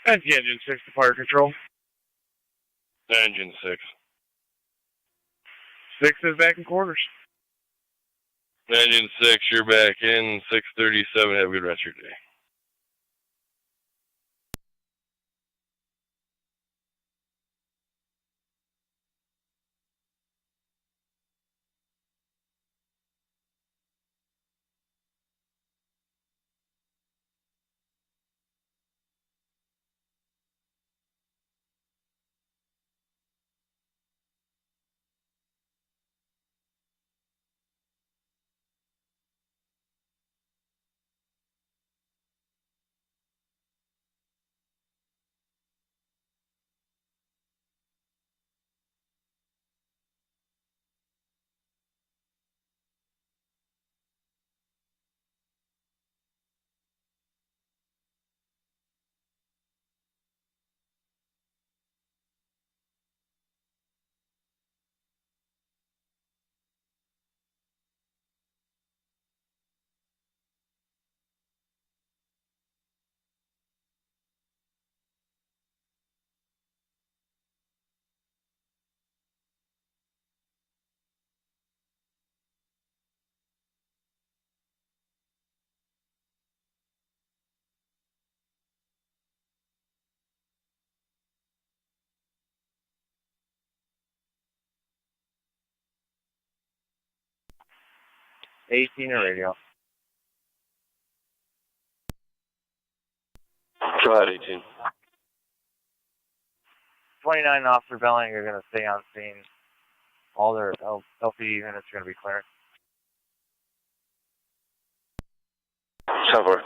Engine 6 to fire control. Engine 6. 6 is back in quarters. Engine 6, you're back in 637. Have a good rest of your day. Radio. Go ahead, 18. 29 Officer Belling are going to stay on scene. All their LPD units are going to be cleared. Cover.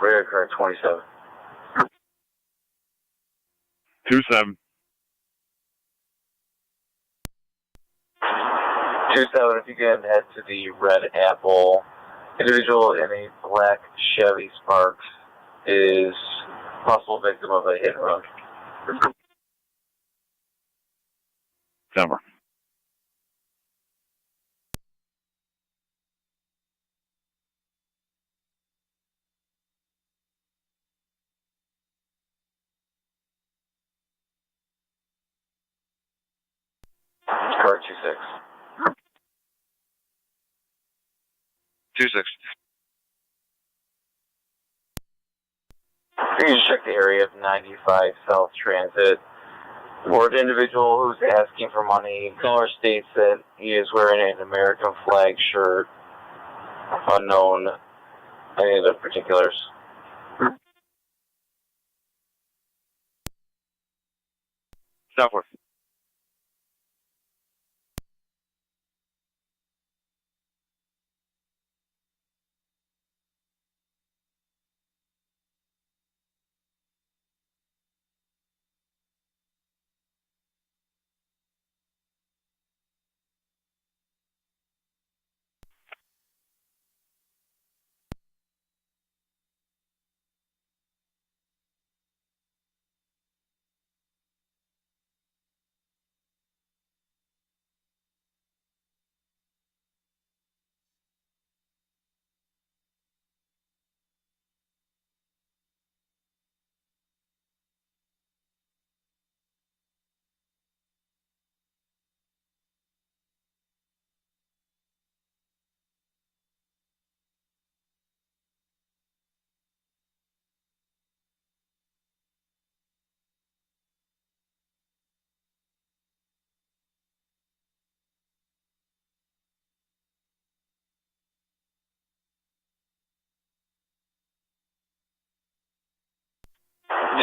Radar car 27. 27. 27, if you can head to the Red Apple. Individual in a black Chevy Sparks is possible victim of a hit and run. Denver. Car 26. 26. You can just check the area of 95 South Transit. For an individual who's asking for money, caller states that he is wearing an American flag shirt. Unknown any of the particulars. Southwest.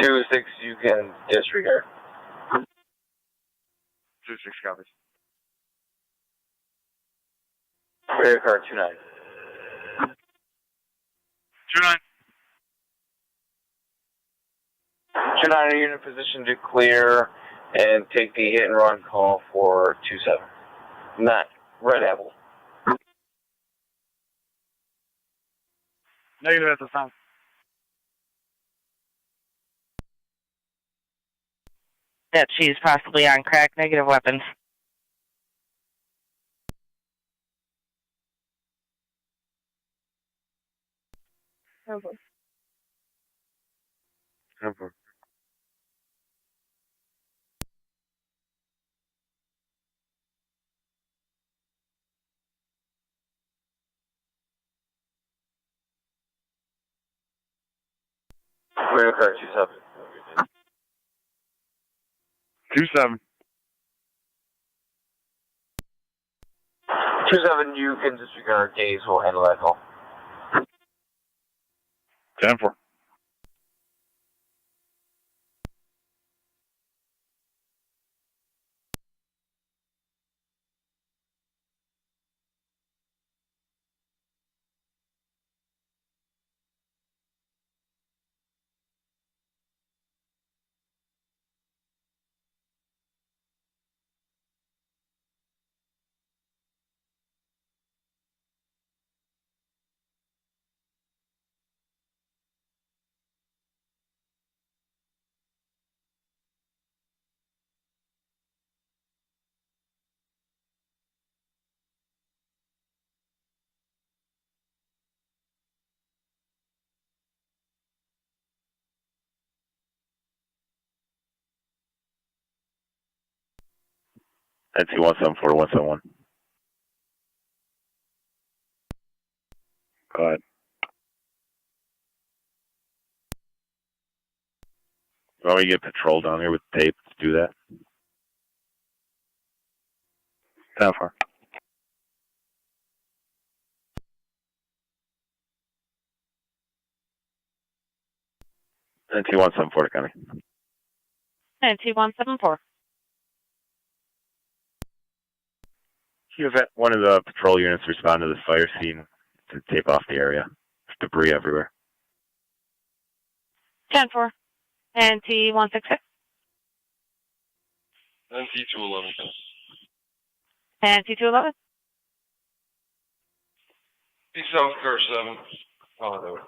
Two 6, you can disregard. 26 copies. Radar car 29. 29. 29, are you in a position to clear and take the hit and run call for 27? 9, Red Apple. Negative at the time. That she's possibly on crack. Negative weapons. Denver. Denver. Radar car 27. 27. 27, you can disregard days. We'll handle that call. 10-4. That's 174 171. Go ahead. You want me to get patrol down here with tape to do that? How far? NT 174 County. NT 174. You have one of the patrol units respond to this fire scene to tape off the area. There's debris everywhere. 10-4. NT 166. NT 211. NT 211. East South Car 7. Oh, there.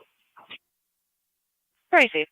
Tracy.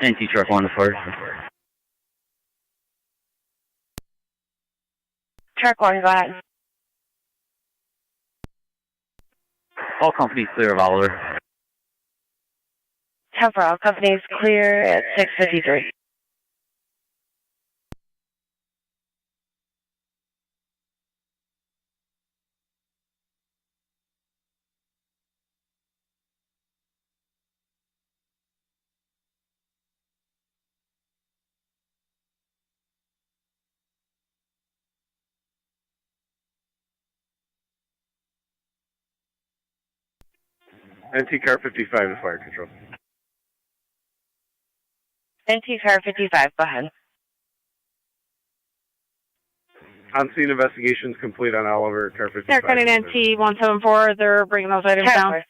NT truck 1 to first. Truck 1, go ahead. All companies clear of Oliver. 10-4. All companies clear at 6:53. NT car 55 to fire control. NT car 55, go ahead. On-scene investigations complete on Oliver, car 55. They're cutting NT 174. They're bringing those items down.